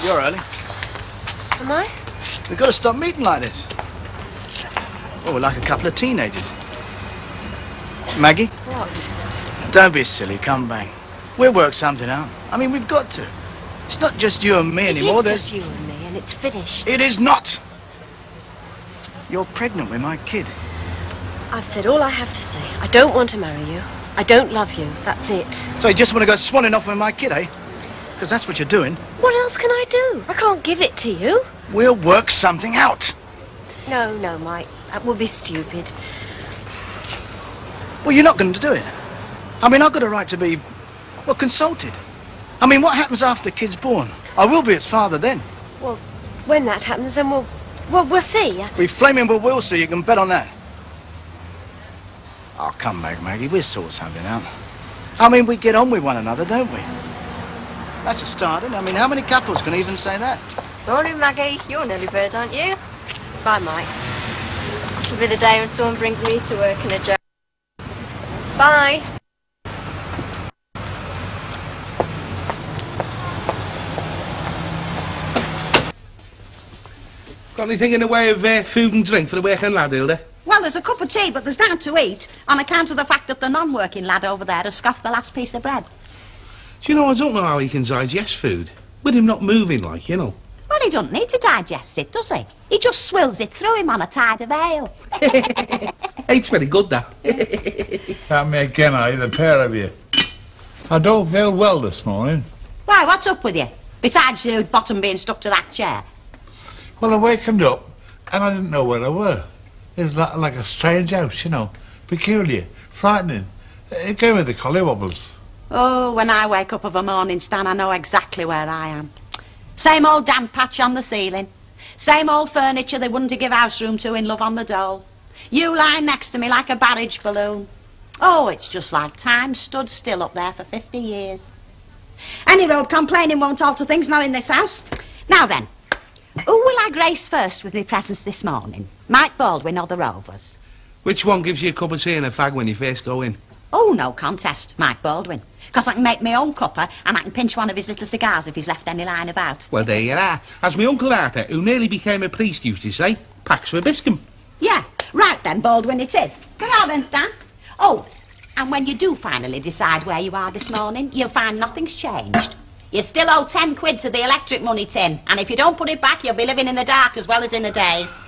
You're early. Am I? We've got to stop meeting like this. Oh, we're like a couple of teenagers. Maggie? What? Don't be silly, come back. We'll work something out. I mean, we've got to. It's not just you and me anymore. It is just you and me, and it's finished. It is not! You're pregnant with my kid. I've said all I have to say. I don't want to marry you. I don't love you. That's it. So you just want to go swanning off with my kid, eh? Because that's what you're doing. What else can I do? I can't give it to you. We'll work something out. No, Mike. That would be stupid. Well, you're not going to do it. I mean, I've got a right to be, well, consulted. I mean, what happens after the kid's born? I will be its father then. Well, when that happens, then we'll see. We flaming will see, you can bet on that. Oh, come back, Maggie, we'll sort something out. I mean, we get on with one another, don't we? That's a start, isn't it? I mean, how many couples can even say that? Morning, Maggie. You're an early bird, aren't you? Bye, Mike. It'll be the day when someone brings me to work in a job. Bye. Got anything in the way of food and drink for the working lad, Hilda? Well, there's a cup of tea, but there's nothing to eat on account of the fact that the non-working lad over there has scoffed the last piece of bread. Do you know, I don't know how he can digest food. With him not moving, like, you know. Well, he doesn't need to digest it, does he? He just swills it through him on a tide of ale. It's very good, that. That me again, the pair of you. I don't feel well this morning. Why, what's up with you? Besides the bottom being stuck to that chair. Well, I wakened up and I didn't know where I were. It was like a strange house, you know. Peculiar, frightening. It gave me the collywobbles. Oh, when I wake up of a morning, Stan, I know exactly where I am. Same old damp patch on the ceiling. Same old furniture they wouldn't give house room to in Love on the Dole. You lying next to me like a barrage balloon. Oh, it's just like time stood still up there for 50 years. Any road complaining won't alter things now in this house. Now then, who will I grace first with my presence this morning? Mike Baldwin or the Rovers? Which one gives you a cup of tea and a fag when you first go in? Oh, no contest, Mike Baldwin. Because I can make my own cuppa and I can pinch one of his little cigars if he's left any lying about. Well, there you are. As my Uncle Arthur, who nearly became a priest, used to say, Pax Vobiscum. Yeah, right then, Baldwin it is. Come on then, Stan. Oh, and when you do finally decide where you are this morning, you'll find nothing's changed. You still owe 10 quid to the electric money tin, and if you don't put it back, you'll be living in the dark as well as in the days.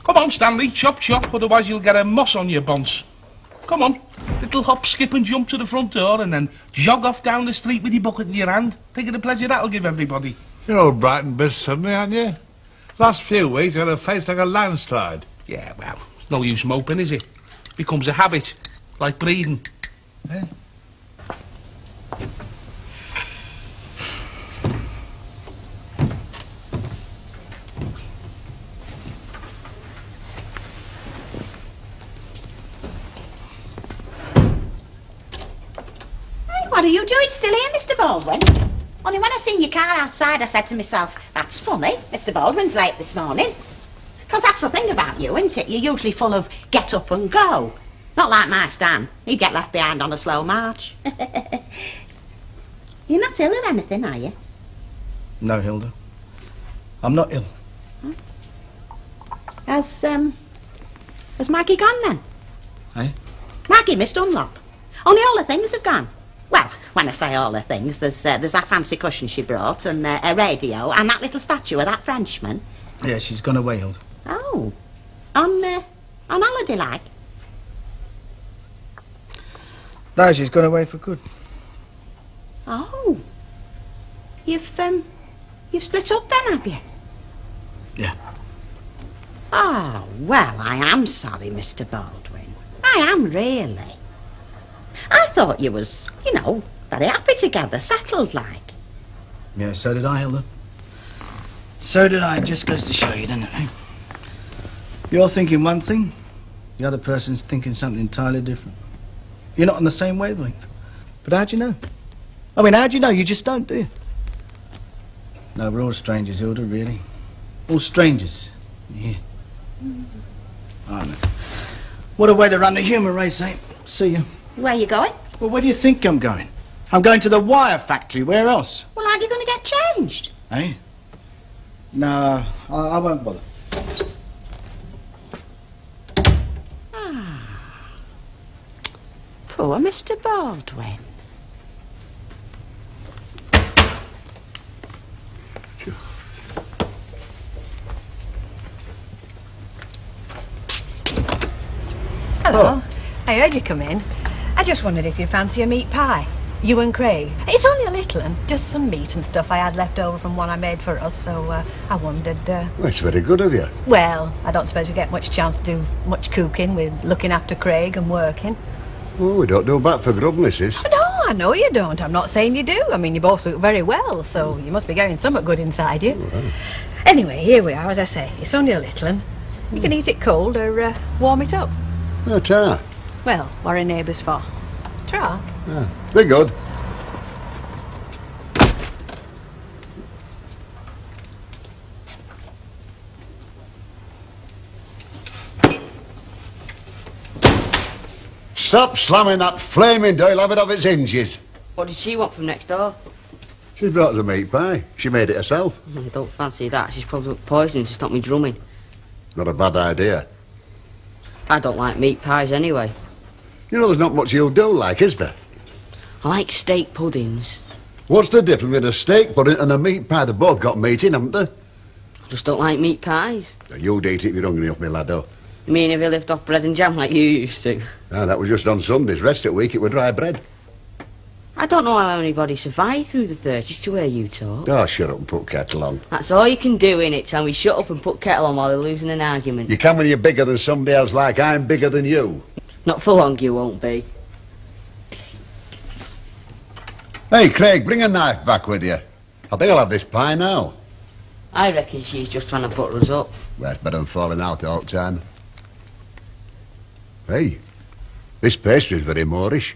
Come on, Stanley, chop, chop, otherwise you'll get a moss on your bonce. Come on, little hop, skip and jump to the front door and then jog off down the street with your bucket in your hand. Think of the pleasure that'll give everybody. You're all bright and busy suddenly, aren't you? Last few weeks I had a face like a landslide. Yeah, well, no use moping, is it? Becomes a habit, like breathing. Eh? What are you doing still here, Mr. Baldwin? Only when I seen your car outside, I said to myself, that's funny, Mr. Baldwin's late this morning. Because that's the thing about you, isn't it? You're usually full of get up and go. Not like my Stan. He'd get left behind on a slow march. You're not ill or anything, are you? No, Hilda. I'm not ill. Has Maggie gone then? Eh? Maggie, Miss Dunlop. Only all the things have gone. Well, when I say all the things, there's that fancy cushion she brought, and a radio, and that little statue of that Frenchman. Yeah, she's gone away, Hilda. Oh. On holiday, like? No, she's gone away for good. Oh. You've split up then, have you? Yeah. Oh, well, I am sorry, Mr. Baldwin. I am, really. I thought you was, you know, very happy together, settled like. Yeah, so did I, Hilda. So did I. It just goes to show you, doesn't it, eh? You're thinking one thing, the other person's thinking something entirely different. You're not on the same wavelength. But how'd you know? I mean, how'd you know? You just don't, do you? No, we're all strangers, Hilda, really. All strangers. Yeah. I know. What a way to run the human race, eh? See you. Where you going? Well, where do you think I'm going? I'm going to the wire factory. Where else? Well, how are you going to get changed. Eh? No, I won't bother. Poor Mr. Baldwin. Hello. I heard you come in. I just wondered if you'd fancy a meat pie. You and Craig. It's only a little one, just some meat and stuff I had left over from one I made for us, so I wondered... Well, it's very good of you. Well, I don't suppose you get much chance to do much cooking with looking after Craig and working. Oh, we don't do back for grub, missus. No, I know you don't. I'm not saying you do. I mean, you both look very well, so you must be getting something good inside you. Right. Anyway, here we are, as I say. It's only a little one. You can eat it cold or warm it up. Oh, ta. Well, what are neighbours for? Try. Ah, be good. Stop slamming that flaming door, have it off its hinges. What did she want from next door? She's brought the meat pie. She made it herself. I don't fancy that. She's probably put poison to stop me drumming. Not a bad idea. I don't like meat pies anyway. You know there's not much you do like, is there? I like steak puddings. What's the difference with a steak pudding and a meat pie? They've both got meat in, haven't they? I just don't like meat pies. You'd eat it if you're hungry enough, me laddo. You mean if I lived off bread and jam like you used to? Ah, that was just on Sundays. Rest of the week it were dry bread. I don't know how anybody survived through the 30s to where you talk. Oh, shut up and put kettle on. That's all you can do, innit? Tell me shut up and put kettle on while they're losing an argument. You can when you're bigger than somebody else, like I'm bigger than you. Not for long you won't be. Hey, Craig, bring a knife back with you. I think I'll have this pie now. I reckon she's just trying to butter us up. Well, it's better than falling out all the time. Hey, this pastry's very Moorish.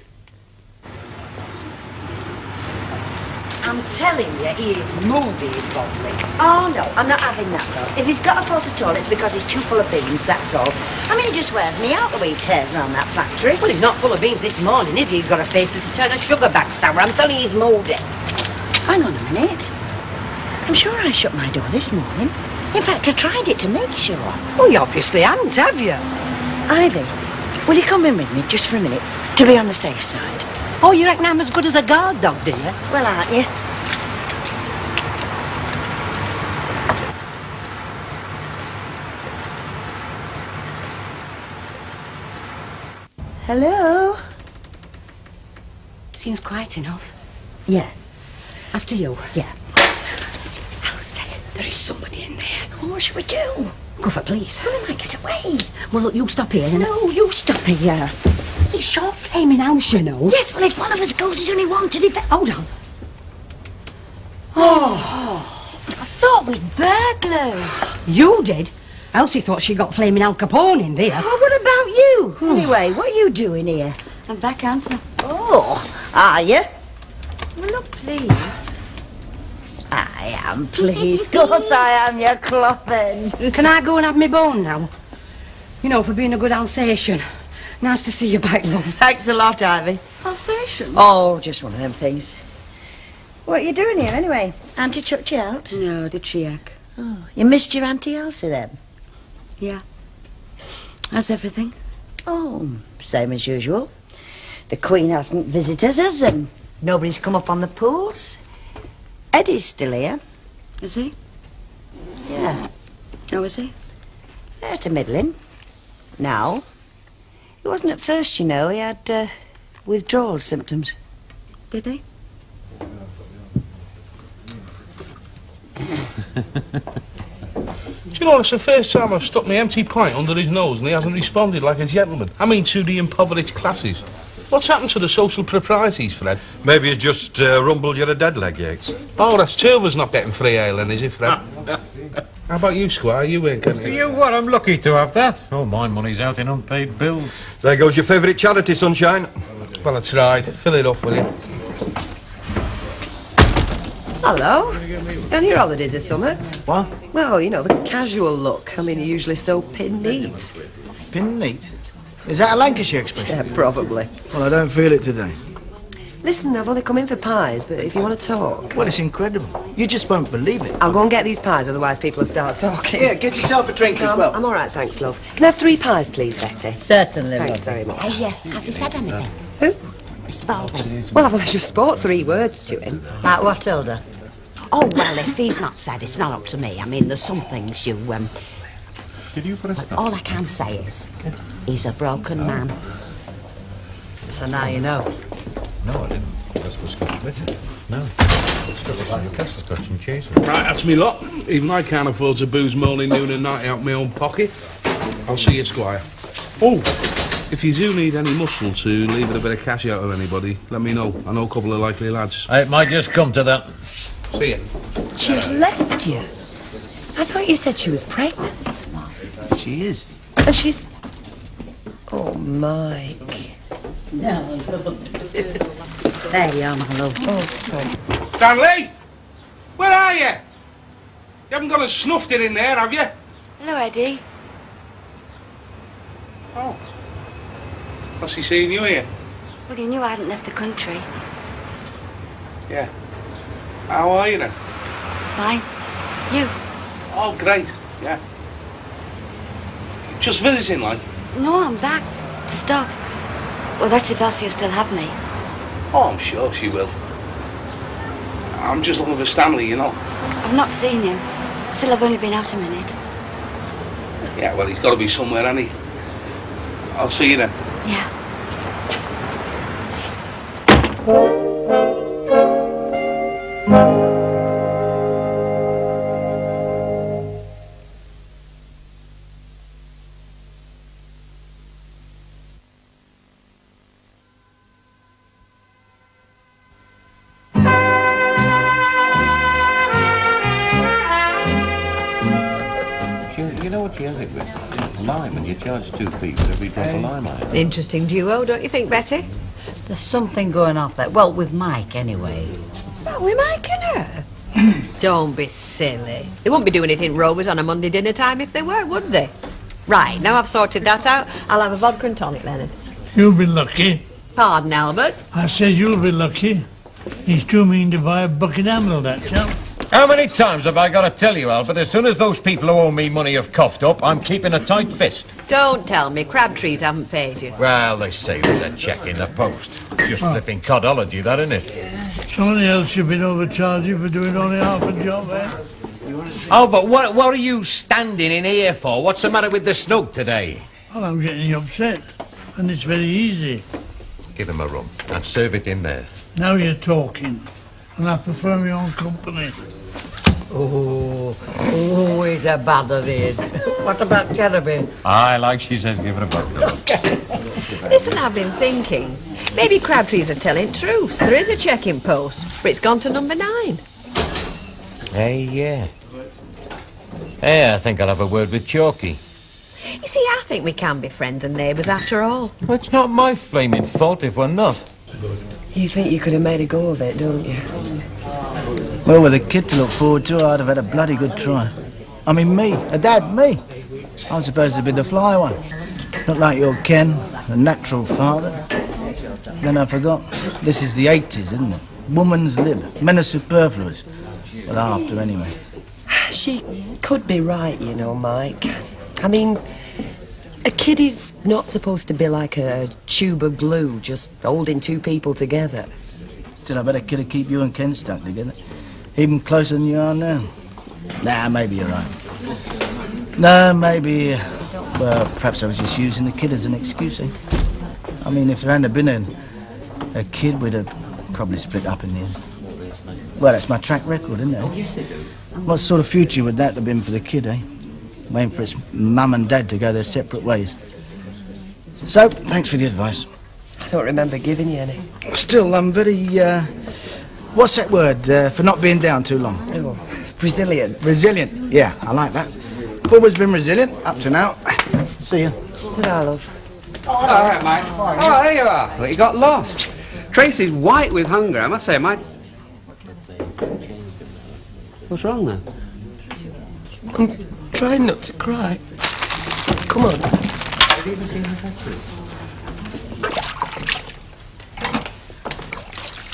I'm telling you, he is moody as Bodley. Oh, no, I'm not having that, though. If he's got a fault at all, it's because he's too full of beans, that's all. I mean, he just wears me out the way he tears around that factory. Well, he's not full of beans this morning, is he? He's got a face that'll turn a sugar back sour. I'm telling you, he's mouldy. Hang on a minute. I'm sure I shut my door this morning. In fact, I tried it to make sure. Well, you obviously haven't, have you? Ivy, will you come in with me just for a minute, to be on the safe side? Oh, you reckon I'm as good as a guard dog, do you? Well, aren't you? Hello? Seems quiet enough. Yeah. After you. Yeah. Elsie, there is somebody in there. Well, what should we do? Go for police. Well, they might get away. Well, look, you stop here. And No, you stop here. it's your flaming house, you know. Yes, well, if one of us goes, there's only one to defend. Hold on. Oh, I thought we'd burglars. you did? Elsie thought she got flaming Al Capone in there. Well, what about you? Anyway, what are you doing here? I'm back, aren't I? Oh, are you? Well, look pleased. I am pleased. Of course I am, you cloppin'. Can I go and have my bone now? You know, for being a good Alsatian. Nice to see you back, love. Thanks a lot, Ivy. Alsatian? Oh, just one of them things. What are you doing here, anyway? Auntie chucked you out? No, did she, Ek? Oh, you missed your Auntie Elsie, then? Yeah. How's everything? Oh, same as usual. The Queen hasn't visited us, and nobody's come up on the pools. Eddie's still here. Is he? Yeah. How is he? To middling. Now. He wasn't at first, you know. He had withdrawal symptoms. Did he? Do you know, it's the first time I've stuck my empty pint under his nose and he hasn't responded like a gentleman. I mean, to the impoverished classes. What's happened to the social proprieties, Fred? Maybe you just rumbled you're a dead leg, Yates. Oh, that's two of us not getting free ale then, is it, Fred? How about you, Squire? You ain't getting it. You what? I'm lucky to have that. Oh, my money's out in unpaid bills. There goes your favourite charity, Sunshine. Well, I tried. Fill it up, will you? Hello. On your holidays or something? What? Well, you know, the casual look. I mean, you're usually so pin neat. Pin neat? Is that a Lancashire expression? Yeah, probably. Well, I don't feel it today. Listen, I've only come in for pies, but if you want to talk... Well, it's incredible. You just won't believe it. I'll go and get these pies, otherwise people will start talking. Yeah, get yourself a drink as well. I'm all right, thanks, love. Can I have 3 pies, please, Betty? Certainly, Thanks very much. Hey, has he said anything? Who? Mr. Baldwin. Well, I've only just spoke 3 words to him. Like what, Hilda? Oh, well, if he's not said, it's not up to me. I mean, there's some things you, Did you put a... all I can say is, he's a broken man. So now you know. No, I didn't. That's for Scotch bitter. No. It's got a Newcastle Scotch and cheese. Right, that's me lot. Even I can't afford to booze morning, noon and night out of my own pocket. I'll see you, Squire. Oh, if you do need any muscle to leave it a bit of cash out of anybody, let me know. I know a couple of likely lads. It might just come to that. See you. She's left you. I thought you said she was pregnant. She is. And she's... Oh, Mike. No. There you are, my love. Oh, Stanley! Where are you? You haven't got a snuffed it in there, have you? Hello, Eddie. Oh. What's he seeing you here? Well, you knew I hadn't left the country. Yeah. How are you then? Fine. You? Oh, great. Yeah. Just visiting, like? No, I'm back. To stop. Well, that's if Elsie will still have me. Oh, I'm sure she will. I'm just looking for Stanley, you know. I've not seen him. Still, I've only been out a minute. Yeah, well, he's got to be somewhere, hasn't he? I'll see you then. Yeah. You know what you have it with? Lime, and you charge 2p for every drop of lime I have. Interesting duo, don't you think, Betty? There's something going off there. Well, with Mike, anyway. What, with Mike and her? Don't be silly. They wouldn't be doing it in Rovers on a Monday dinner time if they were, would they? Right, now I've sorted that out, I'll have a vodka and tonic, Leonard. You'll be lucky. Pardon, Albert. I said you'll be lucky. He's too mean to buy a bucket handle, that chap. How many times have I got to tell you, Albert? As soon as those people who owe me money have coughed up, I'm keeping a tight fist. Don't tell me Crabtrees haven't paid you. Well, they say there's a cheque in the post. Just flipping codology, that, isn't it? Somebody else should be overcharging for doing only half a job, eh? Albert, what are you standing in here for? What's the matter with the snug today? Well, I'm getting upset, and it's very easy. Give him a rum and serve it in there. Now you're talking, and I prefer my own company. Oh, he's a bad of his. What about Cherubim? Aye, like she says, give her a bucket. Listen, I've been thinking. Maybe Crabtrees are telling truth. There is a check-in post, but it's gone to number 9. Hey, yeah. Hey, I think I'll have a word with Chalky. You see, I think we can be friends and neighbours after all. Well, it's not my flaming fault if we're not. You think you could have made a go of it, don't you? Well, with a kid to look forward to, I'd have had a bloody good try. I mean, me, a dad, me. I'm supposed to be the fly one. Not like your Ken, the natural father. Then I forgot. This is the 80s, isn't it? Woman's lib. Men are superfluous. Well, after, anyway. She could be right, you know, Mike. I mean, a kid is not supposed to be like a tube of glue, just holding 2 people together. Still, I bet a kid would keep you and Ken stuck together. Even closer than you are now. Nah, maybe you're right. No, maybe... well, perhaps I was just using the kid as an excuse, eh? I mean, if there hadn't been a kid, we'd have probably split up in the end. Well, that's my track record, isn't it? What sort of future would that have been for the kid, eh? Waiting for its mum and dad to go their separate ways. So, thanks for the advice. I don't remember giving you any. Still, I'm very, what's that word, for not being down too long? Oh, resilient. Resilient, yeah, I like that. I've always been resilient, up to now. See ya. Ta-ra, love. All right, mate. Oh, there you are. Well, you got lost. Tracy's white with hunger, I must say, mate. What's wrong, then? I'm trying not to cry. Come on.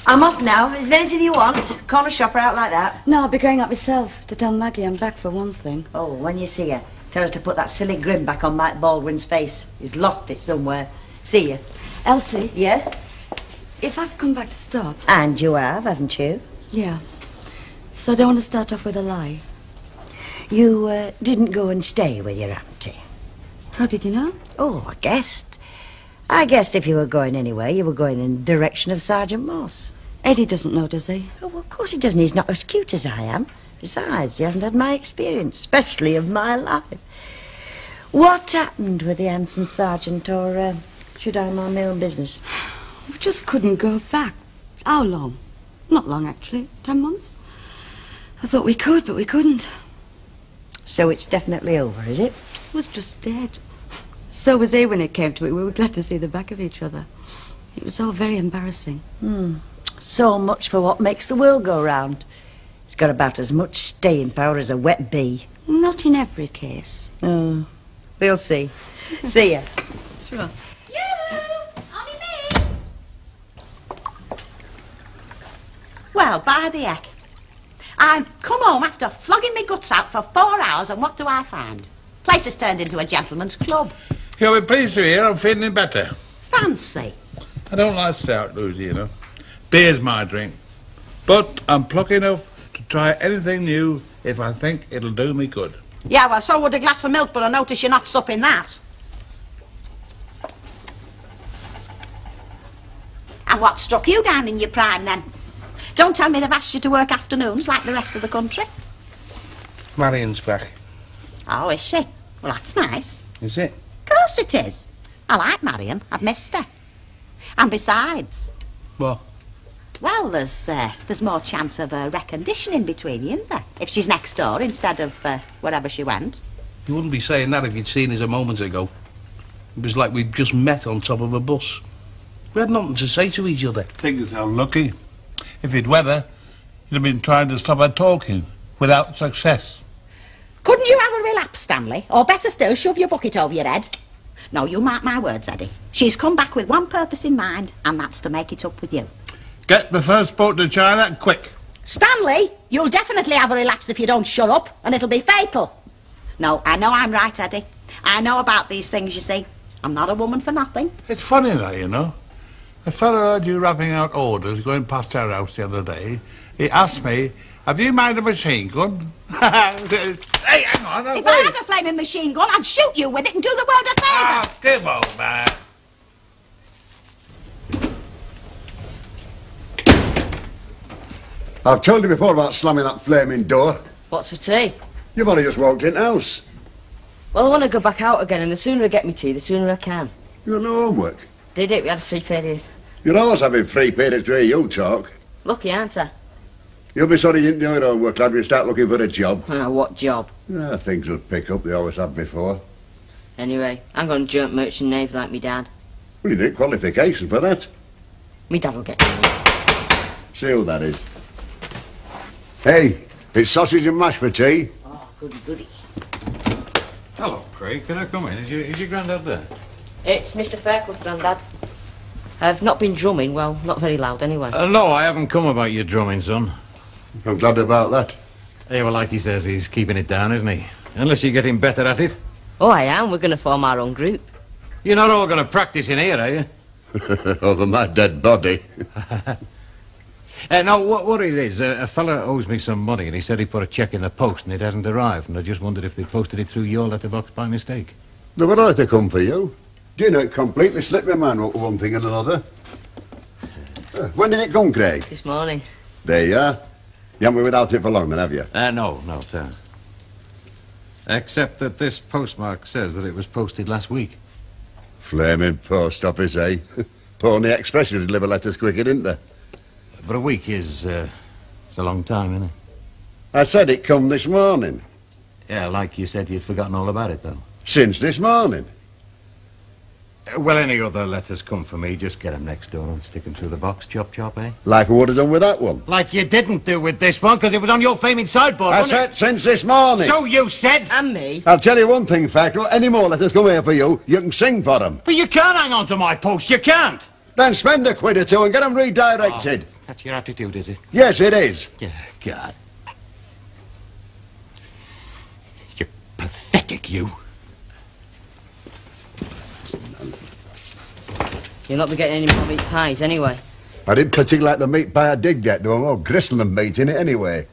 I'm off now. Is there anything you want? Corner shopper out like that? No, I'll be going up myself to tell Maggie I'm back for one thing. Oh, when you see her, tell her to put that silly grin back on Mike Baldwin's face. He's lost it somewhere. See you. Elsie? Yeah? If I've come back to stop... And you have, haven't you? Yeah. So I don't want to start off with a lie. You didn't go and stay with your auntie? How did you know? Oh, I guessed. I guessed if you were going anywhere, you were going in the direction of Sergeant Moss. Eddie doesn't know, does he? Oh, well, of course he doesn't. He's not as cute as I am. Besides, he hasn't had my experience, especially of my life. What happened with the handsome sergeant, or should I mind my own business? We just couldn't go back. How long? Not long, actually. 10 months. I thought we could, but we couldn't. So it's definitely over, is it? It was just dead. So was he when it came to it. We were glad to see the back of each other. It was all very embarrassing. So much for what makes the world go round. It's got about as much staying power as a wet bee. Not in every case. Oh, we'll see. See ya. Sure. Well, by the heck. I've come home after flogging my guts out for 4 hours, and what do I find? Place has turned into a gentleman's club. You'll be pleased to hear I'm feeling better. Fancy. I don't like stout, Lucy, you know. Beer's my drink. But I'm plucky enough to try anything new if I think it'll do me good. Yeah, well, so would a glass of milk, but I notice you're not supping that. And what struck you down in your prime, then? Don't tell me they've asked you to work afternoons like the rest of the country. Marion's back. Oh, is she? Well, that's nice. Is it? Of course it is. I like Marion. I've missed her. And besides... What? Well, there's more chance of a reconditioning between you, isn't there? If she's next door instead of wherever she went. You wouldn't be saying that if you'd seen us a moment ago. It was like we'd just met on top of a bus. We had nothing to say to each other. Things are lucky. If you'd weather, you'd have been trying to stop her talking, without success. Couldn't you have a relapse, Stanley? Or better still, shove your bucket over your head? No, you mark my words, Eddie. She's come back with one purpose in mind, and that's to make it up with you. Get the first boat to China, quick. Stanley, you'll definitely have a relapse if you don't shut up, and it'll be fatal. No, I know I'm right, Eddie. I know about these things, you see. I'm not a woman for nothing. It's funny that, you know. A fellow heard you rapping out orders going past our house the other day. He asked me, have you made a machine gun? Hey, hang on. If I had a flaming machine gun, I'd shoot you with it and do the world a favour. Come on, man. I've told you before about slamming that flaming door. What's for tea? You've only just walked in the house. Well, I want to go back out again, and the sooner I get me tea, the sooner I can. You got no homework? Did it? We had a free period. You're always having free periods to hear you talk. Lucky, aren't I? You'll be sorry you didn't do your homework, lad, when you start looking for a job. What job? Things will pick up, they always have before. Anyway, I'm going to jump merchant navy like me dad. Well, you did qualification for that. Me dad will get See who that is. Hey, it's sausage and mash for tea. Oh, goody, goody. Hello, Craig. Can I come in? Is your granddad there? It's Mr. Fairclough, Grandad. I've not been drumming, well, not very loud anyway. No, I haven't come about your drumming, son. I'm glad about that. Yeah, well, like he says, he's keeping it down, isn't he? Unless you're getting better at it. Oh, I am. We're going to form our own group. You're not all going to practice in here, are you? Over my dead body. No, what it is, a fella owes me some money, and he said he put a cheque in the post, and it hasn't arrived, and I just wondered if they posted it through your letterbox by mistake. They would like to come for you. Do you know, it completely slipped my mind what one thing and another. When did it come, Craig? This morning. There you are. You haven't been without it for long, then, have you? No, sir. Except that this postmark says that it was posted last week. Flaming post office, eh? Pony Express should deliver letters quicker, didn't they? But a week is, it's a long time, isn't it? I said it come this morning. Yeah, like you said you'd forgotten all about it, though. Since this morning. Well, any other letters come for me, just get them next door and stick them through the box, chop, chop, eh? Like I would have done with that one. Like you didn't do with this one, because it was on your flaming sideboard, I wasn't said it? since this morning. So you said. And me. I'll tell you one thing, Factor. Any more letters come here for you, you can sing for them. But you can't hang on to my post, you can't. Then spend a quid or two and get them redirected. That's your attitude, is it? Yes, it is. Yeah, God. You're pathetic, you. You'll not be getting any more meat pies anyway. I didn't particularly like the meat pie I did get. There were more gristle than meat in it anyway.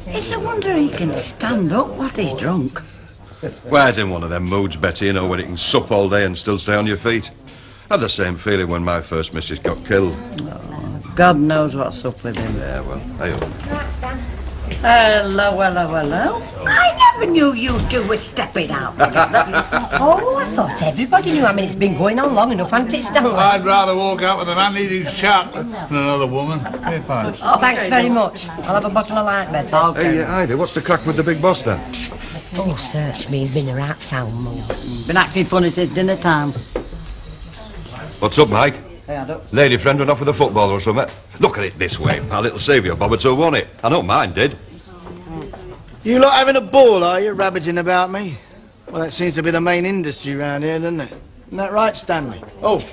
It's a wonder he can stand up what he's drunk. Where's in one of them moods, Betty, you know, when you can sup all day and still stay on your feet? I had the same feeling when my first missus got killed. God knows what's up with him. Yeah, well, hey up. Hello, hello, hello. I never knew you two were stepping out together. Oh, I thought everybody knew. I mean, it's been going on long enough, hasn't it, Stanley? I'd rather walk out with a man eating sharp than another woman. Here, pies. Oh, thanks very much. I'll have a bottle of light, Betty. Hey, Ida, what's the crack with the big boss then? Oh, search me. He's been around found more. Been acting funny since dinner time. What's up, Mike? Hey, I don't... Lady friend went off with a footballer or something. Look at it this way, pal. It'll save your bobber to won it. I know mine did. You lot having a ball, are you, rabbiting about me? Well, that seems to be the main industry round here, doesn't it? Isn't that right, Stanley? Oh,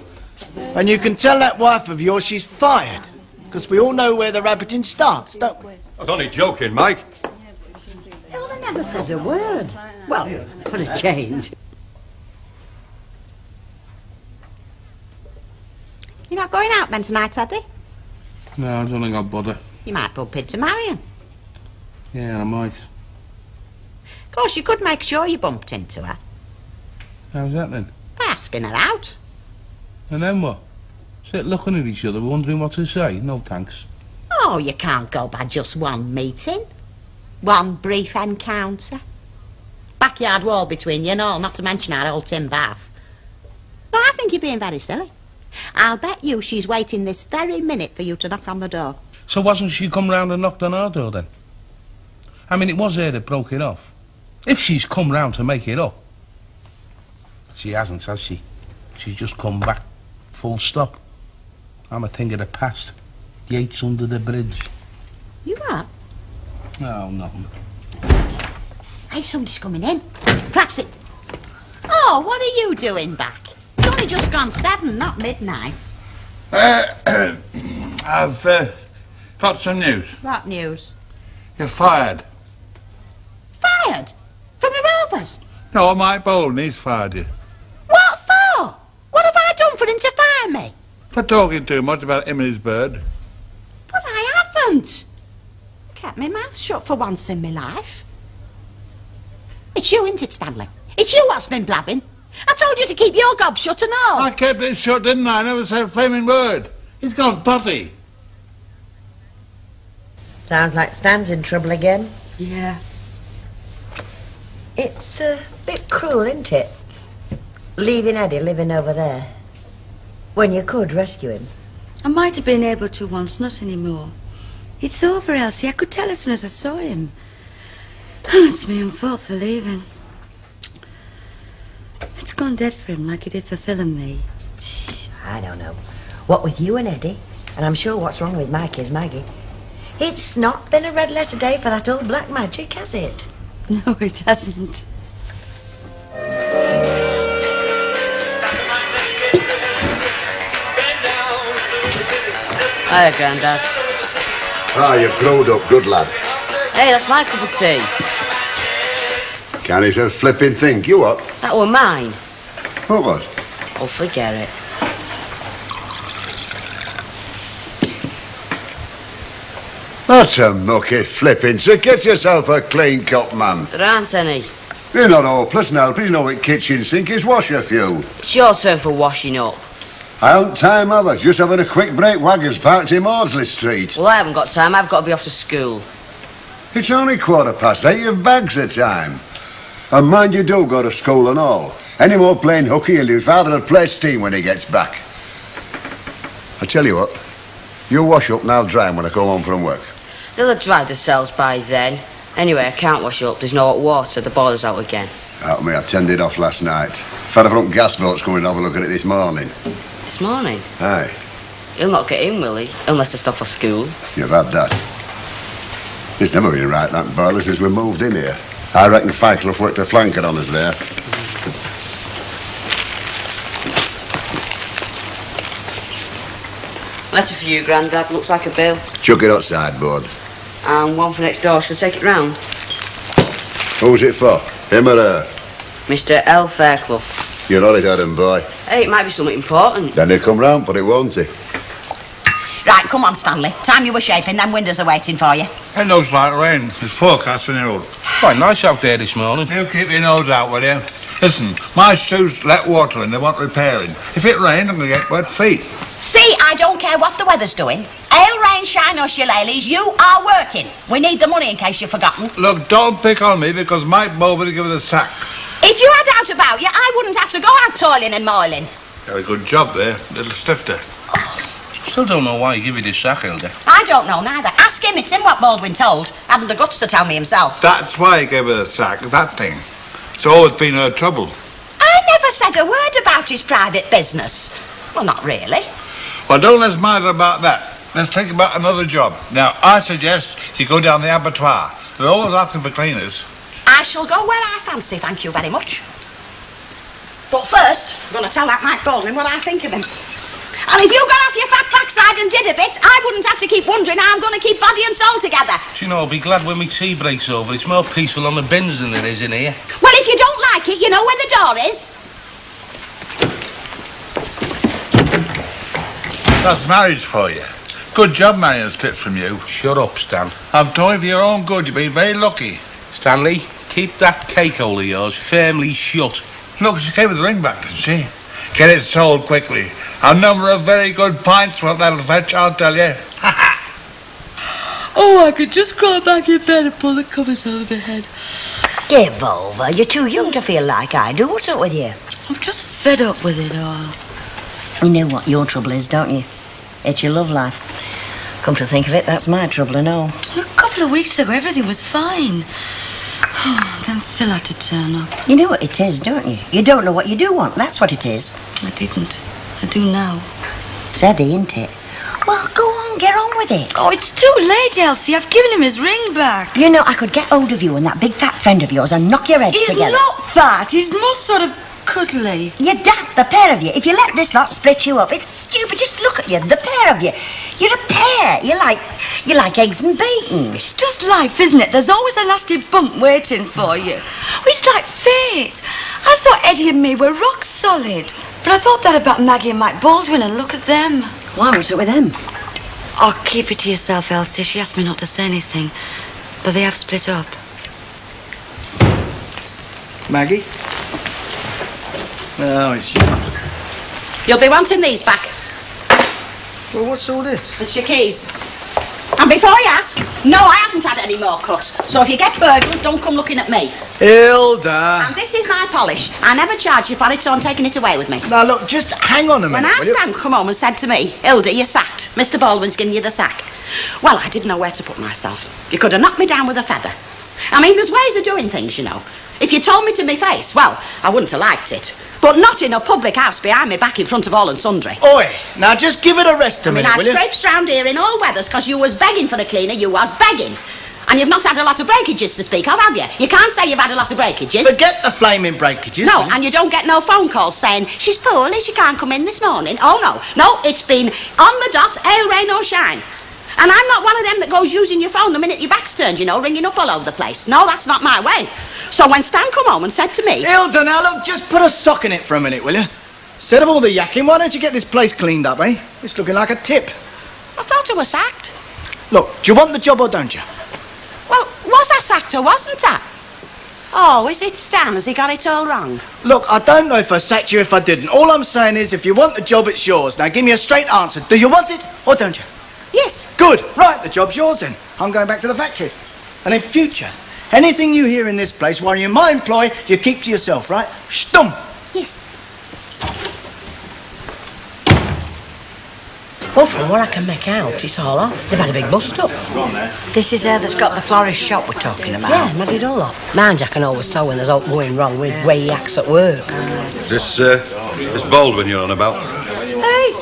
and you can tell that wife of yours she's fired. Because we all know where the rabbiting starts, don't we? I was only joking, Mike. I never said a word. Well, for a change. You're not going out then tonight, Teddy? No, I don't think I'll bother. You might bump into Marion. Yeah, I might. Of course, you could make sure you bumped into her. How's that then? By asking her out. And then what? Sit looking at each other, wondering what to say? No thanks. Oh, you can't go by just one meeting. One brief encounter. Backyard wall between you and all, not to mention our old tin bath. Well, I think you're being very silly. I'll bet you she's waiting this very minute for you to knock on the door. So wasn't she come round and knocked on our door then? I mean, it was her that broke it off. If she's come round to make it up. She hasn't, has she? She's just come back. Full stop. I'm a thing of the past. Yates under the bridge. You are? No, nothing. Hey, somebody's coming in. Perhaps it... Oh, what are you doing back? It's only just gone 7, not midnight. I've got some news. What news? You're fired. Fired? From the Rovers? No, Mike Bolton, he's fired you. What for? What have I done for him to fire me? For talking too much about him and his bird. But I haven't. I kept my mouth shut for once in my life. It's you, isn't it, Stanley? It's you what's been blabbing. I told you to keep your gob shut and all. I kept it shut, didn't I? I never said a flaming word. He's gone potty. Sounds like Stan's in trouble again. Yeah. It's a bit cruel, isn't it? Leaving Eddie living over there. When you could rescue him. I might have been able to once, not anymore. It's over, Elsie. I could tell as soon as I saw him. It's my own fault for leaving. It's gone dead for him like it did for Phil and me. I don't know. What with you and Eddie, and I'm sure what's wrong with Mike is Maggie. It's not been a red letter day for that old black magic, has it? No, it hasn't. Hiya, Grandad. Ah, you growed up, good lad. Hey, that's my cup of tea. Can't you just flipping think? You what? That were mine. What was? Oh, forget it. That's a mucky flipping, so get yourself a clean cup, man. There aren't any. You're not hopeless now, please know what kitchen sink is, wash a few. It's your turn for washing up. I haven't time, have I? Just having a quick break, wagons parked in Maudsley Street. Well, I haven't got time. I've got to be off to school. It's only 8:15, you've bags of time. And mind you do go to school and all. Any more playing hooky and your father will play steam when he gets back. I tell you what, you wash up and I'll dry 'em when I come home from work. They'll have dried themselves by then. Anyway, I can't wash up. There's no hot water. The boiler's out again. Out of me, I tended off last night. Father front gas boat's coming to have a look at it this morning. This morning? Aye. He'll not get in, will he? Unless I stop off school. You've had that. It's never been right, that boiler, since we moved in here. I reckon Fycliffe worked a flanker on us there. Letter for you, Grandad. Looks like a bill. Chuck it outside, Bud. And one for next door. Shall I take it round? Who's it for? Him or her? Mr. L. Fairclough. You're not it, Adam boy. Hey, it might be something important. Then he'll come round, but it won't he? Right, come on, Stanley. Time you were shaping, them windows are waiting for you. It looks like rain. It's forecast for new. Quite nice out there this morning. You keep your nose out, will you? Listen, my shoes let water in, they want repairing. If it rains, I'm going to get wet feet. See, I don't care what the weather's doing. Hail, rain, shine or shillelaghs, you are working. We need the money in case you've forgotten. Look, don't pick on me because Mike Bover will give us a sack. If you had out about you, I wouldn't have to go out toiling and moiling. Got a good job there, little stifter. Still don't know why you give you this sack, Hilda. I don't know neither. Ask him, it's him what Baldwin told. Hadn't the guts to tell me himself. That's why he gave her the sack, that thing. It's always been her trouble. I never said a word about his private business. Well, not really. Well, don't let's mind about that. Let's think about another job. Now, I suggest you go down the abattoir. They're always asking for cleaners. I shall go where I fancy, thank you very much. But first, I'm going to tell that Mike Baldwin what I think of him. And if you got off your fat backside and did a bit, I wouldn't have to keep wondering how I'm going to keep body and soul together. Do you know, I'll be glad when my tea breaks over. It's more peaceful on the bins than it is in here. Well, if you don't like it, you know where the door is. That's marriage for you. Good job marrying a split from you. Shut up, Stan. I'm told for your own good, you've been very lucky. Stanley, keep that cake hole of yours firmly shut. Look, she came with the ring back, didn't she? Get it sold quickly. A number of very good pints, what that'll fetch, I'll tell you. Oh, I could just crawl back in bed and pull the covers over my head. Give over. You're too young to feel like I do. What's up with you? I'm just fed up with it all. You know what your trouble is, don't you? It's your love life. Come to think of it, that's my trouble and all. A couple of weeks ago, everything was fine. Then Phil had to turn up. You know what it is, don't you? You don't know what you do want. That's what it is. I didn't. I do now. Steady, isn't it? Well, go on, get on with it. Oh, it's too late, Elsie. I've given him his ring back. You know, I could get hold of you and that big fat friend of yours and knock your heads He's together. not fat. He's more sort of cuddly. You're daft, the pair of you. If you let this lot split you up, it's stupid. Just look at you, the pair of you. You're a pair. You're like eggs and bacon. It's just life, isn't it? There's always a nasty bump waiting for you. Oh, it's like fate. I thought Eddie and me were rock solid. But I thought that about Maggie and Mike Baldwin, and look at them. Why, what's it with them? Oh, keep it to yourself, Elsie. She asked me not to say anything. But they have split up. Maggie? Oh, it's you. You'll be wanting these back. Well, what's all this? It's your keys. And before you ask, no, I haven't had any more cuts. So if you get burgled, don't come looking at me. Hilda! And this is my polish. I never charged you for it, so I'm taking it away with me. Now, look, just hang on a minute, When our will you? Stan come home and said to me, Hilda, you're sacked. Mr. Baldwin's giving you the sack. Well, I didn't know where to put myself. You could have knocked me down with a feather. I mean, there's ways of doing things, you know. If you told me to my face, well, I wouldn't have liked it. But not in a public house behind me back in front of all and sundry. Oi, now just give it a rest a minute, I've will you? traipsed round here in all weathers because you was begging for a cleaner, you was begging. And you've not had a lot of breakages to speak of, have you? You can't say you've had a lot of breakages. Forget the flaming breakages. No, will you? and you don't get no phone calls saying, she's poorly, she can't come in this morning. Oh, no. No, it's been on the dot, hail, rain or shine. And I'm not one of them that goes using your phone the minute your back's turned, you know, ringing up all over the place. No, that's not my way. So when Stan come home and said to me... Hilda, now look, just put a sock in it for a minute, will you? Instead of all the yakking, why don't you get this place cleaned up, eh? It's looking like a tip. I thought I was sacked. Look, do you want the job or don't you? Well, was I sacked or wasn't I? Oh, is it Stan? Has he got it all wrong? Look, I don't know if I sacked you if I didn't. All I'm saying is, if you want the job, it's yours. Now give me a straight answer. Do you want it or don't you? Yes. Good. Right, the job's yours then. I'm going back to the factory. And in future, anything you hear in this place while you're in my employ, you keep to yourself, right? Stum! Yes. Well, from what I can make out, it's all off. They've had a big bust-up. This is her that's got the florist shop we're talking about. Yeah, Maggie Dunlop. Mind I can always tell when there's aught going wrong with the way he acts at work. This Baldwin you're on about? Hey,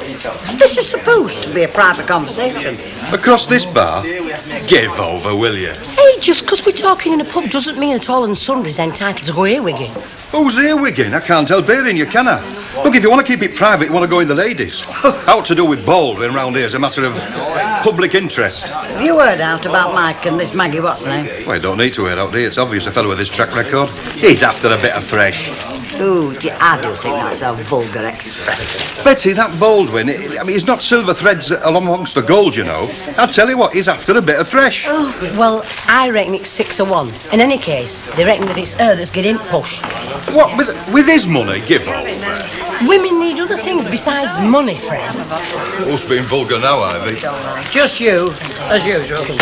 this is supposed to be a private conversation. Across this bar? Give over, will you? Hey, just 'cause we're talking in a pub doesn't mean that all and sundry's entitled to go earwigging. Who's earwigging? I can't help hearing you, can I? Look, if you want to keep it private, you want to go in the ladies. Out to do with Baldwin round here is a matter of public interest. Have you heard out about Mike and this Maggie, what's her name? Well, you don't need to hear out, do you? It's obvious a fellow with this track record. He's after a bit of fresh. Ooh, I do think that's a vulgar expression. Betty, that Baldwin, I mean, he's not silver threads along amongst the gold, you know. I'll tell you what, he's after a bit of fresh. Oh, well, I reckon it's 6 or 1. In any case, they reckon that it's her that's getting pushed. What, with his money? Give up. Women need other things besides money, Fred. Who's being vulgar now, Ivy? Just you, as usual.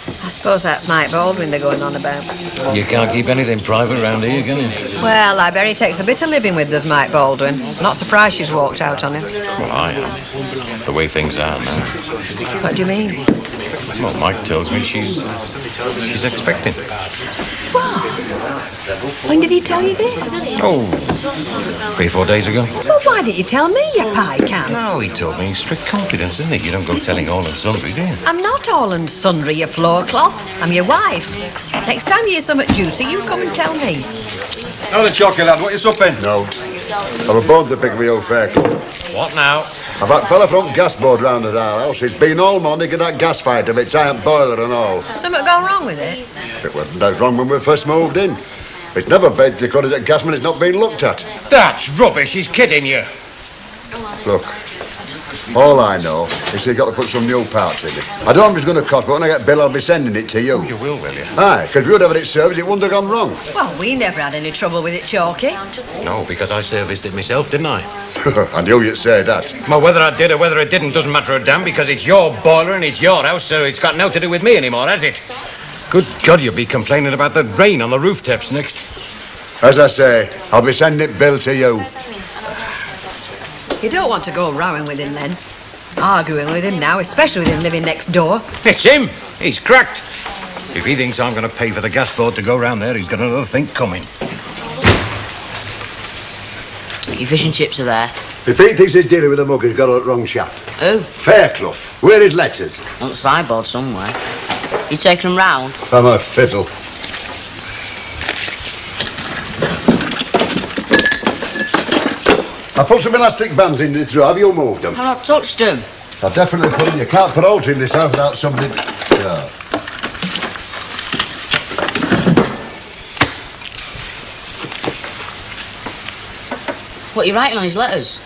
I suppose that's Mike Baldwin they're going on about. You can't keep anything private round here, can you? Well, I bet he takes a bit of living with, does Mike Baldwin. Not surprised she's walked out on him. Well, I am. The way things are now. What do you mean? Well, Mike tells me she's expecting. When did he tell you this? Oh, 3 or 4 days ago. Well, why didn't you tell me, you pie can? No, he told me in strict confidence, didn't he? You don't go telling all and sundry, do you? I'm not all and sundry, you floor cloth. I'm your wife. Next time you hear something juicy, you come and tell me. Now the chalky lad, what you supping? No. I was born to pick me old fair club. What now? I've had fella front gas board round at our house. It's been all morning at that gas fight of its giant boiler and all. Something gone wrong with it? It wasn't that wrong when we first moved in. It's never been decoded at Gasman, it's not been looked at. That's rubbish, he's kidding you. Look, all I know is you've got to put some new parts in it. I don't know how much it's going to cost, but when I get bill, I'll be sending it to you. You will you? Aye, because if you'd have had it serviced, it wouldn't have gone wrong. Well, we never had any trouble with it, Chalky. No, because I serviced it myself, didn't I? I knew you'd say that. Well, whether I did or whether it didn't doesn't matter a damn, because it's your boiler and it's your house, so it's got nothing to do with me anymore, has it? Good God, you'll be complaining about the rain on the roof taps next. As I say, I'll be sending it bill to you. You don't want to go rowing with him then. Arguing with him now, especially with him living next door. It's him. He's cracked. If he thinks I'm going to pay for the gas board to go round there, he's got another thing coming. Your fish and chips are there. If he thinks he's dealing with a mug, he's got a wrong chap. Who? Fairclough. Where are his letters? On the sideboard somewhere. You taking them round? I'm a fiddle. I put some elastic bands in this drawer. Have you moved them? I've not touched them. I definitely put them. You can't put out in this house without somebody... Yeah. What are you writing on his letters?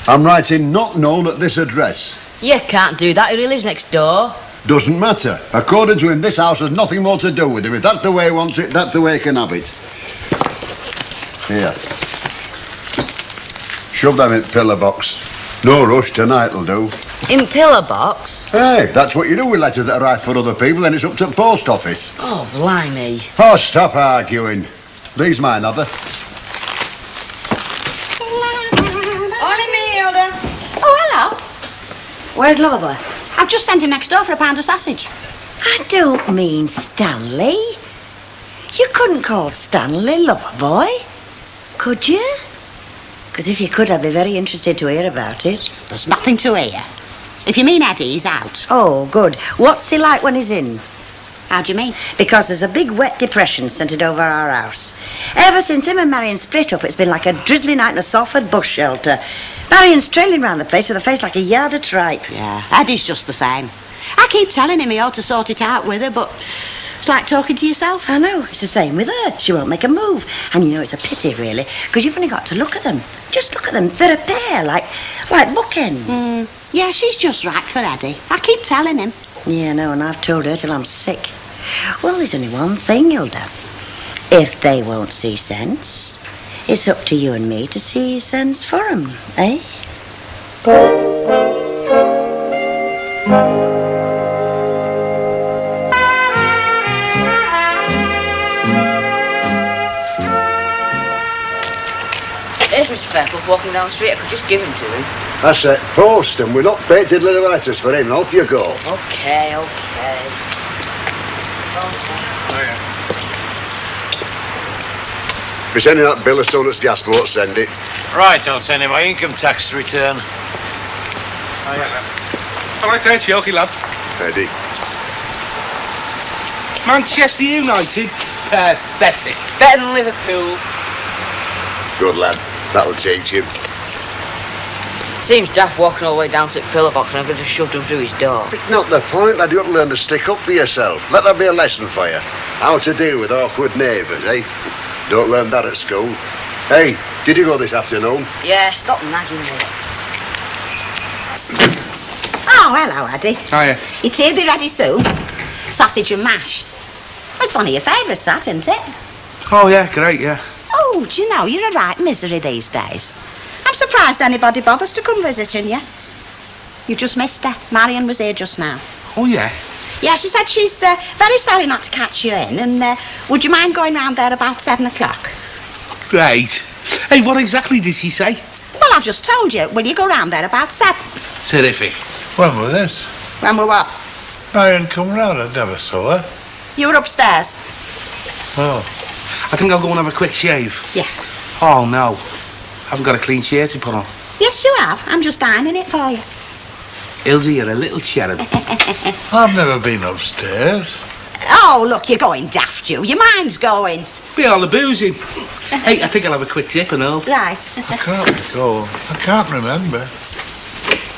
I'm writing not known at this address. You can't do that. He lives next door. Doesn't matter. According to him, this house has nothing more to do with him. If that's the way he wants it, that's the way he can have it. Here. Shove them in the pillar box. No rush, tonight'll do. In pillar box? Hey, that's what you do with letters that arrive for other people, then it's up to the post office. Oh, blimey. Oh, stop arguing. These mine, are they? Only me, Hilda. Oh, hello. Where's Lover? I've just sent him next door for a pound of sausage. I don't mean Stanley. You couldn't call Stanley Lover Boy, could you? Because if you could, I'd be very interested to hear about it. There's nothing to hear. If you mean Eddie, he's out. Oh, good. What's he like when he's in? How do you mean? Because there's a big wet depression centred over our house. Ever since him and Marion split up, it's been like a drizzly night in a Salford bush shelter. Marion's trailing round the place with a face like a yard of tripe. Yeah, Eddie's just the same. I keep telling him he ought to sort it out with her, but it's like talking to yourself. I know, it's the same with her. She won't make a move. And you know, it's a pity, really, because you've only got to look at them. Just look at them. They're a pair, like bookends. Yeah, she's just right for Eddie. I keep telling him. Yeah, no, and I've told her till I'm sick. Well, there's only one thing, Hilda. If they won't see sense, it's up to you and me to see sense for 'em, eh? There's Mr. Fairclough walking down the street. I could just give him to him. That's it. Post them. We're not painted little letters for him. Off you go. Okay. Be sending that bill as soon as Gasport send it. Right, I'll send him my income tax return. All right, then, Chalky lad. Eddie. Manchester United. Pathetic. Better than Liverpool. Good lad. That'll teach him. Seems daft walking all the way down to the pillar box and I'm going to shove him through his door. It's not the point, lad. You ought to learn to stick up for yourself. Let that be a lesson for you. How to deal with awkward neighbours, eh? Don't learn that at school. Hey, did you go this afternoon? Yeah, stop nagging me. Oh, hello, Addy. Hiya. Your tea will be ready soon. Sausage and mash. That's one of your favourites, that, isn't it? Oh, yeah, great, yeah. Oh, do you know, you're a right misery these days. I'm surprised anybody bothers to come visiting you. You've just missed her. Marion was here just now. Oh, yeah? Yeah, she said she's very sorry not to catch you in, and would you mind going round there about 7 o'clock? Great. Hey, what exactly did she say? Well, I've just told you. Will you go round there about 7? Terrific. When was this? When we're what? Marion come round, I never saw her. You were upstairs. Oh. I think I'll go and have a quick shave. Yeah. Oh, no. I haven't got a clean shirt to put on. Yes, you have. I'm just ironing it for you. Ilse, you're a little cherub. I've never been upstairs. Oh, look, you're going daft, you. Your mind's going. Be all the boozing. Hey, I think I'll have a quick dip and all. Right. I can't recall. I can't remember.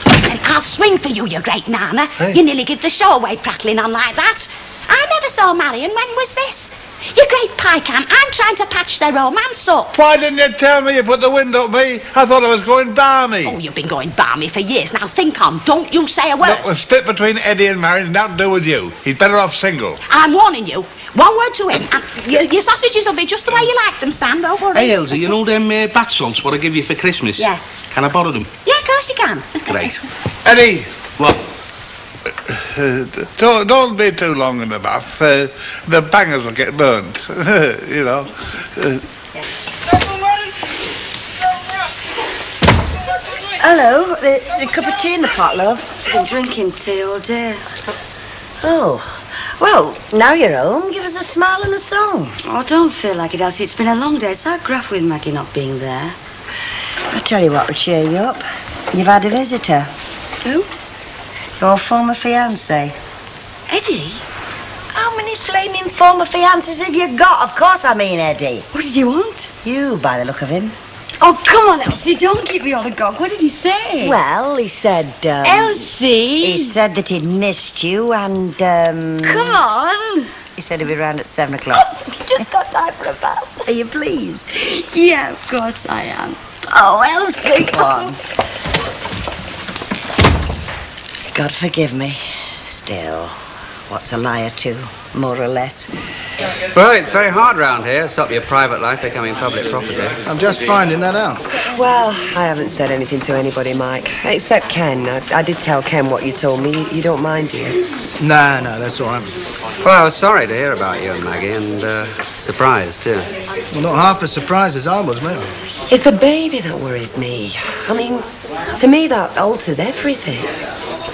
Listen, I'll swing for you, you great nana. Hey. You nearly give the show away prattling on like that. I never saw Marion. When was this? You great pycan, I'm trying to patch their romance up. Why didn't you tell me you put the wind up me? I thought I was going balmy. Oh, you've been going balmy for years. Now think on. Don't you say a word. Look, the split between Eddie and Marion nothing to do with you. He's better off single. I'm warning you. One word to him. And your sausages will be just the way you like them, Stan. Don't worry. Hey, Ilse, you know them bath salts what I give you for Christmas? Yeah. Can I borrow them? Yeah, of course you can. Great. Eddie! What? Don't be too long in the bath. The bangers will get burnt. You know. Hello, the cup of tea in the pot, love. I've been drinking tea all day. Oh, well, now you're home, give us a smile and a song. Oh, I don't feel like it, Elsie. It's been a long day, so I gruff with Maggie not being there. I'll tell you what will cheer you up. You've had a visitor. Who? Your former fiancé. Eddie? How many flaming former fiancés have you got? Of course I mean Eddie. What did you want? You, by the look of him. Oh, come on, Elsie, don't keep me all agog. What did he say? Well, he said, Elsie! He said that he'd missed you and, Come on! He said he'd be round at 7 o'clock. Oh, just got time for a bath. Are you pleased? Yeah, of course I am. Oh, Elsie, come on. God forgive me. Still, what's a liar to, more or less? Well, it's very hard round here. Stop your private life becoming public property. I'm just finding that out. Well, I haven't said anything to anybody, Mike. Except Ken. I did tell Ken what you told me. You don't mind, do you? No, that's all right. Well, I was sorry to hear about you and Maggie, and surprised, too. Well, not half as surprised as I was, mate. It's the baby that worries me. I mean, to me, that alters everything.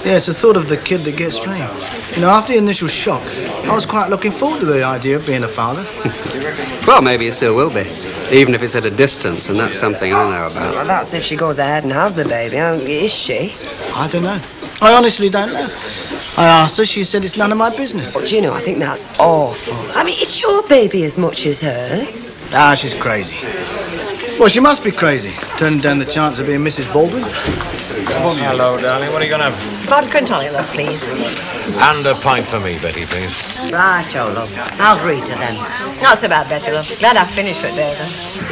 Yeah, it's the thought of the kid that gets me. You know, after the initial shock, I was quite looking forward to the idea of being a father. Well, maybe you still will be, even if it's at a distance, and that's something I know about. Well, that's if she goes ahead and has the baby. Is she? I don't know. I honestly don't know. I asked her, she said it's none of my business. But, you know, I think that's awful. I mean, it's your baby as much as hers. Ah, she's crazy. Well, she must be crazy, turning down the chance of being Mrs. Baldwin. Hello, darling. What are you going to have? Vodka and tonic, love, please. And a pint for me, Betty, please. Right, love. How's Rita, then? Not so bad, Betty, love. Glad I've finished for the day, then.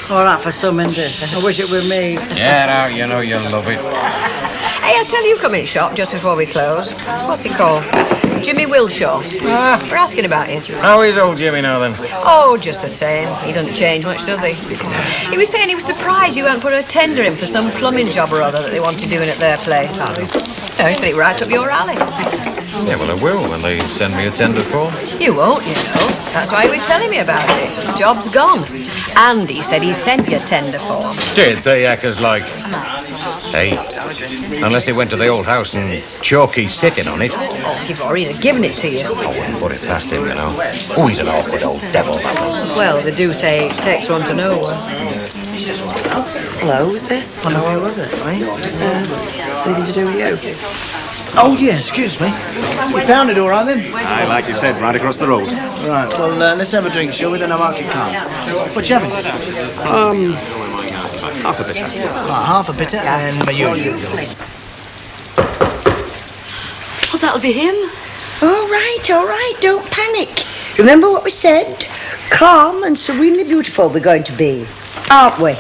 All right for some, indeed. I wish it were me. Yeah, now, you know you'll love it. Hey, I'll tell you, come in shop just before we close. What's he called? Jimmy Wilshaw. We're asking about you. How is old Jimmy now, then? Oh, just the same. He doesn't change much, does he? He was saying he was surprised you hadn't put a tender in for some plumbing job or other that they wanted doing at their place. No, he said it right up your alley. Yeah, well, I will when they send me a tender form. You won't, you know. That's why he was telling me about it. Job's gone. And he said he sent you a tender form. Did they, hackers like? Hey, unless he went to the old house and Chalky's sitting on it. Oh, you've already given it to you. I wouldn't put it past him, you know. Oh, he's an awkward old devil, that one. Well, they do say it takes one to know one. Hello, who's this? I know, who was it? Is this anything to do with you? Oh, yeah, excuse me. You found it all right, then? Aye, like you said, right across the road. Right, well, let's have a drink, shall we? Then I'll mark your card. What you having? Mike. Half a bitter. Right, half a bitter and my usual. Oh, that'll be him. All right, don't panic. Remember what we said? Calm and serenely beautiful we're going to be, aren't we?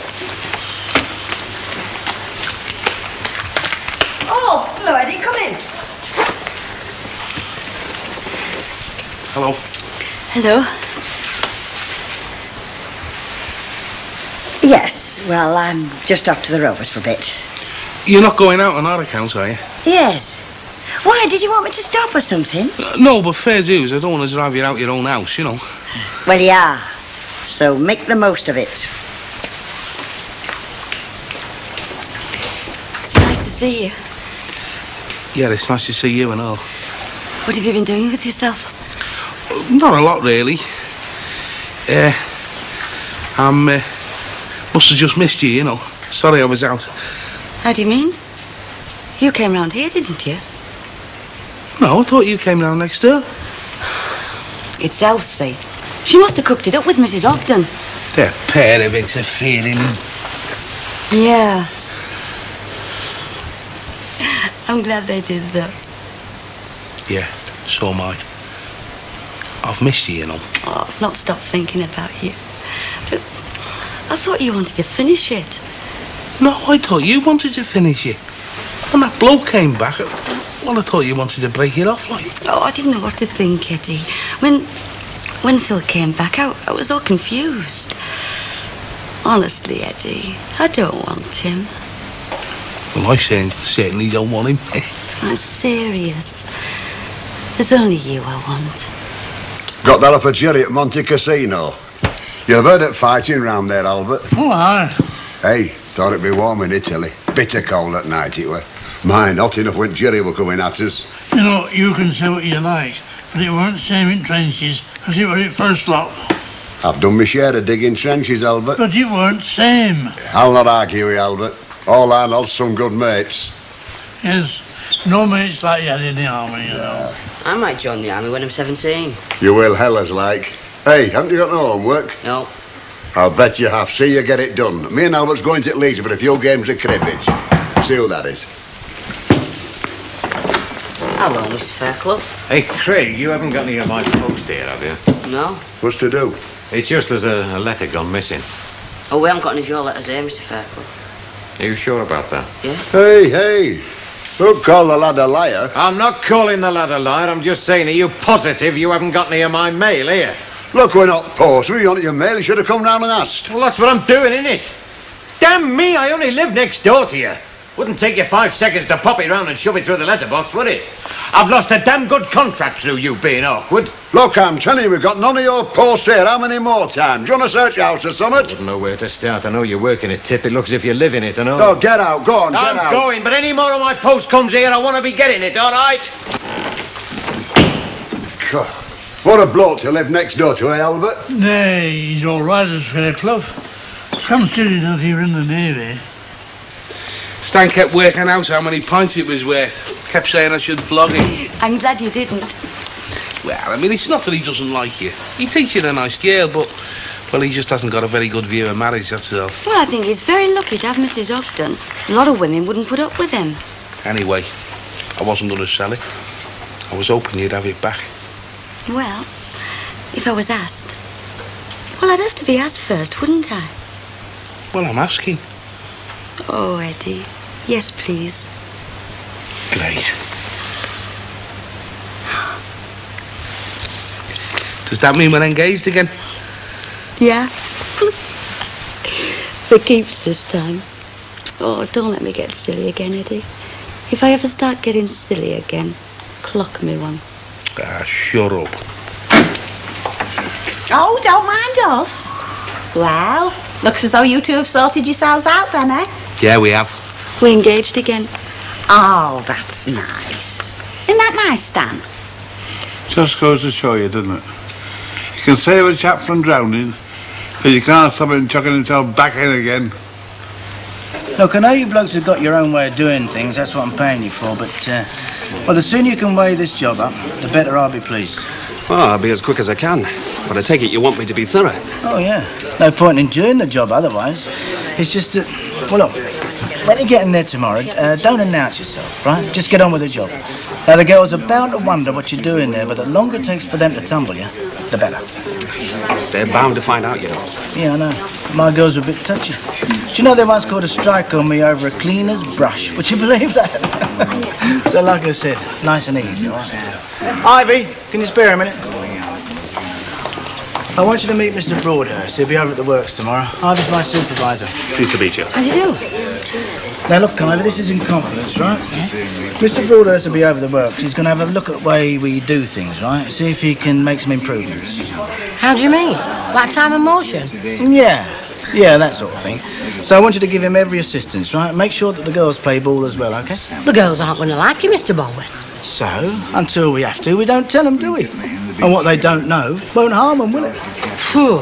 Oh, hello, Eddie, come in. Hello. Hello. Yes, well, I'm just off to the Rovers for a bit. You're not going out on our account, are you? Yes. Why, did you want me to stop or something? No, but fair dues, I don't want to drive you out your own house, you know. Well, yeah. So make the most of it. It's nice to see you. Yeah, it's nice to see you and all. What have you been doing with yourself? Not a lot, really. Must have just missed you, you know. Sorry I was out. How do you mean? You came round here, didn't you? No, I thought you came round next door. It's Elsie. She must have cooked it up with Mrs. Ogden. That pair of interfering. Yeah. I'm glad they did, though. Yeah, so am I. I've missed you, you know. Oh, I've not stopped thinking about you. But I thought you wanted to finish it. No, I thought you wanted to finish it. When that bloke came back, well, I thought you wanted to break it off, like. Oh, I didn't know what to think, Eddie. When Phil came back, I was all confused. Honestly, Eddie, I don't want him. Well, I certainly don't want him. I'm serious. There's only you I want. Got that off of Jerry at Monte Casino. You've heard it fighting round there, Albert. Oh, aye. Hey, thought it'd be warm in Italy. Bitter cold at night it were. Mine, hot enough when Jerry were coming at us. You know, you can say what you like, but it weren't same in trenches as it were at first lot. I've done my share of digging trenches, Albert. But it weren't same. I'll not argue with you, Albert. All I know's some good mates. Yes, no mates like you had in the army, you know. I might join the army when I'm 17. You will, hellers like. Hey, haven't you got no homework? No. I'll bet you have. See you get it done. Me and Albert's going to Leeds for a few games of cribbage. See who that is. Hello, Mr. Fairclough. Hey, Craig, you haven't got any of my post here, have you? No. What's to do? It's just there's a letter gone missing. Oh, we haven't got any of your letters here, Mr. Fairclough. Are you sure about that? Yeah. Hey. Don't call the lad a liar. I'm not calling the lad a liar. I'm just saying, are you positive you haven't got any of my mail here? Look, we're not post. We on your mail. You should have come round and asked. Well, that's what I'm doing, innit? Damn me, I only live next door to you. Wouldn't take you 5 seconds to pop it round and shove it through the letterbox, would it? I've lost a damn good contract through you being awkward. Look, I'm telling you, we've got none of your post here. How many more times? Do you want to search your house or something? I wouldn't know where to start. I know you're working a tip. It looks as if you live in it, I know. No, get out. Go on, get out. I'm going, but any more of my post comes here, I want to be getting it, all right? God, what a bloke to live next door to, eh, Albert? Nay, he's all right as Fairclough. Considering that he were in the Navy. Stan kept working out how many pints it was worth. Kept saying I should flog him. I'm glad you didn't. Well, I mean, it's not that he doesn't like you. He thinks you're a nice girl, but, well, he just hasn't got a very good view of marriage, that's all. Well, I think he's very lucky to have Mrs. Ogden. A lot of women wouldn't put up with him. Anyway, I wasn't going to sell it. I was hoping you'd have it back. Well, if I was asked. Well, I'd have to be asked first, wouldn't I? Well, I'm asking. Oh, Eddie. Yes, please. Great. Does that mean we're engaged again? Yeah. For keeps this time. Oh, don't let me get silly again, Eddie. If I ever start getting silly again, clock me one. Ah, shut up. Oh, don't mind us. Well, looks as though you two have sorted yourselves out then, eh? Yeah, we have. We're engaged again. Oh, that's nice. Isn't that nice, Stan? Just goes to show you, doesn't it? You can save a chap from drowning, but you can't stop him chucking himself back in again. Look, I know you blokes have got your own way of doing things, that's what I'm paying you for, but, well, the sooner you can weigh this job up, the better I'll be pleased. Well, I'll be as quick as I can. But I take it you want me to be thorough. Oh, yeah. No point in doing the job otherwise. It's just that, well, look, when you get in there tomorrow, don't announce yourself, right? Just get on with the job. Now, the girls are bound to wonder what you're doing there, but the longer it takes for them to tumble you, the better. They're bound to find out, you know. Yeah, I know. My girls are a bit touchy. Do you know they once called a strike on me over a cleaner's brush? Would you believe that? So, like I said, nice and easy, all right? Ivy, can you spare a minute? I want you to meet Mr. Broadhurst. He'll be over at the works tomorrow. Ivy's my supervisor. Pleased to meet you. How do you do? Now, look, Ivy, this is in confidence, right? Mr. Broadhurst will be over the works. He's going to have a look at the way we do things, right? See if he can make some improvements. How do you mean? Like time and motion? Yeah, that sort of thing. So I want you to give him every assistance, right? Make sure that the girls play ball as well, OK? The girls aren't going to like you, Mr. Baldwin. So, until we have to, we don't tell them, do we? And what they don't know won't harm them, will it? Phew.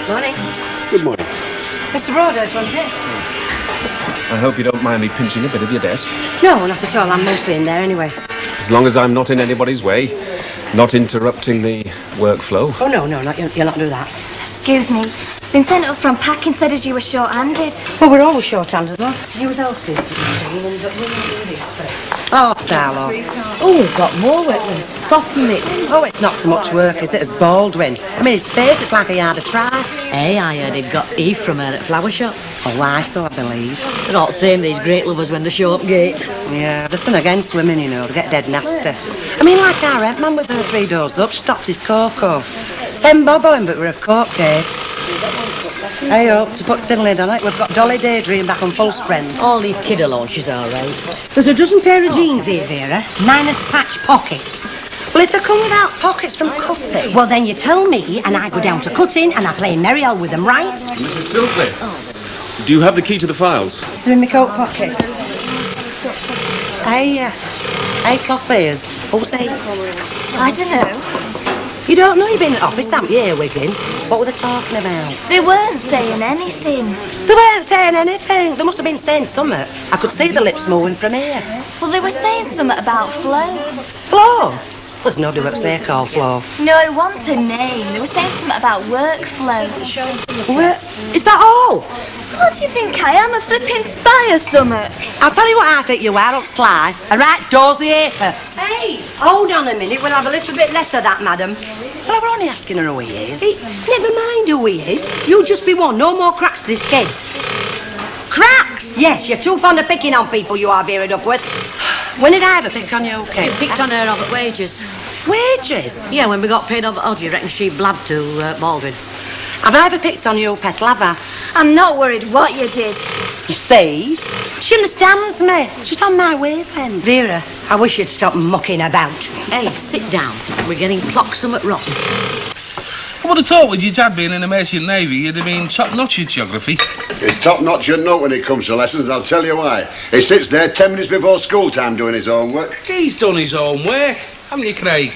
Morning. Good morning. Mr. Broadhurst, wasn't it? I hope you don't mind me pinching a bit of your desk. No, not at all. I'm mostly in there anyway. As long as I'm not in anybody's way, not interrupting the workflow. Oh, no, you'll not do that. Excuse me. Been sent up from packing, said as you were short-handed. Well, we're always short-handed, though. He was Elsie's. Oh, Tarlo. Oh, got more work than soften it. Oh, it's not so much work, is it, as Baldwin? I mean, his face is like he had a try. Hey, I heard he got Eve from her at Flower Shop. Oh, why so, I believe. They're not the same, these great lovers, when they show up gate. Yeah, the thing against women, you know, they get dead nasty. I mean, like our rent man with her 3 doors up, stopped his cocoa. 10 bob on him, but we're a court case. Hey up, to put tin lid on it, we've got Dolly Daydream back on full strength. Oh, leave Kid alone, she's all right. There's a dozen pair of jeans here, Vera. Minus patch pockets. Well, if they come without pockets from cutting, well, then you tell me, and I go down to cutting, and I play Merry L with them, right? Mrs. Stiltley, do you have the key to the files? It's in my coat pocket. Hey, coffees. Who's they? I don't know. You don't know you've been in office, haven't you, here, Wiggin? What were they talking about? They weren't saying anything. They weren't saying anything. They must have been saying something. I could see the lips moving from here. Well, they were saying something about Flo. Flo? There's nobody works there called Flo. No, it wasn't a name. They were saying something about work flow. Work? Is that all? What do you think I am, a flipping spy or something? I'll tell you what I think you are, up sly. A right dozy aper. Hey, hold on a minute. We'll have a little bit less of that, madam. Well, we're only asking her who he is. Never mind who he is. You'll just be one. No more cracks to this kid. Cracks? Yes, you're too fond of picking on people, you are, Vera Duckworth. When did I ever pick on you, Kate? You picked on her over wages. Wages? Yeah, when we got paid over odd, you reckon she blabbed to Baldwin. Have I ever picked on you, Petal, have I? I'm not worried what you did. You see? She understands me. She's on my wavelength. Vera, I wish you'd stop mucking about. Hey, sit down. We're getting clocked somewhat rotten. I would have thought with your dad being in the Merchant Navy, you'd have been top-notch at geography. He's top-notch at note when it comes to lessons, and I'll tell you why. He sits there 10 minutes before school time doing his own work. He's done his own work, haven't you, Craig?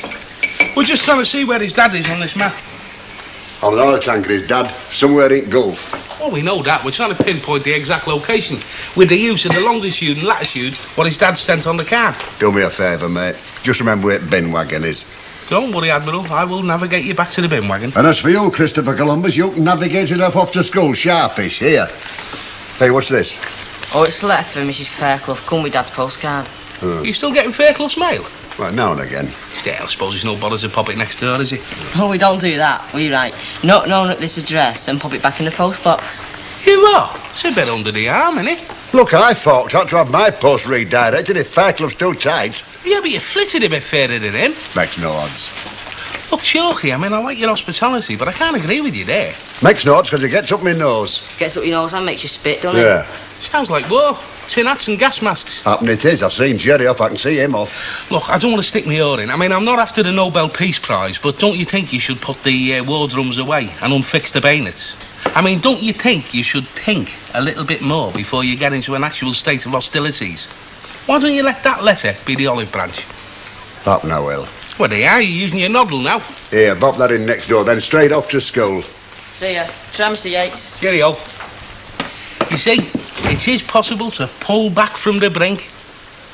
We're just trying to see where his dad is on this map. On an oil tanker, his dad, somewhere in Gulf. Well, we know that. We're trying to pinpoint the exact location with the use of the longitude and latitude what his dad sent on the card. Do me a favour, mate. Just remember where the bin wagon is. Don't worry, Admiral. I will navigate you back to the bin wagon. And as for you, Christopher Columbus, you can navigate it off to school sharpish. Here. Hey, what's this? Oh, it's a letter for Mrs. Fairclough. Come with Dad's postcard. You still getting Fairclough's mail? Well, now and again. Yeah, I suppose there's no bother to pop it next door, is he? Oh, we don't do that. We write, not known at this address, and pop it back in the post box. You what? It's a bit under the arm, innit? Look, I thought I ought to have my post redirected if Fairclough's too tight. Yeah, but you flitted a bit further than him. Makes no odds. Look, Chalky, I mean, I like your hospitality, but I can't agree with you there. Makes no odds because it gets up my nose. Gets up your nose and makes you spit, doesn't it? Yeah. Sounds like war. Tin hats and gas masks. Happen it is. I've seen Jerry off. I can see him off. Look, I don't want to stick my oar in. I mean, I'm not after the Nobel Peace Prize, but don't you think you should put the war drums away and unfix the bayonets? I mean, don't you think you should think a little bit more before you get into an actual state of hostilities? Why don't you let that letter be the olive branch? That now, Will. Well, there you are. You're using your noddle now. Here, bop that in next door, then straight off to school. See ya. Try, Mr. Yates. Cheerio. You see, it is possible to pull back from the brink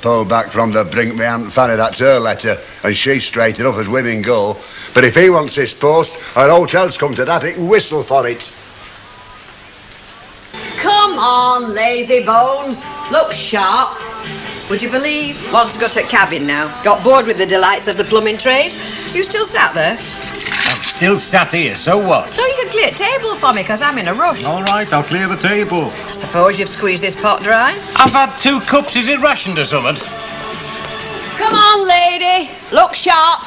pulled back from the brink me Aunt Fanny, that's her letter, and she's straight enough as women go. But if he wants this post, our hotel's come to that, he can whistle for it. Come on, lazy bones. Look sharp. Would you believe? Once got a cabin now. Got bored with the delights of the plumbing trade. You still sat there? I'm still sat here, so what? So you could clear a table for me, because I'm in a rush. All right, I'll clear the table. I suppose you've squeezed this pot dry? I've had 2 cups. Is it rationed or something? Come on, lady. Look sharp.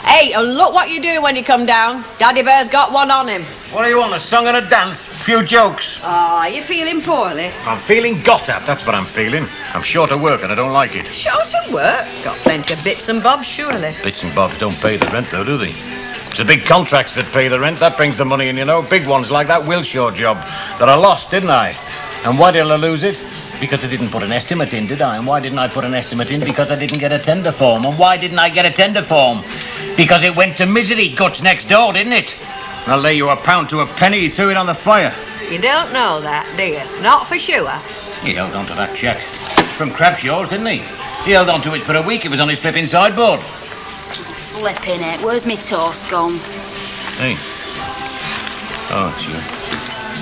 Hey, and look what you do when you come down. Daddy Bear's got one on him. What do you want, a song and a dance? Few jokes? Oh, are you feeling poorly? I'm feeling got at, that's what I'm feeling. I'm short of work and I don't like it. Short of work? Got plenty of bits and bobs, surely. Bits and bobs don't pay the rent, though, do they? It's the big contracts that pay the rent. That brings the money in, you know. Big ones like that Wilshire job that I lost, didn't I? And why did I lose it? Because I didn't put an estimate in, did I? And why didn't I put an estimate in? Because I didn't get a tender form. And why didn't I get a tender form? Because it went to Misery Guts next door, didn't it? And I'll lay you a pound to a penny he threw it on the fire. You don't know that, do you? Not for sure. He held on to that cheque. From Crabshaw's, didn't he? He held on to it for a week. It was on his flipping sideboard. Flipping it. Where's me toast gone? Hey. Oh, it's you.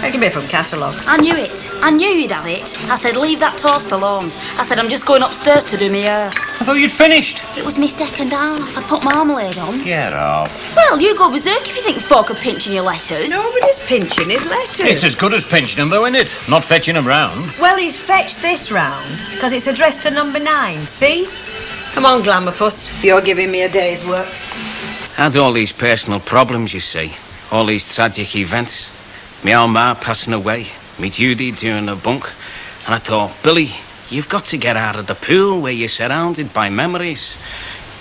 It can be from catalogue. I knew it. I knew you'd have it. I said, leave that toast alone. I said, I'm just going upstairs to do me hair. I thought you'd finished. It was me second half. I put marmalade on. Get off. Well, you go berserk if you think folk are pinching your letters. Nobody's pinching his letters. It's as good as pinching them, though, isn't it? Not fetching them round. Well, he's fetched this round, because it's addressed to number 9, see? Come on, Glamourpuss, you're giving me a day's work. Had all these personal problems, you see. All these tragic events. Me old ma passing away. Me Judy doing a bunk. And I thought, Billy, you've got to get out of the pool where you're surrounded by memories.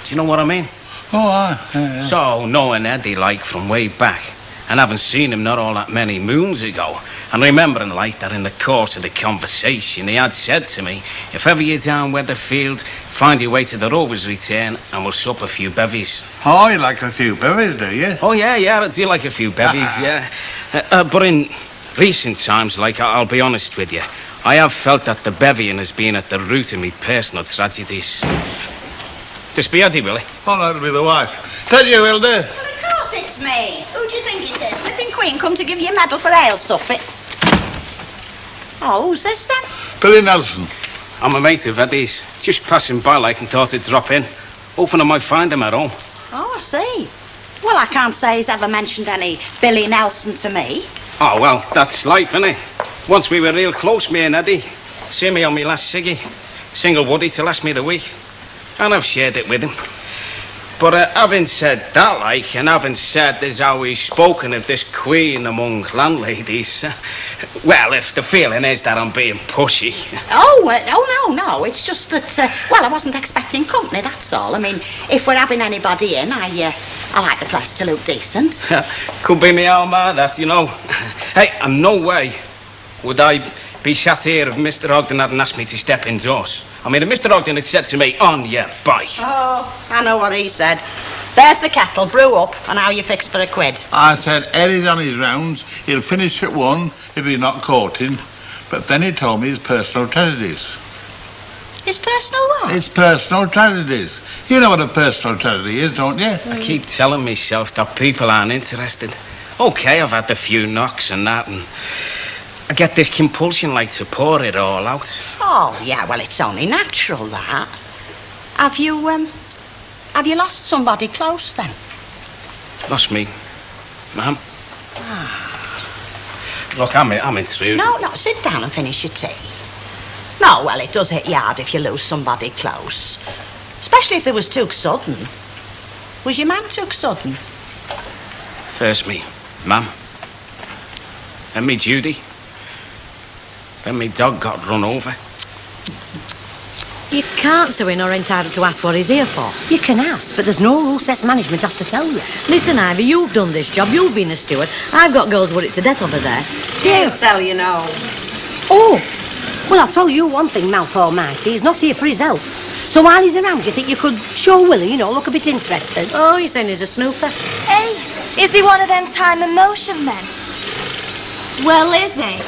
Do you know what I mean? Oh, aye. So, knowing Eddie, like, from way back, and having seen him not all that many moons ago, and remembering, like, that in the course of the conversation he had said to me, if ever you're down Weatherfield, find your way to the Rovers Return and we'll sup a few bevies. Oh, you like a few bevies, do you? Oh, yeah, I do like a few bevies, yeah. But in recent times, like, I'll be honest with you, I have felt that the bevying has been at the root of me personal tragedies. Just be Eddie, will it? Oh, that'll be the wife. Tell you, Hilda. Well, of course it's me. Who do you think it is? Flipping Queen come to give you a medal for ale, Suffolk. Oh, who's this then? Billy Nelson. I'm a mate of Eddie's. Just passing by, like, and thought I'd drop in. Hoping I might find him at home. Oh, I see. Well, I can't say he's ever mentioned any Billy Nelson to me. Oh, well, that's life, innit? Once we were real close, me and Eddie. See me on me last ciggy. Single woody to last me the week. And I've shared it with him. But having said that, like, and having said there's always spoken of this queen among landladies, well, if the feeling is that I'm being pushy... No, it's just that, well, I wasn't expecting company, that's all. I mean, if we're having anybody in, I like the place to look decent. Could be me old man, that, you know. Hey, and no way would I be sat here if Mr. Ogden hadn't asked me to step indoors. I mean, if Mr. Ogden had said to me, on your bike. Oh, I know what he said. There's the kettle, brew up, and how you fix for a quid. I said Eddie's on his rounds. He'll finish at 1 if he's not courting. But then he told me his personal tragedies. His personal what? His personal tragedies. You know what a personal tragedy is, don't you? I keep telling myself that people aren't interested. OK, I've had a few knocks and that, and I get this compulsion, like, to pour it all out. Oh, yeah, well, it's only natural, that. Have you lost somebody close, then? Lost me, ma'am. Look, I'm intruding. No, sit down and finish your tea. No, well, it does hit you hard if you lose somebody close. Especially if it was too sudden. Was your man too sudden? First me, ma'am. Then me Judy. Then me dog got run over. You can't, so we're not entitled to ask what he's here for. You can ask, but there's no rule says management has to tell you. Listen, Ivy, you've done this job, you've been a steward. I've got girls worried to death over there. She'll tell you no. Oh, well, I'll tell you one thing, Mouth Almighty. He's not here for his health. So while he's around, do you think you could show Willie, you know, look a bit interested? Oh, you're saying he's a snooper? Hey, is he one of them time and motion men? Well, is he?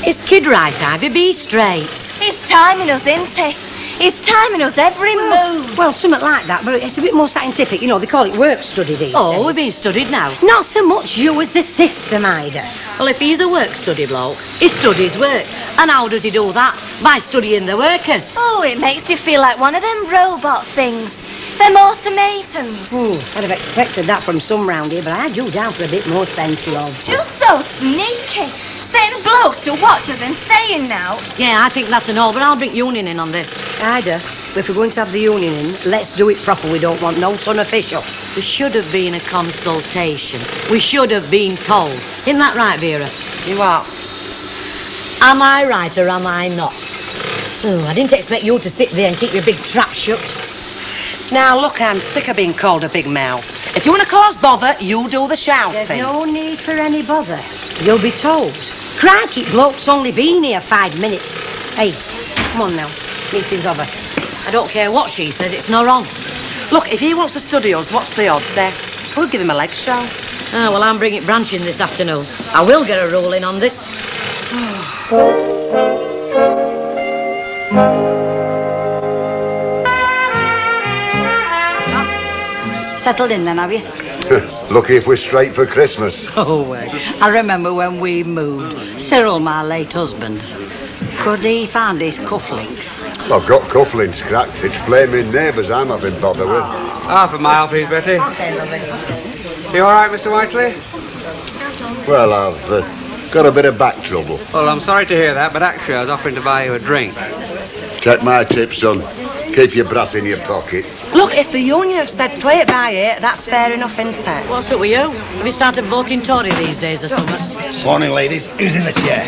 It's kid right, Ivy, be straight. He's timing us, isn't he? It's timing us every move. Well, something like that, but it's a bit more scientific. You know, they call it work study these days. Oh, we're being studied now. Not so much you as the system, Ida. Well, if he's a work study bloke, he studies work. And how does he do that? By studying the workers. Oh, it makes you feel like one of them robot things. Them automatons. I'd have expected that from some round here, but I had you down for a bit more sense, love. Just so sneaky. Setting blokes to watch us and saying now. Yeah, I think that's an all, but I'll bring Union in on this. Ida, if we're going to have the union in, let's do it proper. We don't want no unofficial. There should have been a consultation. We should have been told. Isn't that right, Vera? You are. Am I right or am I not? Oh, I didn't expect you to sit there and keep your big trap shut. Now, look, I'm sick of being called a big mouth. If you want to cause bother, you do the shouting. There's no need for any bother. You'll be told. Crikey, bloke's only been here 5 minutes. Hey, come on now. Meeting's over. I don't care what she says, it's not wrong. Look, if he wants to study us, what's the odds there? We'll give him a leg show. Oh, well, I'm bringing Branch in this afternoon. I will get a ruling on this. Settled in then, have you? Lucky if we're straight for Christmas. Oh, I remember when we moved. Cyril, my late husband, could he find his cufflinks? I've got cufflinks cracked. It's flaming neighbours I'm having bother with. Half a mile, please, Betty. You all right, Mr. Whiteley? Well, I've got a bit of back trouble. Well, I'm sorry to hear that, but Aksha's offering to buy you a drink. Take my tip, son. Keep your breath in your pocket. Look, if the union have said play it by ear, that's fair enough, isn't it? What's up with you? Have you started voting Tory these days or something? Morning, ladies. Who's in the chair?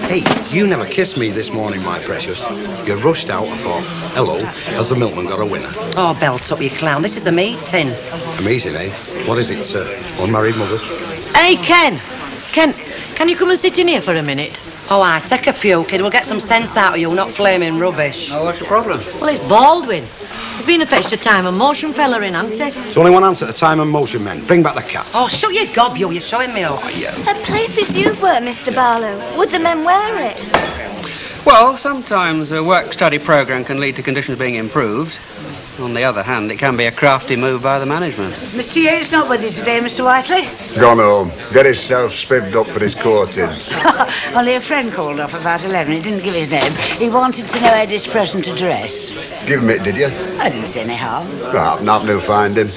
Hey, you never kissed me this morning, my precious. You rushed out. I thought, hello, has the milkman got a winner? Oh, belt up, you clown. This is a meeting. A meeting, eh? What is it, sir? Unmarried mothers? Hey, Ken! Ken, can you come and sit in here for a minute? Oh, I take a pew, kid. We'll get some sense out of you, not flaming rubbish. Oh, what's your problem? Well, it's Baldwin. He's been and fetched a time and motion fella in, hasn't he? There's only one answer to time and motion, men. Bring back the cat. Oh, shut your gob, you. You're showing me off. Oh, yeah. At places you've worked, Mr. Barlow, would the men wear it? Well, sometimes a work-study programme can lead to conditions being improved. On the other hand, it can be a crafty move by the management. Mr. Yates not with you today, Mr. Whiteley? Gone home. Get himself spiffed up for his courting. Only a friend called off about 11. He didn't give his name. He wanted to know how his present address. Give him it, did you? I didn't see any harm. Not to find him.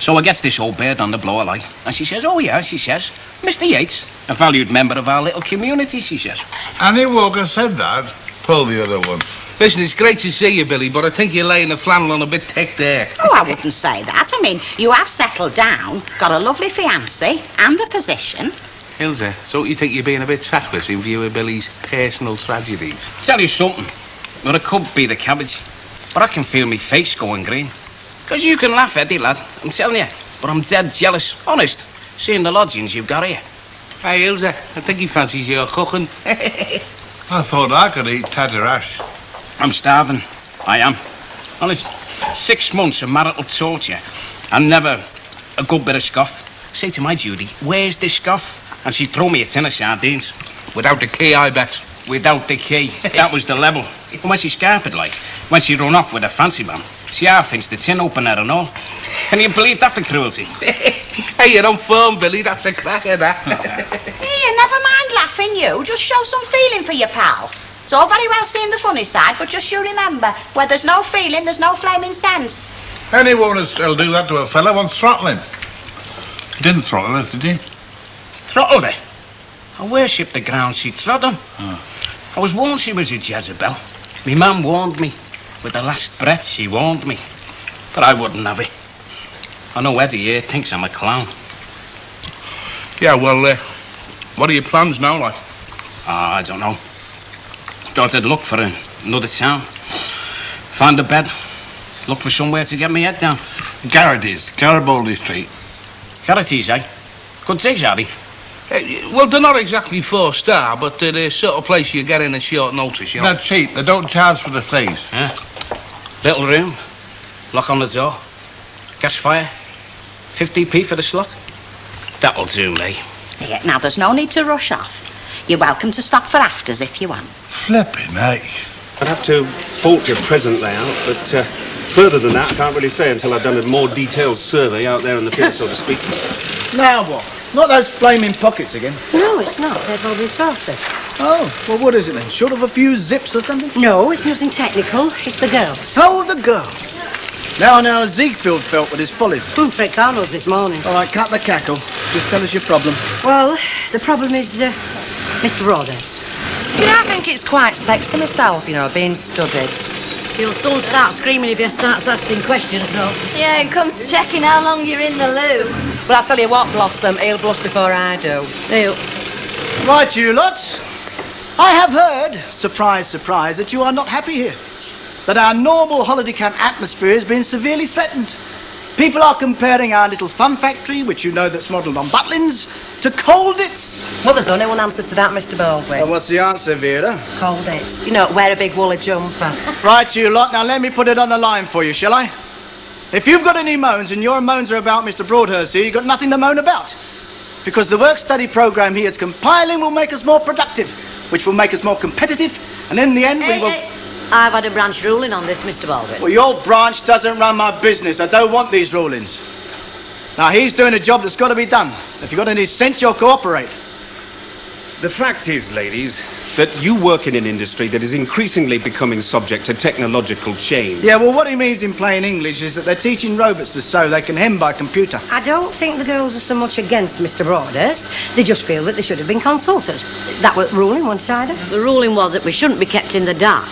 So I gets this old bird on the blower light, and she says, oh yeah, she says, Mr. Yates, a valued member of our little community, she says. Annie Walker said that. Pull the other one. Listen, it's great to see you, Billy, but I think you're laying the flannel on a bit thick there. Oh, I wouldn't say that. I mean, you have settled down, got a lovely fiancé and a position. Ilse, so you think you're being a bit tactless in view of Billy's personal tragedies? Tell you something. Well, it could be the cabbage, but I can feel me face going green. 'Cause you can laugh, Eddie, lad, I'm telling you, but I'm dead jealous, honest, seeing the lodgings you've got here. Hey, Ilse, I think he fancies your cooking. I thought I could eat Tadarash. I'm starving. I am. Honest, 6 months of marital torture and never a good bit of scoff. Say to my Judy, where's the scoff? And she'd throw me a tin of sardines. Without the key, I bet. Without the key. That was the level. And when she scarpered like, when she run off with a fancy man, she half thinks the tin opener and all. Can you believe that for cruelty? Hey, you're on form, Billy. That's a cracker, that. Here, never mind laughing, you. Just show some feeling for your pal. It's all very well seeing the funny side, but just you remember, where there's no feeling, there's no flaming sense. Anyone who'll do that to a fella wants throttling. He didn't throttle her, did he? Throttled her? I worshipped the ground she trod on. I was warned she was a Jezebel. Me mum warned me. With the last breath, she warned me. But I wouldn't have it. I know Eddie here thinks I'm a clown. Yeah, well, what are your plans now, like? I don't know. Thought I'd look for another town. Find a bed. Look for somewhere to get me head down. Garrity's, Garibaldi Street. Garrity's, eh? Good digs, are they? Well, they're not exactly 4-star, but they're the sort of place you get in a short notice, you know. They're cheap. They don't charge for the stays. Yeah. Little room. Lock on the door. Gas fire. 50p for the slot. That'll do me. Yeah, now, there's no need to rush off. You're welcome to stop for afters if you want. Flipping, eh? I'd have to fault your present layout, but further than that, I can't really say until I've done a more detailed survey out there in the field, so to speak. Now what? Not those flaming pockets again. No, it's not. They've all been sorted. Oh, well, what is it then? Short of a few zips or something? No, it's nothing technical. It's the girls. Oh, the girls. Now, Ziegfeld felt with his follies. Fred Carlos this morning. All right, cut the cackle. Just tell us your problem. Well, the problem is Mr. Broadhurst. Yeah, I think it's quite sexy myself, you know, being studied. He'll soon start screaming if he starts asking questions, though. Yeah, and comes checking how long you're in the loo. Well, I'll tell you what, Blossom, he'll blush before I do. Right, you lot. I have heard, surprise, surprise, that you are not happy here. That our normal holiday camp atmosphere has been severely threatened. People are comparing our little fun factory, which you know that's modelled on Butlins, to Colditz. Well, there's only one answer to that, Mr. Baldwin. Well, what's the answer, Vera? Colditz. You know, wear a big woolly jumper. Right, you lot. Now, let me put it on the line for you, shall I? If you've got any moans, and your moans are about Mr. Broadhurst here, you've got nothing to moan about. Because the work-study programme he is compiling will make us more productive, which will make us more competitive, and in the end we will... I've had a branch ruling on this, Mr. Baldwin. Well, your branch doesn't run my business. I don't want these rulings. Now, he's doing a job that's got to be done. If you've got any sense, you'll cooperate. The fact is, ladies, that you work in an industry that is increasingly becoming subject to technological change. Yeah, well, what he means in plain English is that they're teaching robots to sew they can hem by computer. I don't think the girls are so much against Mr. Broadhurst. They just feel that they should have been consulted. That was the ruling, wasn't it, Ida? The ruling was that we shouldn't be kept in the dark.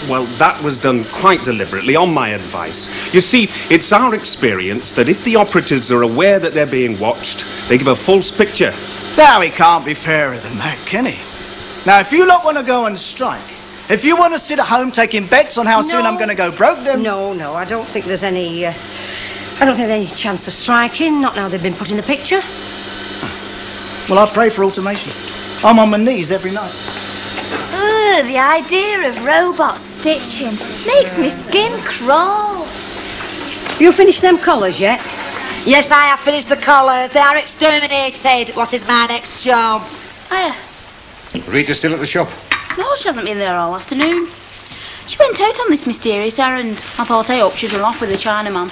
Well, that was done quite deliberately, on my advice. You see, it's our experience that if the operatives are aware that they're being watched, they give a false picture. Now, he can't be fairer than that, can he? Now, if you lot want to go on strike, if you want to sit at home taking bets on how soon I'm going to go broke, then... No, I don't think there's any... I don't think there's any chance of striking, not now they've been put in the picture. Well, I pray for automation. I'm on my knees every night. Ugh, the idea of robot stitching makes me skin crawl. You finished them collars yet? Yes, I have finished the collars. They are exterminated. What is my next job? Rita's still at the shop? No, she hasn't been there all afternoon. She went out on this mysterious errand. I thought, hey up, she'd run off with the Chinaman.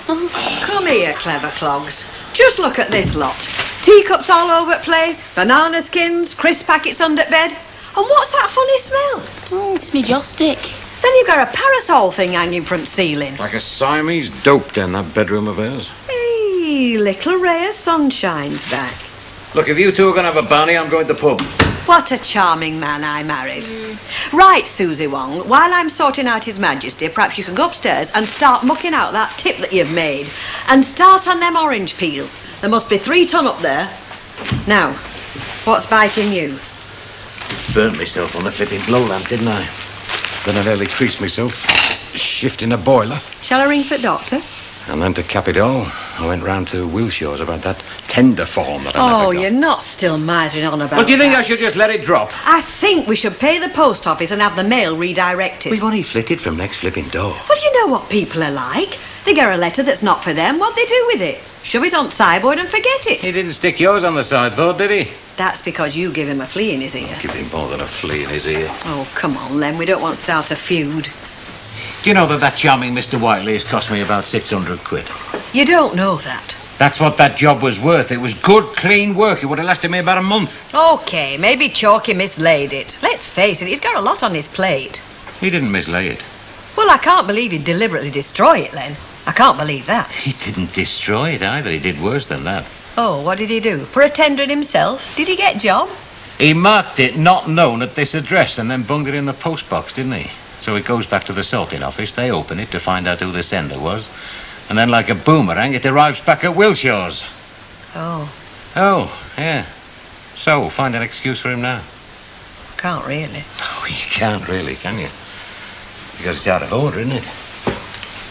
Come here, clever clogs. Just look at this lot. Teacups all over the place, banana skins, crisp packets under bed. And what's that funny smell? Oh, it's me joss stick. Then you've got a parasol thing hanging from the ceiling. Like a Siamese dope down that bedroom of hers. Hey, little ray of sunshine's back. Look, if you two are going to have a barney, I'm going to the pub. What a charming man I married. Right, Susie Wong, while I'm sorting out His Majesty, perhaps you can go upstairs and start mucking out that tip that you've made. And start on them orange peels. There must be 3 ton up there. Now, what's biting you? Burnt myself on the flipping glow lamp, didn't I? Then I nearly creased myself, shifting a boiler. Shall I ring for the doctor? And then to cap it all, I went round to Wilshare's about that tender form that I never got. You're not still mithering on about Well, do you think that. I should just let it drop? I think we should pay the post office and have the mail redirected. We've only flicked it from next flipping door. Well, you know what people are like. They get a letter that's not for them. What they do with it? Shove it on the sideboard and forget it. He didn't stick yours on the sideboard, did he? That's because you give him a flea in his ear. Give him more than a flea in his ear. Oh, come on, Len. We don't want to start a feud. Do you know that charming Mr. Whiteley has cost me about 600 quid? You don't know that. That's what that job was worth. It was good, clean work. It would have lasted me about a month. OK, maybe Chalky mislaid it. Let's face it, he's got a lot on his plate. He didn't mislay it. Well, I can't believe he'd deliberately destroy it, Len. I can't believe that. He didn't destroy it either. He did worse than that. Oh, what did he do? Put a tender in himself? Did he get job? He marked it not known at this address and then bunged it in the post box, didn't he? So it goes back to the sorting office. They open it to find out who the sender was. And then, like a boomerang, it arrives back at Wilshare's. Oh. Oh, yeah. So, find an excuse for him now. Can't really. Oh, you can't really, can you? Because it's out of order, isn't it?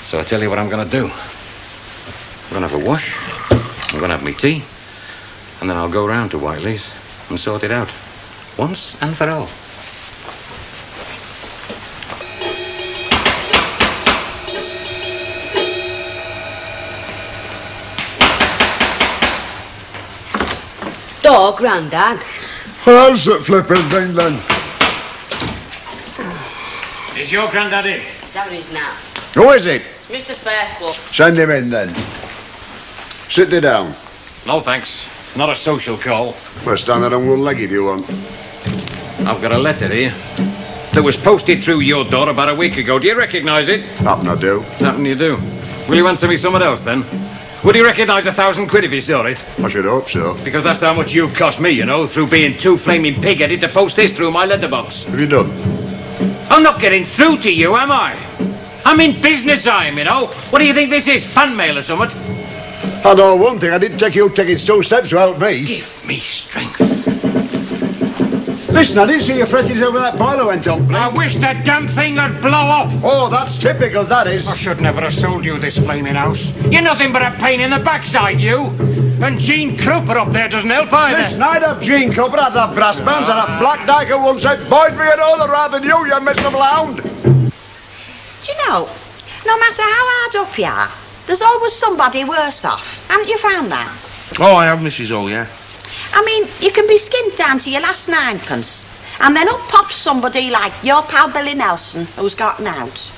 So I tell you what I'm going to do. I'm going to have a wash. I'm going to have my tea. And then I'll go round to Whiteley's and sort it out. Once and for all. Door, Grandad. How's it flipping thing then? You Is your granddad in? That is now. Who is it? Mr. Fairclough. Send him in then. Sit thee down. No, thanks. Not a social call. Well, stand there on one leg if you want. I've got a letter here that was posted through your door about a week ago. Do you recognise it? Happen I do. Happen you do. Will you answer me something else, then? Would you recognise £1,000 if you saw it? I should hope so. Because that's how much you've cost me, you know, through being too flaming pig-headed to post this through my letterbox. Have you done? I'm not getting through to you, am I? I'm in business time, you know. What do you think this is, fan mail or something? I know one thing, I didn't take you taking 2 steps to help me. Give me strength. Listen, I didn't see you fretting over that boiler went on. I wish that damn thing would blow up. Oh, that's typical, that is. I should never have sold you this flaming house. You're nothing but a pain in the backside, you. And Gene Cropper up there doesn't help either. Listen, I'd have Gene Cropper, I'd have brass bands, I'd have Black Dyke once said, "Boyd me another rather than you miserable hound." Do you know, no matter how hard up you are, there's always somebody worse off. Haven't you found that? Oh, I have, Mrs. O, yeah. I mean, you can be skinned down to your last 9pence, and then up pops somebody like your pal Billy Nelson, who's gotten out.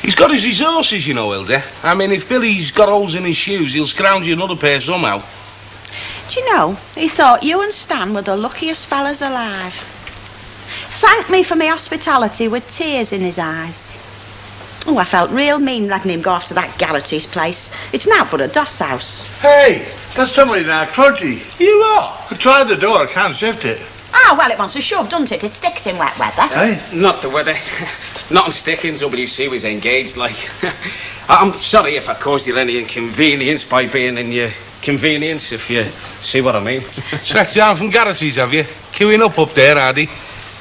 He's got his resources, you know, Hilda. I mean, if Billy's got holes in his shoes, he'll scrounge you another pair somehow. Do you know, he thought you and Stan were the luckiest fellas alive. Thanked me for my hospitality with tears in his eyes. Oh, I felt real mean letting him go off to that Garrity's place. It's now but a doss house. Hey, there's somebody in our cludgy. You are? I tried the door, I can't shift it. Ah, well, it wants a shove, doesn't it? It sticks in wet weather. Hey? Not the weather. Not in Stickins, WC was engaged, like. I'm sorry if I caused you any inconvenience by being in your convenience, if you see what I mean. Tracked down from Garrity's, have you? Queuing up there, Hardy?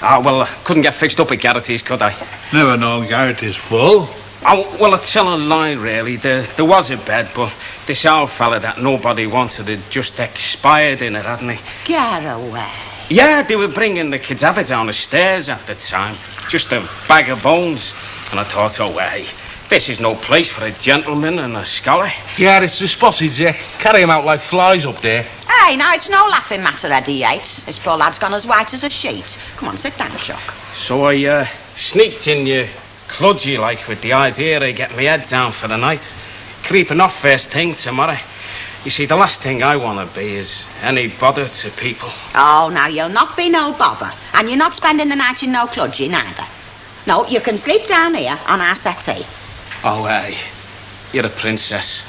Ah, well, I couldn't get fixed up at Garrity's, could I? Never known Garrity's full. Oh, well, I tell a lie, really. There was a bed, but this old fella that nobody wanted had just expired in it, hadn't he? Get away. Yeah, they were bringing the cadaver down the stairs at the time. Just a bag of bones. And I thought, oh, hey, this is no place for a gentleman and a scholar. Yeah, it's the spotted, yeah. Carry him out like flies up there. Hey, now, it's no laughing matter, Eddie Yates. This poor lad's gone as white as a sheet. Come on, sit down, Chuck. So I sneaked in your cludgy, like, with the idea of getting my head down for the night. Creeping off first thing tomorrow. You see, the last thing I want to be is any bother to people. Oh, now, you'll not be no bother. And you're not spending the night in no cludgy, neither. No, you can sleep down here on our settee. Oh, hey, you're a princess.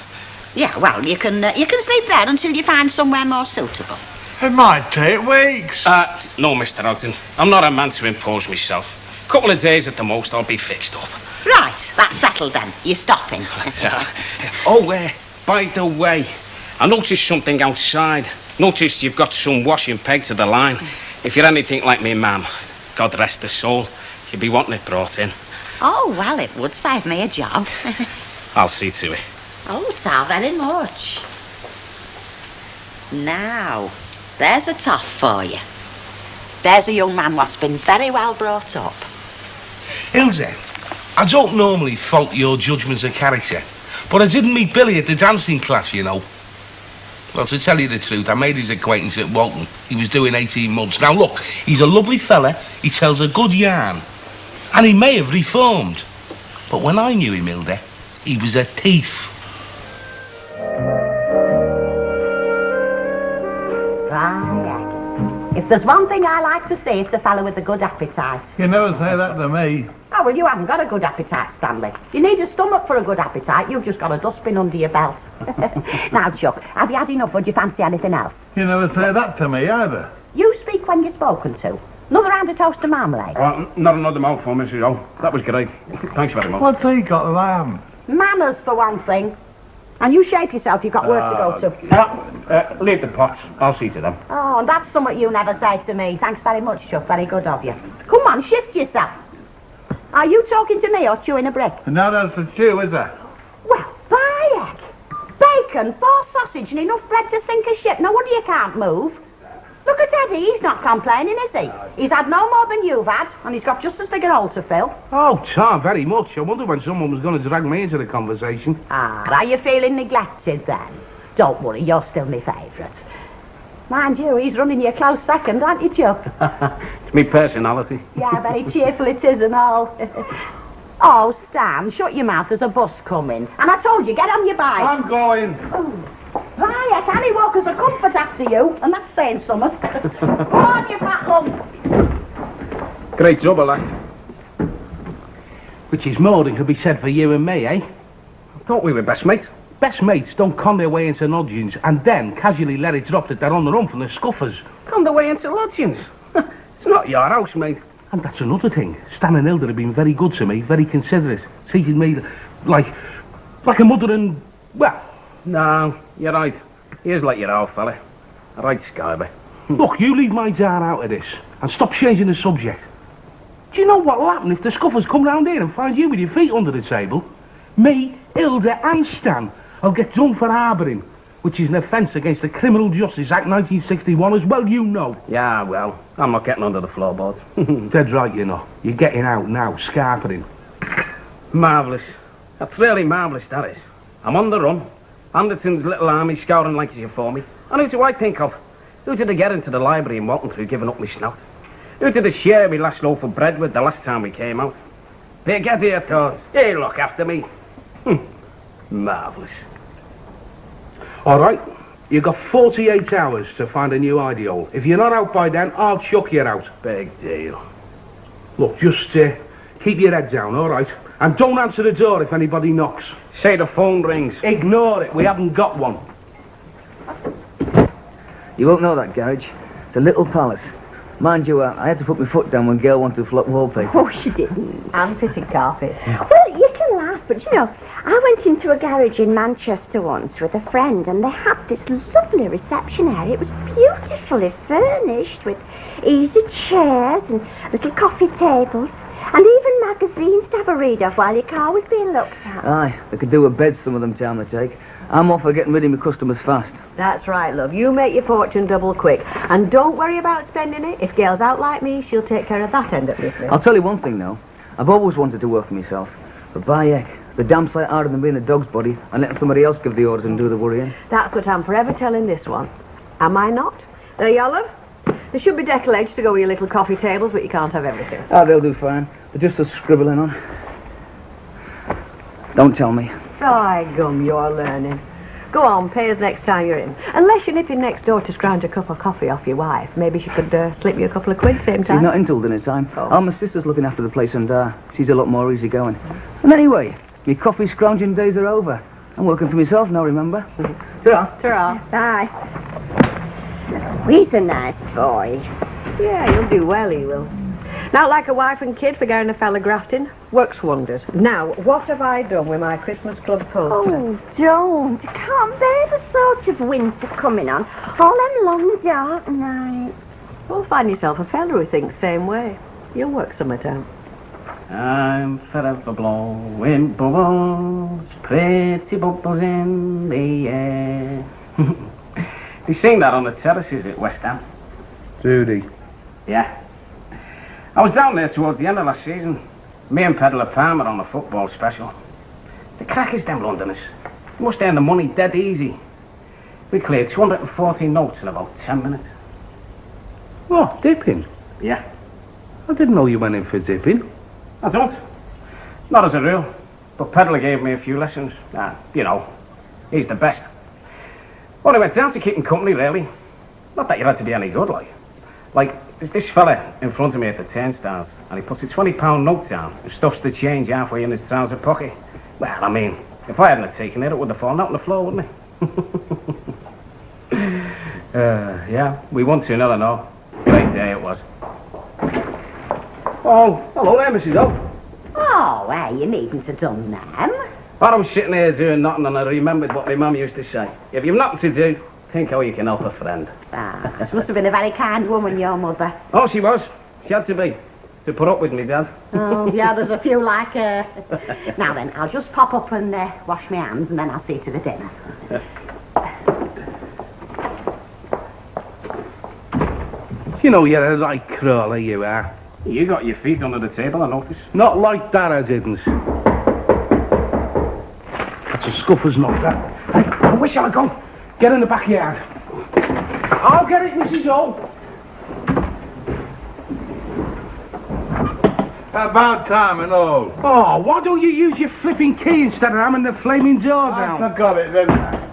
Yeah, well, you can sleep there until you find somewhere more suitable. It might take weeks. No, Mr. Ogden. I'm not a man to impose myself. Couple of days at the most, I'll be fixed up. Right, that's settled then. You're stopping. By the way, I noticed something outside. Noticed you've got some washing pegs to the line. If you're anything like me, ma'am, God rest her soul, you'd be wanting it brought in. Oh, well, it would save me a job. I'll see to it. Oh, ta very much. Now, there's a toff for you. There's a young man what's been very well brought up. Ilse, I don't normally fault your judgments of character, but I didn't meet Billy at the dancing class, you know. Well, to tell you the truth, I made his acquaintance at Walton. He was doing 18 months. Now, look, he's a lovely fella, he tells a good yarn, and he may have reformed. But when I knew him, Hilda, he was a thief. Right. If there's one thing I like to see, it's a fellow with a good appetite. You never say that to me. Oh, well, you haven't got a good appetite, Stanley. You need a stomach for a good appetite. You've just got a dustbin under your belt. Now, Chuck, have you had enough, or do you fancy anything else? You never say that to me either. You speak when you're spoken to. Another round of toast and marmalade. Not another mouthful, Mrs. O. That was great. Thanks very much. What's he got that I haven't? Manners, for one thing. And you shape yourself, you've got work to go to. Leave the pots. I'll see to them. Oh, and that's something you never say to me. Thanks very much, Chuck. Very good of you. Come on, shift yourself. Are you talking to me or chewing a brick? And now that's for chew, is there? Well, by heck. Bacon, 4 sausage and enough bread to sink a ship. No wonder you can't move. Look at Eddie, he's not complaining, is he? He's had no more than you've had, and he's got just as big a hole to fill. Oh, Tom, very much. I wonder when someone was going to drag me into the conversation. Ah, are you feeling neglected then? Don't worry, you're still my favourite. Mind you, he's running you a close second, aren't you, Chuck? It's me personality. Yeah, very cheerful it is and all. Oh, Stan, shut your mouth, there's a bus coming. And I told you, get on your bike. I'm going. Right, Annie Walker's a comfort after you, and that's saying something. Go on, you fat lump. Great trouble, lad. Which is more than could be said for you and me, eh? I thought we were best mates. Best mates don't con their way into lodgings and then casually let it drop that they're on the run from the scuffers. Come the way into lodgings. It's not your house, mate. And that's another thing. Stan and Hilda have been very good to me, very considerate. Treated me like a mother and, well... No, you're right. He is like your old fella. Right, Skyby. Look, you leave my jar out of this and stop changing the subject. Do you know what'll happen if the scuffers come round here and find you with your feet under the table? Me, Hilda and Stan will get done for harbouring, which is an offence against the Criminal Justice Act 1961 as well, you know. Yeah, well, I'm not getting under the floorboards. Dead right, you know. You're getting out now, scarpering. Marvellous. That's really marvellous, that is. I'm on the run. Anderton's little army scouring Lancashire for me. And who do I think of? Who did I get into the library in Walton through giving up my snout? Who did I share my last loaf of bread with the last time we came out? Big Eddie, I thought. He'll look after me. Marvellous. All right, you've got 48 hours to find a new ideal. If you're not out by then, I'll chuck you out. Big deal. Look, just keep your head down, all right? And don't answer the door if anybody knocks. Say the phone rings. Ignore it, we haven't got one. You won't know that garage. It's a little palace. Mind you, I had to put my foot down when Gail wanted to flop wallpaper. Oh, she didn't. And fitted carpet. Well, you can laugh, but you know, I went into a garage in Manchester once with a friend, and they had this lovely reception area. It was beautifully furnished with easy chairs and little coffee tables, and even magazines to have a read of while your car was being looked at. Aye, they could do with beds some of them time they take. I'm off for getting rid of my customers fast. That's right, love. You make your fortune double quick. And don't worry about spending it. If Gail's out like me, she'll take care of that end of business. I'll tell you one thing, though. I've always wanted to work for myself. But by heck, it's a damn sight harder than being a dog's body and letting somebody else give the orders and do the worrying. That's what I'm forever telling this one. Am I not? There you are, love. There should be deck legs to go with your little coffee tables, but you can't have everything. Oh, they'll do fine. They're just a scribbling on. Don't tell me. By gum, you're learning. Go on, pay us next time you're in. Unless you're nipping next door to scrounge a cup of coffee off your wife. Maybe she could slip you a couple of quid same time. She's not in till dinner time. Oh. My sister's looking after the place and she's a lot more easygoing. And anyway, my coffee scrounging days are over. I'm working for myself now, remember? Ta-ra. Ta-ra. Bye. He's a nice boy. Yeah, he'll do well, he will. Not like a wife and kid for getting a fella grafting. Works wonders. Now, what have I done with my Christmas Club poster? Oh, don't. I can't bear the thought of winter coming on. All them long, dark nights. Well, find yourself a fella who thinks same way. You'll work somewhere out. I'm forever blowing bubbles, pretty bubbles in the air. They sing that on the terraces at West Ham. Judy. Yeah. I was down there towards the end of last season. Me and Pedlar Palmer on a football special. The crackers, them Londoners. They must earn the money dead easy. We cleared 240 notes in about 10 minutes. What, dipping? Yeah. I didn't know you went in for dipping. I don't. Not as a rule. But Pedlar gave me a few lessons. You know, he's the best. Well, I went down to keep him company, really. Not that you had to be any good, like, there's this fella in front of me at the turnstiles, and he puts a £20 note down and stuffs the change halfway in his trouser pocket. Well, I mean, if I hadn't have taken it, it would have fallen out on the floor, wouldn't it? Yeah, we won 2-0. Great day it was. Oh, hello there, Mrs. O. Oh, hey, you needn't have done them. While I was sitting here doing nothing, and I remembered what my mum used to say. If you've nothing to do, think how you can help a friend. Ah, she must have been a very kind woman, your mother. Oh, she was. She had to be. To put up with me, Dad. Oh, yeah, there's a few like her. Now then, I'll just pop up and wash my hands, and then I'll see to the dinner. You know you're a light crawler, you are. You got your feet under the table, I noticed. Not like that, I didn't. That's a scupper's knock, that. Hey, where shall I go? Get in the backyard. I'll get it, Mrs. Hull. About time and all. Oh, why don't you use your flipping key instead of hammering the flaming door down? I forgot it, didn't I?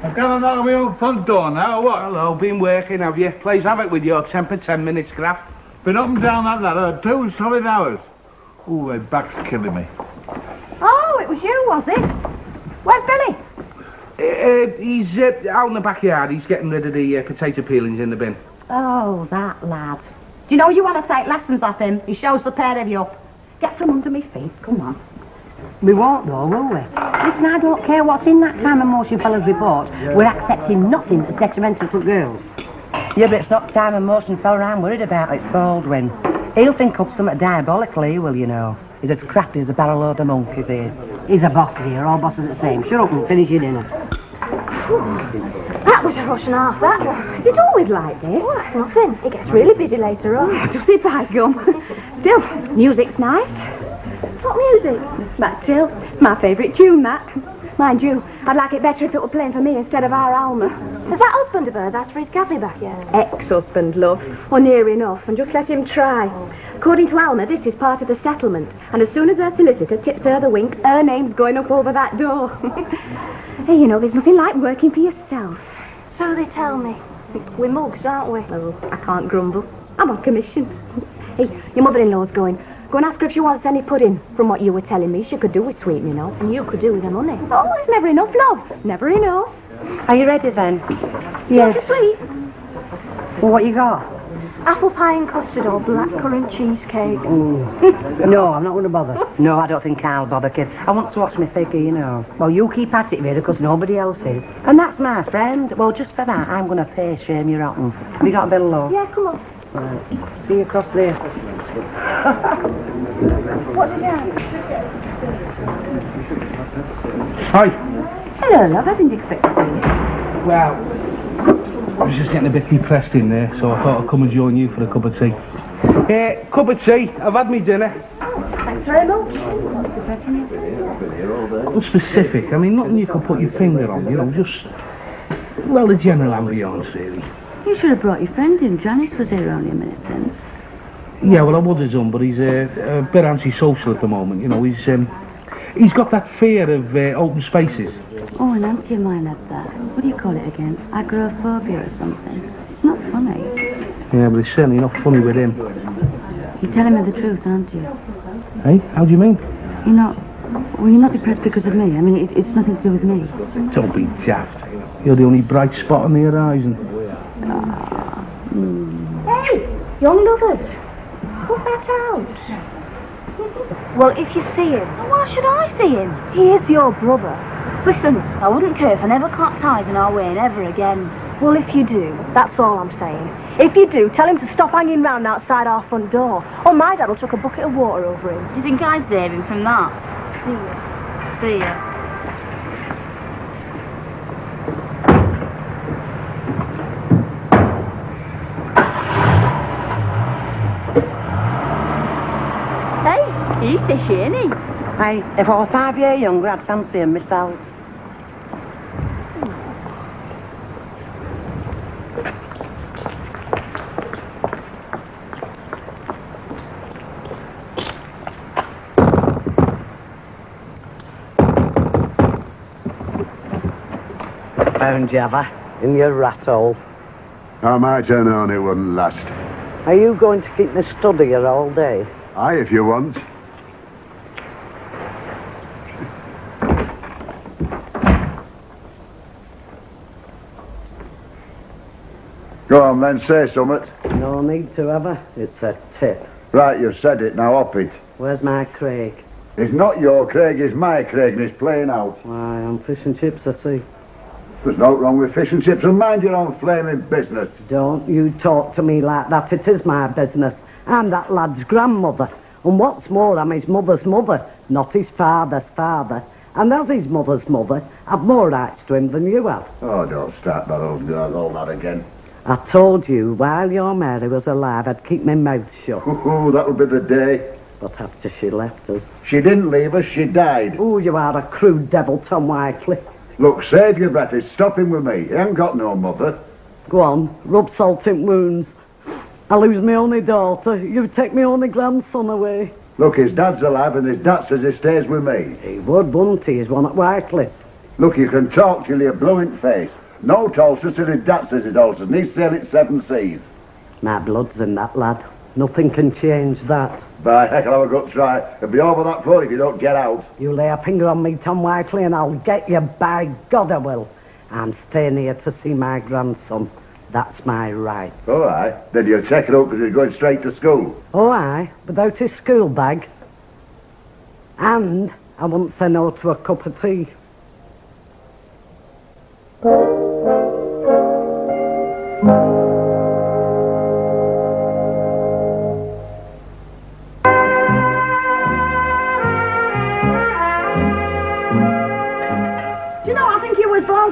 I've got to knock my own front door now, what? Hello, been working, have you? Plays havoc with your temper 10 minutes, Graff. Been up and down that ladder 2 solid hours. Ooh, my back's killing me. Oh, it was you, was it? Where's Billy? He's out in the backyard. He's getting rid of the potato peelings in the bin. Oh, that lad. Do you know you want to take lessons off him? He shows the pair of you up. Get from under me feet, come on. We won't though, will we? Listen, I don't care what's in that time and motion fella's report. We're accepting nothing that's detrimental to girls. Yeah, but it's not time and motion fella I'm worried about, it's Baldwin. He'll think up something diabolical, he will, you know. He's as crafty as a barrel load of monkeys, he is. He's a boss here, all bosses the same. Shut up and finish your dinner. That was a rush and a half, that was. It's always like this. Oh, that's nothing. It gets really busy later on. Just sit by gum. Still, music's nice. What music? Matilda, my favourite tune, that. Mind you, I'd like it better if it were playing for me instead of our Alma. Has that husband of hers asked for his cabbie back yet? Ex-husband, love. Or near enough, and just let him try. According to Alma, this is part of the settlement, and as soon as her solicitor tips her the wink, her name's going up over that door. Hey, you know, there's nothing like working for yourself. So they tell me. We're mugs, aren't we? Oh, I can't grumble. I'm on commission. Hey, your mother-in-law's going. Go and ask her if she wants any pudding. From what you were telling me, she could do with sweetening up. And you could do with the money. Oh, it's never enough, love. Never enough. Are you ready then? Yeah. To sweet. Well, what you got? Apple pie and custard or blackcurrant cheesecake. No, I'm not going to bother. No, I don't think I'll bother, kid. I want to watch my figure, you know. Well, you keep at it, really, because nobody else is. And that's my friend. Well, just for that, I'm going to pay shame you rotten. Have you got a bill of love? Yeah, come on. Right. See you across there. What did you have? Hi. Hello, love. I didn't expect to see you. Well, I was just getting a bit depressed in there, so I thought I'd come and join you for a cup of tea. Cup of tea. I've had me dinner. Thanks very much. What's depressing you? Nothing specific. I mean, nothing you can put your finger on, you know, just... Well, the general ambience, really. You should have brought your friend in. Janice was here only a minute since. Yeah, well, I would have done, but he's a bit antisocial at the moment. You know, he's got that fear of open spaces. Oh, an auntie of mine had that. What do you call it again? Agoraphobia or something. It's not funny. Yeah, but it's certainly not funny with him. You're telling me the truth, aren't you? Hey, how do you mean? You're not... Well, you're not depressed because of me. I mean, it's nothing to do with me. Don't be daft. You're the only bright spot on the horizon. Hey, young lovers. Put that out. Well, if you see him... Why should I see him? He is your brother. Listen, I wouldn't care if I never clapped eyes in our way ever again. Well, if you do, that's all I'm saying. If you do, tell him to stop hanging round outside our front door. Or my dad will chuck a bucket of water over him. Do you think I'd save him from that? See ya. See ya. Hey, he's fishy, isn't he? Hey, if I were 5 years younger, I'd fancy him myself. Found Java in your rat hole. I might turn on, it wouldn't last. Are you going to keep me study here all day? Aye, if you want. Go on then, say something. No need to, ever. It's a tip. Right, you've said it, now up it. Where's my Craig? It's not your Craig, it's my Craig, and it's playing out. Why, I'm fish and chips, I see. There's no wrong with fish and chips, and mind your own flaming business. Don't you talk to me like that. It is my business. I'm that lad's grandmother. And what's more, I'm his mother's mother, not his father's father. And as his mother's mother, I've more rights to him than you have. Oh, don't start that all that again. I told you, while your Mary was alive, I'd keep my mouth shut. Oh, that'll be the day. But after she left us... She didn't leave us, she died. Oh, you are a crude devil, Tom Whiteley. Look, save your breath, it's stopping with me. He ain't got no mother. Go on, rub salt in wounds. I lose my only daughter. You take my only grandson away. Look, his dad's alive and his dad says he stays with me. He would, wouldn't he? He's one at Whiteley's. Look, you can talk till you're blue in face. No alters till his dad says it alters, and he's sailing 7 seas. My blood's in that lad. Nothing can change that. By heck, I'll have a good try. It'll be over that floor if you don't get out. You lay a finger on me, Tom Whiteley, and I'll get you, by God I will. I'm staying here to see my grandson. That's my right. All right. Then you'll check it up because he's going straight to school. Oh, aye, without his school bag. And I wouldn't say no to a cup of tea.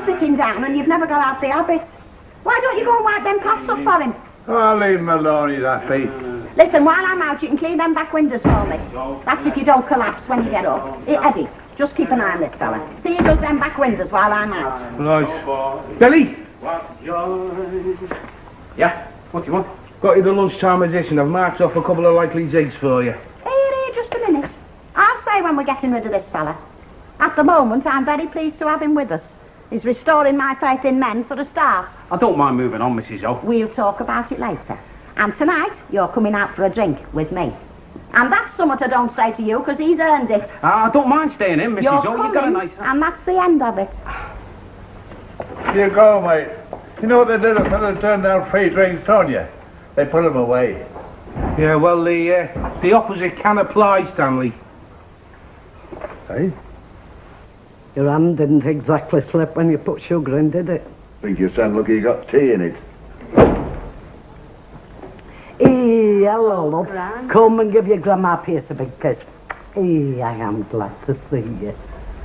Sitting down and you've never got out the habit. Why don't you go and wipe them pots up for him? Oh, leave him alone, he's happy. Listen, while I'm out, you can clean them back windows for me. That's if you don't collapse when you get up. Hey, Eddie, just keep an eye on this fella. See he does them back windows while I'm out. Right. Billy! Yeah? What do you want? Got you the lunchtime edition. I've marked off a couple of likely jigs for you. Here, just a minute. I'll say when we're getting rid of this fella. At the moment, I'm very pleased to have him with us. He's restoring my faith in men for a start. I don't mind moving on, Mrs. O. We'll talk about it later. And tonight, you're coming out for a drink with me. And that's something I don't say to you, because he's earned it. I don't mind staying in, Mrs. You're O. You've got a coming, nice... and that's the end of it. Here you go, mate. You know what they did if fellas turned down free drinks, don't you? They put them away. Yeah, well, the opposite can apply, Stanley. Hey? Your hand didn't exactly slip when you put sugar in, did it? Think you sound lucky you got tea in it. Hey, hello, love. Come and give your grandma Pierce a big kiss. Hey, I am glad to see you.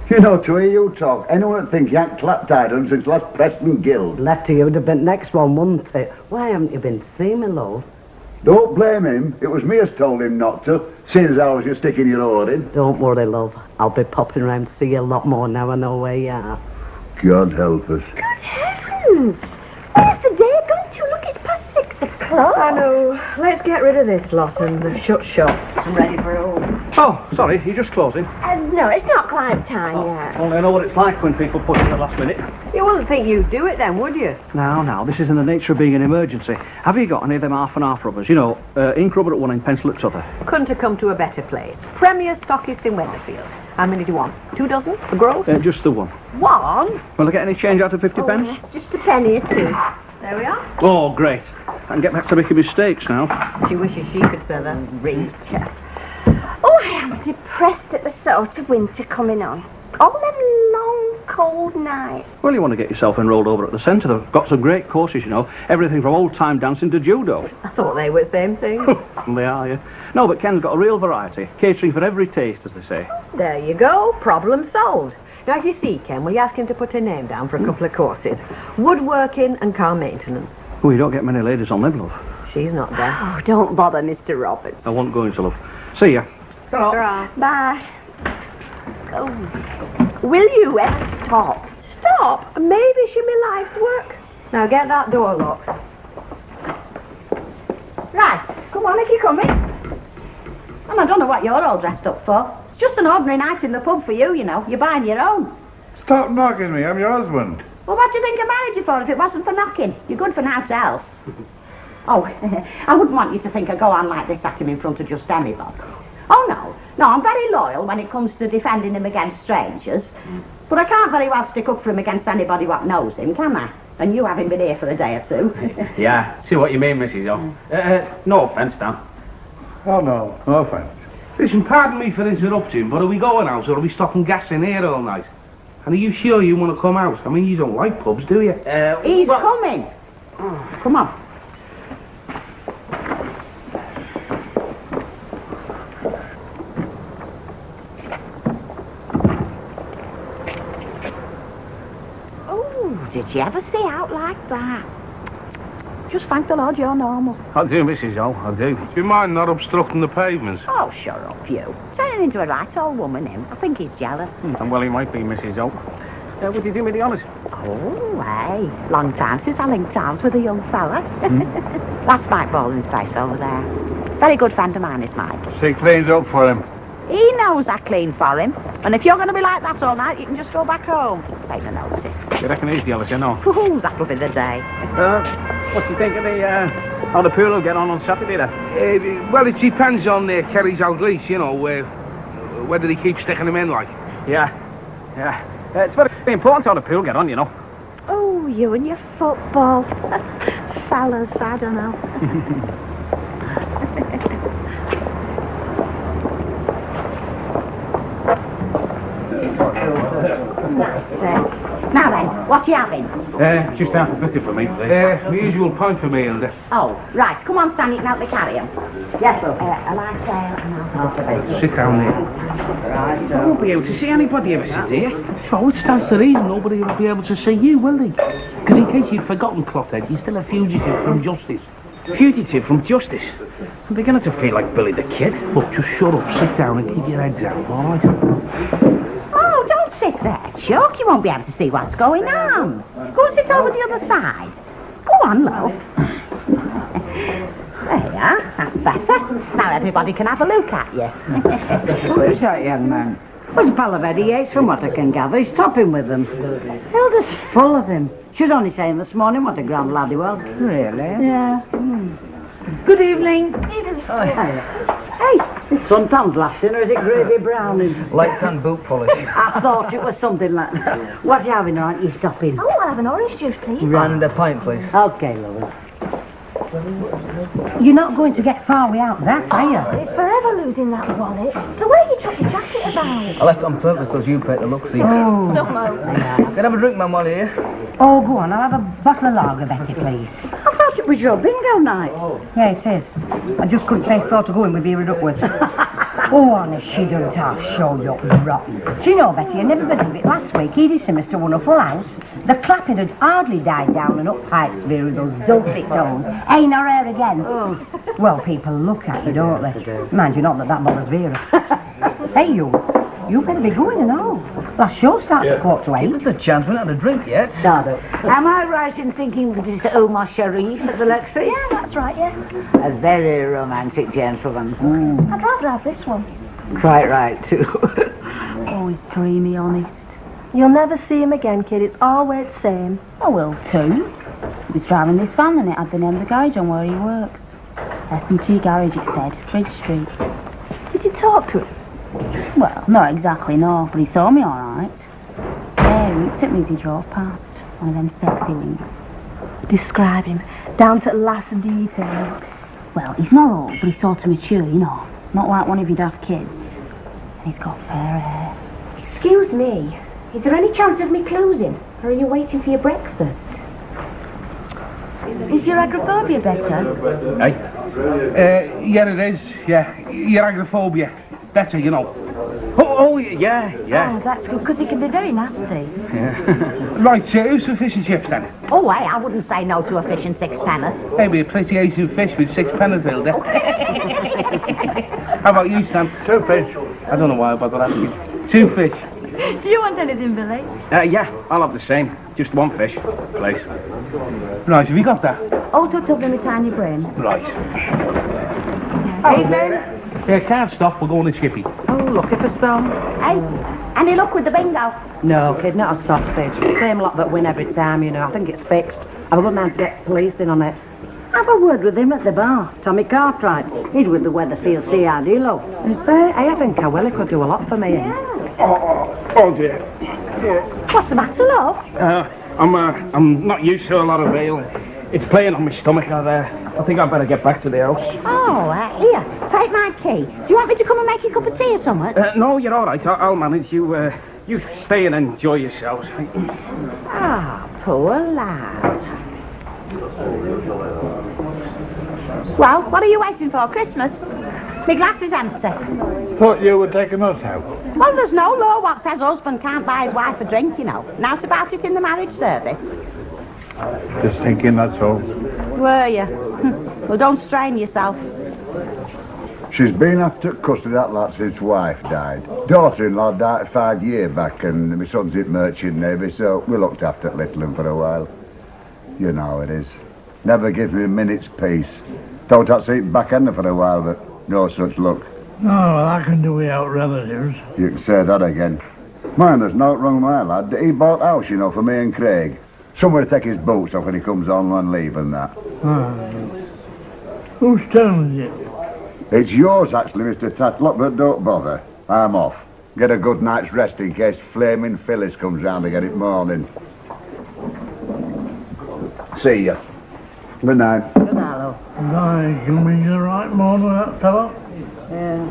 You know, to hear you talk, anyone would think you ain't clapped on since last Preston Guild. Lefty, you'd have been next one, wouldn't it? Why haven't you been to see me, love? Don't blame him. It was me as told him not to, seeing as I was just sticking your oar in. Don't worry, love. I'll be popping round to see you a lot more now I know where you are. God help us. Good heavens! Where's the day gone to? Look, it's past 6 o'clock. I know. Let's get rid of this lot and shut shop. I'm ready for home. Oh, sorry, you're just closing. No, it's not quite time yet. Only I know what it's like when people push at the last minute. You wouldn't think you'd do it then, would you? Now, this is in the nature of being an emergency. Have you got any of them half and half rubbers? You know, ink rubber at one end, pencil at t'other. Couldn't have come to a better place. Premier Stockists in Weatherfield. How many do you want? 2 dozen? A groat? Just the one. One? Will I get any change out of 50 pence? Yes, just a penny or two. There we are. Oh, great. I can get back to making mistakes now. She wishes she could sell a ring. Oh, I am depressed at the thought of winter coming on. All them long, cold nights. Well, you want to get yourself enrolled over at the centre. They've got some great courses, you know. Everything from old-time dancing to judo. I thought they were the same thing. They are, yeah. No, but Ken's got a real variety. Catering for every taste, as they say. There you go. Problem solved. Now, if you see Ken, will you ask him to put her name down for a couple of courses? Woodworking and car maintenance. Oh, you don't get many ladies on them, love. She's not there. Oh, don't bother, Mr. Roberts. I won't go into love. See ya. Bye. Oh. Will you ever stop? Stop? Maybe she my life's work. Now, get that door locked. Right, come on if you're coming. And I don't know what you're all dressed up for. It's just an ordinary night in the pub for you, you know. You're buying your own. Stop knocking me, I'm your husband. Well, what do you think I married you for if it wasn't for knocking? You're good for naught else. Oh, I wouldn't want you to think I go on like this at him in front of just anybody. Oh, no. No, I'm very loyal when it comes to defending him against strangers. But I can't very well stick up for him against anybody what knows him, can I? And you having been here for a day or two. Yeah, see what you mean, Mrs. O. No offence, Dan. Oh, no offence. Listen, pardon me for interrupting, but are we going out or are we stopping gas in here all night? And are you sure you want to come out? I mean, you don't like pubs, do you? He's coming. Oh, come on. Oh, did you ever see out like that? Just thank the Lord you're normal. I do, Mrs. O, I do. Do you mind not obstructing the pavements? Oh, shut up, you. Turning into a right old woman, him. I think he's jealous. And well, he might be, Mrs. O. What do you do with the honours? Oh, hey. Long time since I linked arms with a young fella. That's Mike Boland's place over there. Very good friend of mine is Mike. She cleans up for him. He knows I clean for him. And if you're going to be like that all night, you can just go back home. Take the notice. You reckon he's jealous, you know? Ooh, that'll be the day. What do you think of how the pool will get on Saturday, then? Well, it depends on Kerry's old lease, you know, whether he keeps sticking him in, like. Yeah. It's very important how the pool get on, you know. Oh, you and your football. Fellas, I don't know. Now then, what are you having? Just half a bitter for me, please. The usual pint for me, Hilda. Oh, right. Come on, Stan, you can help me carry him. Yes, love. A light ale and I'll have the bacon. Sit down there. Right, I won't be able to see anybody if I sit here. So it stands to reason nobody will be able to see you, will they? Because in case you'd forgotten, Clothead, you're still a fugitive from justice. Fugitive from justice? I'm beginning to feel like Billy the Kid. Look, just shut up, sit down and keep your head down, all right? Oh, don't sit there, Chuck. You won't be able to see what's going on. Go and sit over the other side. Go on, love. There you are. That's better. Now everybody can have a look at you. Who's that young man? Well, a pal of Eddie Yates, from what I can gather. He's topping with them. Hilda's full of him. She was only saying this morning what a grand lad he was. Really? Yeah. Good evening. Hey, this suntan's laughing, or is it gravy browning? Light tan boot polish. I thought it was something like that. What are you having, aren't you stopping? Oh, I'll have an orange juice, please. And a pint, please. Okay, lovely. You're not going to get far without that, are you? It's forever losing that wallet. So where you chuck your jacket about? I left on purpose so you paid the look-see. Oh. Can I have a drink, ma'am, while you're here? Oh, go on, I'll have a bottle of lager, Betty, please. I thought it was your bingo night. Yeah, it is. I just couldn't face thought of going with you upwards. Oh, honest, she doesn't half show you up rotten. Do you know, Betty, I never believed it. Last week, Edie Simister won a full house. The clapping had hardly died down and up pipes veer with those dulcet tones. Ain't nor air again. Oh. Well, people look at you, don't they? Mind you, not that bothers Vera. Hey, you better be going and all. Last show starts at 7:45. Give us a chance, we're not had a drink yet. Am I right in thinking that it's Omar Sharif at the Lexi? Yeah, that's right, yeah. A very romantic gentleman. I'd rather have this one. Quite right, too. Oh, he's dreamy, honest. You'll never see him again, kid. It's always the same. I will too. He's driving this van and it had the name of the garage on where he works. S&T Garage, it said. Bridge Street. Did you talk to him? Well, not exactly, no, but he saw me all right. Yeah, he took me as he drove past. One of them sexy wings. Describe him, down to the last detail. Well, he's not old, but he's sort of mature, you know. Not like one of your daft kids. And he's got fair hair. Excuse me, is there any chance of me closing? Or are you waiting for your breakfast? Is your agoraphobia better? Hey? Yeah, it is, yeah. Your agoraphobia. Better, you know. Oh, yeah. Oh, that's good, because it can be very nasty. Yeah. Right, who's for fish and chips, then? Oh, hey, I wouldn't say no to a fish and sixpenny. Maybe a pretty Asian fish with 6 pence, Hilda. How about you, Stan? 2 fish. I don't know why I bothered asking. 2 fish. Do you want anything, Billy? Yeah, I'll have the same. Just 1 fish, please. Right, have you got that? Oh, tucked up in my tiny brain. Right. Evening. Yeah, can't stop, we're going to Skippy. Oh, looking for some. Hey, any luck with the bingo? No, kid, not a sausage. Same lot that win every time, you know. I think it's fixed. I wouldn't have to get policed in on it. Have a word with him at the bar. Tommy Cartwright. He's with the Weatherfield CID, love. Is there? Hey, I think I will. He could do a lot for me. Yeah. Oh dear. What's the matter, love? I'm not used to a lot of ale. It's playing on my stomach. I think I'd better get back to the house. Oh, here, take my key. Do you want me to come and make you a cup of tea or something? No, you're all right. I'll manage. You stay and enjoy yourselves. Ah, poor lad. Well, what are you waiting for? Christmas? My glass is empty. Thought you were taking us out. Well, there's no law what says husband can't buy his wife a drink, you know. Now about it in the marriage service. Just thinking, that's all. Were you? Well, don't strain yourself. She's been after custody that lad since his wife died. Daughter-in-law died 5 years back, and my son's at Merchant Navy, so we looked after little one for a while. You know how it is. Never gives me a minute's peace. Thought I'd see it back under for a while, but no such luck. Oh, well, I can do without relatives. You can say that again. Man, there's naught wrong with my lad. He bought a house, you know, for me and Craig. Somewhere to take his boots off when he comes on leave and that. Whose turn is it? It's yours, actually, Mr. Tatlock, but don't bother. I'm off. Get a good night's rest in case flaming Phyllis comes round again in morning. See ya. Good night. Good night, love. Aye, you mean the right man with that fellow? Yeah.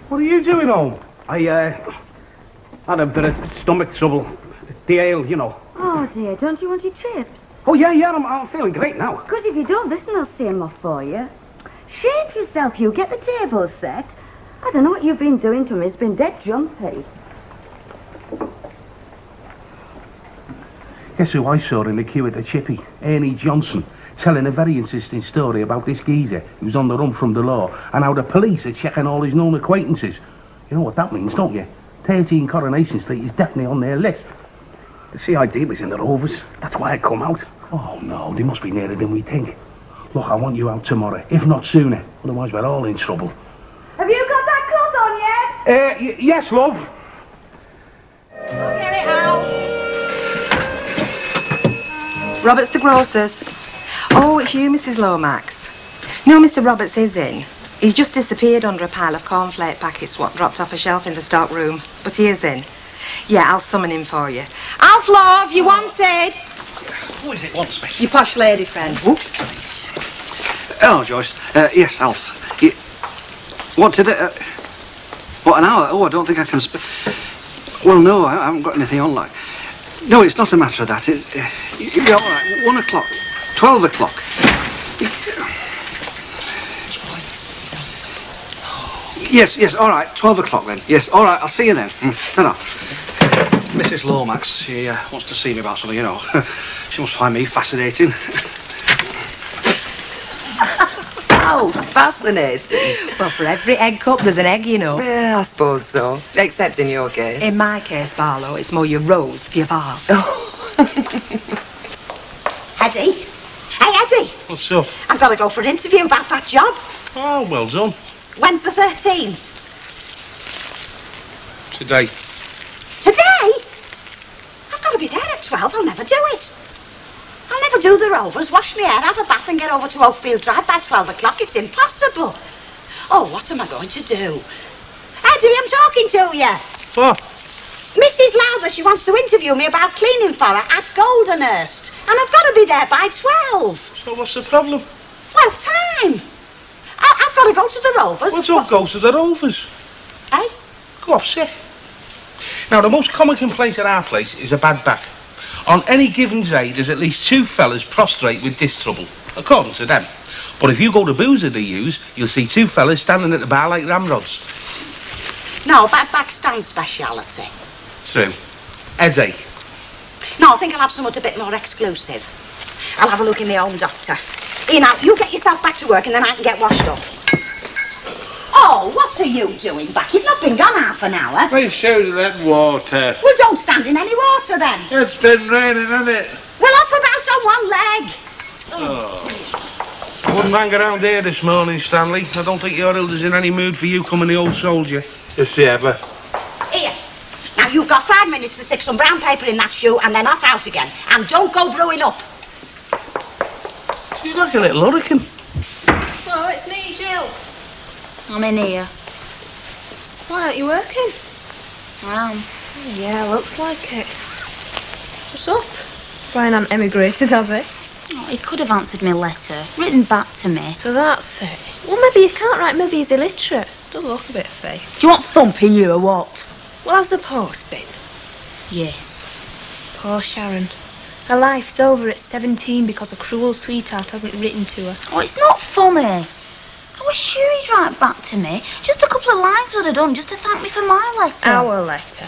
What are you doing home? I had a bit of stomach trouble. The ale, you know. Oh dear, don't you want your chips? Oh, yeah, I'm feeling great now. Because if you don't, listen, I'll see 'em off for you. Shape yourself, you. Get the table set. I don't know what you've been doing to him. He's been dead jumpy. Guess who I saw in the queue at the Chippy? Ernie Johnson, telling a very interesting story about this geezer who was on the run from the law and how the police are checking all his known acquaintances. You know what that means, don't you? 13 Coronation Street is definitely on their list. The CID was in the Rovers. That's why I come out. Oh, no, they must be nearer than we think. Look, I want you out tomorrow, if not sooner. Otherwise, we're all in trouble. Have you got that cloth on yet? Yes, love. I'll get it out. Roberts the grocer's. Oh, it's you, Mrs. Lomax. No, Mr. Roberts is in. He's just disappeared under a pile of cornflake packets what dropped off a shelf in the stock room. But he is in. Yeah, I'll summon him for you. Alf, love, you wanted? Who is it wants me? Your posh lady friend. Whoops. Oh, Joyce. Yes, Alf. You wanted it? What, an hour? Oh, I don't think I can Well, no, I haven't got anything on like. No, it's not a matter of that. It's all right. 1 o'clock. 12 o'clock. Yes, all right. 12 o'clock then. Yes, all right. I'll see you then. Ta-ra. Mrs. Lomax, she wants to see me about something, you know. She must find me fascinating. Oh, fascinating. Well, for every egg cup, there's an egg, you know. Yeah, I suppose so. Except in your case. In my case, Barlow, it's more your rose, your vase. Eddie? Hey, Eddie. What's up? I've got to go for an interview about that job. Oh, well done. When's the 13th? Today. Today? I've got to be there at 12. I'll never do it. I'll never do the Rovers, wash my hair, have a bath and get over to Oakfield Drive by 12 o'clock. It's impossible. Oh, what am I going to do? Eddie, I'm talking to you. What? Mrs. Lowther, she wants to interview me about cleaning for her at Goldenhurst. And I've got to be there by 12. So what's the problem? Well, time. I've got to go to the Rovers. Well, don't go to the Rovers. Eh? Go off sick. Now, the most common complaint at our place is a bad back. On any given day, there's at least 2 fellas prostrate with disc trouble, according to them. But if you go to Boozer they use, you'll see 2 fellas standing at the bar like ramrods. No, bad back stand speciality. True. Headache. No, I think I'll have something a bit more exclusive. I'll have a look in my own doctor. Here now, you get yourself back to work and then I can get washed up. Oh, what are you doing back? You've not been gone half an hour. We showed that water. Well, don't stand in any water then. It's been raining, hasn't it? Well, up about on one leg. Oh. I wouldn't hang around here this morning, Stanley. I don't think your Hilda's in any mood for you coming the old soldier. Does she ever? Here. Now, you've got 5 minutes to stick some brown paper in that shoe and then off out again. And don't go brewing up. She's like a little hurricane. Oh, it's me, Jill. I'm in here. Why aren't you working? I am. Yeah, looks like it. What's up? Brian hasn't emigrated, has he? Oh, he could have answered my letter, written back to me. So that's it. Well, maybe he can't write, maybe he's illiterate. Does look a bit fake. Do you want thumping you or what? Well, has the post been? Yes. Poor Sharon. Her life's over at 17 because a cruel sweetheart hasn't written to her. Oh, it's not funny. I was sure he'd write back to me. Just a couple of lines would have done, just to thank me for my letter. Our letter?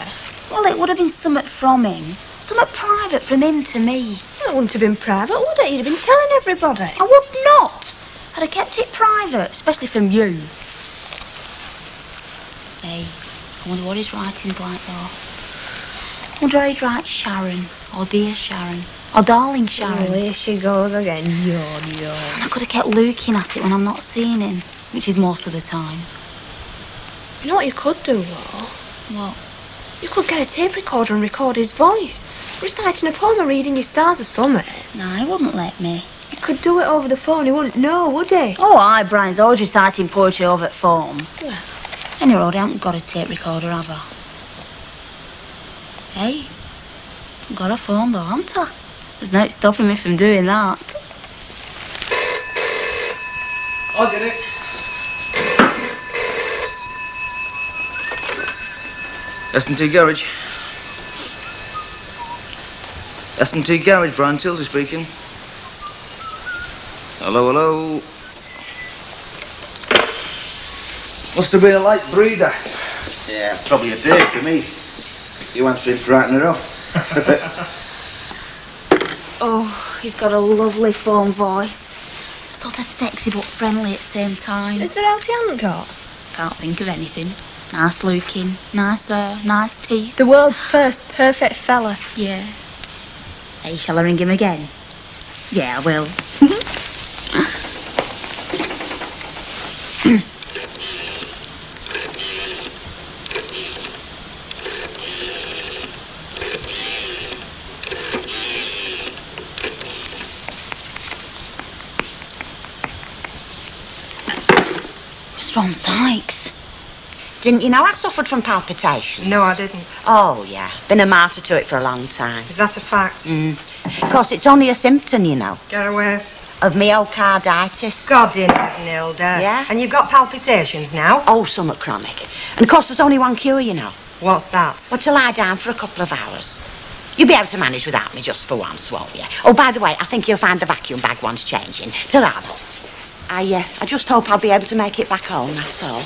Well, it would have been something from him. Something private from him to me. It wouldn't have been private, would it? You'd have been telling everybody. I would not. I'd have kept it private, especially from you. Hey, I wonder what his writing's like, though. I wonder how he'd write Sharon, or Dear Sharon, or Darling Sharon. Oh, here she goes again. Yawn, yawn. And I could have kept looking at it when I'm not seeing him, which is most of the time. You know what you could do, though? What? You could get a tape recorder and record his voice. Reciting a poem or reading your stars or something. No, he wouldn't let me. You could do it over the phone, he wouldn't know, would he? Oh, aye, Brian's always reciting poetry over at phone. Well. Any road, I haven't got a tape recorder, have I? Hey, got a phone though, haven't I? There's no stopping me from doing that. I'll get it. S&T Garage. S&T Garage, Brian Tilsley speaking. Hello, hello. Must have been a light breather. Yeah, probably a day for me. You answering frightening her off. Oh, he's got a lovely phone voice. Sort of sexy but friendly at the same time. Is there else he hasn't got? Can't think of anything. Nice looking, nice hair, nice teeth. The world's first perfect fella. Yeah. Hey, shall I ring him again? Yeah, I will. Mr. Ron Sykes. Didn't you know I suffered from palpitations? No, I didn't. Oh, yeah. Been a martyr to it for a long time. Is that a fact? Of course, it's only a symptom, you know. Get away. Of myocarditis. God in heaven, Hilda. Yeah? And you've got palpitations now? Oh, somewhat chronic. And of course, there's only one cure, you know. What's that? Well, to lie down for a couple of hours. You'll be able to manage without me just for once, won't you? Oh, by the way, I think you'll find the vacuum bag wants changing. Ta-ra. I just hope I'll be able to make it back home, that's all.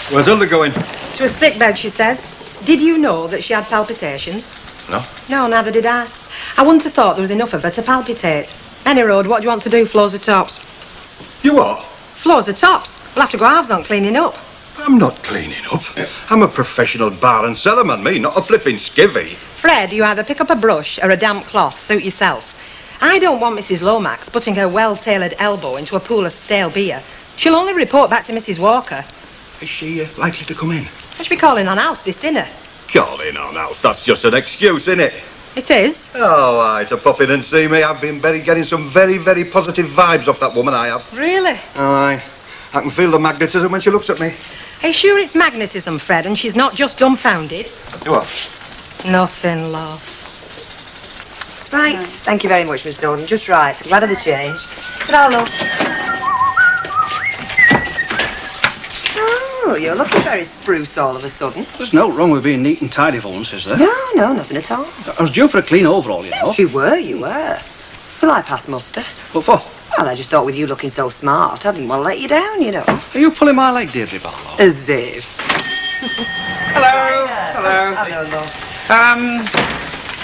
Where's Hilda going? To a sick bed, she says. Did you know that she had palpitations? No. No, neither did I. I wouldn't have thought there was enough of her to palpitate. Any road, what do you want to do, floors or tops? You what? Floors or tops. We'll have to go halves on cleaning up. I'm not cleaning up. I'm a professional bar and cellar man, me, not a flipping skivvy. Fred, you either pick up a brush or a damp cloth, suit yourself. I don't want Mrs. Lomax putting her well-tailored elbow into a pool of stale beer. She'll only report back to Mrs. Walker. Is she likely to come in? I should be calling on Alf this dinner. Calling on Alf, that's just an excuse, isn't it? It is. Oh, aye, to pop in and see me. I've been getting some very, very positive vibes off that woman, I have. Really? Aye. I can feel the magnetism when she looks at me. Are you sure it's magnetism, Fred, and she's not just dumbfounded? What? Nothing, love. Right. Thank you very much, Miss Jordan. Just right. Glad of the change. Ta-ra, love. Oh, you're looking very spruce all of a sudden. There's no wrong with being neat and tidy for once, is there? No, nothing at all. I was due for a clean overall, you know. You were. Will I pass muster? What for? Well, I just thought with you looking so smart, I didn't want to let you down, you know. Are you pulling my leg, Deirdre Barlow? As if. Hello. Hello. Hello, love.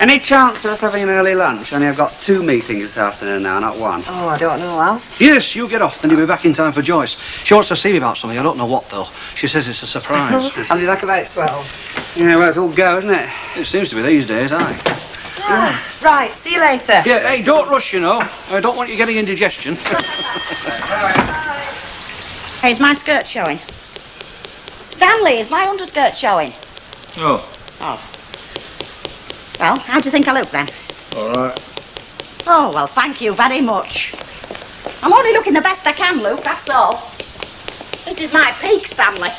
Any chance of us having an early lunch? Only I've got 2 meetings this afternoon now, not one. Oh, I don't know, Alf. Yes, you get off, then you'll be back in time for Joyce. She wants to see me about something, I don't know what, though. She says it's a surprise. I'll be back about 12. Yeah, well, it's all go, isn't it? It seems to be these days, aye. Right, see you later. Yeah, hey, don't rush, you know. I don't want you getting indigestion. Hey, is my skirt showing? Stanley, is my underskirt showing? Oh. Oh. Well, how do you think I look then? All right. Oh, well, thank you very much. I'm only looking the best I can, Luke, that's all. This is my peak, Stanley.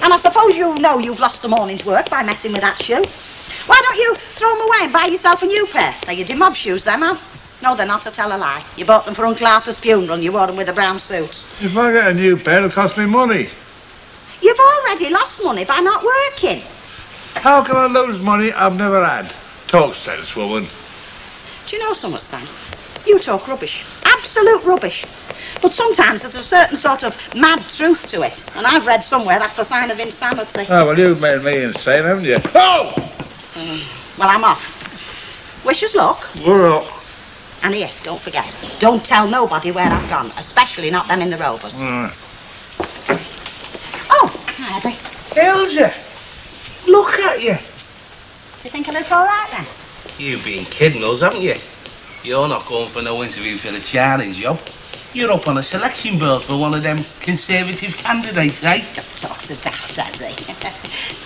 And I suppose you know you've lost the morning's work by messing with that shoe. Why don't you throw them away and buy yourself a new pair? They're your mob shoes, them, huh? No, they're not, to tell a lie. You bought them for Uncle Arthur's funeral and you wore them with a brown suit. If I get a new pair, it'll cost me money. You've already lost money by not working. How can I lose money I've never had? Talk sense, woman. Do you know something, Stan? You talk rubbish. Absolute rubbish. But sometimes there's a certain sort of mad truth to it. And I've read somewhere that's a sign of insanity. Oh, well, you've made me insane, haven't you? Oh! Well, I'm off. Wish us luck. Well, And here, don't forget, don't tell nobody where I've gone, especially not them in the Rovers. Oh, hi, Eddie. Elsa, look at you. Do you think I look all right then? You've been kidding us, haven't you? You're not going for no interview for the challenge job. You're up on a selection board for one of them Conservative candidates, eh? Don't talk so daft, Eddie.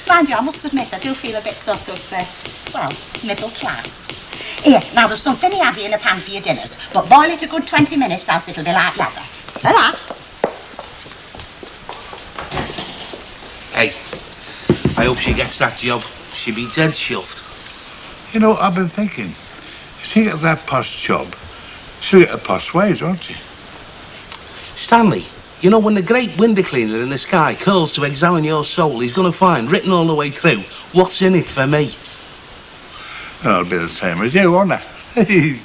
Mind you, I must admit, I do feel a bit sort of, well, middle class. Here, now there's some finny addy in a pan for your dinners, but boil it a good 20 minutes, else it'll be like leather. Ta-ra. Hey, I hope she gets that job. She'll be dead chuffed. You know, I've been thinking, if she gets that posh job, she'll get a posh wage, won't she? Stanley, you know, when the great window cleaner in the sky calls to examine your soul, he's going to find, written all the way through, what's in it for me. Well, it'll be the same as you, won't it?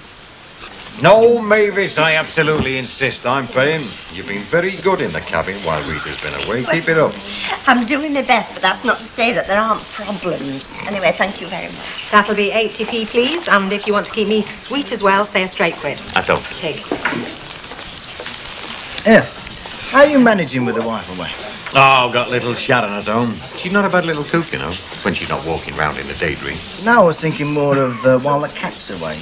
No, Mavis, I absolutely insist. I'm paying. You've been very good in the cabin while Rita's been away. Keep it up. I'm doing my best, but that's not to say that there aren't problems. Anyway, thank you very much. That'll be 80p, please. And if you want to keep me sweet as well, say a straight quid. I don't. Pig. Yeah. How are you managing with the wife away? Oh, got little Sharon at home. She's not a bad little cook, you know, when she's not walking round in a daydream. No, I was thinking more of while the cat's away.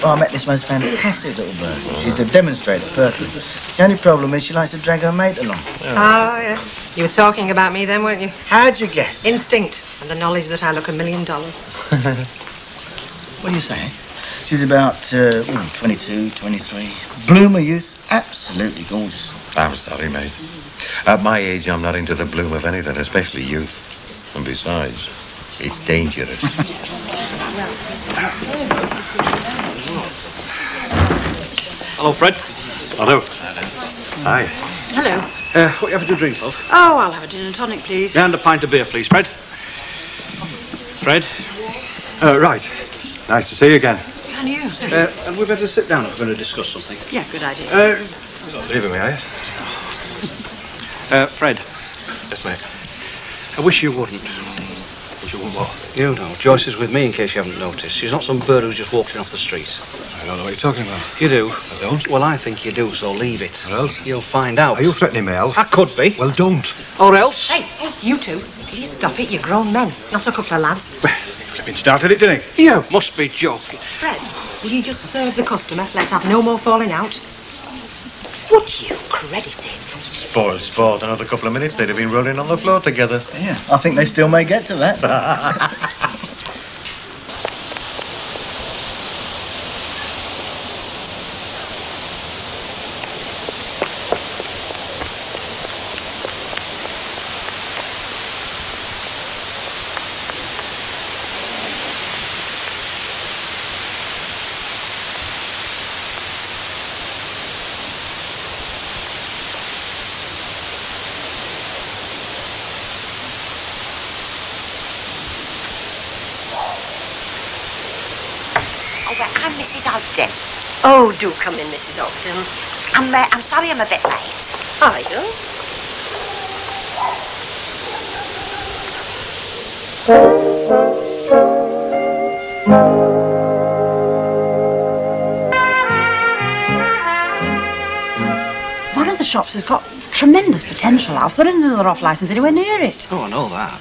Well, I met this most fantastic little bird. She's a demonstrator, perfect. The only problem is she likes to drag her mate along. Oh, yeah. You were talking about me then, weren't you? How'd you guess? Instinct and the knowledge that I look $1 million. What are you saying? She's about 22, 23. Bloom of youth. Absolutely gorgeous. I'm sorry, mate. At my age, I'm not into the bloom of anything, especially youth. And besides, it's dangerous. Hello, Fred. Hello. Hi. Hello. What you having to drink, love? Oh, I'll have a gin and tonic, please. And a pint of beer, please, Fred. Fred? Right. Nice to see you again. And you? And we better sit down if we're going to discuss something. Yeah, good idea. Leaving me, are you? Fred. Yes, mate. I wish you wouldn't. Wish you wouldn't what? You know, Joyce is with me in case you haven't noticed. She's not some bird who just walks in off the street. I don't know what you're talking about. You do? I don't. Well, I think you do, so leave it. Or else? You'll find out. Are you threatening me, Al? I could be. Well, don't. Or else? Hey, you two. Will you stop it? You're grown men, not a couple of lads. Flipping started it, didn't he? You must be joking. Fred, will you just serve the customer? Let's have no more falling out. Would you credit it? Spoiled sport. Another couple of minutes, they'd have been rolling on the floor together. Yeah, I think they still may get to that. Oh, well, I'm Mrs. Ogden. Oh, do come in, Mrs. Ogden. I'm sorry I'm a bit late. Are you? One of the shops has got tremendous potential, Alf. There isn't another off-licence anywhere near it. Oh, I know that.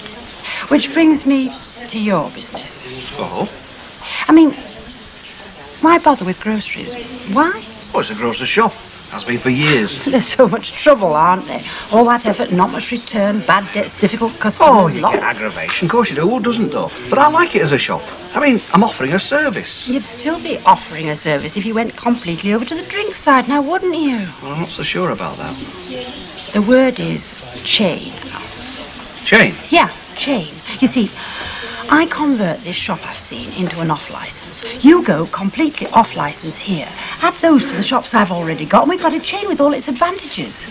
Which brings me to your business. Oh? I mean, why bother with groceries? Why? Oh, it's a grocer's shop. Has been for years. There's so much trouble, aren't there? All that effort, not much return, bad debts, difficult customers. Oh, you get aggravation. Of course you do. Who doesn't, though? But I like it as a shop. I mean, I'm offering a service. You'd still be offering a service if you went completely over to the drink side, now wouldn't you? Well, I'm not so sure about that. The word is chain. Chain? Yeah, chain. You see, I convert this shop I've seen into an off-licence. You go completely off-licence here. Add those to the shops I've already got, and we've got a chain with all its advantages.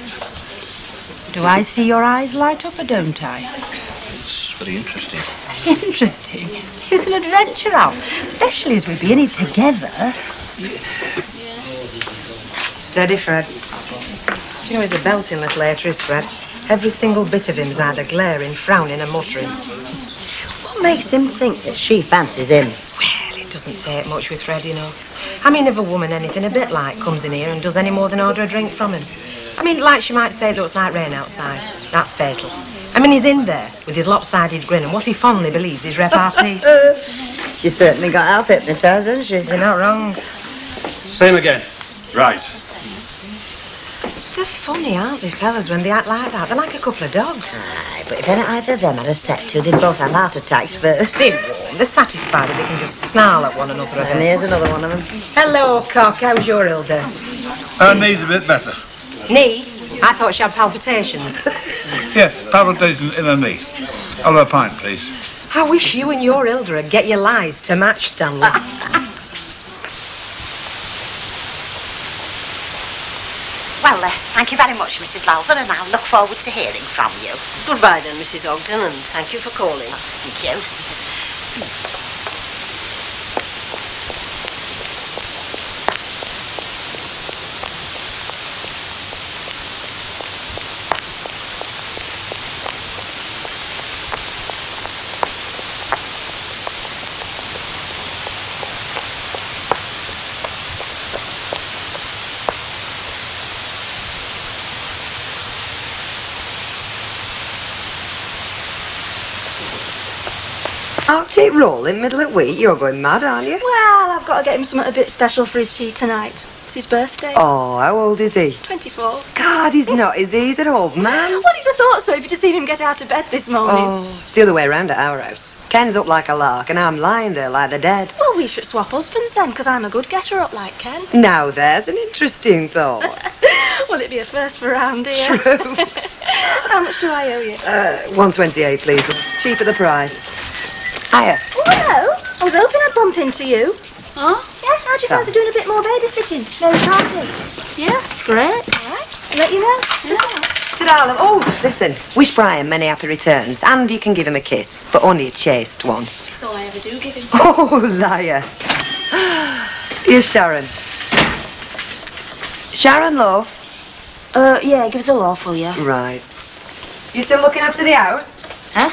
Do I see your eyes light up or don't I? It's very interesting. Interesting. It's an adventure, Alf. Especially as we'll be in it together. Steady, Fred. Do you know he's a belting little hater, is Fred? Every single bit of him's either glaring, frowning and muttering. What What makes him think that she fancies him? Well, it doesn't take much with Fred, you know. I mean, if a woman anything a bit like comes in here and does any more than order a drink from him. I mean, like she might say it looks like rain outside. That's fatal. I mean, he's in there with his lopsided grin and what he fondly believes is repartee. She certainly got half hypnotised, hasn't she? You're not wrong. Same again. Right. They're funny, aren't they, fellas, when they act like that? They're like a couple of dogs. Aye, but if any either of them had a set to, they'd both have heart attacks first. They won't. They're satisfied that they can just snarl at one another. And here's another one of them. Hello, Cock. How's your Hilda? Her knee's a bit better. Knee? I thought she had palpitations. Yeah, palpitations in her knee. I'll have a pint, please. I wish you and your Hilda would get your lies to match, Stanley. Well, thank you very much, Mrs. Lowther, and I'll look forward to hearing from you. Goodbye then, Mrs. Ogden, and thank you for calling. Thank you. Arctic roll in middle of week? You're going mad, aren't you? Well, I've got to get him something a bit special for his tea tonight. It's his birthday. Oh, how old is he? 24. God, he's not, is he? He's an old man. Well, you'd have thought so if you'd have seen him get out of bed this morning. Oh, it's the other way round at our house. Ken's up like a lark and I'm lying there like the dead. Well, we should swap husbands then, because I'm a good getter up like Ken. Now there's an interesting thought. Will it be a first for round here? True. How much do I owe you? 128, please. Cheap at the price. Hiya. Oh, hello. I was hoping I'd bump into you. Oh? Yeah, how'd you fancy doing a bit more babysitting? No party? Yeah, great. All right. I'll let you know. Yeah. Ta-da, oh, listen. Wish Brian many happy returns, and you can give him a kiss, but only a chaste one. That's all I ever do give him. Oh, liar. Here's Sharon. Sharon, love. Yeah, give us a laugh, will you? Right. You still looking after the house? Huh?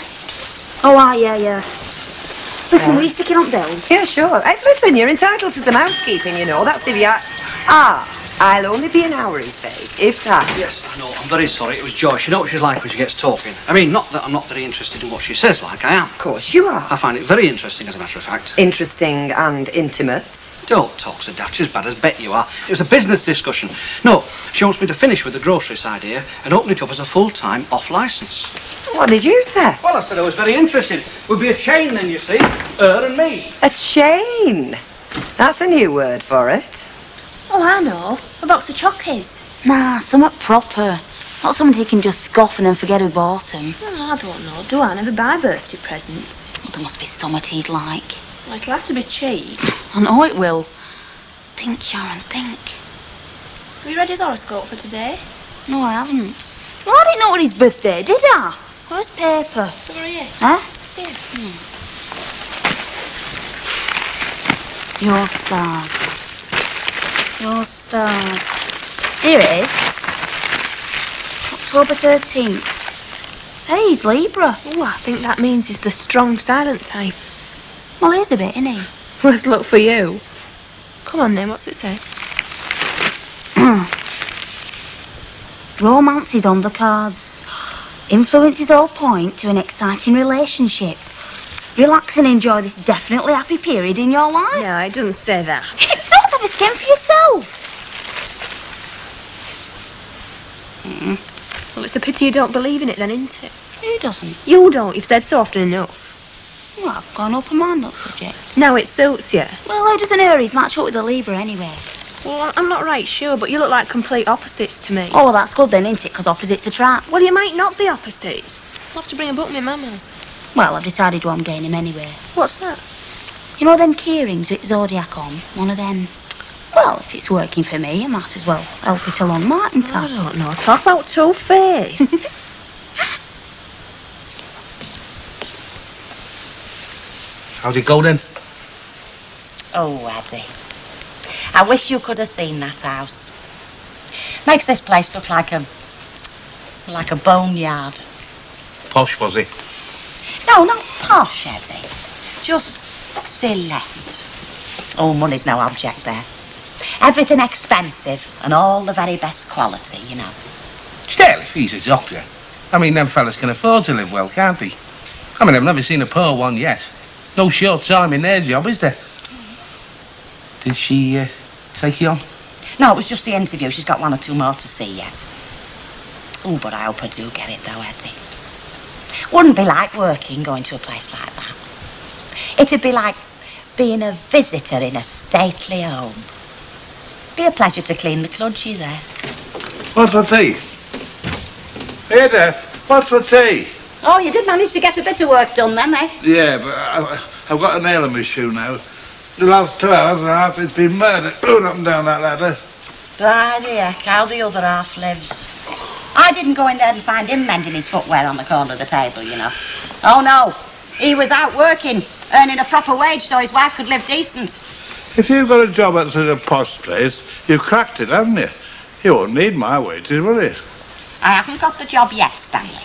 Oh, yeah. Listen, will you stick it on Bill? Yeah, sure. Hey, listen, you're entitled to some housekeeping, you know. That's if you are... I'll only be an hour, he says, if that. Yes, I know. I'm very sorry. It was Joyce. You know what she's like when she gets talking. I mean, not that I'm not very interested in what she says, like I am. Of course you are. I find it very interesting, as a matter of fact. Interesting and intimate. Don't talk so daft. You're as bad as Bet you are. It was a business discussion. No, she wants me to finish with the grocery side here and open it up as a full-time off-licence. What did you say? Well, I said I was very interested. Would be a chain then, you see. Her and me. A chain? That's a new word for it. Oh, I know. A box of chockies. Nah, something proper. Not something you can just scoff and then forget who bought them. Oh, I don't know. Do I never buy birthday presents? Well, there must be something he'd like. Well, it'll have to be cheap. I know it will. Think, Sharon, think. Have you read his horoscope for today? No, I haven't. Well, I didn't know it was his birthday, did I? Where's paper? It's over here. Huh? It's here. Your stars. Your stars. Here it is. October 13th. Hey, he's Libra. Oh, I think that means he's the strong, silent type. Well, he's a bit, isn't he? Let's look for you. Come on, then. What's it say? Romance is on the cards. Influences all point to an exciting relationship. Relax and enjoy this definitely happy period in your life. No, it doesn't say that. Don't have a skin for yourself. Well, it's a pity you don't believe in it then, isn't it? Who doesn't? You don't. You've said so often enough. Well, I've got an open mind on subject. No, it suits you. Well, how does an Aries match up with a Libra anyway? Well, I'm not right sure, but you look like complete opposites to me. Oh, well, that's good then, isn't it? Because opposites attract. Well, you might not be opposites. I'll have to bring a book to my mama's. Well, I've decided what I'm getting him anyway. What's that? You know them key rings with Zodiac on? One of them. Well, if it's working for me, I might as well help it along, mightn't I? I don't know. Talk about two-faced. How'd it go then? Oh, Addy. I wish you could have seen that house. Makes this place look like a boneyard. Posh, was he? No, not Posh, Eddie. Just select. Oh, money's no object there. Everything expensive and all the very best quality, you know. Still, if he's a doctor. I mean, them fellas can afford to live well, can't they? I mean, I've never seen a poor one yet. No short time in their job, is there? Did she take you on? No, it was just the interview. She's got 1 or 2 more to see yet. Oh, but I hope I do get it, though, Eddie. Wouldn't be like working, going to a place like that. It'd be like being a visitor in a stately home. Be a pleasure to clean the kludgy there. What's for tea? Hey, Def, what's for tea? Oh, you did manage to get a bit of work done then, eh? Yeah, but I've got a nail in my shoe now. The last 2 hours and a half, it's been murder. Going up and down that ladder. By the heck, how the other half lives. I didn't go in there and find him mending his footwear on the corner of the table, you know. Oh, no. He was out working, earning a proper wage so his wife could live decent. If you've got a job at such a posh place, you've cracked it, haven't you? You won't need my wages, will you? I haven't got the job yet, Stanley.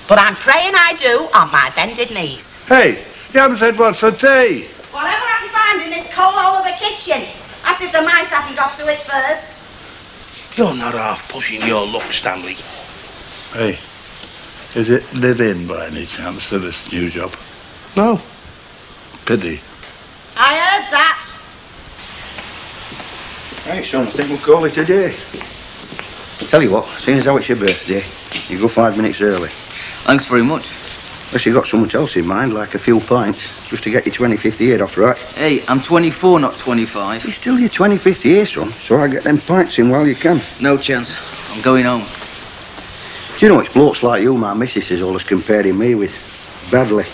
But I'm praying I do on my bended knees. Hey, you haven't said what's for tea. Whatever I can find in this coal hole of a kitchen. That's if the mice haven't got to it first. You're not half pushing your luck, Stanley. Hey, is it live-in by any chance to this new job? No. Pity. I heard that. Right, son, I think we'll call it a day. Tell you what, seeing as how it's your birthday, you go 5 minutes early. Thanks very much. Unless you've got something else in mind, like a few pints, just to get your 25th year off, right? Hey, I'm 24, not 25. It's still your 25th year, son, so I get them pints in while you can. No chance. I'm going home. Do you know, it's blokes like you, my missus is always comparing me with. Badly.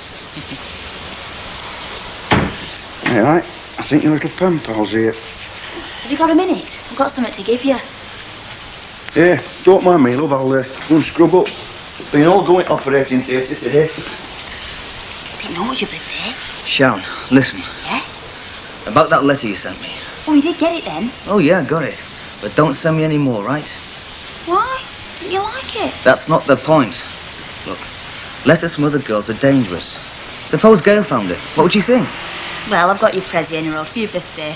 All right, I think your little pen pal's here. Have you got a minute? I've got something to give you. Yeah, don't mind me, love, I'll go and scrub up. Been all going operating theatre today. Didn't know it was your birthday. Sharon, listen. Yeah? About that letter you sent me. Oh, you did get it then? Oh, yeah, got it. But don't send me any more, right? Why? Didn't you like it? That's not the point. Look, letters from other girls are dangerous. Suppose Gail found it. What would you think? Well, I've got you Prezi in a road for your birthday.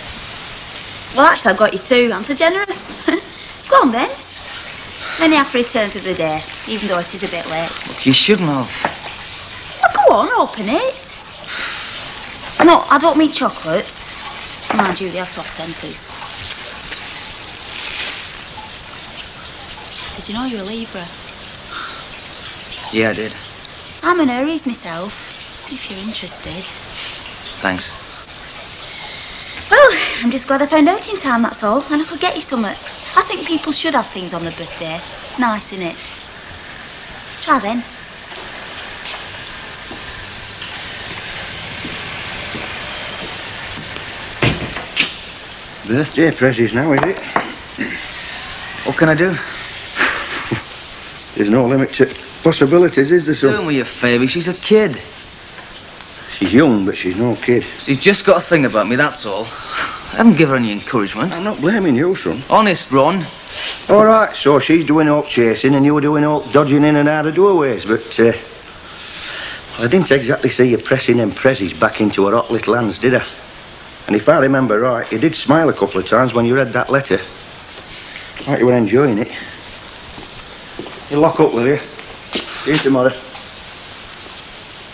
Well, actually, I've got you 2. I'm so generous. Go on, then. Many have returned to the day, even though it is a bit late. Look, you shouldn't have. Well, go on, open it. No, I don't mean chocolates. Mind you, they are soft centres. Did you know you're a Libra? Yeah, I did. I'm an Aries myself, if you're interested. Thanks. Well, I'm just glad I found out in time, that's all, and I could get you something. I think people should have things on their birthday. Nice, innit? Try then. Birthday presses now, is it? What can I do? There's no limit to possibilities, is there, son? Do me a favour, she's a kid. She's young, but she's no kid. She's just got a thing about me, that's all. I haven't given her any encouragement. I'm not blaming you, son. Honest, Ron. All right, so she's doing all chasing and you're doing all dodging in and out of doorways, but I didn't exactly see you pressing them prezzies back into her hot little hands, did I? And if I remember right, you did smile a couple of times when you read that letter. Like you were enjoying it. You lock up, will you? See you tomorrow.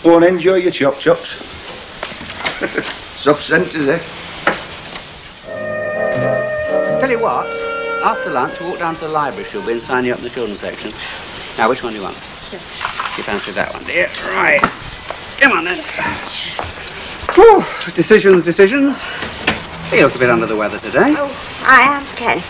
Go on, enjoy your chops. Soft centres, eh? Tell you what, after lunch, walk down to the library, Shuby, and sign you up in the children's section. Now, which one do you want? Sure. You fancy that one, dear? Right. Come on, then. Whew, decisions. You look a bit under the weather today. Oh, I am, Ken.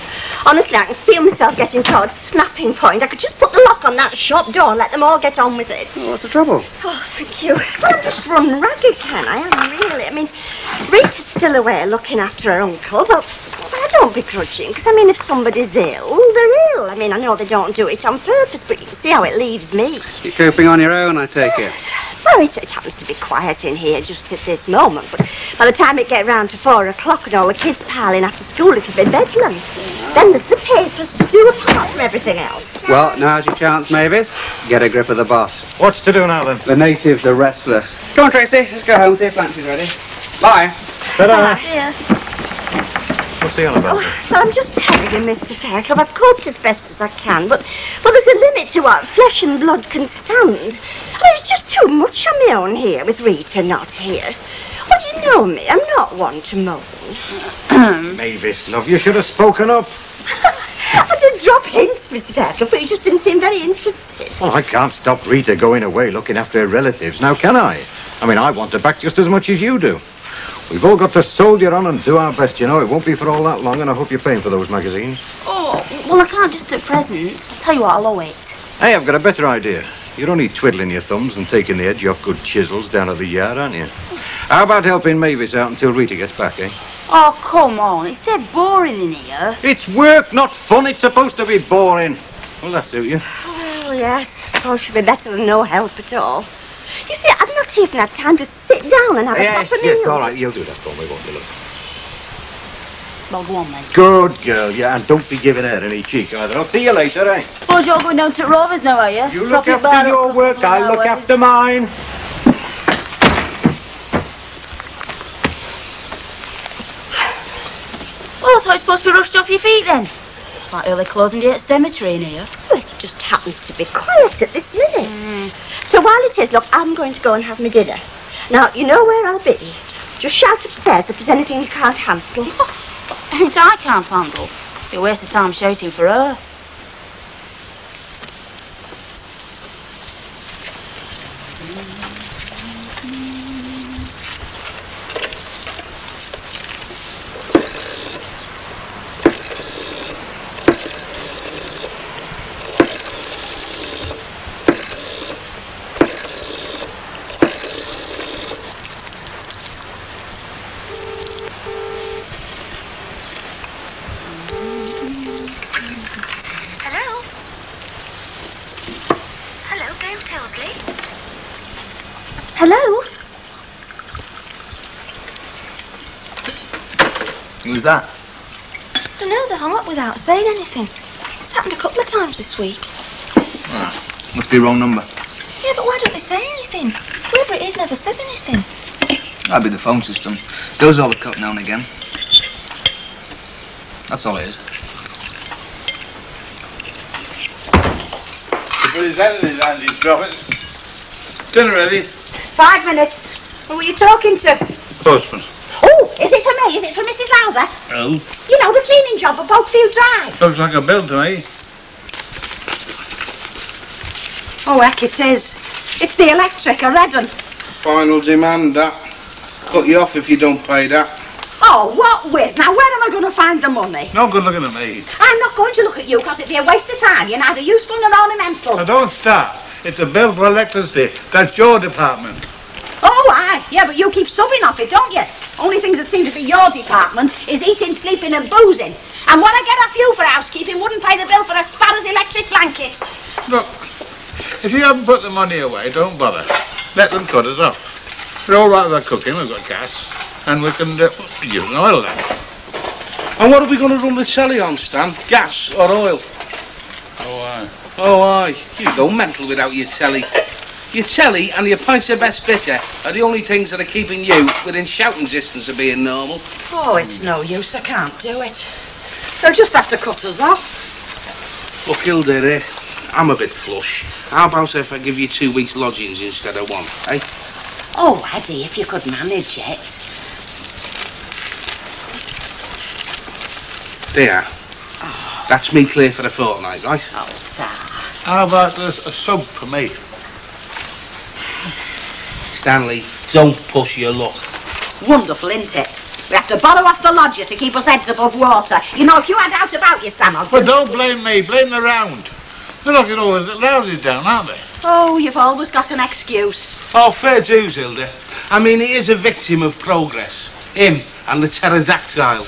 Honestly, I can feel myself getting towards the snapping point. I could just put the lock on that shop door and let them all get on with it. Oh, what's the trouble? Oh, thank you. Well, I'm just run ragged, Ken. I am really. I mean, Rita's still away looking after her uncle, but I don't begrudge him, because, I mean, if somebody's ill, they're ill. I mean, I know they don't do it on purpose, but you can see how it leaves me. You're coping on your own, I take it. Well, it happens to be quiet in here just at this moment, but by the time it gets round to 4 o'clock and all the kids piling after school, it'll be bedlam. Then there's the papers to do apart from everything else. Well, now's your chance, Mavis. Get a grip of the boss. What's to do now, then? The natives are restless. Come on, Tracy. Let's go home, see if lunch is ready. Bye. Ta-da. Here. What's he on about? Well, I'm just telling you, Mr. Fairclough, I've coped as best as I can, but there's a limit to what flesh and blood can stand. I mean, it's just too much on my own here with Rita not here. Well, you know me, I'm not one to moan. Mavis, love, you should have spoken up. I did drop hints, Mr. Fairclough, but you just didn't seem very interested. Well, I can't stop Rita going away looking after her relatives, now can I? I mean, I want her back just as much as you do. We've all got to soldier on and do our best, you know. It won't be for all that long, and I hope you're paying for those magazines. Oh, well, I can't just at present. I'll tell you what, I'll owe it. Hey, I've got a better idea. You're only twiddling your thumbs and taking the edge off good chisels down at the yard, aren't you? How about helping Mavis out until Rita gets back, eh? Oh, come on. It's dead boring in here. It's work, not fun. It's supposed to be boring. Will that suit you? Well, yes, I suppose she'd be better than no help at all. You see, I've not even had time to sit down and have a proper meal. Yes, all right. You'll do that for me, won't you, look? Well, go on then. Good girl, yeah, and don't be giving her any cheek either. I'll see you later, eh? Suppose you're going down to Rovers now, are you? You look after your work, I look after mine. Well, I thought you were supposed to be rushed off your feet then. Like early closing day at cemetery in here. Well, it just happens to be quiet at this minute. So while it is, look, I'm going to go and have my dinner. Now, you know where I'll be. Just shout upstairs if there's anything you can't handle. Anything I can't handle. Be a waste of time shouting for her. Hello? Who's that? I don't know, they hung up without saying anything. It's happened a couple of times this week. Must be a wrong number. Yeah, but why don't they say anything? Whoever it is never says anything. That'd be the phone system. Goes all the cut now and again. That's all it is. To put his head in his hands, he's dropping. Dinner ready? 5 minutes. Who were you talking to? Postman. Oh, is it for me? Is it for Mrs. Lowther? Oh. You know, the cleaning job at Boatfield Drive. Looks like a bill to me. Oh, heck it is. It's the electric, a red one. Final demand, that. Cut you off if you don't pay that. Oh, what with? Now, where am I going to find the money? No good looking at me. I'm not going to look at you because it'd be a waste of time. You're neither useful nor ornamental. Now don't start. It's a bill for electricity. That's your department. Oh, aye. Yeah, but you keep subbing off it, don't you? Only things that seem to be your department is eating, sleeping and boozing. And what I get off you for housekeeping wouldn't pay the bill for a sparrow's electric blanket. Look, if you haven't put the money away, don't bother. Let them cut us off. We're all right with our cooking. We've got gas. And we can use an oil lamp. And what are we going to run the telly on, Stan? Gas or oil? Oh, aye. Oh, aye. You go mental without your telly. Your telly and your pints of best bitter are the only things that are keeping you within shouting distance of being normal. Oh, it's no use. I can't do it. They'll just have to cut us off. Look, Hilda, I'm a bit flush. How about if I give you 2 weeks' lodgings instead of 1, eh? Oh, Eddie, if you could manage it. There. That's me clear for a fortnight, right? Oh, sir. How about a sub for me? Stanley, don't push your luck. Wonderful, isn't it? We have to borrow off the lodger to keep us heads above water. You know, if you had out about your Stan, But don't blame me. Blame the round. They're knocking all the louses down, aren't they? Oh, you've always got an excuse. Oh, fair dues, Hilda. I mean, he is a victim of progress. Him and the pterodactyl.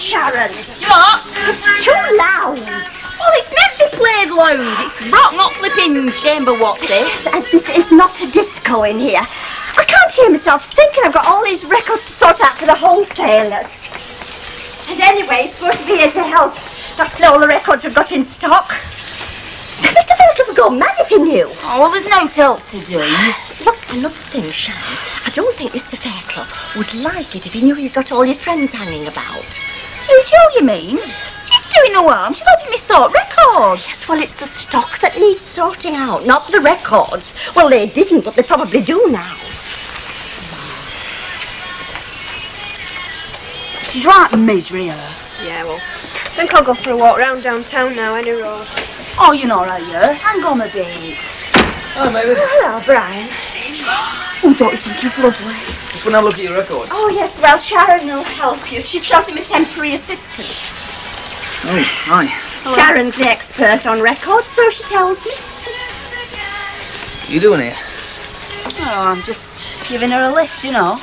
Sharon. What? It's too loud. Well, it's meant to be played loud. It's rock, not flipping chamber what's it. And this is not a disco in here. I can't hear myself thinking. I've got all these records to sort out for the wholesalers. And anyway, he's supposed to be here to help. That's all the records we've got in stock. Mr. Fairclough would go mad if he knew. Oh, well, there's no else to do. Look, another thing, Sharon. I don't think Mr. Fairclough would like it if he knew you've got all your friends hanging about. Who, Jo, you mean? She's doing no harm. She's helping me sort records. Yes, well, it's the stock that needs sorting out, not the records. Well, they didn't, but they probably do now. She's right misery, her. Yeah, well, I think I'll go for a walk round downtown now, any road. Oh, you know right here. Hang on a bit. Hello, Mavis. Hello, Brian. Oh, don't you think he's lovely? Just want to have a look at your records. Oh, yes, well, Sharon will help you. She's sort of a temporary assistant. Oh, hi. Hello. Sharon's the expert on records, so she tells me. What are you doing here? Oh, I'm just giving her a lift, you know.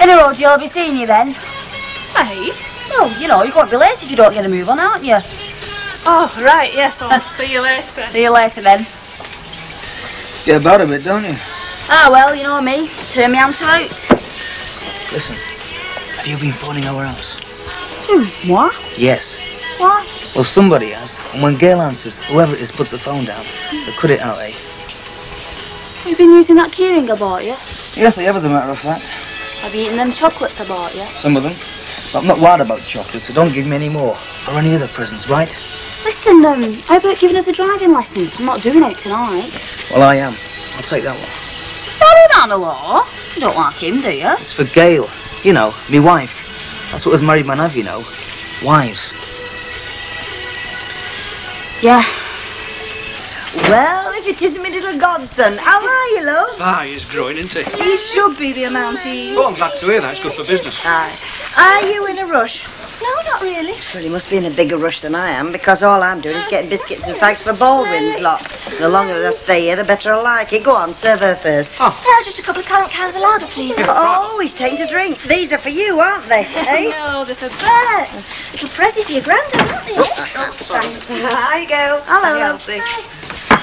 In a road, you'll be seeing you then. Hey? Well, you know, you're going to be late if you don't get a move on, aren't you? Oh, right, yes, I'll see you later. See you later then. Get about a bit, don't you? Ah, well, you know me. Turn me hand to out. Listen, have you been phoning our house? What? Yes. What? Well, somebody has. And when Gail answers, whoever it is puts the phone down. So cut it out, eh? You've been using that keyring I bought you? Yes, I have, as a matter of fact. Have you eaten them chocolates I bought you? Some of them. But I'm not wild about chocolates, so don't give me any more. Or any other presents, right? Listen, how about giving us a driving lesson? I'm not doing it tonight. Well, I am. I'll take that one. Sorry, Manowar. You don't like him, do you? It's for Gail. You know, me wife. That's what us married men have, you know. Wives. Yeah. Well, if it isn't my little godson, how are you, love? Ah, he's growing, isn't he? He should be the amount he is. Oh, I'm glad to hear that. It's good for business. Aye. Are you in a rush? No, not really. Well, you must be in a bigger rush than I am, because all I'm doing is getting biscuits and fags for Baldwin's lot. The longer I stay here, the better I like it. Go on, serve her first. Yeah, just a couple of currant cans of lager, please. Oh, he's taking to drink. These are for you, aren't they? Eh? No, they're for Bert. Little present for your granddad, aren't they? Thanks. Hi, girls. Hello, Elsie.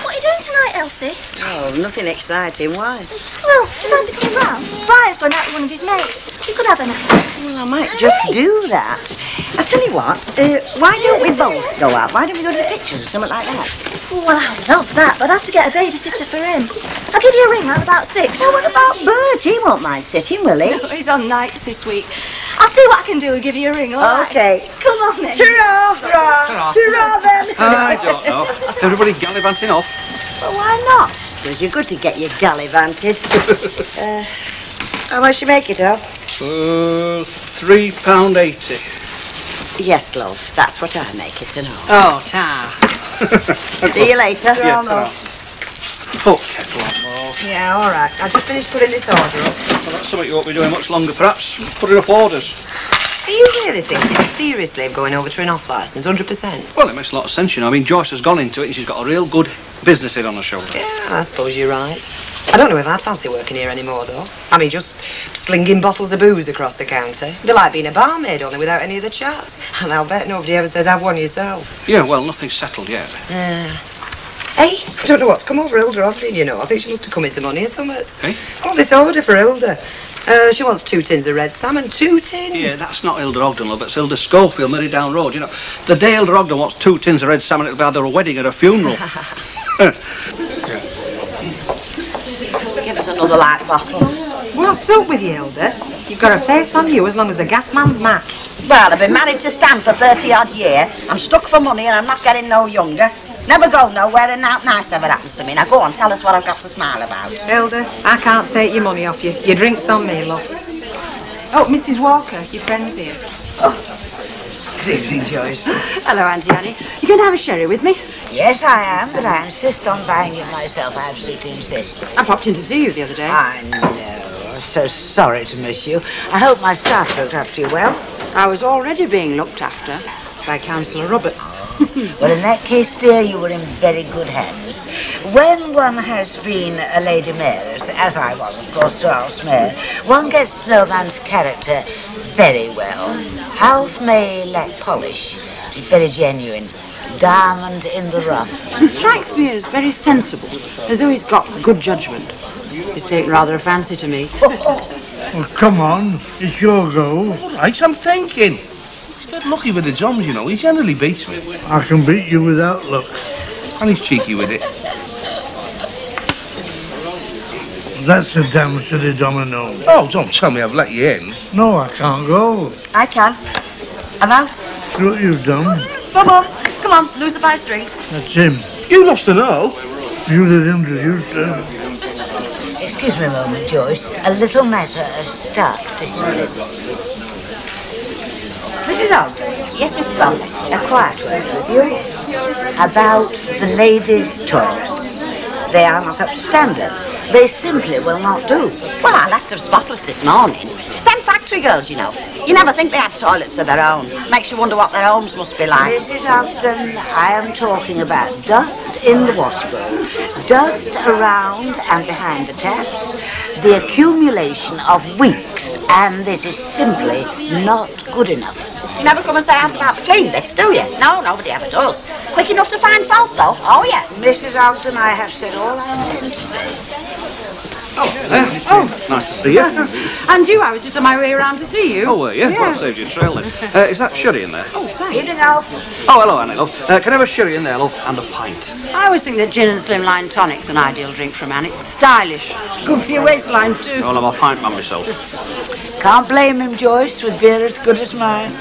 What are you doing tonight, Elsie? Oh, nothing exciting. Why? Well, do you fancy coming round? Brian's going out with one of his mates. You could have a night. Well, I might just do that. I'll tell you what, why don't we both go out? Why don't we go to the pictures or something like that? Oh, well, I would love that, but I'd have to get a babysitter for him. I'll give you a ring round about 6. Well, what about Bert? He won't mind sitting, will he? No, he's on nights this week. I'll see what I can do and give you a ring, all right? Okay. Come on, then. Ta-ra! Ta-ra! Ta-ra, then! I don't know. After everybody gallivanting off. Well, why not? Because you're good to get your gallivanted. How much you make it of? £3.80. Yes, love. That's what I make it to know. Oh, ta. See you later. Yeah, ta-ra. Put kettle on, Mo. Yeah, all right. I just finished putting this order up. Well, that's something you won't be doing much longer, perhaps. Putting up orders. Are you really thinking seriously of going over to an off licence, 100%? Well, it makes a lot of sense, you know. I mean, Joyce has gone into it and she's got a real good business head on her shoulder. Yeah, I suppose you're right. I don't know if I'd fancy working here anymore, though. I mean, just slinging bottles of booze across the counter. It'd be like being a barmaid, only without any of the chat. And I'll bet nobody ever says have one yourself. Yeah, well, nothing's settled yet. Hey, I don't know what's come over Hilda Ogden, you know. I think she must have come into money or something. Hey? Oh, this order for Hilda. She wants 2 tins of red salmon. 2 tins? Yeah, that's not Hilda Ogden, love. It's Hilda Schofield, Merrydown Road. You know, the day Hilda Ogden wants 2 tins of red salmon, it'll be either a wedding or a funeral. Give us another light bottle. What's up with you, Hilda? You've got a face on you as long as the gas man's Mac. Well, I've been married to Stan for 30-odd years. I'm stuck for money and I'm not getting no younger. Never go nowhere and naught nice ever happens to me. Now go on, tell us what I've got to smile about. Hilda, I can't take your money off you. Your drink's on me, love. Oh, Mrs. Walker, your friend's here. Good evening, Joyce. Hello, Auntie Annie. You going to have a sherry with me? Yes, I am, but I insist on buying it myself. I absolutely insist. I popped in to see you the other day. I know. I'm so sorry to miss you. I hope my staff looked after you well. I was already being looked after by Councillor Roberts. Well, in that case, dear, you were in very good hands. When one has been a Lady Mayoress, as I was, of course, to House Mayor, one gets to know one's character Very well. Alf may lack polish. He's very genuine. Diamond in the rough. He strikes me as very sensible, as though he's got good judgment. He's taken rather a fancy to me. Well, come on, it's your go. All right, I'm thinking. He's dead lucky with the drums, you know. He generally beats me. I can beat you without luck. And he's cheeky with it. That's a damn silly domino. Oh, don't tell me I've let you in. No, I can't go. I can. I'm out. See what you've done? Come on, come on, lose the 5 strings. That's him. You lost to know. You did introduce her. Excuse me a moment, Joyce. A little matter of start this minute. Mrs. Alden. Yes, Mrs. Alden. A quiet word with you. About the ladies' toilets. They are not up to standard. They simply will not do. Well, I left them spotless this morning. It's them factory girls, you know. You never think they had toilets of their own. Makes you wonder what their homes must be like. Mrs. Alden, I am talking about dust in the washroom, dust around and behind the taps, the accumulation of weeks, and it is simply not good enough. You never come and say out about the clean bits, do you? No, nobody ever does. Quick enough to find fault, though. Oh, yes. Mrs. Alden, I have said all I intend to say. Oh, nice to see you. And you, I was just on my way around to see you. Oh, were you? Yeah. Well, saved you a trail then. Is that sherry in there? Oh, thanks. Evening, Alf. Oh, hello, Annie, love. Can I have a sherry in there, love, and a pint? I always think that gin and slimline tonic's an ideal drink for a man. It's stylish. Good for your waistline, too. I'll have a pint man myself. Can't blame him, Joyce, with beer as good as mine.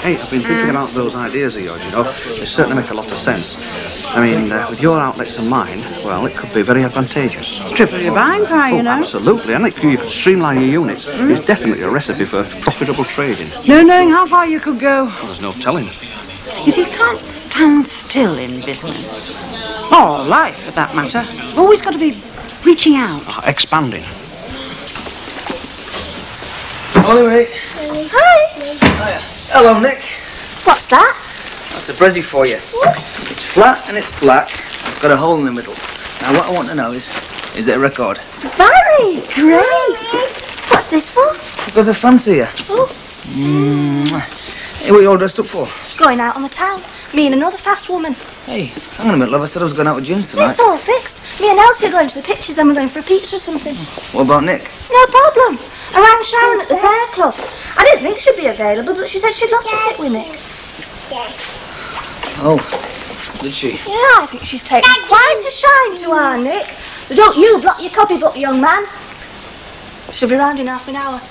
Hey, I've been thinking about those ideas of yours, you know. They certainly make a lot of sense. I mean, with your outlets and mine, well, it could be very advantageous. Triple your buying power, you know. Absolutely, and if you could streamline your units, it's definitely a recipe for profitable trading. No knowing how far you could go. Well, there's no telling. You see, you can't stand still in business. Or life, for that matter. You've always got to be reaching out. Expanding. Anyway. Hi. Hello, Nick. What's that? That's a present for you. What? It's flat and it's black. It's got a hole in the middle. Now, what I want to know is it a record? Very great. What's this for? Because I fancy you. Oh, Hey, what are you all dressed up for? going out on the town. Me and another fast woman. Hey, hang on a minute, love. I said I was going out with Jins tonight. It's all fixed. Me and Elsie are going to the pictures, then we're going for a pizza or something. What about Nick? No problem. I rang Sharon at the fair clubs. I didn't think she'd be available, but she said she'd love to sit with Nick. Oh, did she? Yeah, I think she's taken quite a shine to our Nick. So don't you block your copybook, young man. She'll be round in half an hour.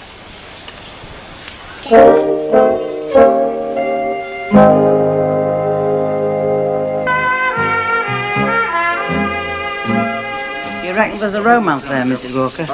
You reckon there's a romance there, Mrs. Walker?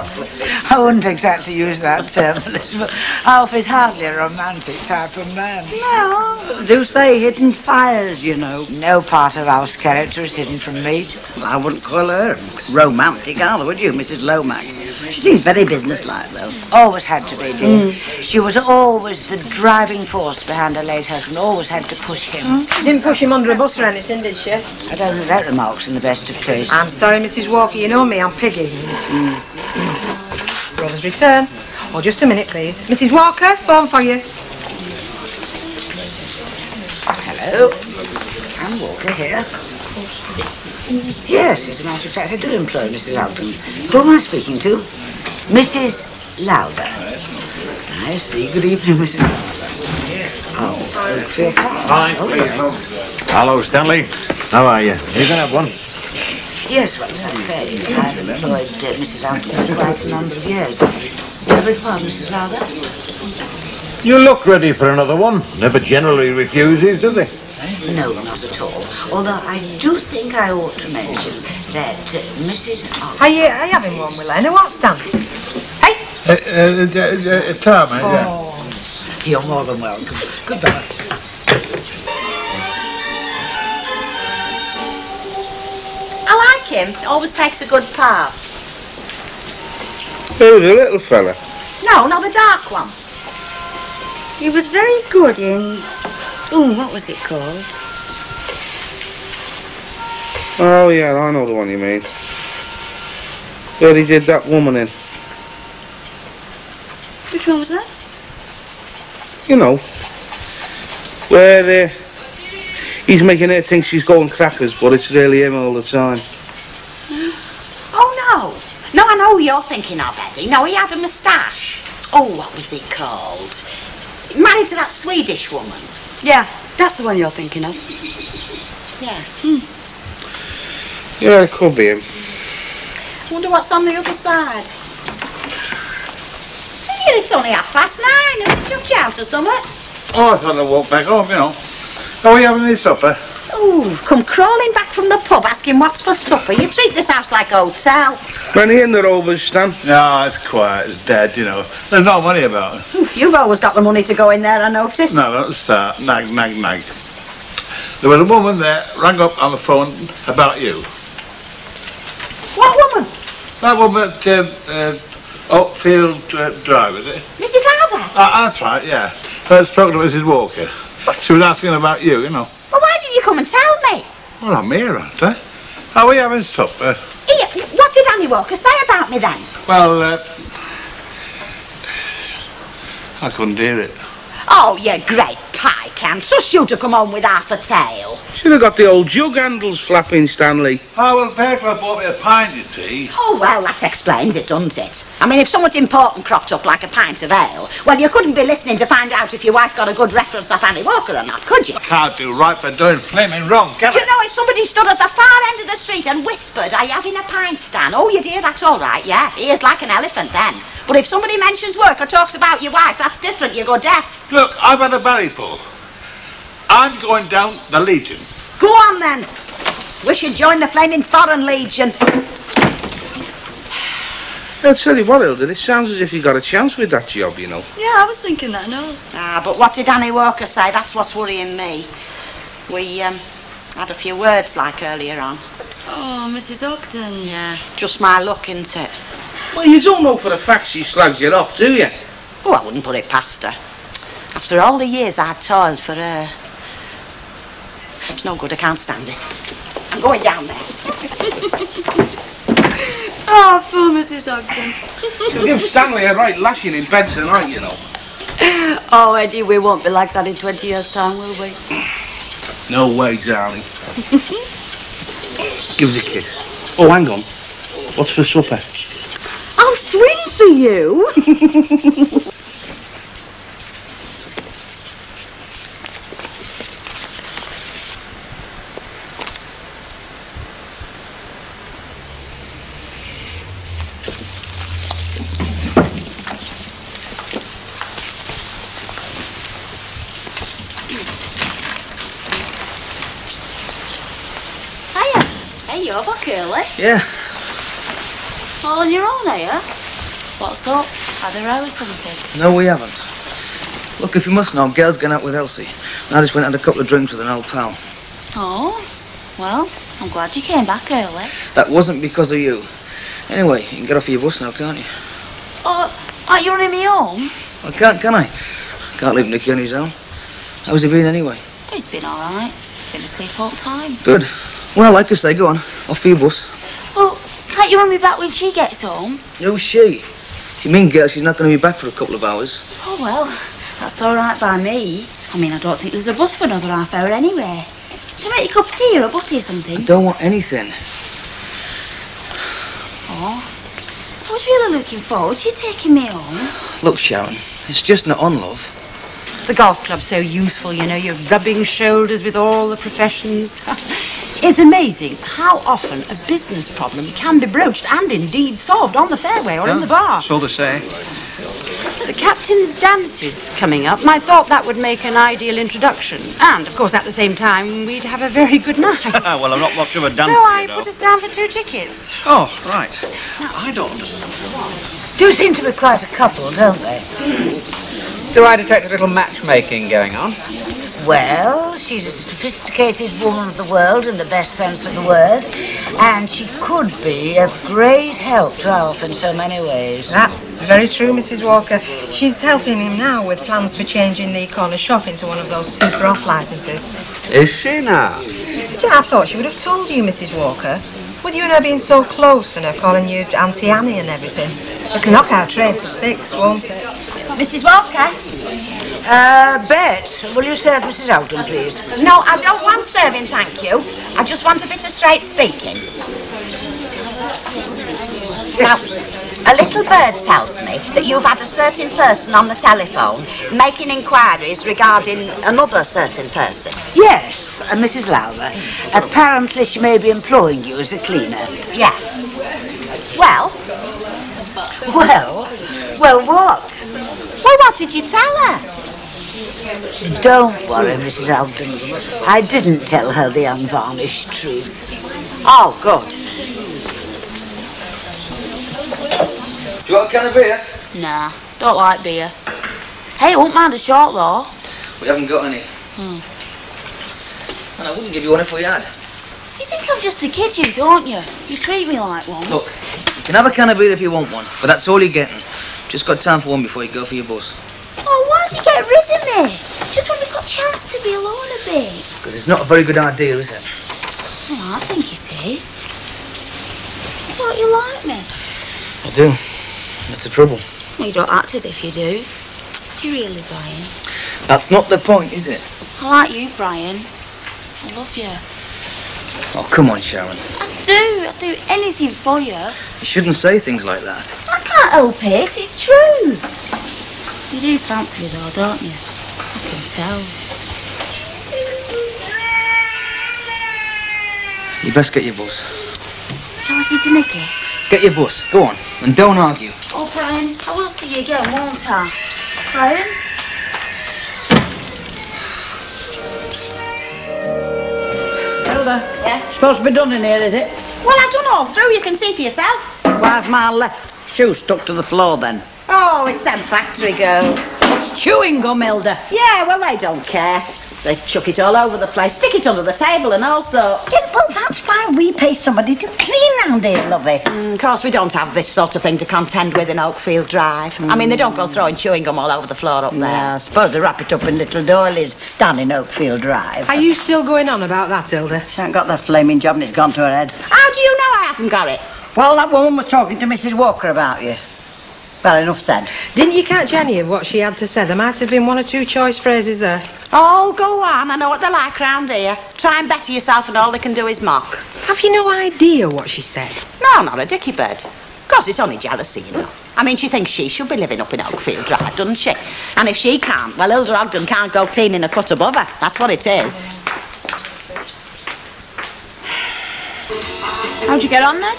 I wouldn't exactly use that term, Elizabeth. Alf is hardly a romantic type of man. No, do say hidden fires, you know. No part of Alf's character is hidden from me. Well, I wouldn't call her romantic either, would you, Mrs. Lomax? She seems very businesslike, though. Always had to be, dear. She was always the driving force behind her late husband, always had to push him. She didn't push him under a bus or anything, did she? I don't think that remark's in the best of taste. I'm sorry, Mrs. Walker. You know me, I'm piggy. Brother's return. Oh, just a minute, please. Mrs. Walker, phone for you. Hello. I'm Walker here. Yes, as a matter of fact, I do employ Mrs. Alton. Who am I speaking to? Mrs. Lowder. I see. Good evening, Mrs. Oh, okay. Fine. Oh, yes. Hello, Stanley. How are you? You gonna have one? Yes, well, as I say, I've employed Mrs. Alton for quite a number of years. I beg pardon, Mrs. Lowder? You look ready for another one. Never generally refuses, does he? No, not at all. Although I do think I ought to mention that Mrs. Alton... Are you having one with Lena? What, Stanley? Hey! Tom, yeah. You're more than welcome. Goodbye. I like him. Always takes a good part. Who, the little fella? No, not the dark one. He was very good in... Ooh, what was it called? Oh, yeah, I know the one you mean. Where he did that woman in. Which one was that? You know, where he's making her think she's going crackers, but it's really him all the time. Oh, no. No, I know who you're thinking of, Eddie. No, he had a moustache. Oh, what was he called? Married to that Swedish woman. Yeah, that's the one you're thinking of. Yeah. Yeah, it could be him. Wonder what's on the other side. Here, it's only 9:30. Have you chucked you out or something? Oh, I thought I'd walk back home, you know. Are we having any supper? Ooh, come crawling back from the pub asking what's for supper. You treat this house like a hotel. Many in the Rovers, Stan? No, it's quiet, it's dead, you know. There's no money about it. You've always got the money to go in there, I notice. No, don't start. Nag. There was a woman there, rang up on the phone about you. What woman? That woman at Oakfield Drive, is it? Mrs. Lather? That's right, yeah. I spoke to Mrs. Walker. She was asking about you, you know. Well, why didn't you come and tell me? Well, I'm here, aren't I? Are we having supper? Here, what did Annie Walker say about me then? Well, I couldn't hear it. Oh, you great pie can. Trust you to come home with half a tale. Should have got the old jug handles flapping, Stanley. Oh, well, Fair Club bought me a pint, you see. Oh, well, that explains it, doesn't it? I mean, if something important cropped up like a pint of ale, well, you couldn't be listening to find out if your wife got a good reference off Annie Walker or not, could you? I can't do right for doing flaming wrong, can Do you know, if somebody stood at the far end of the street and whispered, "Are you having a pint, Stan?" Oh, you'd hear that's all right, yeah. Ears like an elephant then. But if somebody mentions work or talks about your wife, that's different. You go deaf. Look, I've had a belly full. I'm going down the Legion. Go on, then. Wish you'd joined the flaming Foreign Legion. I'll tell you what, Hilda, it sounds as if you got a chance with that job, you know. Yeah, I was thinking that, no. Ah, but what did Annie Walker say? That's what's worrying me. We, had a few words like earlier on. Oh, Mrs. Ogden. Yeah, just my luck, isn't it? Well, you don't know for a fact she slags you off, do you? Oh, I wouldn't put it past her. After all the years I'd toiled for her. It's no good, I can't stand it. I'm going down there. Oh, poor Mrs. Ogden. She'll give Stanley a right lashing in bed tonight, you know. Oh, Eddie, we won't be like that in 20 years' time, will we? No way, darling. Give us a kiss. Oh, hang on. What's for supper? I'll swing for you. Hey, you're back early. Yeah. All on your own, are you? What's up? Had a row or something? No, we haven't. Look, if you must know, Gail's gone out with Elsie. I just went and had a couple of drinks with an old pal. Oh, well, I'm glad you came back early. That wasn't because of you. Anyway, you can get off your bus now, can't you? Oh, aren't you running me home? I can't, can I? Can't leave Nicky on his own. How's he been anyway? He's been all right. Been asleep all the time. Good. Well, like I say, go on. Off for your bus. Well, can't you run me back when she gets home? Who's she? You mean, Gail, she's not going to be back for a couple of hours? Oh, well, that's all right by me. I mean, I don't think there's a bus for another half hour anyway. Shall I make you a cup of tea or a butty or something? I don't want anything. Oh, I was really looking forward to you taking me home. Look, Sharon, it's just not on, love. The golf club's so useful, you know. You're rubbing shoulders with all the professions. It's amazing how often a business problem can be broached and indeed solved on the fairway or in the bar. So they say. The captain's dance is coming up, and I thought that would make an ideal introduction. And, of course, at the same time, we'd have a very good night. Well, I'm not much of a dancer, So I you know. put us down for 2 tickets. Oh, right. I don't understand. Do seem to be quite a couple, don't they? Do I detect a little matchmaking going on? Well, she's a sophisticated woman of the world in the best sense of the word, and she could be of great help to Alf in so many ways. That's very true, Mrs. Walker. She's helping him now with plans for changing the corner shop into one of those super off licenses. Is she now? Yeah, I thought she would have told you, Mrs. Walker. With you and her being so close and her calling you Auntie Annie and everything. It can knock our trade for 6, won't it? Mrs. Walker? Bet, will you serve Mrs. Houghton, please? No, I don't want serving, thank you. I just want a bit of straight speaking. Now, a little bird tells me that you've had a certain person on the telephone making inquiries regarding another certain person. Yes, Mrs. Lowther. Apparently she may be employing you as a cleaner. Yeah. Well? Well, what? Well, what did you tell her? Don't worry, Mrs. Houghton. I didn't tell her the unvarnished truth. Oh, good. Do you want a can of beer? Nah, don't like beer. Hey, won't mind a short though. We haven't got any. And I wouldn't give you one if we had. You think I'm just a kid, you, don't you? You treat me like one. Look, you can have a can of beer if you want one, but that's all you're getting. Just got time for one before you go for your bus. Oh, why'd you get rid of me? Just when we got a chance to be alone a bit. Because it's not a very good idea, is it? Oh, I think it is. Don't you like me? I do. That's the trouble. Well, you don't act as if you do. Do you really, Brian? That's not the point, is it? I like you, Brian. I love you. Oh, come on, Sharon. I do. I'd do anything for you. You shouldn't say things like that. I can't help it. It's true. You do fancy me, though, don't you? I can tell. You best get your bus. Shall I see to Nicky? Get your bus. Go on. And don't argue. Oh, Brian, I will see you again, won't I? Brian? Hilda? Yeah? Supposed to be done in here, is it? Well, I've done all through. You can see for yourself. Why's my left shoe stuck to the floor, then? Oh, it's them factory girls. It's chewing gum, Hilda. Yeah, well, they don't care. They chuck it all over the place, stick it under the table and all sorts. Yeah, well, that's why we pay somebody to clean round here, lovey. Of course, we don't have this sort of thing to contend with in Oakfield Drive. I mean, they don't go throwing chewing gum all over the floor up there. Yeah, I suppose they wrap it up in little doilies down in Oakfield Drive. Are you still going on about that, Hilda? She ain't got that flaming job and it's gone to her head. How do you know I haven't got it? Well, that woman was talking to Mrs. Walker about you. Well, enough said. Didn't you catch any of what she had to say? There might have been one or two choice phrases there. Oh, go on. I know what they're like round here. Try and better yourself and all they can do is mock. Have you no idea what she said? No, not a dicky bird. Of course, it's only jealousy, you know. I mean, she thinks she should be living up in Oakfield Drive, doesn't she? And if she can't, well, Hilda Ogden can't go cleaning a cut above her. That's what it is. How'd you get on then?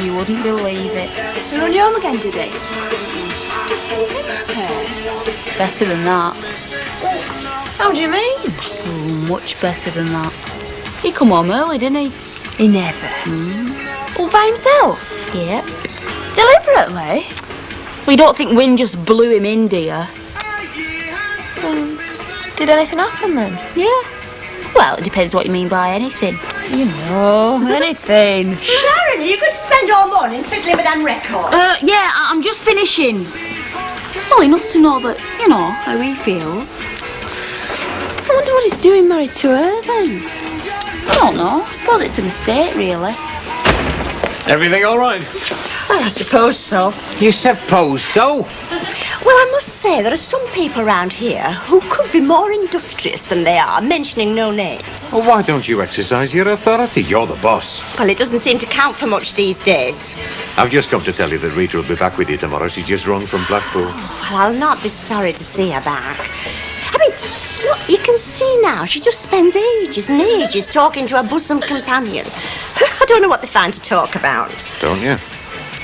You wouldn't believe it. You're on your own again, did he? Better than that. How do you mean? Oh, much better than that. He come home early, didn't he? He never. All by himself? Yeah. Deliberately? Well, you don't think Wynne just blew him in, do you? Did anything happen then? Yeah. Well, it depends what you mean by anything. You know, anything. Sharon, are you going to spend all morning fiddling with them records? Yeah, I'm just finishing. Well, enough to know that, you know, how he feels. I wonder what he's doing married to her then. I don't know. I suppose it's a mistake, really. Everything all right? Well, I suppose so. You suppose so? Well, I must say, there are some people around here who could be more industrious than they are, mentioning no names. Well, why don't you exercise your authority? You're the boss. Well, it doesn't seem to count for much these days. I've just come to tell you that Rita will be back with you tomorrow. She's just rung from Blackpool. Well, I'll not be sorry to see her back. I mean, look, you can see now, she just spends ages and ages talking to her bosom companion. I don't know what they find to talk about. Don't you?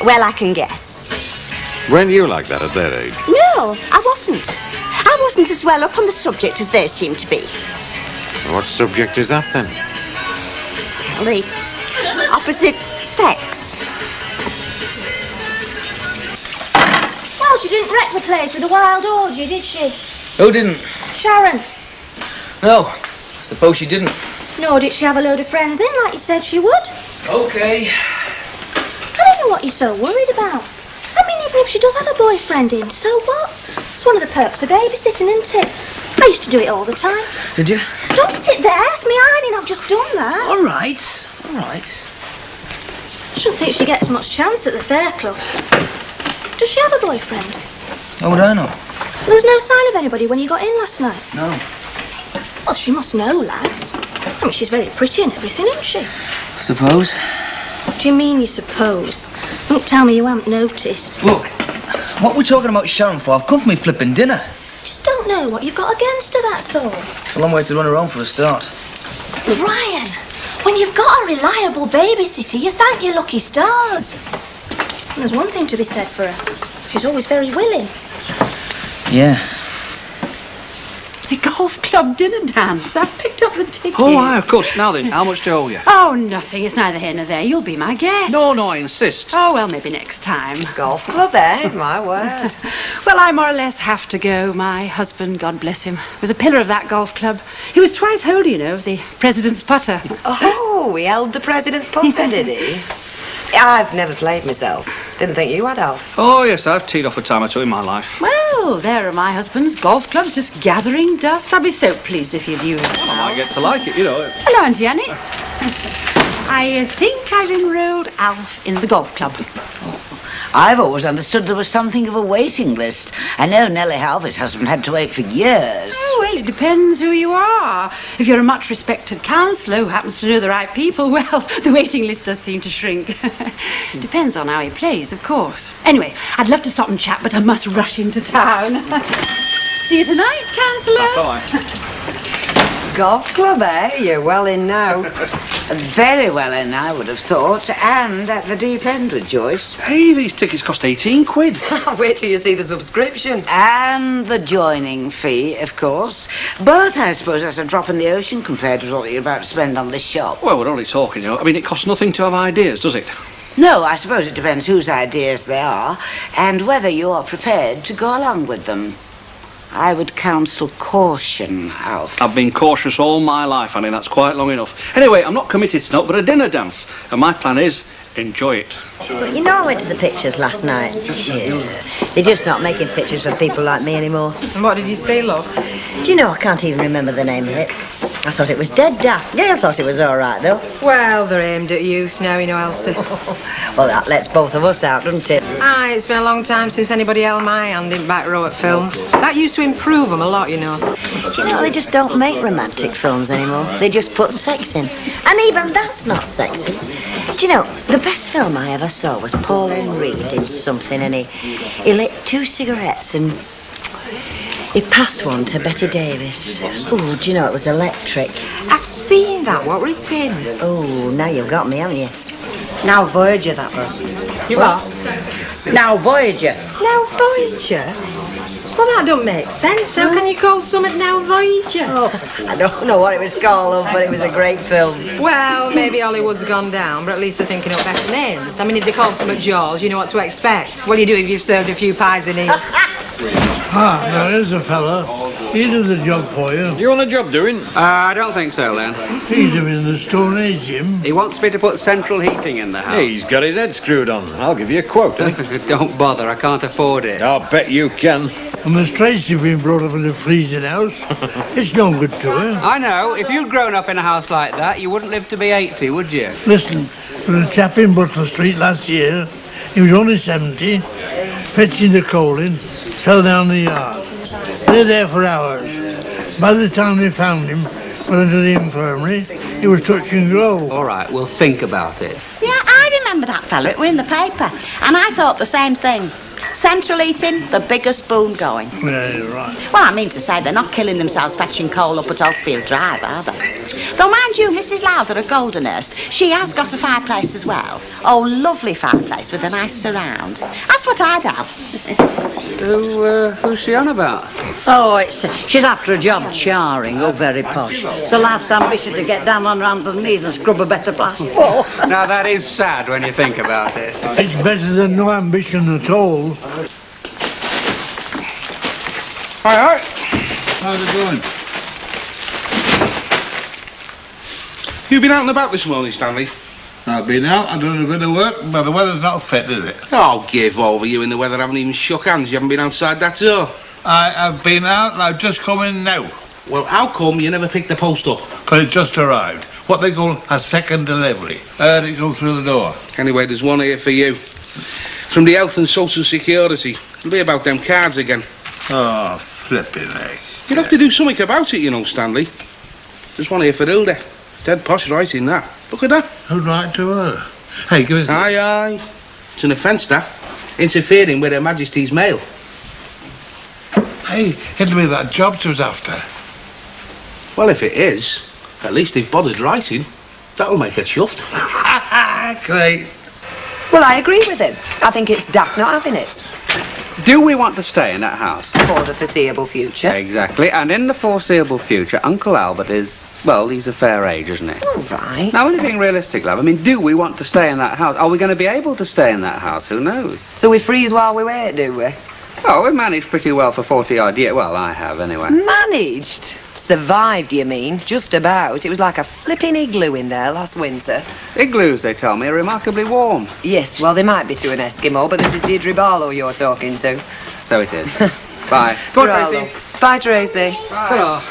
Well, I can guess. Weren't you like that at their age? No, I wasn't. I wasn't as well up on the subject as they seem to be. What subject is that, then? Well, the opposite sex. Well, she didn't wreck the place with a wild orgy, did she? Who didn't? Sharon. No. Suppose she didn't. No, did she have a load of friends in like you said she would? Okay. I don't know what you're so worried about. I mean, even if she does have a boyfriend in, so what? It's one of the perks of babysitting, isn't it? I used to do it all the time. Did you? Don't sit there, ask me ironing, I've just done that. All right. All right. I shouldn't think she gets much chance at the fair clubs. Does she have a boyfriend? How would I know? There was no sign of anybody when you got in last night. No. Well, she must know, lads. I mean, she's very pretty and everything, isn't she? I suppose. What do you mean, you suppose? Don't tell me you haven't noticed. Look, what we're talking about Sharon for, I've come for me flipping dinner. Just don't know what you've got against her, that's all. It's a long way to run her home for a start. Brian, when you've got a reliable babysitter, you thank your lucky stars. And there's one thing to be said for her. She's always very willing. Yeah. The golf club dinner dance. I've picked up the tickets. Oh, aye, of course. Now then, how much do I owe you? Oh, nothing. It's neither here nor there. You'll be my guest. No, I insist. Oh, well, maybe next time. Golf club, eh? My word. Well, I more or less have to go. My husband, God bless him, was a pillar of that golf club. He was twice holder, you know, of the president's putter. Oh, he held the president's putter, did he? I've never played myself. Didn't think you had, Alf. Oh, yes, I've teed off a time or two in my life. Well, there are my husband's golf clubs just gathering dust. I'd be so pleased if you'd use it. I might get to like it, you know. Hello, Auntie Annie. I think I've enrolled Alf in the golf club. I've always understood there was something of a waiting list. I know Nellie Halver's husband had to wait for years. Oh, well, it depends who you are. If you're a much respected counsellor who happens to know the right people, well, the waiting list does seem to shrink. Depends on how he plays, of course. Anyway, I'd love to stop and chat, but I must rush into town. See you tonight, counsellor. Bye. Golf club, eh? You're well in now. Very well in, I would have thought, and at the deep end with Joyce. Hey, these tickets cost 18 quid. Wait till you see the subscription. And the joining fee, of course. But I suppose that's a drop in the ocean compared with what you're about to spend on this shop. Well, we're only talking, you know. I mean, it costs nothing to have ideas, does it? No, I suppose it depends whose ideas they are, and whether you're prepared to go along with them. I would counsel caution, Alf. I've been cautious all my life, Annie. That's quite long enough. Anyway, I'm not committed to not but a dinner dance. And my plan is, enjoy it. But you know, I went to the pictures last night. They're just not making pictures for people like me anymore. And what did you see, love? Do you know, I can't even remember the name of it. I thought it was dead daft. Gail thought it was all right, though. Well, they're aimed at you, Snowy no Elsie. Well, that lets both of us out, doesn't it? Aye, it's been a long time since anybody held my hand in back row at films. That used to improve them a lot, you know. Do you know, they just don't make romantic films anymore. They just put sex in. And even that's not sexy. Do you know, the best film I ever saw was Pauline Reed in something, and he lit 2 cigarettes and he passed one to Betty Davis. Oh, do you know, it was electric. I've seen that. What were it in? Oh, now you've got me, haven't you? Now Voyager, that was. You what? Now Voyager. Now Voyager? Well, that don't make sense. How can you call something Now Voyager? Oh, I don't know what it was called, but it was a great film. Well, maybe Hollywood's gone down, but at least they're thinking up better names. I mean, if they call something Jaws, you know what to expect. What do you do if you've served a few pies in here? Ah, there is a fella. He does the job for you. You want a job doing? I don't think so, Len. He's living in the Stone Age, Jim. He wants me to put central heating in the house. Hey, he's got his head screwed on. I'll give you a quote, eh? Don't bother, I can't afford it. I'll bet you can. And Miss Tracy's been brought up in a freezing house. It's no good to her. I know. If you'd grown up in a house like that, you wouldn't live to be 80, would you? Listen, there was a chap in Butler Street last year. He was only 70, fetching the coal in, fell down the yard. They're there for hours. By the time they found him, went into the infirmary, he was touch and go. All right, we'll think about it. Yeah, I remember that fella. It were in the paper. And I thought the same thing. Central heating, the biggest boom going. Yeah, you're right. Well, I mean to say, they're not killing themselves fetching coal up at Oakfield Drive, are they? Though, mind you, Mrs. Lowther at Goldenhurst, she has got a fireplace as well. Oh, lovely fireplace with a nice surround. That's what I'd have. Who's she on about? Oh, she's after a job charring. Oh, very posh. It's a life's ambition to get down on her hands and knees and scrub a better plaster. Oh. Now, that is sad when you think about it. It's better than no ambition at all. Hi. How's it going? You been out and about this morning, Stanley? I've been out, I've done a bit of work, but the weather's not fit, is it? Oh, give over. You in the weather haven't even shook hands. You haven't been outside, that's all. I have been out and I've just come in now. Well, how come you never picked the post up? Because it just arrived. What they call a second delivery. I heard it go through the door. Anyway, there's one here for you. From the Health and Social Security. It'll be about them cards again. Oh, flipping heck. You'd have to do something about it, you know, Stanley. There's one here for Hilda. Dead posh writing that. Look at that. Who'd write to her? Hey, give us... Aye. It's an offence, that. Interfering with Her Majesty's mail. Hey, it'll be that job she was after. Well, if it is, at least they've bothered writing. That'll make her chuffed. Great. Well, I agree with him. I think it's daft not having it. Do we want to stay in that house? For the foreseeable future. Exactly. And in the foreseeable future, Uncle Albert is, well, he's a fair age, isn't he? All right. Now, anything realistic, love? I mean, do we want to stay in that house? Are we going to be able to stay in that house? Who knows? So we freeze while we wait, do we? Oh, we've managed pretty well for 40-odd years. Well, I have, anyway. Managed? Survived, you mean? Just about. It was like a flipping igloo in there last winter. Igloos, they tell me, are remarkably warm. Yes, well, they might be to an Eskimo, but this is Deirdre Barlow you're talking to. So it is. Bye. Go on, Tracy. Bye, Tracy. Bye. Ta-ra.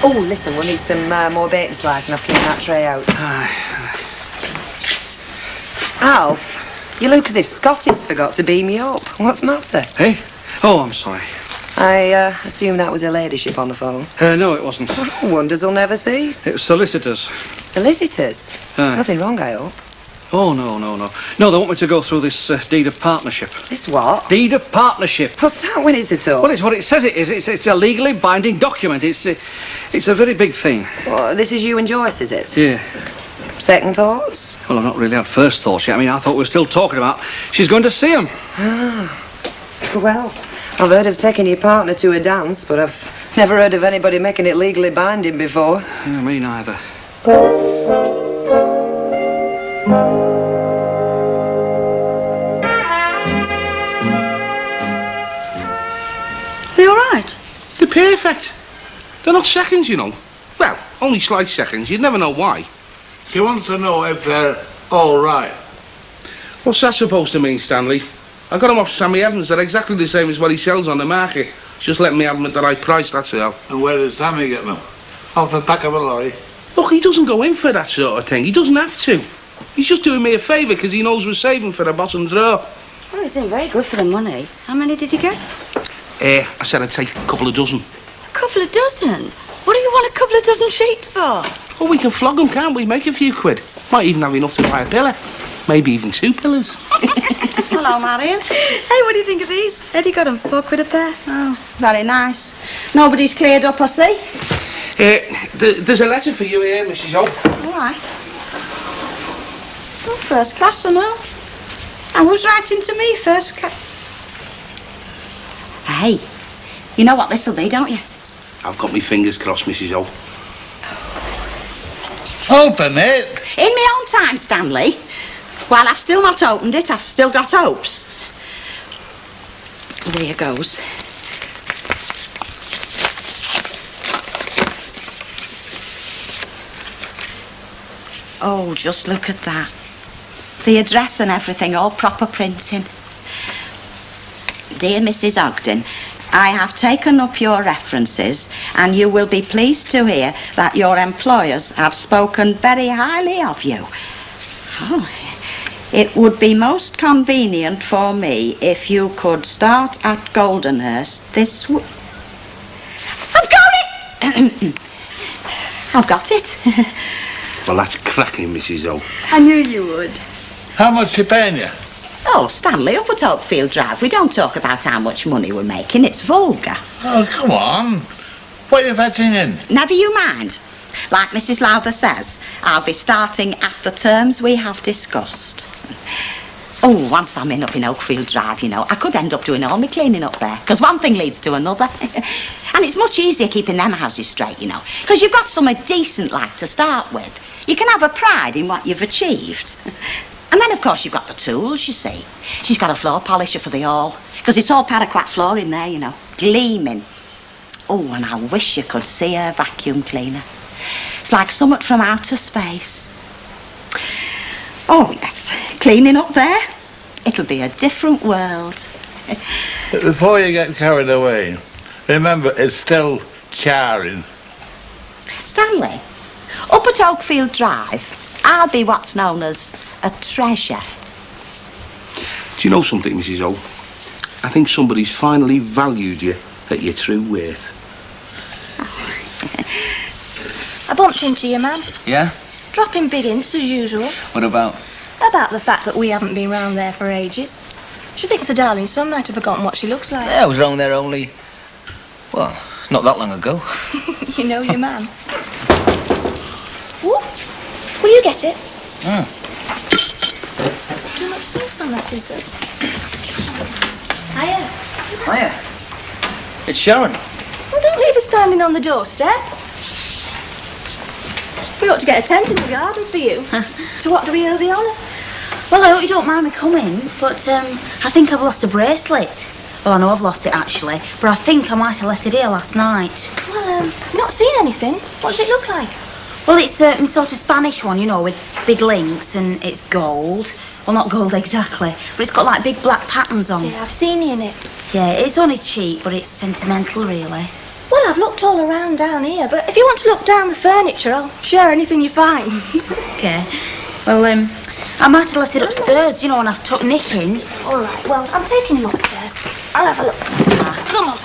Oh, listen, we'll need some more bacon slice and I've cleaned that tray out. Alf, you look as if Scotty's forgot to beam you up. What's the matter? Hey? Oh, I'm sorry. I assume that was a ladyship on the phone. No, it wasn't. Oh, wonders will never cease. It was solicitors. Solicitors? Nothing wrong, I hope. Oh, no. No, they want me to go through this deed of partnership. This what? Deed of partnership. What's that? When is it all? Well, it's what it says it is. It's a legally binding document. It's a very big thing. Well, this is you and Joyce, is it? Yeah. Second thoughts? Well, I've not really had first thoughts yet. I mean, I thought we were still talking about she's going to see him. Ah. Well, I've heard of taking your partner to a dance, but I've never heard of anybody making it legally binding before. Yeah, me neither. Are you all right? They're perfect. They're not seconds, you know. Well, only slight seconds. You'd never know why. She wants to know if they're all right. What's that supposed to mean, Stanley? I got them off Sammy Evans. They're exactly the same as what he sells on the market. Just letting me have them at the right price, that's all. And where does Sammy get them? Off the back of a lorry? Look, he doesn't go in for that sort of thing. He doesn't have to. He's just doing me a favour because he knows we're saving for the bottom drawer. Well, he seemed very good for the money. How many did you get? I said I'd take a couple of dozen. A couple of dozen? What do you want a couple of dozen sheets for? Well, we can flog them, can't we? Make a few quid. Might even have enough to buy a pillar. Maybe even 2 pillars. Hello, Marion. Hey, what do you think of these? Eddie got them, £4 a pair. Oh, very nice. Nobody's cleared up, I see. There's a letter for you here, Mrs. O. All right. Oh, first class, I know. And who's writing to me, first class? Hey, you know what this'll be, don't you? I've got my fingers crossed, Mrs. O. Open it. In my own time, Stanley. While I've still not opened it, I've still got hopes. There goes. Oh, just look at that. The address and everything, all proper printing. Dear Mrs. Ogden, I have taken up your references and you will be pleased to hear that your employers have spoken very highly of you. Oh, it would be most convenient for me if you could start at Goldenhurst this week. I've got it! I've got it. Well, that's cracking, Mrs. O. I knew you would. How much she paying you? Oh, Stanley, up at Oakfield Drive, we don't talk about how much money we're making. It's vulgar. Oh, come on. What are you fetching in? Never you mind. Like Mrs. Lowther says, I'll be starting at the terms we have discussed. Oh, once I'm up in Oakfield Drive, you know, I could end up doing all my cleaning up there, because one thing leads to another. And it's much easier keeping them houses straight, you know, because you've got somewhere decent like to start with. You can have a pride in what you've achieved. And then, of course, you've got the tools, you see. She's got a floor polisher for the hall, because it's all paraquat floor in there, you know, gleaming. Oh, and I wish you could see her vacuum cleaner. It's like something from outer space. Oh, yes, cleaning up there, it'll be a different world. But before you get carried away, remember, it's still charring. Stanley, up at Oakfield Drive, I'll be what's known as a treasure. Do you know something, Mrs. O? I think somebody's finally valued you at your true worth. I bumped into you, Mam. Yeah? Dropping big hints as usual. What about? About the fact that we haven't been round there for ages. She thinks her darling son might have forgotten what she looks like. Yeah, I was wrong there only... Well, not that long ago. You know your man. Ooh, will you get it? Too much sauce on that, is there? Hiya. Hiya. It's Sharon. Well, don't leave her standing on the doorstep. We ought to get a tent in the garden for you. To what do we owe the honour? Well, I hope you don't mind me coming, but I think I've lost a bracelet. Well, I know I've lost it, actually, but I think I might have left it here last night. Well, not seen anything. What does it look like? Well, it's my sort of Spanish one, you know, with big links, and it's gold. Well, not gold exactly, but it's got, like, big black patterns on. Yeah, I've seen you in it. Yeah, it's only cheap, but it's sentimental, really. Well, I've looked all around down here, but if you want to look down the furniture, I'll share anything you find. Okay. Well, I might have left it upstairs, you know, when I took Nick in. All right, well, I'm taking him upstairs. I'll have a look. Come on.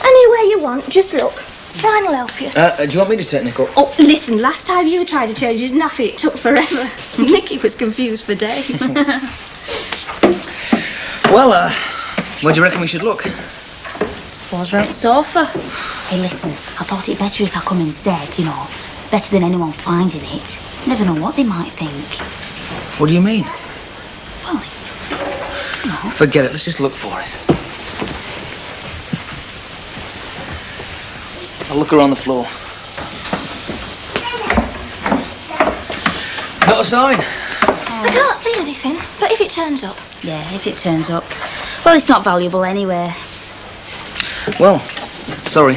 Anywhere you want, just look. Fine will help you. Do you want me to take Nick up? Oh, listen, last time you tried to change his nappy, it took forever. Nicky was confused for days. Well, where do you reckon we should look? Suppose round the sofa. Hey, listen, I thought it better if I come instead, you know. Better than anyone finding it. Never know what they might think. What do you mean? Well, you know. Forget it, let's just look for it. I'll look around the floor. Not a sign. I can't see anything, but if it turns up. Yeah, if it turns up. Well, it's not valuable anyway. Well, sorry.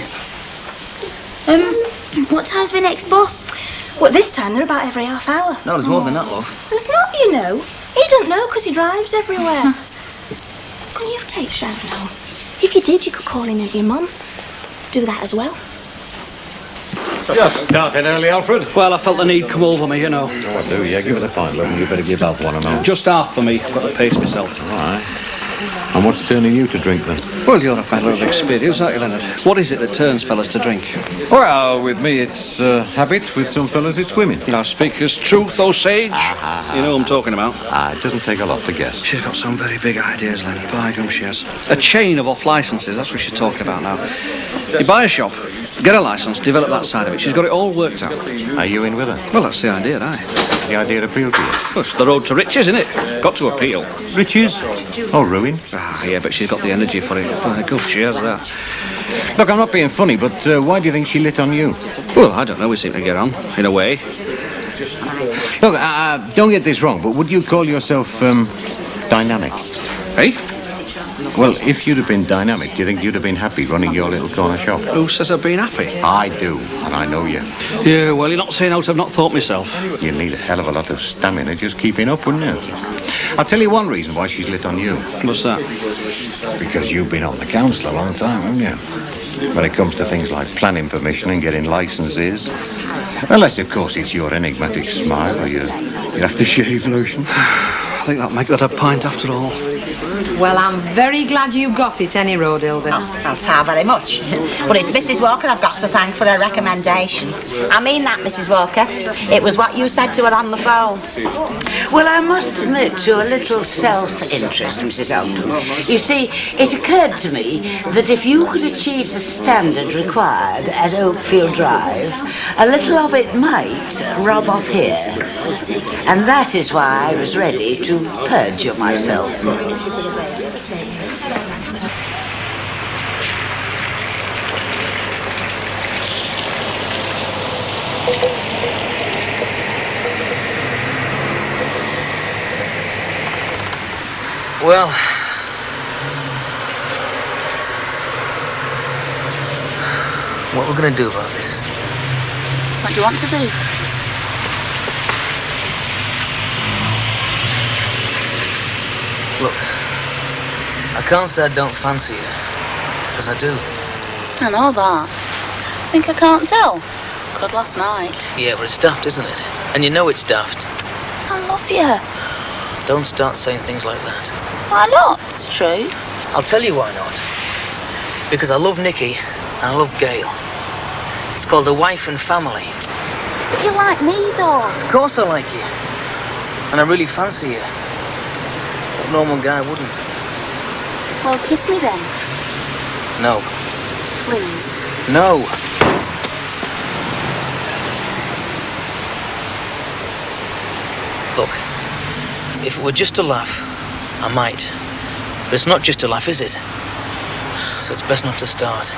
What time's my next bus? Well, this time they're about every half hour. No, there's more than that, love. There's not, you know. He don't know because he drives everywhere. Can you take Sharon home? If you did, you could call in with your mum. Do that as well. Just started early, Alfred. Well, I felt the need come over me, you know. Oh, I do, yeah. Give it a fine look. You better give Alf one and all. Just half for me. I've got to pace myself. All right. And what's turning you to drink, then? Well, you're a fellow of experience, aren't you, Leonard? What is it that turns fellas to drink? Well, with me, it's habit. With some fellas, it's women. Now, speak as truth, O sage. You know who I'm talking about. It doesn't take a lot to guess. She's got some very big ideas, Leonard. By gum, she has. A chain of off licenses, that's what she's talking about now. You buy a shop, get a licence, develop that side of it. She's got it all worked out. Are you in with her? Well, that's the idea, aye. The idea appealed to you? Well, it's the road to riches, isn't it? Got to appeal. Riches? Or ruin? Yeah, but she's got the energy for it. By gum, she has that. Look, I'm not being funny, but why do you think she lit on you? Well, I don't know. We seem to get on, in a way. Look, don't get this wrong, but would you call yourself dynamic? Hey? Well, if you'd have been dynamic, do you think you'd have been happy running your little corner shop? Who says I've been happy? I do, and I know you. Yeah, well, you're not saying out I've not thought myself. You'd need a hell of a lot of stamina just keeping up, wouldn't you? I'll tell you one reason why she's lit on you. What's that? Because you've been on the council a long time, haven't you? When it comes to things like planning permission and getting licenses. Unless, of course, it's your enigmatic smile or your aftershave lotion. I think that'll make that a pint after all. Well, I'm very glad you got it, any road, Hilda. Oh, thanks how very much. But it's Mrs. Walker I've got to thank for her recommendation. I mean that, Mrs. Walker. It was what you said to her on the phone. Well, I must admit to a little self-interest, Mrs. Oldham. You see, it occurred to me that if you could achieve the standard required at Oakfield Drive, a little of it might rub off here. And that is why I was ready to perjure myself. Well, what we're going to do about this? What do you want to do? Look, I can't say I don't fancy you, because I do. I know that. I think I can't tell. Could last night. Yeah, but it's daft, isn't it? And you know it's daft. I love you. Don't start saying things like that. Why not? It's true. I'll tell you why not. Because I love Nikki and I love Gail. It's called A Wife and Family. But you like me, though. Of course I like you. And I really fancy you. A normal guy wouldn't. Well, kiss me then. No. Please. No. Look, if it were just a laugh, I might. But it's not just a laugh, is it? So it's best not to start.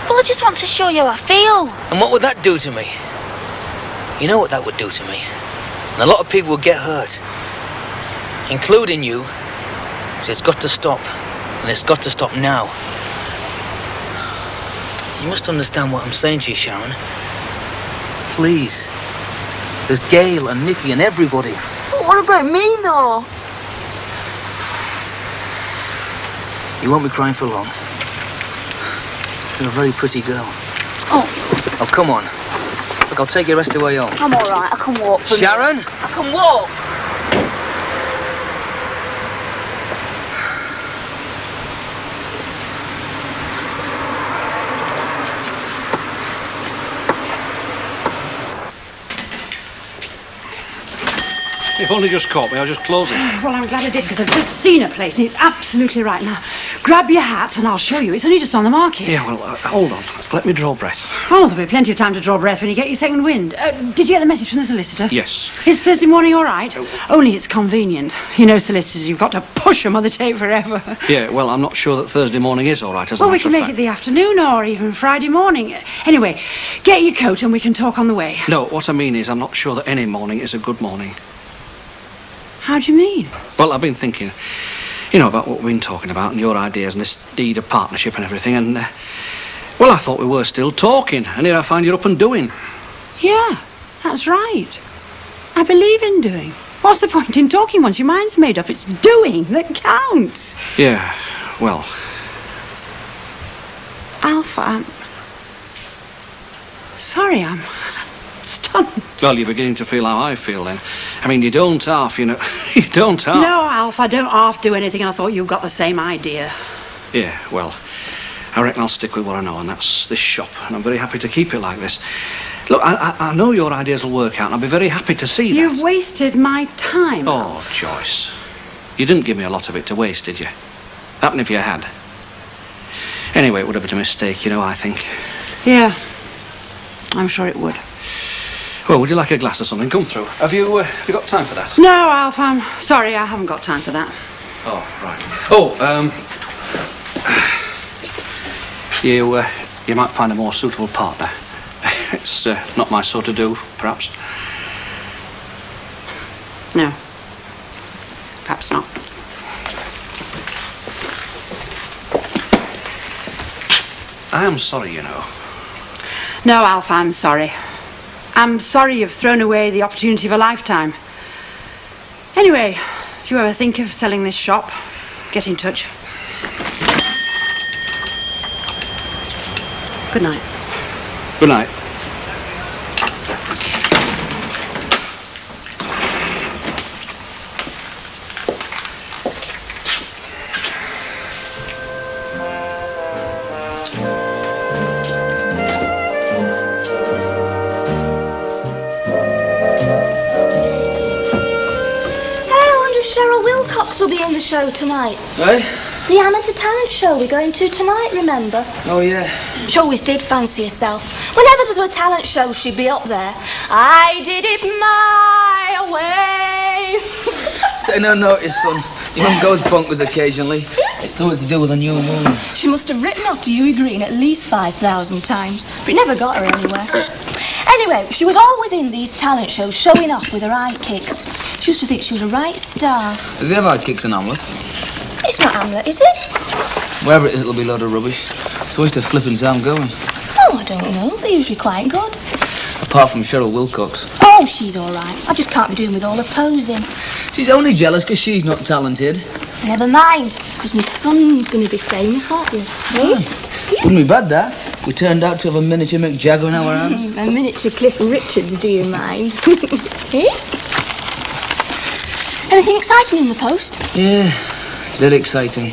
Well, I just want to show you how I feel. And what would that do to me? You know what that would do to me. And a lot of people would get hurt. Including you. So it's got to stop. And it's got to stop now. You must understand what I'm saying to you, Sharon. Please. There's Gail and Nikki and everybody. But what about me, though? You won't be crying for long. You're a very pretty girl. Oh. Oh, come on. Look, I'll take you the rest of the way home. I'm all right. I can walk from Sharon? here. I can walk. You've only just caught me. I'll just close it. Well, I'm glad I did, because I've just seen a place, and it's absolutely right. Now, grab your hat, and I'll show you. It's only just on the market. Yeah, well, hold on. Let me draw breath. Oh, there'll be plenty of time to draw breath when you get your second wind. Did you get the message from the solicitor? Yes. Is Thursday morning all right? Only it's convenient. You know, solicitors, you've got to push them or they take forever. Yeah, well, I'm not sure that Thursday morning is all right, as a Well, we matter can of make fact. it the afternoon or even Friday morning. Anyway, get your coat and we can talk on the way. No, what I mean is I'm not sure that any morning is a good morning. How do you mean? Well, I've been thinking, you know, about what we've been talking about and your ideas and this deed of partnership and everything, and, well, I thought we were still talking, and here I find you're up and doing. Yeah, that's right. I believe in doing. What's the point in talking once your mind's made up? It's doing that counts. Yeah, well, Alpha, I'm sorry, I'm stunned. well, you're beginning to feel how I feel then. I mean, you don't half, you know, you don't half. No, Alf, I don't half do anything, and I thought you've got the same idea. Yeah, well, I reckon I'll stick with what I know, and that's this shop, and I'm very happy to keep it like this. Look, I know your ideas will work out, and I'll be very happy to see that. You've wasted my time. Oh, Joyce. You didn't give me a lot of it to waste, did you? Happen if you had. Anyway, it would have been a mistake, you know, I think. Yeah, I'm sure it would. Well, would you like a glass or something? Come through. Have you got time for that? No, Alf, I'm sorry, I haven't got time for that. Oh, right. Oh, you might find a more suitable partner. It's not my sort of do, perhaps. No. Perhaps not. I am sorry, you know. No, Alf, I'm sorry. I'm sorry you've thrown away the opportunity of a lifetime. Anyway, if you ever think of selling this shop, get in touch. Good night. Good night. Will be in the show tonight. Right? The amateur talent show we're going to tonight, remember? Oh, yeah. She always did fancy herself. Whenever there was a talent show, she'd be up there. I did it my way. Take no notice, son. Your mum goes bonkers occasionally. It's something to do with a new moon. She must have written off to Huey Green at least 5,000 times, but it never got her anywhere. Anyway, she was always in these talent shows showing off with her high kicks. She used to think she was a right star. Have they ever had kicks in Hamlet? It's not Hamlet, is it? Wherever it is, it'll be a load of rubbish. So where's the flipping sound going? Oh, I don't know. They're usually quite good. Apart from Cheryl Wilcox. Oh, she's all right. I just can't be doing with all her posing. She's only jealous because she's not talented. Never mind, because my son's going to be famous, aren't you? Wouldn't be bad, that. We turned out to have a miniature Mick Jagger in our hands. A miniature Cliff Richards, do you mind? Eh? Anything exciting in the post? Yeah, Dead exciting.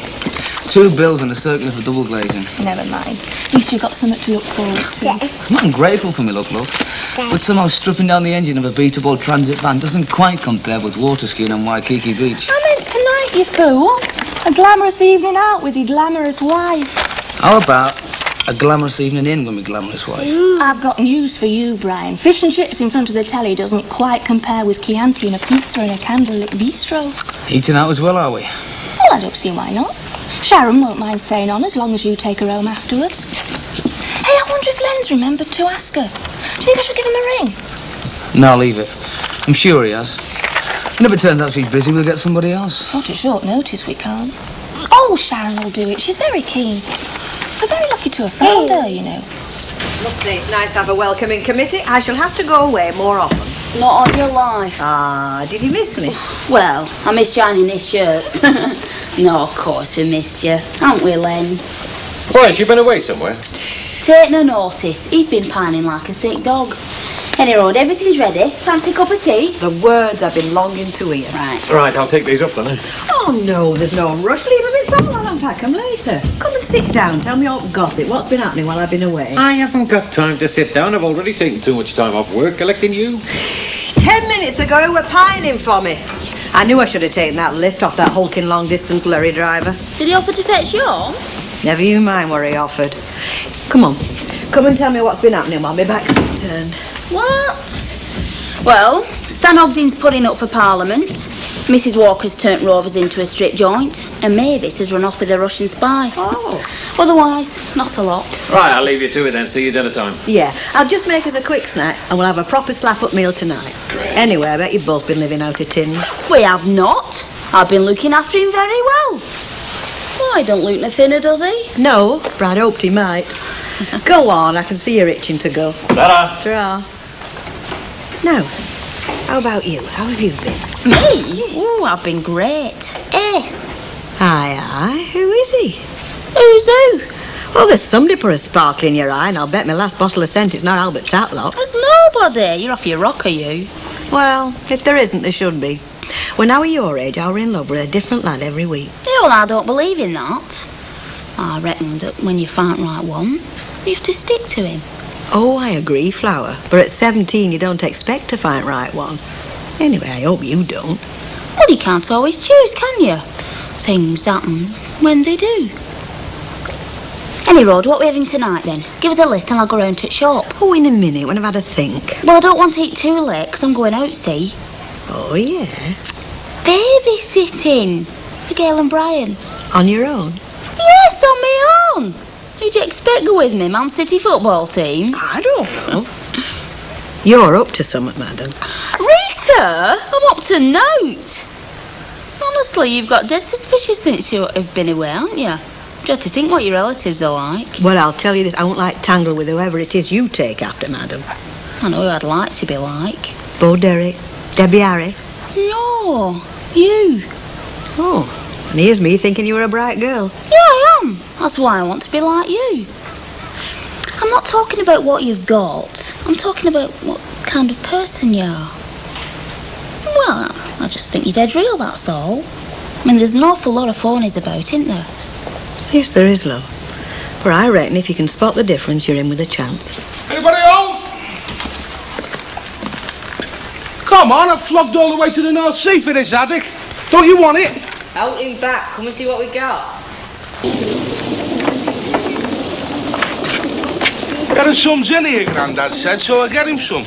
2 bills and a circular for double glazing. Never mind. At least you've got something to look forward to. I'm not ungrateful for me luck, love. But somehow stripping down the engine of a beatable transit van doesn't quite compare with water skiing on Waikiki Beach. I meant tonight, you fool. A glamorous evening out with your glamorous wife. How about a glamorous evening in with my glamorous wife? I've got news for you, Brian. Fish and chips in front of the telly doesn't quite compare with Chianti and a pizza in a candlelit bistro. Eating out as well, are we? Well, I don't see why not. Sharon won't mind staying on as long as you take her home afterwards. Hey, I wonder if Len's remembered to ask her. Do you think I should give him a ring? No, leave it. I'm sure he has. And if it turns out she's busy, we'll get somebody else. Not at short notice, we can't. Oh, Sharon will do it. She's very keen. We're very lucky to have found her, you know. Must say it's nice to have a welcoming committee. I shall have to go away more often. Not on your life. Ah, did you miss me? Well, I miss shining his shirts. No, of course we missed you. Haven't we, Len? Why, has she been away somewhere? Take no notice. He's been pining like a sick dog. Anyway, everything's ready. Fancy a cup of tea? The words I've been longing to hear. Right. Right, I'll take these up then, eh? Oh, no, there's no rush. Leave them in all. I'll unpack them later. Come and sit down. Tell me all the gossip. What's been happening while I've been away? I haven't got time to sit down. I've already taken too much time off work collecting you. 10 minutes ago, you were pining for me. I knew I should have taken that lift off that hulking long-distance lorry driver. Did he offer to fetch you home? Never you mind what he offered. Come on. Come and tell me what's been happening while my back's been turned. What? Well, Stan Ogden's putting up for Parliament. Mrs. Walker's turned Rovers into a strip joint. And Mavis has run off with a Russian spy. Oh. Otherwise, not a lot. Right, I'll leave you to it then. See you dinner time. Yeah, I'll just make us a quick snack and we'll have a proper slap-up meal tonight. Great. Anyway, I bet you've both been living out of tins. We have not. I've been looking after him very well. Why, don't look no thinner, does he? No, but I'd hoped he might. Go on, I can see you're itching to go. Ta-ra. Ta-ra. Now, how about you? How have you been? Me? Oh, I've been great. Ace. Aye. Who is he? Who's who? Well, there's somebody put a sparkle in your eye, and I'll bet my last bottle of scent it's not Albert Tatlock. There's nobody. You're off your rocker, you. Well, if there isn't, there should be. When I were your age, I were in love with a different lad every week. Yeah, well, I don't believe in that. I reckon that when you find right one, you have to stick to him. Oh, I agree, Flower. But at 17, you don't expect to find right one. Anyway, I hope you don't. Well, you can't always choose, can you? Things happen when they do. Any road, what are we having tonight then? Give us a list and I'll go round to the shop. Oh, in a minute, when I've had a think. Well, I don't want to eat too late because I'm going out, see? Oh, yeah? Babysitting for Gail and Brian. On your own? Yes, on my own. Who'd you expect to go with me, Man City football team? I don't know. You're up to something, madam. Rita, I'm up to note. Honestly, you've got dead suspicious since you have been away, haven't you? Do you have to think what your relatives are like? Well, I'll tell you this, I won't like tangle with whoever it is you take after, madam. I know who I'd like to be like. Bo Derek, Debbie Harry. No, you. Oh, and here's me thinking you were a bright girl. Yeah, I am. That's why I want to be like you. I'm not talking about what you've got. I'm talking about what kind of person you are. Well, I just think you're dead real, that's all. I mean, there's an awful lot of phonies about, isn't there? Yes, there is, love. For I reckon if you can spot the difference, you're in with a chance. Anybody home? Come on, I've flogged all the way to the North Sea for this attic. Don't you want it? Out and back. Come and see what we got. There are some's in here, Grandad said, so I get him some.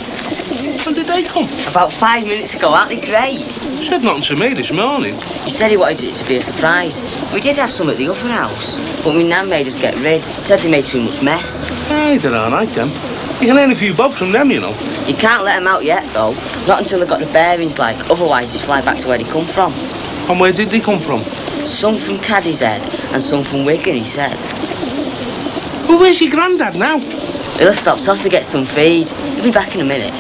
When did they come? About 5 minutes ago, aren't they great? Said nothing to me this morning. He said he wanted it to be a surprise. We did have some at the upper house, but my nan made us get rid. She said they made too much mess. Aye, they're all right, them. You can earn a few bob from them, you know. You can't let them out yet, though. Not until they've got the bearings, like. Otherwise, they fly back to where they come from. And where did they come from? Some from Caddy's Head and some from Wigan, he said. Well, where's your Grandad now? He'll have stopped off to get some feed. He'll be back in a minute.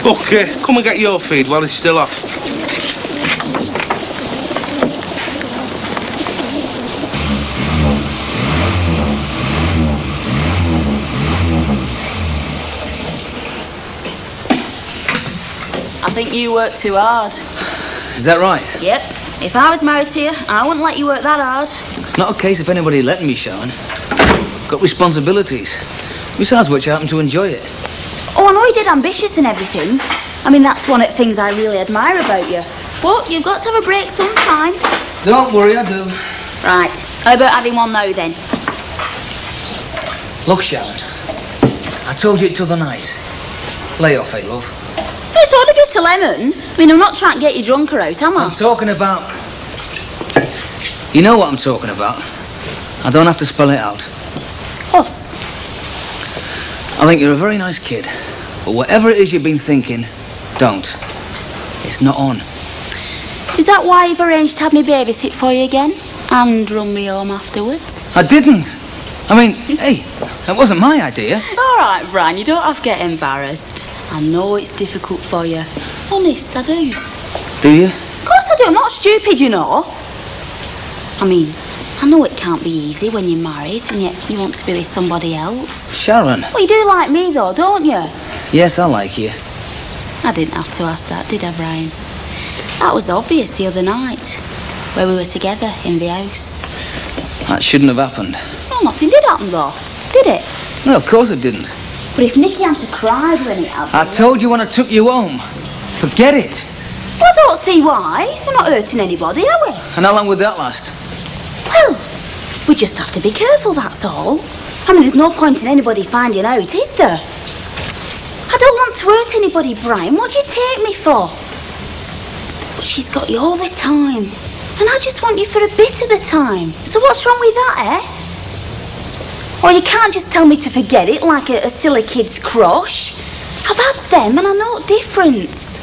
Look, come and get your feed while it's still off. I think you work too hard. Is that right? Yep. If I was married to you, I wouldn't let you work that hard. It's not a case of anybody letting me, Sharon. Got responsibilities. Besides which, I happen to enjoy it. Oh, I know you did ambitious and everything. I mean, that's one of the things I really admire about you. But you've got to have a break sometime. Don't worry, I do. Right. How about having one now, then? Look, Sharon. I told you it t'other night. Lay off, eh, love? It's only a bit of lemon. I mean, I'm not trying to get you drunker out, am I? I'm talking about... You know what I'm talking about. I don't have to spell it out. Us. I think you're a very nice kid. But whatever it is you've been thinking, don't. It's not on. Is that why you've arranged to have me babysit for you again? And run me home afterwards? I didn't. I mean, hey, that wasn't my idea. All right, Brian, you don't have to get embarrassed. I know it's difficult for you. Honest, I do. Do you? Of course I do. I'm not stupid, you know. I mean, I know it can't be easy when you're married and yet you want to be with somebody else. Sharon. Well, you do like me, though, don't you? Yes, I like you. I didn't have to ask that, did I, Brian? That was obvious the other night, where we were together in the house. That shouldn't have happened. Well, nothing did happen, though, did it? No, of course it didn't. But if Nicky hadn't cried when it happened... I told you when I took you home. Forget it. Well, I don't see why. We're not hurting anybody, are we? And how long would that last? Well, we just have to be careful, that's all. I mean, there's no point in anybody finding out, is there? I don't want to hurt anybody, Brian. What do you take me for? But she's got you all the time. And I just want you for a bit of the time. So what's wrong with that, eh? Or you can't just tell me to forget it like a silly kid's crush. I've had them and I know the difference.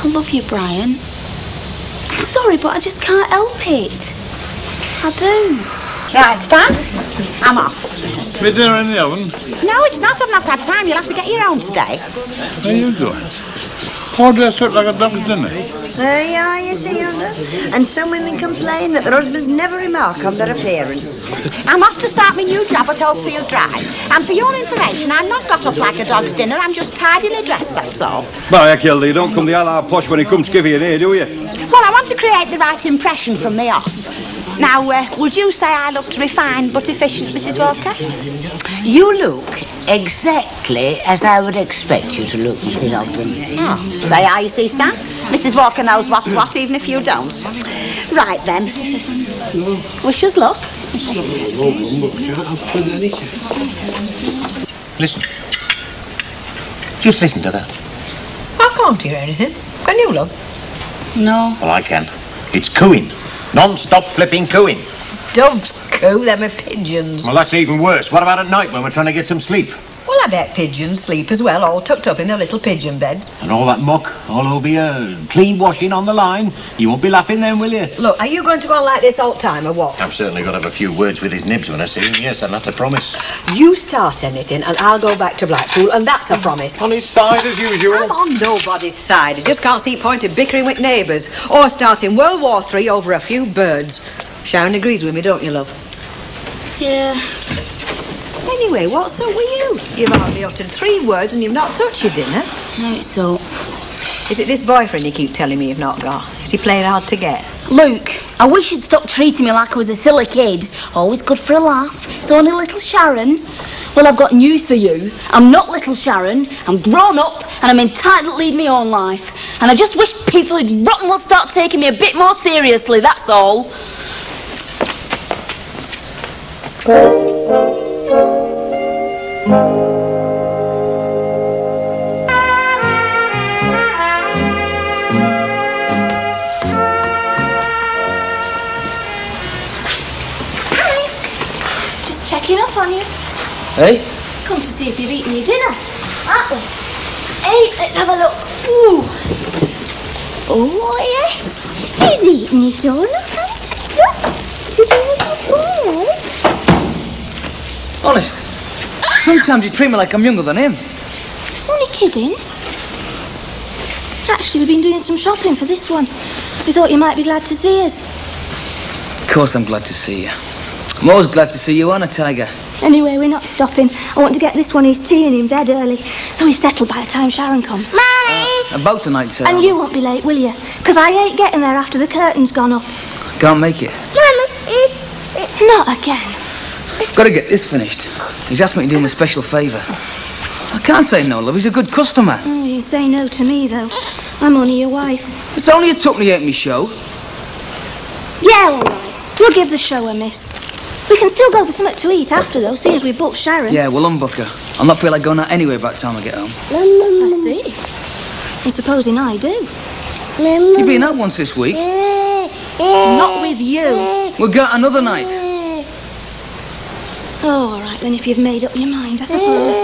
I love you, Brian. I'm sorry, but I just can't help it. I do. Right, Stan, I'm off. Is dinner in the oven? No, it's not. I've not had time. You'll have to get your own today. There you go. All dressed up like a dog's dinner. There you are, you see, Under. And some women complain that their husbands never remark on their appearance. I'm off to start my new job at Oakfield Drive. And for your information, I'm not got up like a dog's dinner. I'm just tidily dressed, that's all. Well, heck, Hilda, you don't come the a-la posh when it comes skivvy in here, do you? Well, I want to create the right impression from the off. Now, would you say I looked refined but efficient, Mrs. Walker? You look exactly as I would expect you to look, Mrs. Ogden. Oh, there you are, you see, Stan. Mrs. Walker knows what's what, even if you don't. Right, then. Wish us luck. Listen. Just listen to that. I can't hear anything. Can you, love? No. Well, I can. It's cooing. Non-stop flipping cooing. Doves coo, them are pigeons. Well, that's even worse. What about at night when we're trying to get some sleep? Well, I bet pigeons sleep as well, all tucked up in their little pigeon beds. And all that muck all over you, clean washing on the line. You won't be laughing then, will you? Look, are you going to go on like this all the time, or what? I've certainly got to have a few words with his nibs when I see him, yes, and that's a promise. You start anything, and I'll go back to Blackpool, and that's a promise. On his side, as usual. I'm on nobody's side. I just can't see point in bickering with neighbours, or starting World War III over a few birds. Sharon agrees with me, don't you, love? Yeah. Anyway, what's up with you? You've hardly uttered 3 words and you've not touched your dinner. No, it's so. Is it this boyfriend you keep telling me you've not got? Is he playing hard to get? Luke, I wish you'd stop treating me like I was a silly kid. Always good for a laugh. It's only little Sharon. Well, I've got news for you. I'm not little Sharon. I'm grown up and I'm entitled to lead my own life. And I just wish people who'd rotten would start taking me a bit more seriously, that's all. Checking up on you. Hey? Come to see if you've eaten your dinner, aren't we? Hey, let's have a look. Ooh. Oh, yes. He's eating your donut. To be a good boy, eh? Honest. Sometimes you treat me like I'm younger than him. Only kidding. Actually, we've been doing some shopping for this one. We thought you might be glad to see us. Of course I'm glad to see you. I'm always glad to see you on a Tiger. Anyway, we're not stopping. I want to get this one his tea and in bed early, so he's settled by the time Sharon comes. Mommy! About tonight, sir. And you won't be late, will you? Because I ain't getting there after the curtain's gone up. Can't make it. Not again. Got to get this finished. He's asked me to do him a special favour. I can't say no, love. He's a good customer. Oh, you say no to me, though. I'm only your wife. It's only a tuppenny ain't me show. Yeah, all right. We'll give the show a miss. We can still go for something to eat after, though, seeing as we booked Sharon. Yeah, we'll unbook her. I'll not feel like going out anyway by the time I get home. I see. And supposing I do. You've been out once this week. Not with you. We'll go out another night. Oh, all right, then, if you've made up your mind, I suppose.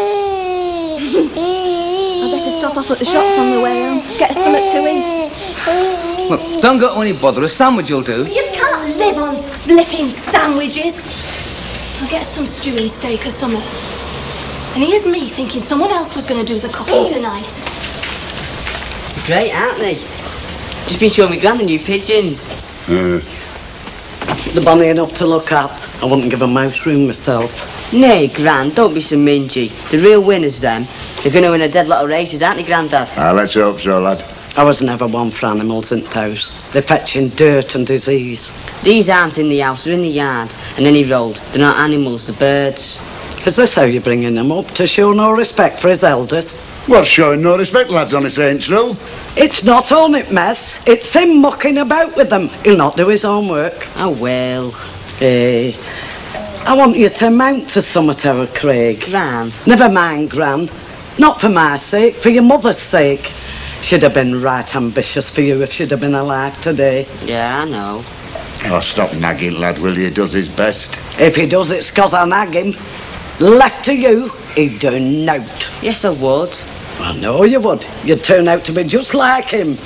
I better stop off at the shops on the way home. Get us something to eat. Look, don't go to any bother. A sandwich will do. You can't live on flipping sandwiches. I'll get us some stewing steak or something. And here's me thinking someone else was going to do the cooking tonight. Great, aren't they? Just been showing me Gran the new pigeons. They're bonny enough to look at. I wouldn't give a mouse room myself. Nay, Gran, don't be so mingy. The real winners, them. They're going to win a dead lot of races, aren't they, Grandad? Let's hope so, lad. I was never one for animals in the house. They're fetching dirt and disease. These aren't in the house, they're in the yard. And any road. They're not animals, they're birds. Is this how you're bringing him up? To show no respect for his elders? What's showing no respect, lads, on his Saints' Row? It's not on it, Mess. It's him mucking about with them. He'll not do his own work. Oh, well. I want you to mount to Summerterra, Craig. Gran. Never mind, Gran. Not for my sake, for your mother's sake. She'd have been right ambitious for you if she'd have been alive today. Yeah, I know. Oh, stop nagging, lad, will you? He does his best. If he does, it's 'cause I nag him. Left to you, he'd do nought. Yes, I would. I know you would. You'd turn out to be just like him.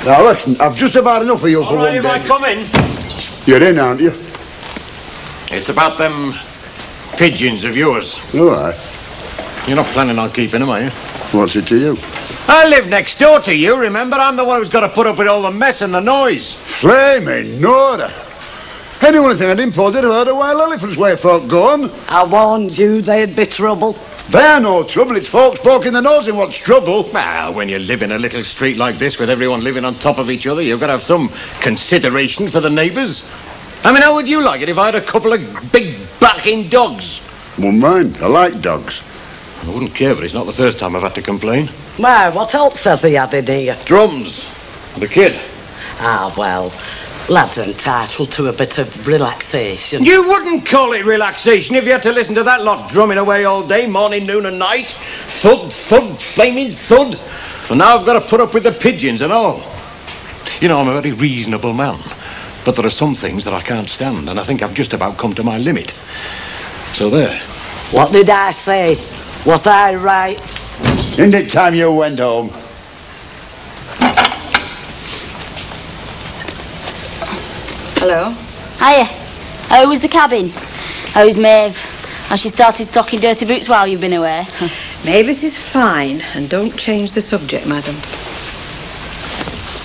Now, listen, I've just about enough of you for one if day. I come in. You're in, aren't you? It's about them pigeons of yours. All right. You're not planning on keeping them, are you? What's it to you? I live next door to you, remember? I'm the one who's got to put up with all the mess and the noise. Flaming Nora. Anyone think I'd imported a herd of wild elephants where folk gone? I warned you they'd be trouble. They're no trouble. It's folks poking the nose in what's trouble. Well, when you live in a little street like this with everyone living on top of each other, you've got to have some consideration for the neighbours. I mean, how would you like it if I had a couple of big barking dogs? Wouldn't mind. I like dogs. I wouldn't care, but it's not the first time I've had to complain. Why, what else has he had in here? Drums. And a kid. Ah, well, lad's entitled to a bit of relaxation. You wouldn't call it relaxation if you had to listen to that lot drumming away all day, morning, noon and night. Thud, thud, flaming thud. And now I've got to put up with the pigeons and all. You know, I'm a very reasonable man. But there are some things that I can't stand, and I think I've just about come to my limit. So there. What did I say? Was I right? Isn't it time you went home? Hello? Hiya. How was the cabin? How's Maeve? Has she started stocking dirty boots while you've been away? Mavis is fine, and don't change the subject, madam.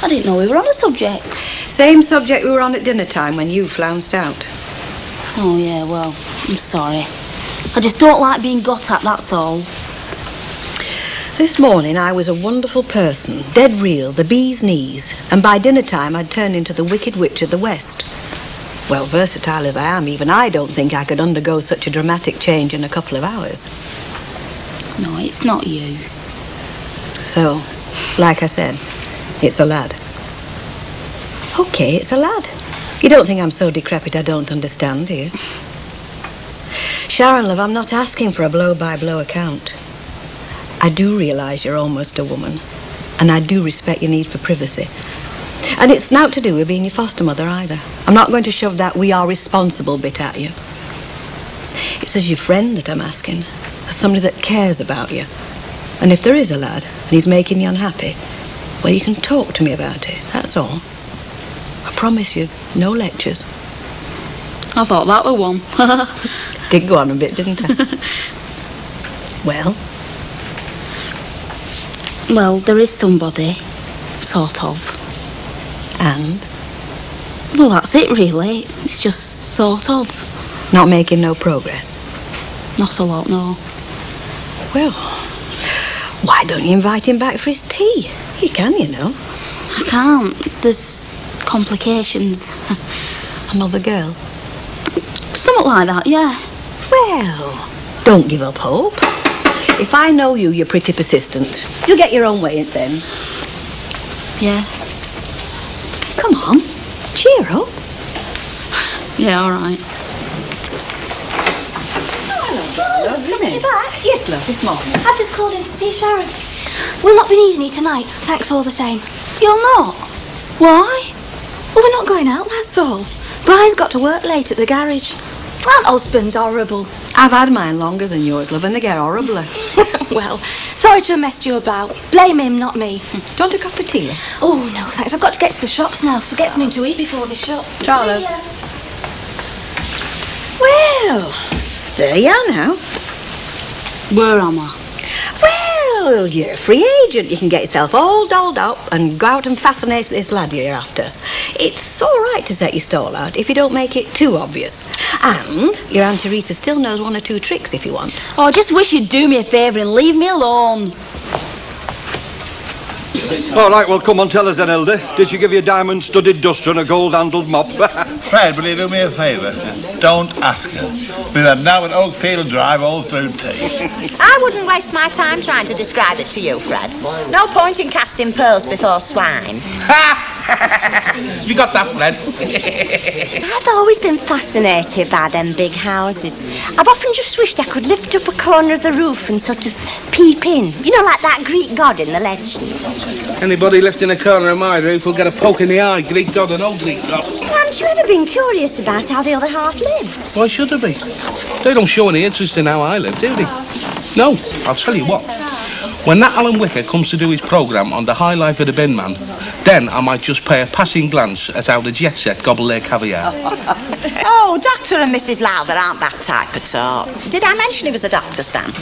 I didn't know we were on a subject. Same subject we were on at dinner time when you flounced out. Oh, yeah, well, I'm sorry. I just don't like being got at, that's all. This morning I was a wonderful person, dead real, the bee's knees, and by dinner time I'd turned into the Wicked Witch of the West. Well, versatile as I am, even I don't think I could undergo such a dramatic change in a couple of hours. No, it's not you. So, like I said, it's a lad. Okay, it's a lad. You don't think I'm so decrepit I don't understand, do you? Sharon, love, I'm not asking for a blow-by-blow account. I do realise you're almost a woman, and I do respect your need for privacy. And it's naught to do with being your foster mother either. I'm not going to shove that we are responsible bit at you. It's as your friend that I'm asking, as somebody that cares about you. And if there is a lad, and he's making you unhappy, well, you can talk to me about it, that's all. I promise you, no lectures. I thought that were one. Did go on a bit, didn't I? Well? Well, there is somebody, sort of. And? Well, that's it, really. It's just sort of. Not making no progress? Not a lot, no. Well, why don't you invite him back for his tea? You can, you know. I can't. There's complications. Another girl? Something like that, yeah. Well, don't give up hope. If I know you, you're pretty persistent. You'll get your own way in then. Yeah. Come on, cheer up. Yeah, all right. Oh, Is you back? Yes, love, this morning. I've just called in to see Sharon. We'll not be needing you tonight. Thanks all the same. You're not? Why? Well, we're not going out, that's all. Brian's got to work late at the garage. That husband's horrible. I've had mine longer than yours, love, and they get horribler. Well, sorry to have messed you about. Blame him, not me. Do you want a cup of tea? Oh, no, thanks. I've got to get to the shops now, so get something to eat before they shut. Try, love. Well, there you are now. Where am I? Well, you're a free agent. You can get yourself all dolled up and go out and fascinate this lad you're after. It's all right to set your stall out if you don't make it too obvious. And your Auntie Rita still knows one or two tricks if you want. Oh, I just wish you'd do me a favour and leave me alone. All right, well, come on, tell us then, Elder. Did she give you a diamond-studded duster and a gold-handled mop? Fred, will you do me a favour? Don't ask her. We've had now an Oakfield Drive all through tea. I wouldn't waste my time trying to describe it to you, Fred. No point in casting pearls before swine. You got that, Fred? I've always been fascinated by them big houses. I've often just wished I could lift up a corner of the roof and sort of peep in. You know, like that Greek god in the legend. Anybody left in a corner of my roof will get a poke in the eye, Greek god or no Greek god. Haven't you ever been curious about how the other half lives? Why should there be? They don't show any interest in how I live, do they? No, I'll tell you what. When that Alan Wicker comes to do his programme on the high life of the bin man, then I might just pay a passing glance at how the jet set gobble their caviar. Oh, Dr. and Mrs. Lowther aren't that type at all. Did I mention he was a doctor, Stan?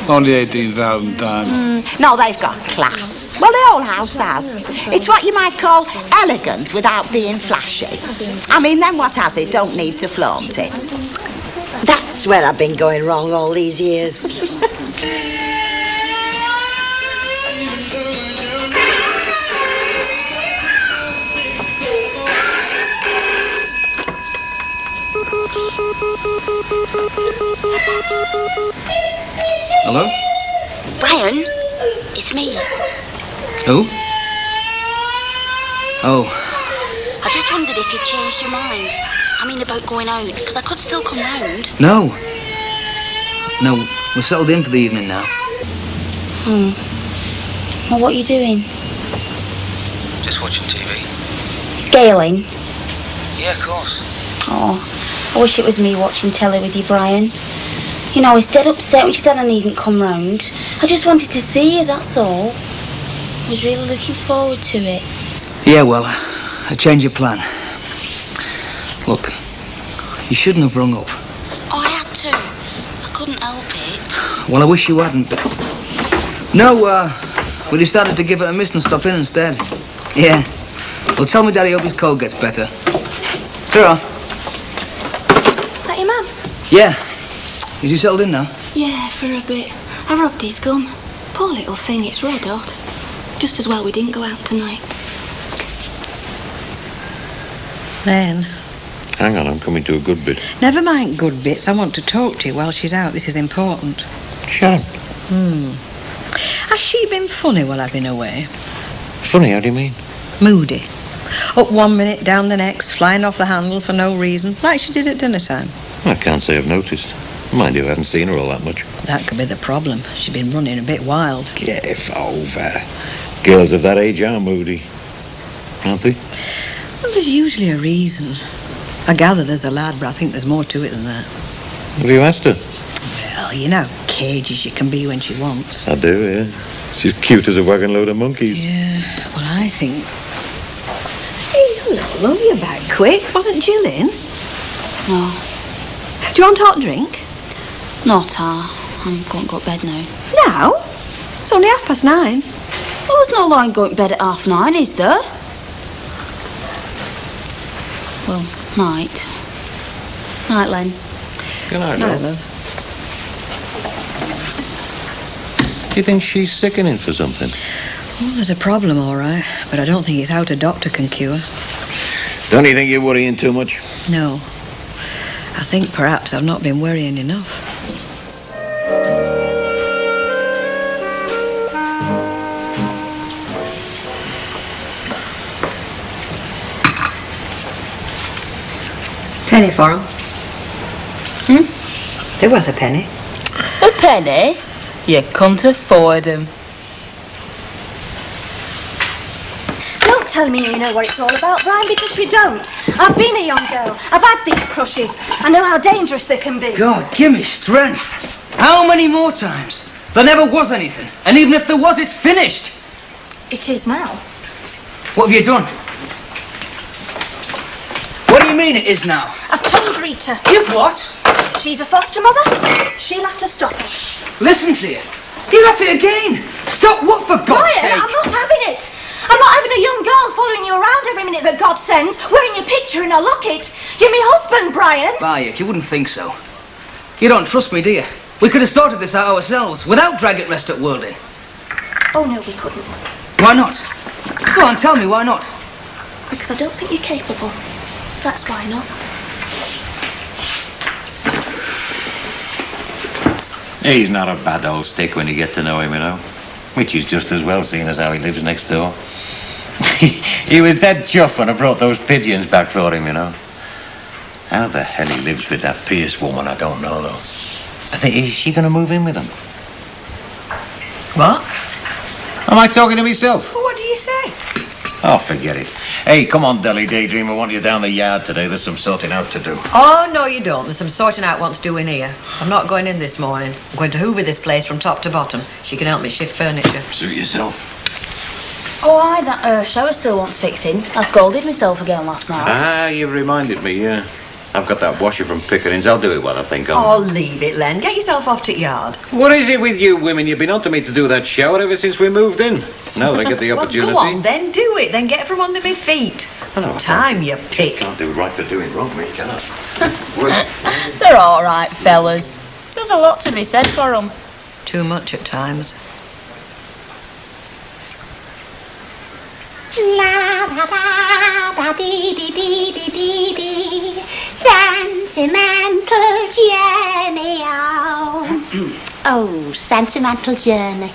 Only 18,000 times. No, they've got class. Well, the whole house has. It's what you might call elegant without being flashy. I mean, then what has it don't need to flaunt it. That's where I've been going wrong all these years. Hello? Brian, it's me. Who? Oh, I just wondered if you'd changed your mind. I mean about going out, because I could still come round. No. No, we're settled in for the evening now. Well, what are you doing? Just watching TV. Scaling? Yeah, of course. Oh, I wish it was me watching telly with you, Brian. You know, I was dead upset when she said I needn't come round. I just wanted to see you, that's all. I was really looking forward to it. Yeah, well, I changed your plan. Look, you shouldn't have rung up. Oh, I had to. I couldn't help it. Well, I wish you hadn't, but... No, we decided to give it a miss and stop in instead. Yeah. Well, tell me Daddy hope his cold gets better. Ta-ra. That your mum? Yeah. Is he settled in now? Yeah, for a bit. I rubbed his gum. Poor little thing, it's red hot. Just as well we didn't go out tonight. Then, Hang on, I'm coming to a good bit. never mind good bits. I want to talk to you while she's out. This is important. Sharon. Has she been funny while I've been away? Funny, how do you mean? Moody. Up one minute, down the next, flying off the handle for no reason, like she did at dinner time. I can't say I've noticed. Mind you, I haven't seen her all that much. That could be the problem. She's been running a bit wild. Get over. Girls of that age are moody, aren't they? Well, there's usually a reason. I gather there's a lad, but I think there's more to it than that. Have you asked her? Well, you know how cagy she can be when she wants. I do, yeah. She's cute as a wagon load of monkeys. Yeah, well, I think... Hey, hello, you're back quick. Wasn't Jill in? No. Do you want a hot drink? No, Ta. I'm going to go to bed now. Now? It's only 9:30. Well, there's no line going to bed at 9:30, is there? Well, night. Night, Len. Good night, No, love. love. Do you think she's sickening for something? Well, there's a problem, all right, but I don't think it's out a doctor can cure. Don't you think you're worrying too much? No. I think perhaps I've not been worrying enough. Penny for 'em. They're worth a penny. A penny? You can't afford them. Don't tell me you know what it's all about, Brian, because you don't. I've been a young girl. I've had these crushes. I know how dangerous they can be. God, give me strength. How many more times? There never was anything. And even if there was, it's finished. It is now. What have you done? What do you mean it is now? I've told Rita. You've what? She's a foster mother. She'll have to stop it. Listen to you. You're at it again. Stop what, for God's Brian, sake? I'm not having it. I'm not having a young girl following you around every minute that God sends, wearing your picture in a locket. You're my husband, Brian. Bayek, you wouldn't think so. You don't trust me, do you? We could have sorted this out ourselves without Draggett Rest at Worlding. Oh, no, we couldn't. Why not? Go on, tell me why not. Because I don't think you're capable. That's why not. He's not a bad old stick when you get to know him, you know. Which is just as well, seeing as how he lives next door. He was dead chuffed when I brought those pigeons back for him, you know. How the hell he lives with that Pierce woman, I don't know, though. I think, is she going to move in with him? What? Am I talking to myself? What do you say? Oh, forget it. Hey, come on, Deli Daydream. I want you down the yard today. There's some sorting out to do. Oh, no, you don't. There's some sorting out wants doing here. I'm not going in this morning. I'm going to hoover this place from top to bottom. She can help me shift furniture. Suit yourself. Oh, aye, that shower still wants fixing. I scolded myself again last night. Ah, you reminded me, yeah. I've got that washer from Pickering's. I'll do it what I think of. Oh, leave it, Len. Get yourself off to the yard. What is it with you women? You've been on to me to do that shower ever since we moved in. Now that I get the opportunity. Well, go on, then do it. Then get from under my feet. Time, you pig. Can't do right for doing wrong, mate, can I? They're all right, fellas. There's a lot to be said for them. Too much at times. La da da da dee dee dee dee dee dee. Sentimental journey oh, sentimental journey.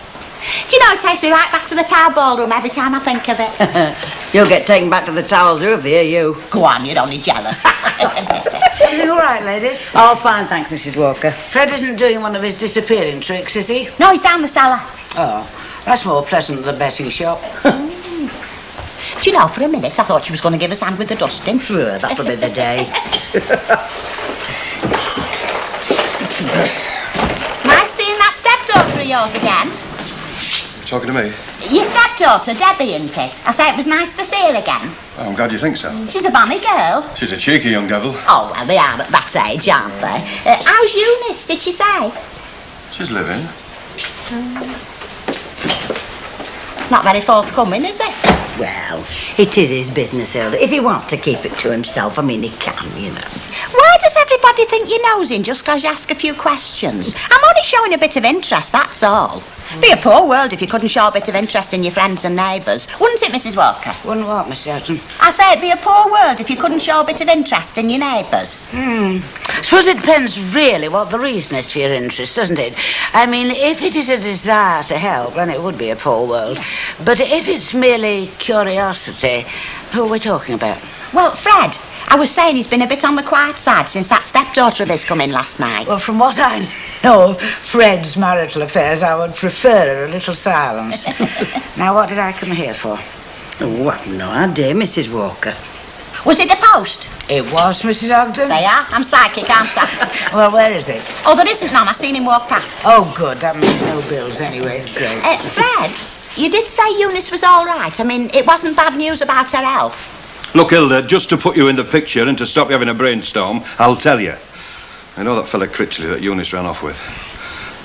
Do you know, it takes me right back to the Tower Ballroom every time I think of it. You'll get taken back to the Towers Roof, hear you. Go on, you're only jealous. Everything all right, ladies? Oh, fine, thanks, Mrs. Walker. Fred isn't doing one of his disappearing tricks, is he? No, he's down the cellar. Oh, that's more pleasant than the betting shop. Do you know, for a minute I thought she was going to give us hand with the dusting. Sure, that'll be the day. Nice seeing that stepdaughter of yours again. Talking to me? Your stepdaughter, Debbie, isn't it? I say it was nice to see her again. Oh, I'm glad you think so. She's a bonny girl. She's a cheeky young devil. Oh, well, they are at that age, aren't they? How's Eunice, did she say? She's living. Not very forthcoming, is it? Well, it is his business, Hilda. If he wants to keep it to himself, I mean, he can, you know. Why does everybody think you're nosing just because you ask a few questions? I'm only showing a bit of interest, that's all. Be a poor world if you couldn't show a bit of interest in your friends and neighbours. Wouldn't it, Mrs. Walker? Wouldn't what, Miss Elton? I say it'd be a poor world if you couldn't show a bit of interest in your neighbours. I suppose it depends really what the reason is for your interest, doesn't it? I mean, if it is a desire to help, then it would be a poor world. But if it's merely curiosity, who are we talking about? Well, Fred. I was saying he's been a bit on the quiet side since that stepdaughter of his come in last night. Well, from what I know of Fred's marital affairs, I would prefer a little silence. Now, what did I come here for? Oh, I've no idea, Mrs. Walker. Was it the post? It was, Mrs. Ogden. They are. I'm psychic, aren't I? Well, where is it? Oh, there isn't none. I seen him walk past. Oh, good. That means no bills anyway. Great. Fred, you did say Eunice was all right. I mean, it wasn't bad news about her health. Look, Hilda, just to put you in the picture and to stop you having a brainstorm, I'll tell you. I know that fella Critchley that Eunice ran off with.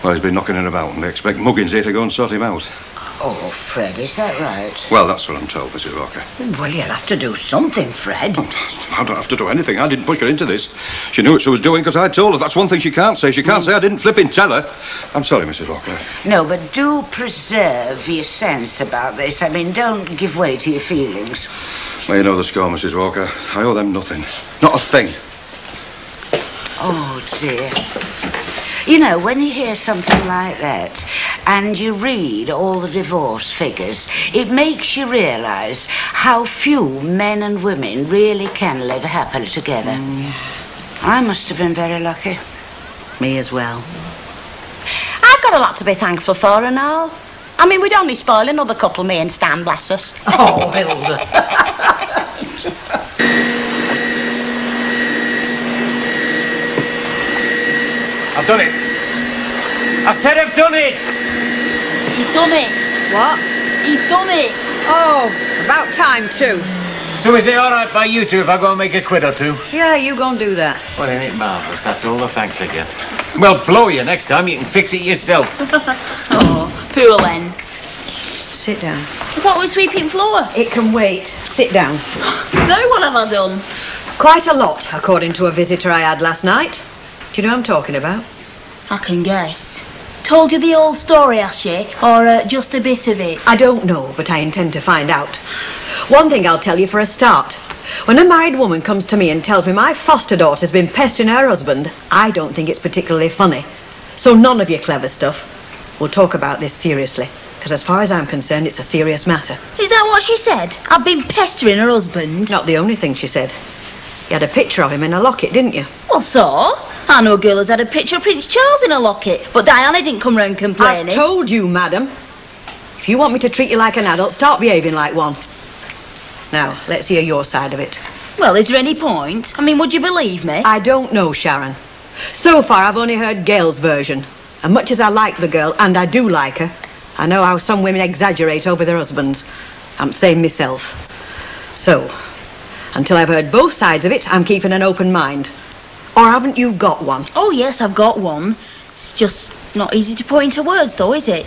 Well, he's been knocking her about and they expect Muggins here to go and sort him out. Oh, Fred, is that right? Well, that's what I'm told, Mrs. Walker. Well, you'll have to do something, Fred. I don't have to do anything. I didn't push her into this. She knew what she was doing because I told her. That's one thing she can't say. She can't say I didn't flipping tell her. I'm sorry, Mrs. Walker. No, but do preserve your sense about this. I mean, don't give way to your feelings. Well, you know the score, Mrs. Walker. I owe them nothing. Not a thing. Oh, dear. You know, when you hear something like that and you read all the divorce figures, it makes you realise how few men and women really can live happily together. I must have been very lucky. Me as well. I've got a lot to be thankful for and all. I mean, we'd only spoil another couple, me and Stan, bless us. Oh, Hilda. I've done it. I said I've done it. He's done it. What? He's done it. Oh, about time too. So is it all right by you two if I go and make a quid or two? Yeah, you go and do that. Well, ain't it marvellous? That's all the thanks I get. Well, blow you next time. You can fix it yourself. Oh, poor Len. Sit down. What with sweeping floor? It can wait. Sit down. No, what have I done? Quite a lot, according to a visitor I had last night. Do you know what I'm talking about? I can guess. Told you the old story, has she? Or just a bit of it? I don't know, but I intend to find out. One thing I'll tell you for a start. When a married woman comes to me and tells me my foster daughter's been pestering her husband, I don't think it's particularly funny. So none of your clever stuff. We'll talk about this seriously, because as far as I'm concerned, it's a serious matter. Is that what she said? I've been pestering her husband? Not the only thing she said. You had a picture of him in a locket, didn't you? Well, so? I know a girl has had a picture of Prince Charles in a locket, but Diana didn't come round complaining. I've told you, madam. If you want me to treat you like an adult, start behaving like one. Now, let's hear your side of it. Well, is there any point? I mean, would you believe me? I don't know, Sharon. So far, I've only heard Gail's version. And much as I like the girl, and I do like her, I know how some women exaggerate over their husbands. I'm saying myself. So, until I've heard both sides of it, I'm keeping an open mind. Or haven't you got one? Oh, yes, I've got one. It's just not easy to put into words, though, is it?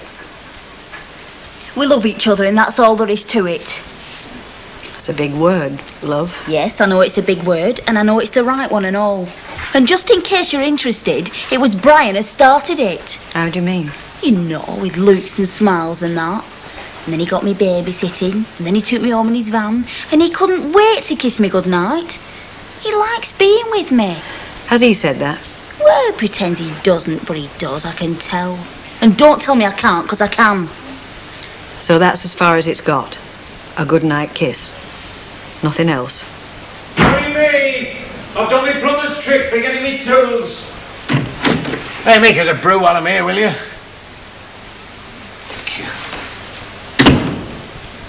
We love each other, and that's all there is to it. It's a big word, love. Yes, I know it's a big word, and I know it's the right one and all. And just in case you're interested, it was Brian who started it. How do you mean? You know, with looks and smiles and that. And then he got me babysitting, and then he took me home in his van, and he couldn't wait to kiss me goodnight. He likes being with me. Has he said that? Well, he pretends he doesn't, but he does, I can tell. And don't tell me I can't, because I can. So that's as far as it's got. A good night kiss. Nothing else. Hurry me! I've done my plumber's trick for getting me tools. Hey, make us a brew while I'm here, will you?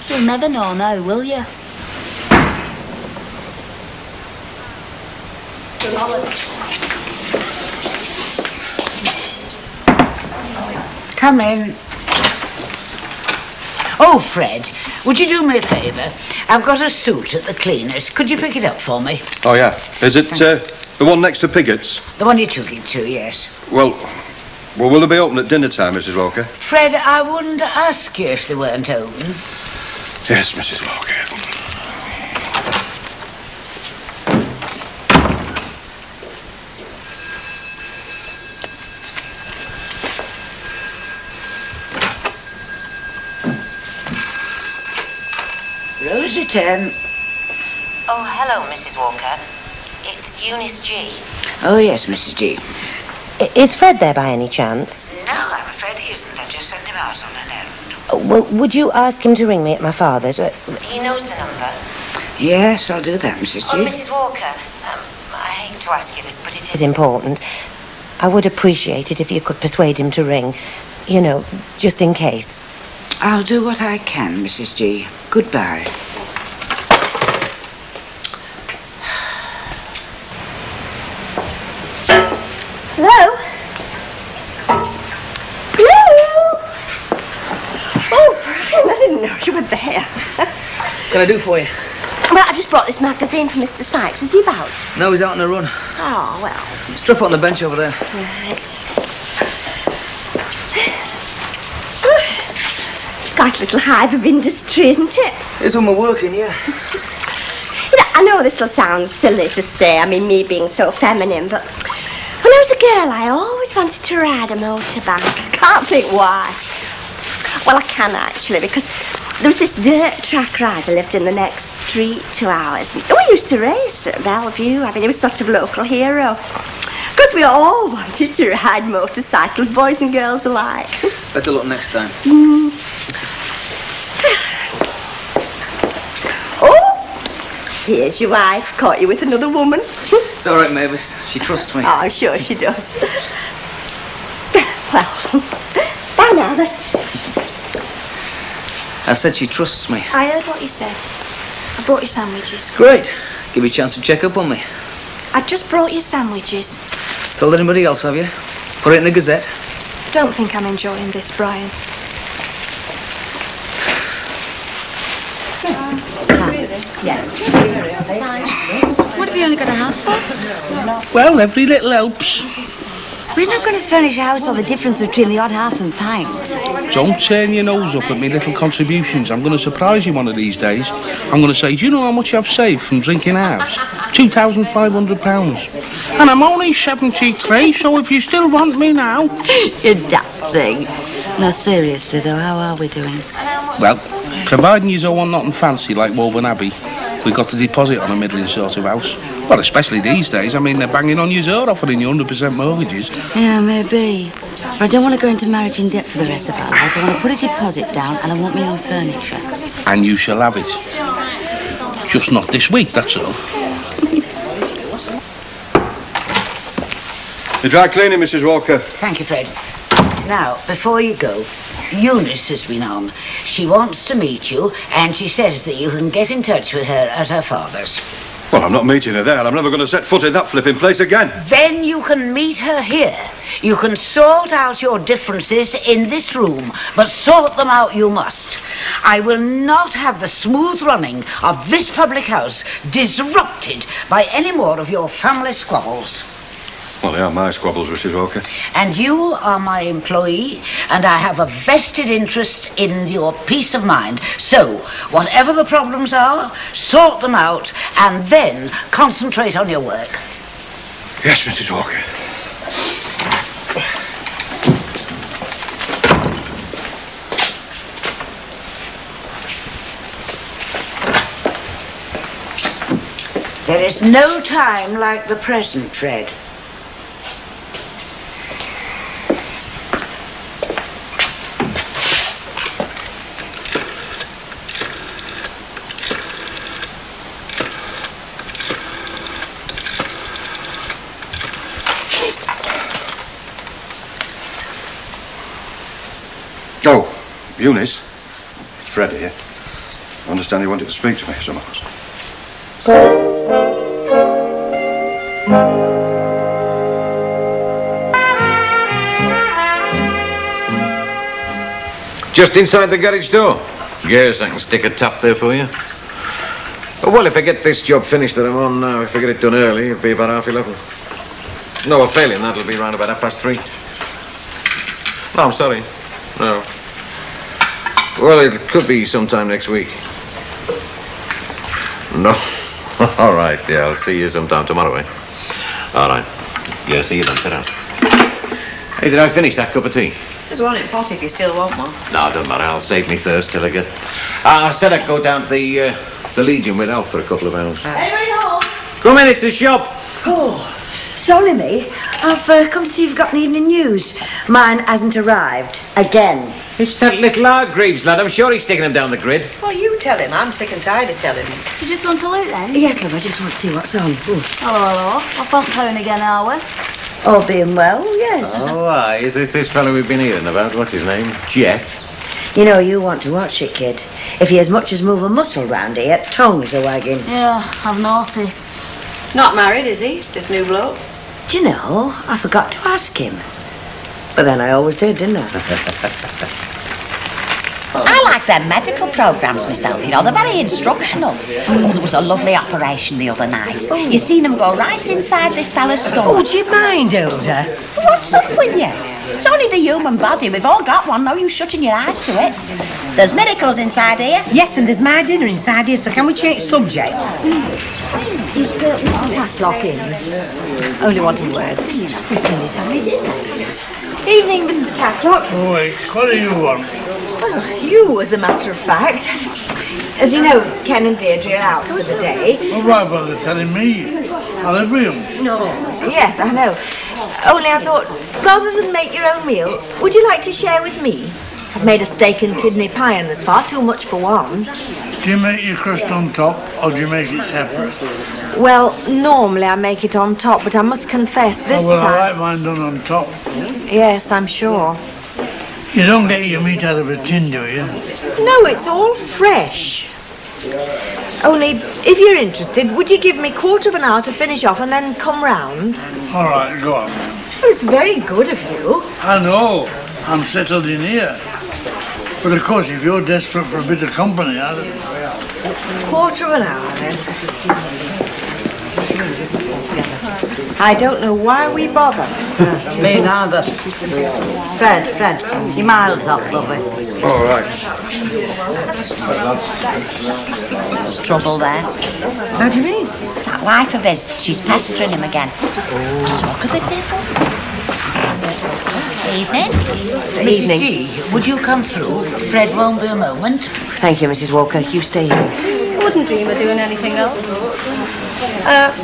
You'll never know now, will you? Come in. Oh, Fred, would you do me a favour? I've got a suit at the cleaners. Could you pick it up for me? Oh, yeah. Is it the one next to Piggott's? The one you took it to, yes. Well, will they be open at dinner time, Mrs. Walker? Fred, I wouldn't ask you if they weren't open. Yes, Mrs. Walker. Rosie 10. Oh, hello, Mrs. Walker. It's Eunice G. Oh, yes, Mrs. G. Is Fred there by any chance? No, I'm afraid he isn't. I just sent him out on an errand. Oh, well, would you ask him to ring me at my father's? He knows the number. Yes, I'll do that, Mrs. G. Oh, Mrs. Walker, I hate to ask you this, but it is important. I would appreciate it if you could persuade him to ring. You know, just in case. I'll do what I can, Mrs. G. Goodbye. Hello? Hello? Oh, Brian, I didn't know you were there. What can I do for you? Well, I've just brought this magazine for Mr. Sykes. Is he about? No, he's out on a run. Oh, well. Just drop it on the bench over there. Right. It's quite a little hive of industry, isn't it? It's when we're working, yeah. You know, I know this will sound silly to say, I mean, me being so feminine, but when I was a girl, I always wanted to ride a motorbike. Can't think why. Well, I can actually, because there was this dirt track rider lived in the next street to ours. And we used to race at Bellevue. I mean, he was sort of local hero. Because we all wanted to ride motorcycles, boys and girls alike. Better luck next time. Oh, here's your wife. Caught you with another woman. It's all right, Mavis. She trusts me. Oh, I'm sure she does. Well, bye now then. I said she trusts me. I heard what you said. I brought you sandwiches. Great. Give you a chance to check up on me. I just brought you sandwiches. Told anybody else, have you? Put it in the Gazette? Don't think I'm enjoying this, Brian. What have you only got a half for? Well, every little helps. We're not going to furnish a house on the difference between the odd half and pint. Don't turn your nose up at me little contributions. I'm going to surprise you one of these days. I'm going to say, do you know how much I've saved from drinking halves? £2,500. And I'm only 73, so if you still want me now... You daft thing. No, seriously though, how are we doing? Well, providing you don't want nothing fancy like Woburn Abbey, we've got the deposit on a middling sort of house. Well, especially these days. I mean, they're banging on your door offering you 100% mortgages. Yeah, maybe. But I don't want to go into marriage in debt for the rest of our lives. I want to put a deposit down and I want my own furniture. And you shall have it. Just not this week, that's all. The dry cleaning, Mrs. Walker. Thank you, Fred. Now, before you go, Eunice has been on. She wants to meet you, and she says that you can get in touch with her at her father's. Well, I'm not meeting her there. I'm never going to set foot in that flipping place again. Then you can meet her here. You can sort out your differences in this room, but sort them out you must. I will not have the smooth running of this public house disrupted by any more of your family squabbles. Well, they are my squabbles, Mrs. Walker. And you are my employee, and I have a vested interest in your peace of mind. So, whatever the problems are, sort them out, and then concentrate on your work. Yes, Mrs. Walker. There is no time like the present, Fred. Oh, Eunice. It's Fred here. I understand you wanted to speak to me, somehow. Just inside the garage door? Yes, I can stick a tap there for you. Well, if I get this job finished that I'm on now, if I get it done early, it'll be about 11:30. No, well, failing that, it'll be round about 3:30. No, I'm sorry. No. Well, it could be sometime next week. No. All right, yeah, I'll see you sometime tomorrow, eh? All right. Yeah, see you then. Sit down. Hey, did I finish that cup of tea? There's one in pot if you still want one. No, it doesn't matter. I'll save me thirst till I get... I said I'd go down to the Legion with Alf for a couple of hours. Anybody home? Come in, it's a shop. Oh, sorry, me. I've come to see if you've got any evening news. Mine hasn't arrived. Again. It's that little Hargreaves lad. I'm sure he's sticking him down the grid. Well, you tell him. I'm sick and tired of telling him. You just want to look then? Yes, love, I just want to see what's on. Ooh. Hello. Off on phone again, are we? All being well, yes. Oh, aye. Is this fellow we've been hearing about? What's his name? Jeff? You know, you want to watch it, kid. If he as much as move a muscle round here, tongues are wagging. Yeah, I've noticed. Not married, is he? This new bloke? Do you know, I forgot to ask him. But then I always did, didn't I? I like their medical programmes myself, you know, they're very instructional. Oh, there was a lovely operation the other night. You seen them go right inside this fella's stomach. Oh, would you mind, Hilda? What's up with you? It's only the human body, we've all got one, no use shutting your eyes to it. There's miracles inside here. Yes, and there's my dinner inside here, so can we change subject? Is Mr. Taslock in? Only wanting words. This Millie's having dinner. Evening, Mr. Taslock. Oh, wait, what do you want? Well, you, as a matter of fact. As you know, Ken and Deirdre are out for the day. All right, well, they're telling me. I'll live with them. No. Yes, I know. Only I thought, rather than make your own meal, would you like to share with me? I've made a steak and kidney pie and there's far too much for one. Do you make your crust on top, or do you make it separate? Well, normally I make it on top, but I must confess this well, time... I like mine done on top. Yes, I'm sure. You don't get your meat out of a tin, do you? No, it's all fresh. Only, if you're interested, would you give me 1/4 of an hour to finish off and then come round? All right, go on. Well, it's very good of you. I know. I'm settled in here. But of course, if you're desperate for a bit of company, I'll... 1/4 of an hour, then. I don't know why we bother. Me neither. Fred, you're miles off, lovey. All right. There's trouble there. How do you mean? That wife of his, she's pestering him again. Talk of the devil. Evening. Evening. Mrs. G, would you come through? Fred won't be a moment. Thank you, Mrs. Walker. You stay here. I wouldn't dream of doing anything else.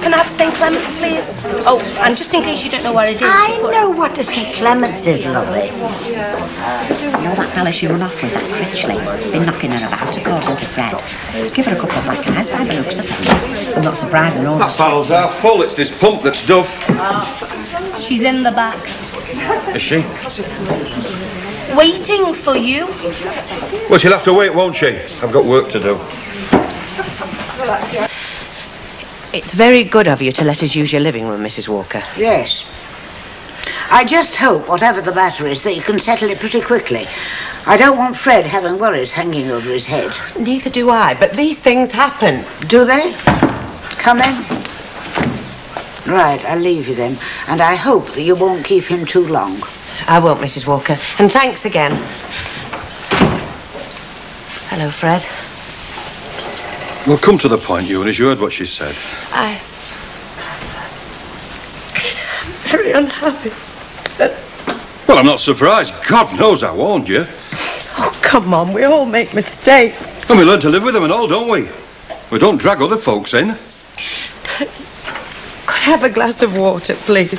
Can I have St. Clement's, please? Oh, and just in case you don't know where it is... I know what a St. Clement's is, lovely. You know that fella she run off with, that Critchley? Been knocking her about, according to Fred. Give her a couple of black eyes by the looks of things. I'm not surprised at all. That barrel's half full. It's this pump that's duff. She's in the back. Is she? Waiting for you. Well, she'll have to wait, won't she? I've got work to do. It's very good of you to let us use your living room, Mrs. Walker. Yes. I just hope, whatever the matter is, that you can settle it pretty quickly. I don't want Fred having worries hanging over his head. Neither do I, but these things happen. Do they? Come in. Right, I'll leave you then. And I hope that you won't keep him too long. I won't, Mrs. Walker. And thanks again. Hello, Fred. Well, come to the point, Eunice. You heard what she said. I'm very unhappy. Well, I'm not surprised. God knows I warned you. Oh, come on. We all make mistakes. And we learn to live with them and all, don't we? We don't drag other folks in. Could I have a glass of water, please?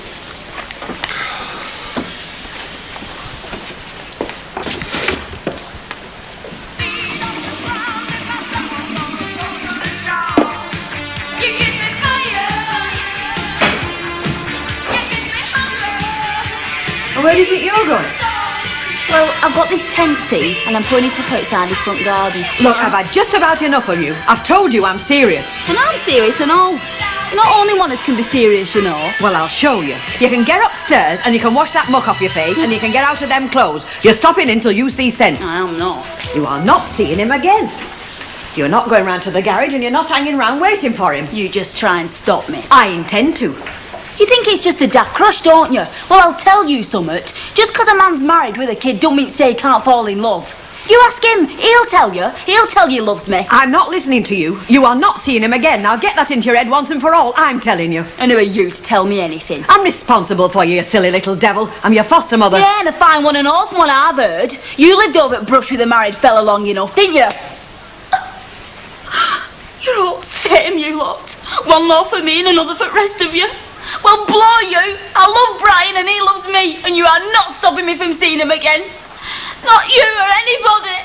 Where do you think you're going? Well, I've got this tent, see, and I'm putting it up outside his front garden. Look, I've had just about enough of you. I've told you I'm serious. And I'm serious and all. You're not only one as can be serious, you know. Well, I'll show you. You can get upstairs and you can wash that muck off your face and you can get out of them clothes. You're stopping until you see sense. I am not. You are not seeing him again. You're not going round to the garage and you're not hanging round waiting for him. You just try and stop me. I intend to. You think it's just a daft crush, don't you? Well, I'll tell you something. Just 'cause a man's married with a kid don't mean to say he can't fall in love. You ask him, he'll tell you. He'll tell you he loves me. I'm not listening to you. You are not seeing him again. Now get that into your head once and for all. I'm telling you. And who are you to tell me anything? I'm responsible for you, you silly little devil. I'm your foster mother. Yeah, and a fine one and all from what I've heard. You lived over at Brush with a married fella long enough, didn't you? You're all the same, you lot. One law for me and another for the rest of you. Well, blow you. I love Brian and he loves me, and you are not stopping me from seeing him again. Not you or anybody.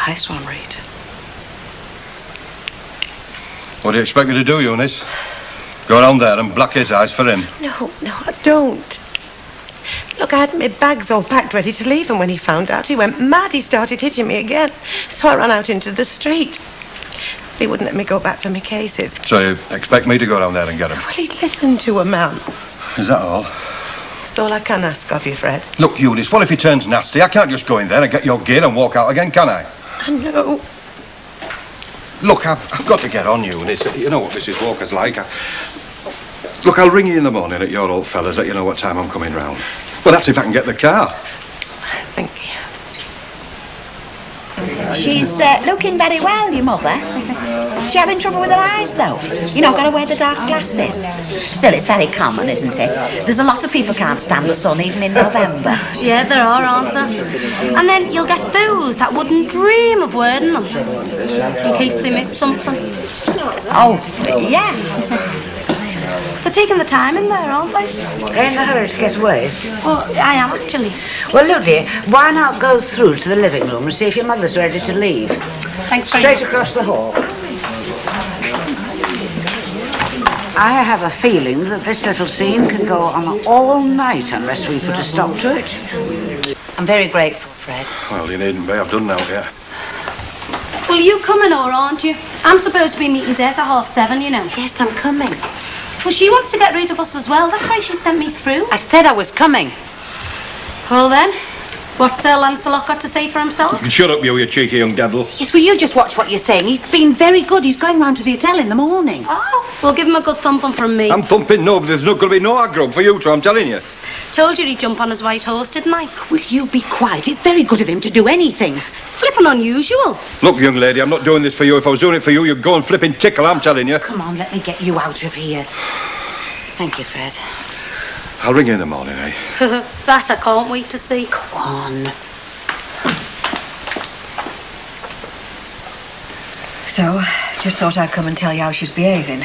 Nice one, Rita. What do you expect me to do, Eunice? Go around there and black his eyes for him? No, I don't. Look, I had my bags all packed ready to leave, and when he found out, he went mad. He started hitting me again. So I ran out into the street. He wouldn't let me go back for my cases. So you expect me to go down there and get him? Well, he'd listen to a man. Is that all? That's all I can ask of you, Fred. Look, Eunice, what if he turns nasty? I can't just go in there and get your gear and walk out again, can I? I know. Look, I've got to get on, Eunice. You know what Mrs. Walker's like. Look, I'll ring you in the morning at your old fella's, let you know what time I'm coming round. Well, that's if I can get the car. Thank you. She's looking very well, your mother. She's having trouble with her eyes, though. You know, got to wear the dark glasses. Still, it's very common, isn't it? There's a lot of people can't stand the sun, even in November. Yeah, there are, aren't there? And then you'll get those that wouldn't dream of wearing them, in case they miss something. Oh, yeah. They're taking the time in there, aren't they? In a hurry to get away? Well, I am, actually. Well, look, dear, why not go through to the living room and see if your mother's ready to leave? Thanks very Straight much. across the hall. I have a feeling that this little scene can go on all night unless we put a stop to it. I'm very grateful, Fred. Well, you needn't be. I've done now, yeah. Well, you coming or aren't you? I'm supposed to be meeting Des at 7:30, you know. Yes, I'm coming. Well, she wants to get rid of us as well. That's why she sent me through. I said I was coming. Well, then, what's Sir Lancelot got to say for himself? You can shut up, you cheeky young daddle. Yes, will you just watch what you're saying? He's been very good. He's going round to the hotel in the morning. Oh, we'll give him a good thumping from me. I'm thumping no, but there's not going to be no aggro for you two, I'm telling you. Told you he'd jump on his white horse, didn't I? Will you be quiet? It's very good of him to do anything. It's flippin' unusual. Look, young lady, I'm not doing this for you. If I was doing it for you, you'd go and flipping tickle, I'm telling you. Come on, let me get you out of here. Thank you, Fred. I'll ring you in the morning, eh? That I can't wait to see. Go on. So, just thought I'd come and tell you how she's behaving.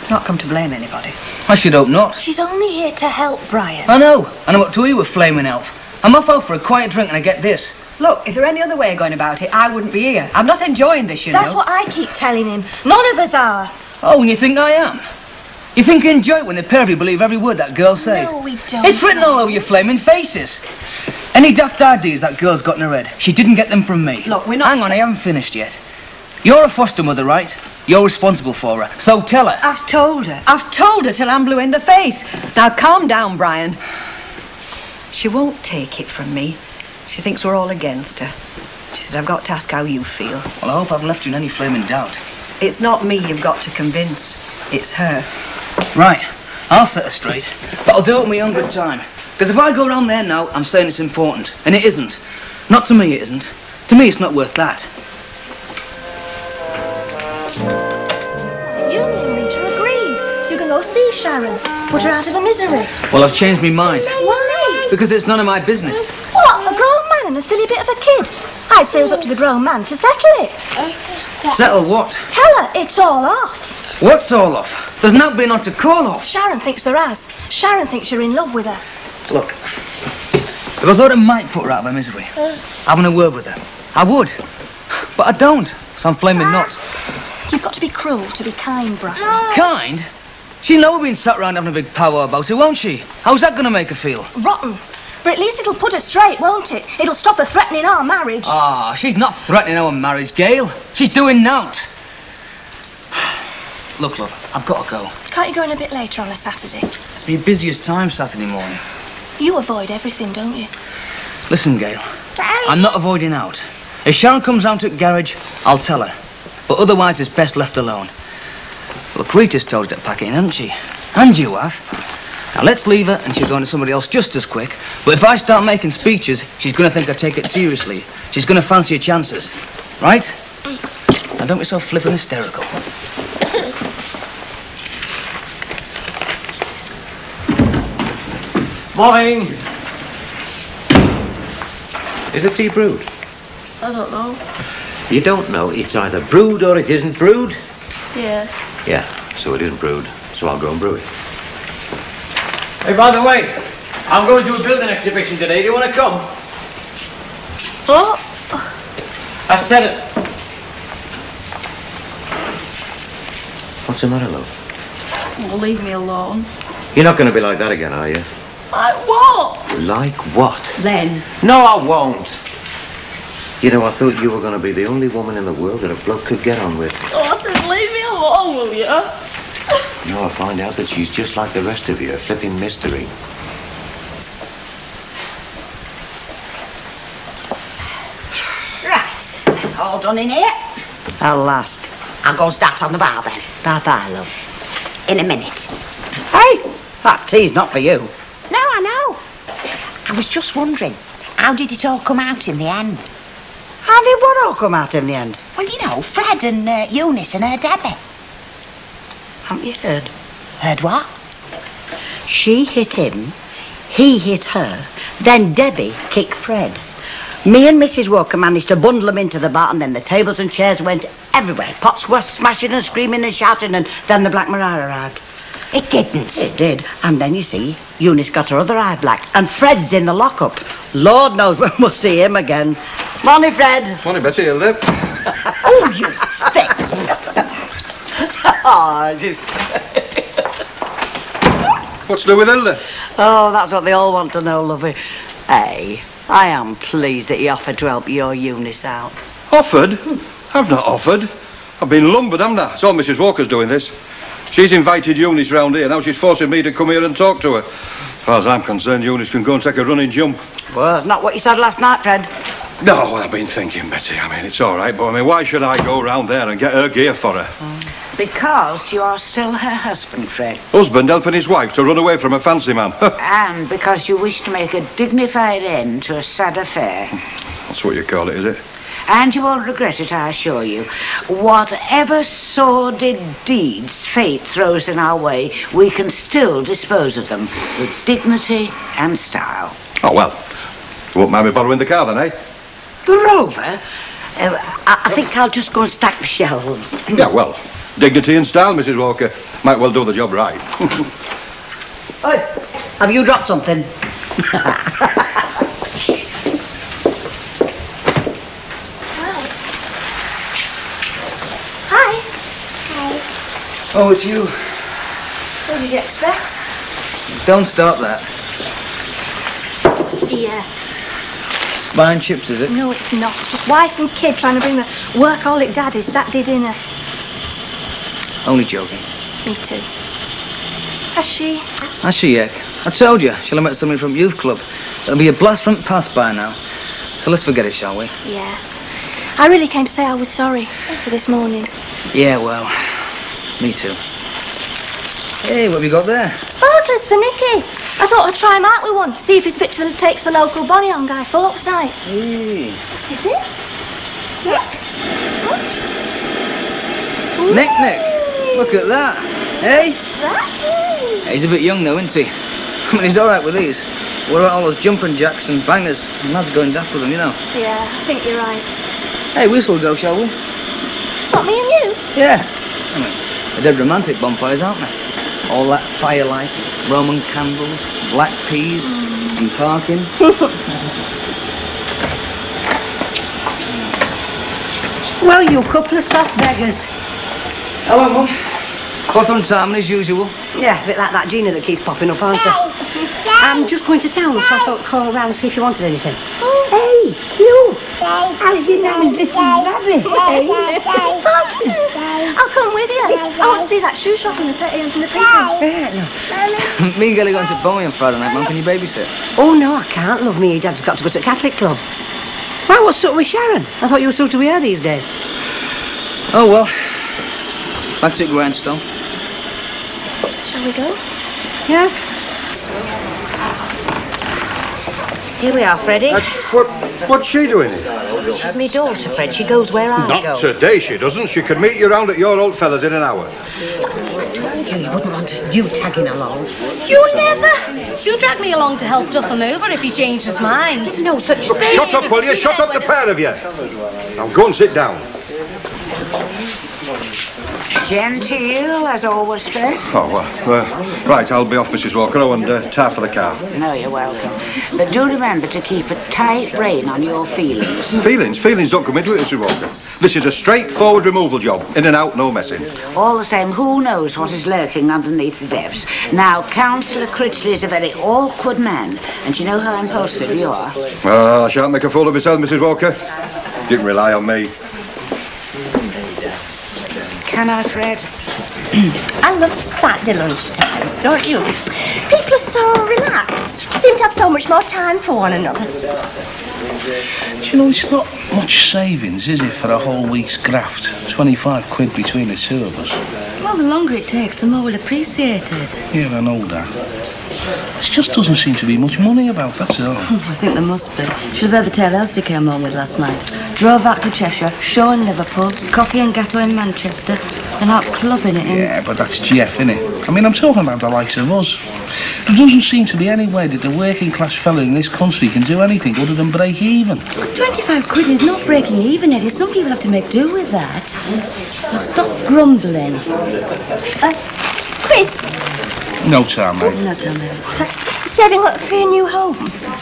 Not come to blame anybody. I should hope not. She's only here to help, Brian. I know. And I'm up to you with flaming help. I'm off out for a quiet drink and I get this. Look, if there were any other way of going about it, I wouldn't be here. I'm not enjoying this, you know. That's what I keep telling him. None of us are. Oh, and you think I am? You think you enjoy it when the pair of you believe every word that girl says? No, we don't. It's written all over your flaming faces. Any daft ideas that girl's got in her head, she didn't get them from me. Look, we're not... Hang on, I haven't finished yet. You're a foster mother, right? You're responsible for her, so tell her. I've told her. I've told her till I'm blue in the face. Now, calm down, Brian. She won't take it from me. She thinks we're all against her. She said, I've got to ask how you feel. Well, I hope I haven't left you in any flaming doubt. It's not me you've got to convince. It's her. Right, I'll set her straight, but I'll do it in my own good time. Because if I go around there now, I'm saying it's important, and it isn't. Not to me, it isn't. To me, it's not worth that. You and Rita agreed. You can go see Sharon. Put her out of the misery. Well, I've changed my mind. Why? Because it's none of my business. What, a grown man and a silly bit of a kid? I'd say it was up to the grown man to settle it. Settle what? Tell her it's all off. What's all off? There's not been on to call off. Sharon thinks there has. Sharon thinks you're in love with her. Look, if I thought it might put her out of her misery, having a word with her, I would. But I don't, so I'm flaming not. You've got to be cruel to be kind, Brian. Kind? She'll know we've been sat around having a big powwow about it, won't she? How's that going to make her feel? Rotten. But at least it'll put her straight, won't it? It'll stop her threatening our marriage. Ah, she's not threatening our marriage, Gail. She's doing nought. Look, love, I've got to go. Can't you go in a bit later on a Saturday? It's my busiest time Saturday morning. You avoid everything, don't you? Listen, Gail, I'm not avoiding out. If Sharon comes round to the garage, I'll tell her. But otherwise, it's best left alone. Look, Rita's told you to pack in, hasn't she? And you have. Now, let's leave her, and she'll go into somebody else just as quick. But if I start making speeches, she's going to think I take it seriously. She's going to fancy her chances. Right? Now, don't be so flippin' hysterical. Morning. Is the tea brewed? I don't know. You don't know. It's either brewed or it isn't brewed. Yeah. Yeah, so it isn't brewed. So I'll go and brew it. Hey, by the way, I'm going to a building exhibition today. Do you want to come? What? I said it. What's the matter, love? Well, leave me alone. You're not going to be like that again, are you? Like what? Like what? Then. No, I won't. You know, I thought you were going to be the only woman in the world that a bloke could get on with. Oh, I said leave me alone, will you? No, I find out that she's just like the rest of you, a flipping mystery. Right. All done in here? At last. I'll go and start on the bar then. Bye-bye, love. In a minute. Hey, that tea's not for you. No, I know. I was just wondering, How did it all come out in the end? How did what all come out in the end? Well, you know, Fred and Eunice and her Debbie. Haven't you heard? Heard what? She hit him, he hit her, then Debbie kicked Fred. Me and Mrs. Walker managed to bundle them into the bar, and then the tables and chairs went everywhere. Pots were smashing and screaming and shouting, and then the Black Maria arrived. It didn't. It did. And then, you see, Eunice got her other eye black, and Fred's in the lockup. Lord knows when we'll see him again. Morning, Fred. Morning, Betty. You'll live. Oh, you thing. Oh, just... What's to do with Hilda? Oh, that's what they all want to know, lovey. Hey, I am pleased that he offered to help your Eunice out. Offered? I've not offered. I've been lumbered, haven't I? It's all Mrs. Walker's doing this. She's invited Eunice round here. Now she's forcing me to come here and talk to her. As far as I'm concerned, Eunice can go and take a running jump. Well, that's not what you said last night, Fred. No, well, I've been thinking, Betty. I mean, it's all right, but I mean, why should I go round there and get her gear for her? Because you are still her husband, Fred. Husband helping his wife to run away from a fancy man. And because you wish to make a dignified end to a sad affair. That's what you call it, is it? And you won't regret it, I assure you. Whatever sordid deeds fate throws in our way, we can still dispose of them with dignity and style. Oh, well. You won't mind me borrowing the car then, eh? The Rover? I think I'll just go and stack the shelves. Yeah, well, dignity and style, Mrs. Walker. Might well do the job right. Oi, have you dropped something? Hi. Oh, it's you. What did you expect? Don't stop that. Yeah. Spine chips, is it? No, it's not. Just wife and kid trying to bring the workaholic daddy's Saturday dinner. Only joking. Me too. Has she? Has she, Ek? I told you, she'll have met somebody from youth club. It'll be a blast from past by now. So let's forget it, shall we? Yeah. I really came to say I was sorry for this morning. Yeah, well, me too. Hey, what have you got there? Sparklers for Nicky. I thought I'd try him out with one, see if he's fit to take to the local bonny on Guy Fawkes night. Hey. What is it? Nick? What? Nick. Look at that. Hey? What's that? He's a bit young though, isn't he? I mean, he's all right with these. What about all those jumping jacks and bangers? I'm not going daft with them, you know. Yeah, I think you're right. Hey, we shall go, shall we? What, me and you? Yeah. I mean, they're dead romantic bonfires, aren't they? All that firelight, Roman candles, black peas, and parking. Well, you couple of soft beggars. Hello, Mum. Spot on time as usual. Yeah, a bit like that Gina that keeps popping up, aren't you? I'm just going to town, so I thought I'd call around and see if you wanted anything. Hey, you! How's your nan's little rabbit? Hey? Is it Parker's? I'll come with you. I want to see that shoe shop in the city and from the precinct. Me and Gelly going to Bowie on Friday night, Mum. Can you babysit? Oh, no, I can't, love me. Your dad's got to go to the Catholic club. Why, what's up with Sharon? I thought you were still to be here these days. Oh, well. Back to Grindstone. Shall we go? Yeah. Here we are, Freddie. What's she doing here? She's my daughter, Fred. She goes where I go. Not today, she doesn't. She can meet you round at your old fella's in an hour. I told you wouldn't want you tagging along. You never. You drag me along to help Duff him over if he changed his mind. There's no such Look, thing. shut up, will you? Shut up, the pair of you. Now go and sit down. Genteel, as always, Fred. Oh, well, right, I'll be off, Mrs. Walker. Oh, and tar for the car. No, you're welcome. But do remember to keep a tight rein on your feelings. Feelings? Feelings don't come into it, Mrs. Walker. This is a straightforward removal job. In and out, no messing. All the same, who knows what is lurking underneath the depths? Now, Councillor Critchley is a very awkward man, and you know how impulsive you are. Well, I shan't make a fool of myself, Mrs. Walker. You can rely on me. Can I, Fred? I love Saturday lunchtimes, don't you? People are so relaxed. Seem to have so much more time for one another. Do you know, it's not much savings, is it, for a whole week's graft? 25 quid between the two of us. Well, the longer it takes, the more we'll appreciate it. Yeah, I know that. There just doesn't seem to be much money about, that's all. I think there must be. Should have heard the tale Elsie came home with last night. Drove back to Cheshire, show in Liverpool, coffee and gateau in Manchester, and out clubbing it in... Yeah, but that's Jeff, innit? I mean, I'm talking about the likes of us. There doesn't seem to be any way that the working class fella in this country can do anything other than break even. But 25 quid is not breaking even, Eddie. Some people have to make do with that. So stop grumbling. Chris, No time, mate. No time, mate. saving up for your new home?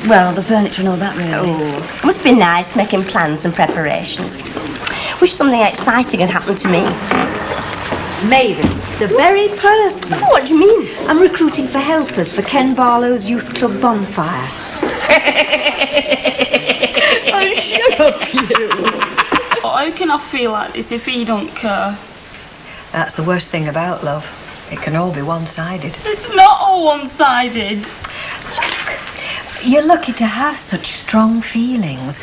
Well, the furniture and all that, really. Oh, it must be nice making plans and preparations. Wish something exciting had happened to me. Mavis, the very person. Oh, what do you mean? I'm recruiting for helpers for Ken Barlow's Youth Club bonfire. Oh, shut up, you. How can I feel like this if he don't care? That's the worst thing about love. It can all be one-sided. It's not all one-sided. You're lucky to have such strong feelings.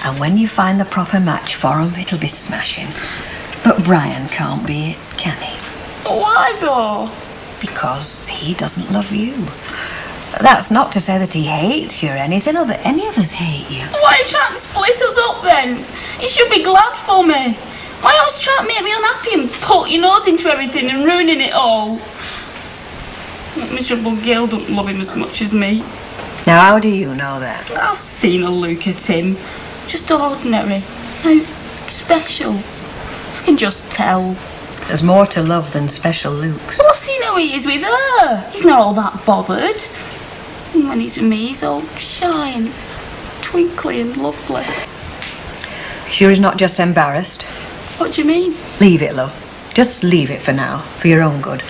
And when you find the proper match for them, it'll be smashing. But Brian can't be it, can he? Why though? Because he doesn't love you. That's not to say that he hates you or anything, or that any of us hate you. Why are you trying to split us up then? You should be glad for me. Why are you always trying to make me unhappy and poke your nose into everything and ruining it all? That miserable girl don't love him as much as me. Now, how do you know that? I've seen a look at him. Just ordinary. No, special. I can just tell. There's more to love than special looks. Well, I've seen how he is with her. He's not all that bothered. And when he's with me, he's all shy and twinkly and lovely. Sure he's not just embarrassed? What do you mean? Leave it, love. Just leave it for now, for your own good.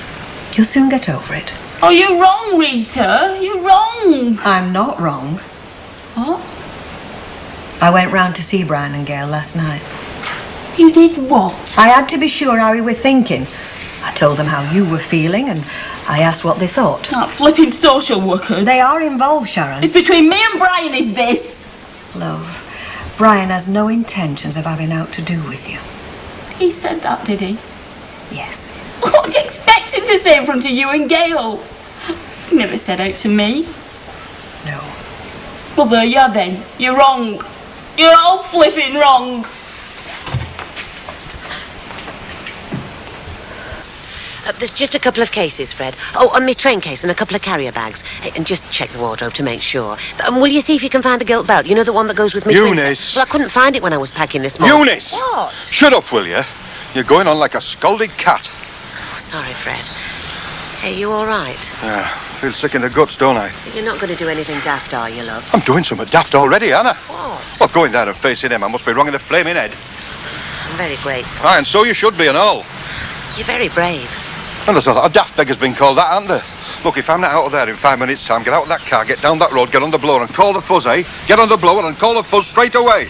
You'll soon get over it. Oh, you're wrong, Rita. You're wrong. I'm not wrong. What? I went round to see Brian and Gail last night. You did what? I had to be sure how you were thinking. I told them how you were feeling and I asked what they thought. That flipping social workers. They are involved, Sharon. It's between me and Brian, is this? Love, Brian has no intentions of having out to do with you. He said that, did he? Yes. What do you expect him to say in front of you and Gail? He never said out to me. No. Well, there you are then. You're wrong. You're all flipping wrong. There's just a couple of cases, Fred. Oh, and my train case and a couple of carrier bags. Hey, and just check the wardrobe to make sure. Will you see if you can find the gilt belt? You know, the one that goes with me. Eunice! Well, I couldn't find it when I was packing this morning. Eunice! What? Shut up, will you? You're going on like a scalded cat. Oh, sorry, Fred. Hey, you all right? Yeah, I feel sick in the guts, don't I? You're not going to do anything daft, are you, love? I'm doing something daft already, Anna. What? Well, going there and facing him, I must be wrong in the flaming head. I'm very grateful. Aye, and so you should be and all. You're very brave. And there's a lot of daft beggars been called that, aren't there? Look, if I'm not out of there in 5 minutes' time, get out of that car, get down that road, get on the blower and call the fuzz, eh? Get on the blower and call the fuzz straight away.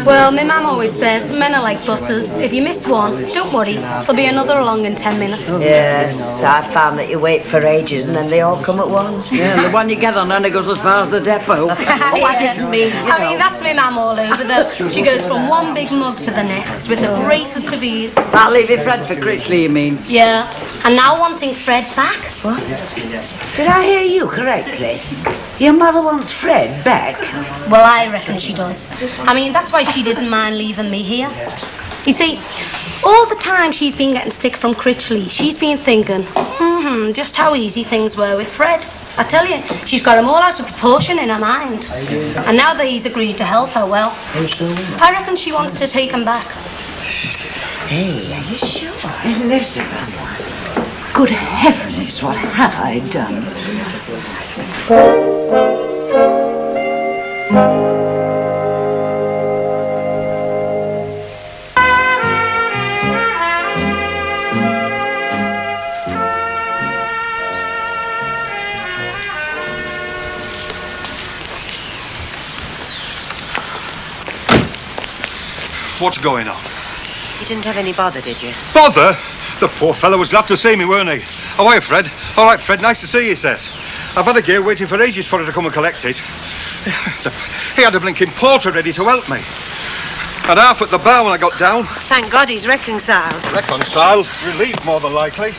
Well, my mum always says men are like buses. If you miss one, don't worry, there'll be another along in 10 minutes. Yes, I found that you wait for ages and then they all come at once. Yeah, the one you get on only goes as far as the depot. Oh, I didn't mean, I mean, that's my mum all over, though. She goes from one big mug to the next with the greatest of ease. I'll leave you Fred for Critchley, you mean? Yeah, and now wanting Fred back. What? Did I hear you correctly? Your mother wants Fred back? Well, I reckon she does. I mean, that's why she didn't mind leaving me here. You see, all the time she's been getting stick from Critchley, she's been thinking, just how easy things were with Fred. I tell you, she's got him all out of proportion in her mind. And now that he's agreed to help her, well, I reckon she wants to take him back. Hey, are you sure? Elizabeth, good heavens, what have I done? What's going on? You didn't have any bother, did you? Bother? The poor fellow was glad to see me, weren't he? Oh, hiya, Fred. All right, Fred, nice to see you, he says. I've had a gear waiting for ages for her to come and collect it. He had a blinking porter ready to help me. And half at the bar when I got down. Thank God he's reconciled. Reconciled? Relieved, more than likely.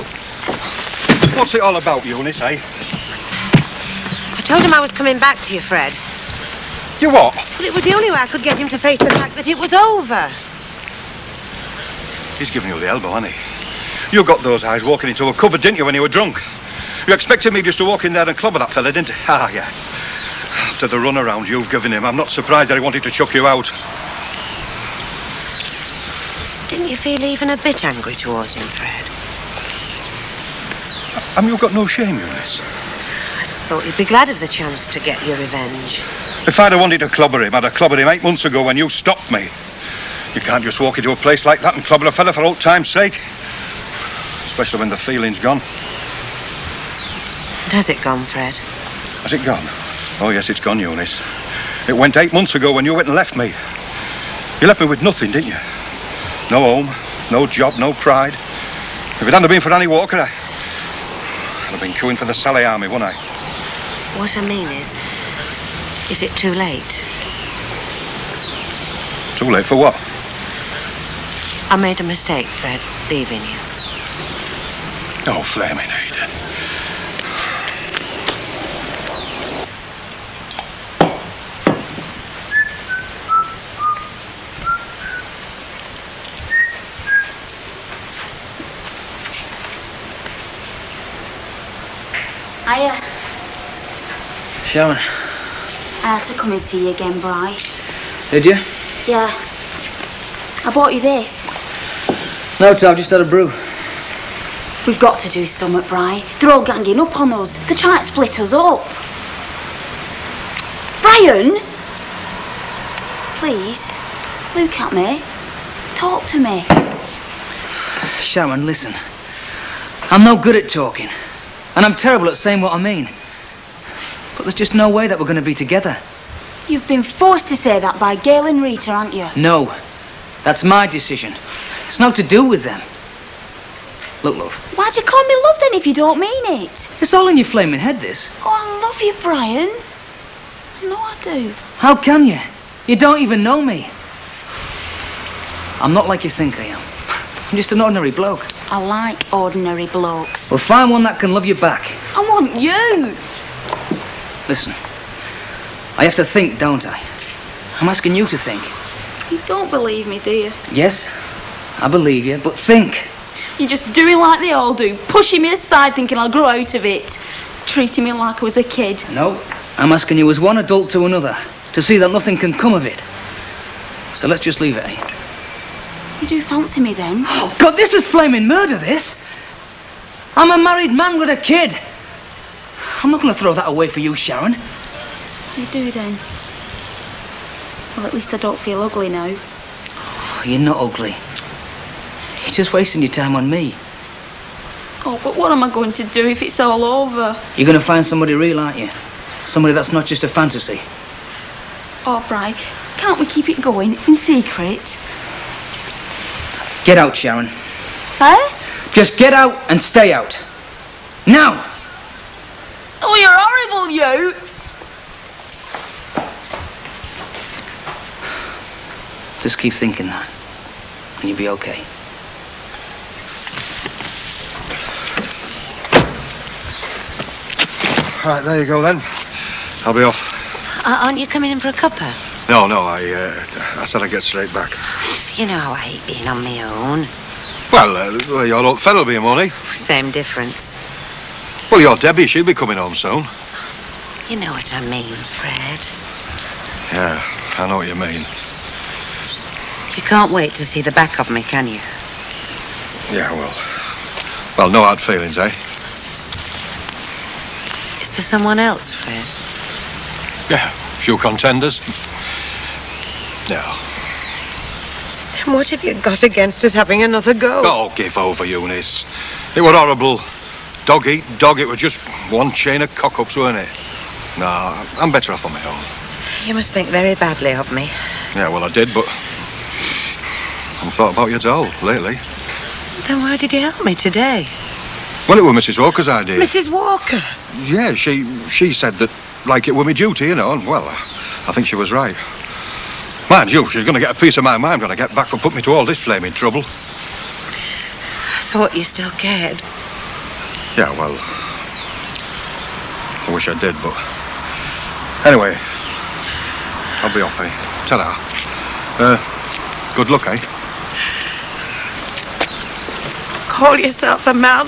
What's it all about, Eunice, eh? I told him I was coming back to you, Fred. You what? But it was the only way I could get him to face the fact that it was over. He's giving you the elbow, hasn't he? You got those eyes walking into a cupboard, didn't you, when you were drunk? You expected me just to walk in there and clobber that fella, didn't you? Ah, yeah. After the runaround you've given him, I'm not surprised that he wanted to chuck you out. Didn't you feel even a bit angry towards him, Fred? I mean, you've got no shame, Eunice. I thought you'd be glad of the chance to get your revenge. If I'd have wanted to clobber him, I'd have clobbered him 8 months ago when you stopped me. You can't just walk into a place like that and clobber a fella for old time's sake. Especially when the feeling's gone. And has it gone, Fred? Has it gone? Oh, yes, it's gone, Eunice. It went 8 months ago when you went and left me. You left me with nothing, didn't you? No home, no job, no pride. If it hadn't been for Annie Walker, I'd have been queuing for the Sally Army, wouldn't I? What I mean is it too late? Too late for what? I made a mistake, Fred, leaving you. Oh, flaming Ada. Hiya. Sharon. I had to come and see you again, Bri. Did you? Yeah. I bought you this. No, I've just had a brew. We've got to do something, Bri. They're all ganging up on us. They're trying to split us up. Brian! Please, look at me. Talk to me. Sharon, listen. I'm no good at talking. And I'm terrible at saying what I mean. But there's just no way that we're going to be together. You've been forced to say that by Gail and Rita, aren't you? No. That's my decision. It's not to do with them. Look, love. Why'd you call me love then if you don't mean it? It's all in your flaming head, this. Oh, I love you, Brian. I know I do. How can you? You don't even know me. I'm not like you think I am. I'm just an ordinary bloke. I like ordinary blokes. Well, find one that can love you back. I want you. Listen. I have to think, don't I? I'm asking you to think. You don't believe me, do you? Yes, I believe you, but think. You're just doing like they all do, pushing me aside thinking I'll grow out of it, treating me like I was a kid. No, I'm asking you as one adult to another, to see that nothing can come of it. So let's just leave it, eh? You do fancy me then? Oh, God, this is flaming murder, this. I'm a married man with a kid. I'm not going to throw that away for you, Sharon. You do then? Well, at least I don't feel ugly now. Oh, you're not ugly. You're just wasting your time on me. Oh, but what am I going to do if it's all over? You're going to find somebody real, aren't you? Somebody that's not just a fantasy. Oh, Bri, can't we keep it going in secret? Get out, Sharon. Eh? Just get out and stay out. Now! Oh, you're horrible, you! Just keep thinking that, and you'll be okay. Right, there you go then. I'll be off. Aren't you coming in for a cuppa? No, I said I'd get straight back. You know how I hate being on my own. Well, your old fella'll be home, won't he? Same difference. Well, your Debbie, she'll be coming home soon. You know what I mean, Fred. Yeah, I know what you mean. You can't wait to see the back of me, can you? Yeah, well, no hard feelings, eh? Is there someone else, Fred? Yeah, a few contenders. Yeah. And what have you got against us having another go? Oh, give over, Eunice. It were horrible. Dog eat dog, it was just one chain of cock-ups, weren't it? No, I'm better off on my own. You must think very badly of me. Yeah, well, I did, but I haven't thought about you at all lately. Then why did you help me today? Well, it was Mrs. Walker's idea. Mrs. Walker? Yeah, she said that, like, it were my duty, you know, and, well, I think she was right. Mind you, she's going to get a piece of my mind when I get back for putting me to all this flaming trouble. I thought you still cared. Yeah, well, I wish I did, but... Anyway, I'll be off, eh? Ta-da. Good luck, eh? Call yourself a man.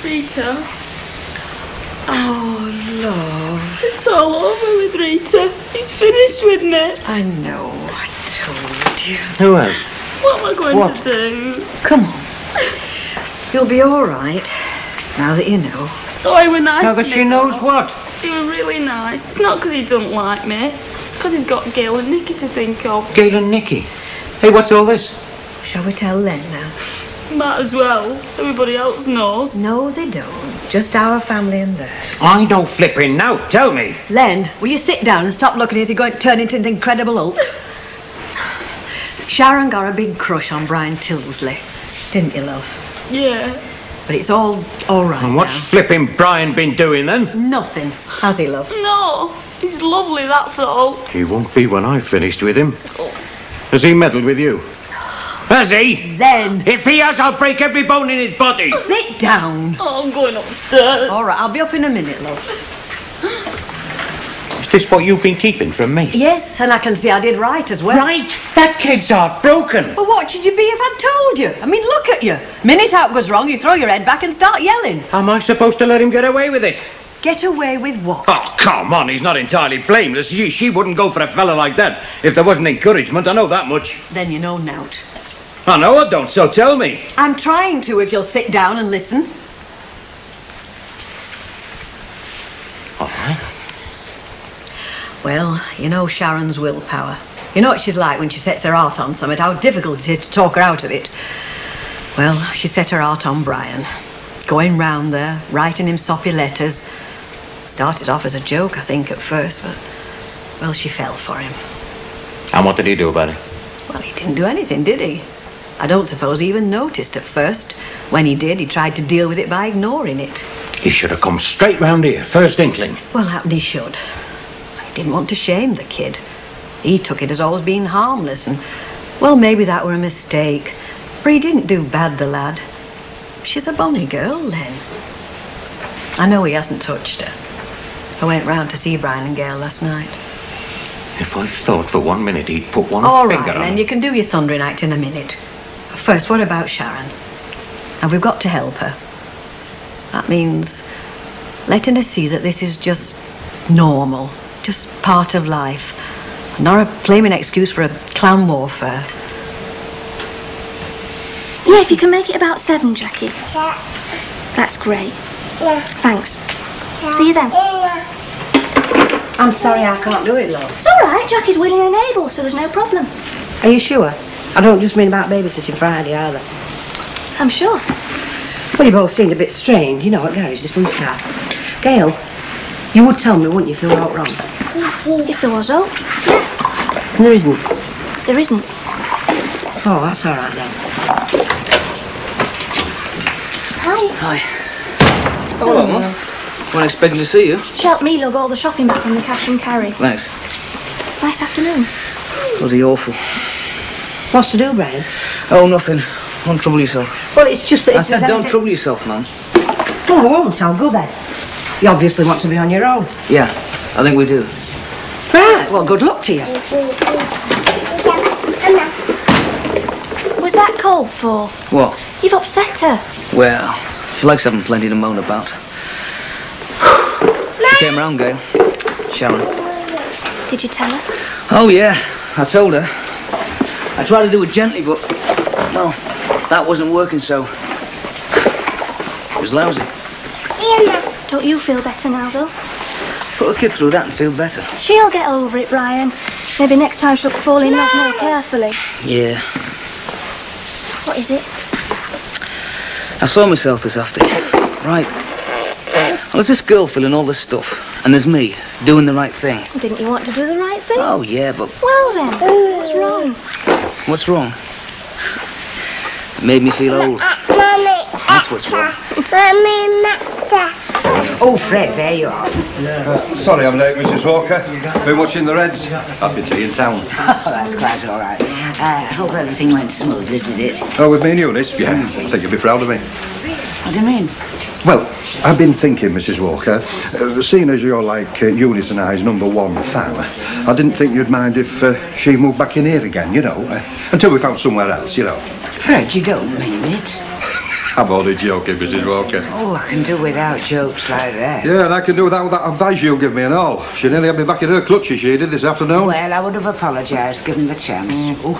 Rita. Oh, love. It's all over with Rita. He's finished with me. I know. I told you. Who has? What am I going What? to do? Come on. You'll be all right, now that you know. Oh, he were nice Now to that me, she knows though. what? He were really nice. It's not because he doesn't like me. It's because he's got Gail and Nicky to think of. Gail and Nicky. Hey, what's all this? Shall we tell Len now? Might as well. Everybody else knows. No, they don't. Just our family and theirs. I don't flipping now. Tell me. Len, will you sit down and stop looking as you're going to turn into the Incredible Hulk? Sharon got a big crush on Brian Tilsley, didn't you, love? Yeah. But it's all right And what's now. flipping Brian been doing then? Nothing, has he, love? No. He's lovely, that's all. He won't be when I've finished with him. Has he meddled with you? Has he? Len! If he has, I'll break every bone in his body. Sit down. Oh, I'm going upstairs. All right, I'll be up in a minute, love. Is this what you've been keeping from me? Yes, and I can see I did right as well. Right? That kid's heartbroken. Well, what should you be if I'd told you? I mean, look at you. Minute out goes wrong, you throw your head back and start yelling. Am I supposed to let him get away with it? Get away with what? Oh, come on, he's not entirely blameless. She wouldn't go for a fella like that if there wasn't encouragement, I know that much. Then you know nowt. I know I don't, so tell me. I'm trying to, if you'll sit down and listen. All right. Well, you know Sharon's willpower. You know what she's like when she sets her heart on something, how difficult it is to talk her out of it. Well, she set her heart on Brian. Going round there, writing him soppy letters. Started off as a joke, I think, at first, but... well, she fell for him. And what did he do about it? Well, he didn't do anything, did he? I don't suppose he even noticed at first. When he did, he tried to deal with it by ignoring it. He should have come straight round here, first inkling. Well, happened he should. He didn't want to shame the kid. He took it as always being harmless, and, well, maybe that were a mistake. For he didn't do bad, the lad. She's a bonny girl, then. I know he hasn't touched her. I went round to see Brian and Gail last night. If I thought for 1 minute he'd put one All finger right, on then, you can do your thundering act in a minute. But first, what about Sharon? And we've got to help her. That means letting her see that this is just normal, just part of life. Not a flaming excuse for a clown warfare. Yeah, if you can make it about 7, Jackie. That's great. Thanks. See you then. I'm sorry I can't do it, love. It's all right. Jackie's willing and able, so there's no problem. Are you sure? I don't just mean about babysitting Friday either. I'm sure. Well, you both seemed a bit strained, you know, at garage this lunchtime. Gail, you would tell me, wouldn't you, if there were out wrong? If there was, oh. And there isn't. There isn't. Oh, that's all right then. Hi. Hi. Hello, Mum. Wasn't expecting to see you. She helped me lug all the shopping back from the cash and carry. Thanks. Nice afternoon. Bloody awful. What's to do, Brian? Oh, nothing. Don't trouble yourself. Well, it's just that I if said there's don't anything- trouble yourself, Mum. Well, I won't. I'll go then. You obviously want to be on your own. Yeah, I think we do. Right, well, good luck to you. Was that called for? What? You've upset her. Well, she likes having plenty to moan about. She came round, Gail. Sharon. Did you tell her? Oh, yeah, I told her. I tried to do it gently, but, well, that wasn't working, so it was lousy. Don't you feel better now, though? Put a kid through that and feel better. She'll get over it, Brian. Maybe next time she'll fall in love more carefully. Yeah. What is it? I saw myself this afternoon. Right. Well, there's this girl filling all this stuff, and there's me doing the right thing. Didn't you want to do the right thing? Oh, yeah, but Well then, what's wrong? what's wrong? It made me feel old. Mummy. That's what's wrong. Oh, Fred, there you are. Sorry I'm late, Mrs. Walker. Been watching the Reds. Happy tea in town. Oh, that's quite all right. I hope everything went smoothly, did it? Oh, with me and Eunice? Yeah, I think you'll be proud of me. What do you mean? Well, I've been thinking, Mrs. Walker, seeing as you're like Eunice and I's #1 fan, I didn't think you'd mind if she moved back in here again, you know, until we found somewhere else, you know. Fred, you don't mean it. I'm only joking, Mrs. Walker. Oh, I can do without jokes like that. Yeah, and I can do without all that advice you give me and all. She nearly had me back in her clutches, she did, this afternoon. Well, I would have apologised, given the chance. Oh,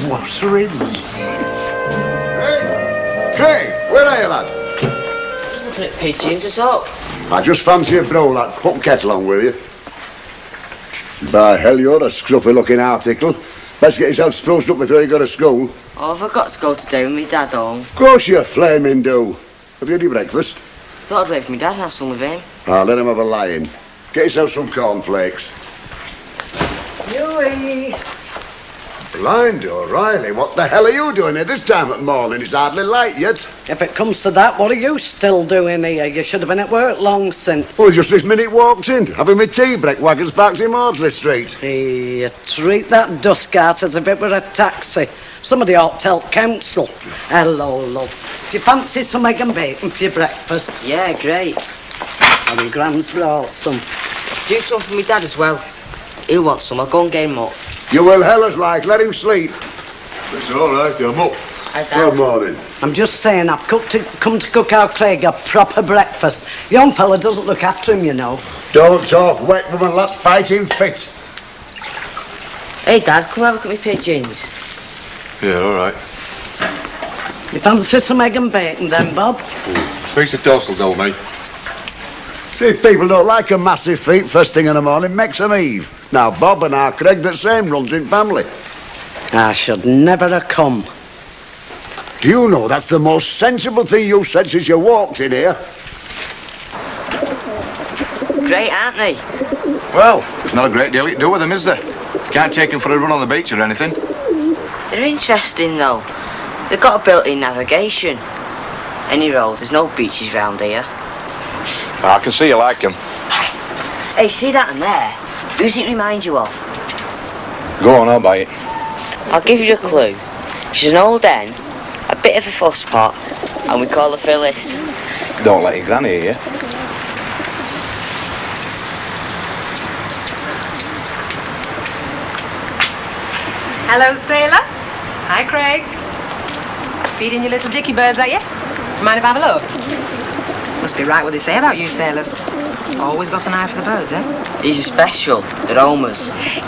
what's really? Craig, where are you, lad? Just looking at pigeons, what's up? I just fancy a blow, lad. Put the kettle on, will you? By hell, you're a scruffy-looking article. Best get yourself spruced up before you go to school. Oh, have I got to go today with my dad home? Of course you flaming do. Have you had your breakfast? Thought I'd wait for my dad and have some with him. Ah, let him have a lie-in. Get yourself some cornflakes. Huey! Blind O'Reilly, what the hell are you doing here this time of morning? It's hardly light yet. If it comes to that, what are you still doing here? You should have been at work long since. Well, just this minute walked in, having my tea break wagons parked in Maudsley Street. Hey, you treat that dust cart as if it were a taxi. Somebody ought to tell council. Hello, love. Do you fancy some egg and bacon for your breakfast? Yeah, great. And your grand's brought some. Do some for my dad as well. He'll want some, I'll go and get him up. You will hell as like, let him sleep. It's all right, I'm up. Good morning. I'm just saying, I've come to cook our Craig a proper breakfast. Young fella doesn't look after him, you know. Don't talk wet, woman, let's fight him fit. Hey, Dad, come have a look at my pigeons. Yeah, all right. You fancy some egg and bacon then, Bob? Piece of toast will go, mate. See, if people don't like a massive feat first thing in the morning, makes them heave. Now, Bob and our Craig, the same runs in family. I should never have come. Do you know that's the most sensible thing you said since you walked in here? Great, aren't they? Well, there's not a great deal you can do with them, is there? Can't take them for a run on the beach or anything. They're interesting, though. They've got a built-in navigation. Any roads, there's no beaches round here. I can see you like them. Hey, see that in there? Who's it remind you of? Go on, I'll buy it. I'll give you a clue. She's an old hen, a bit of a fusspot, and we call her Phyllis. Don't let your granny hear you. Hello, sailor. Hi, Craig. Feeding your little dicky birds, are you? Mind if I have a look? Must be right what they say about you sailors. Always got an eye for the birds, eh? These are special. They're homers.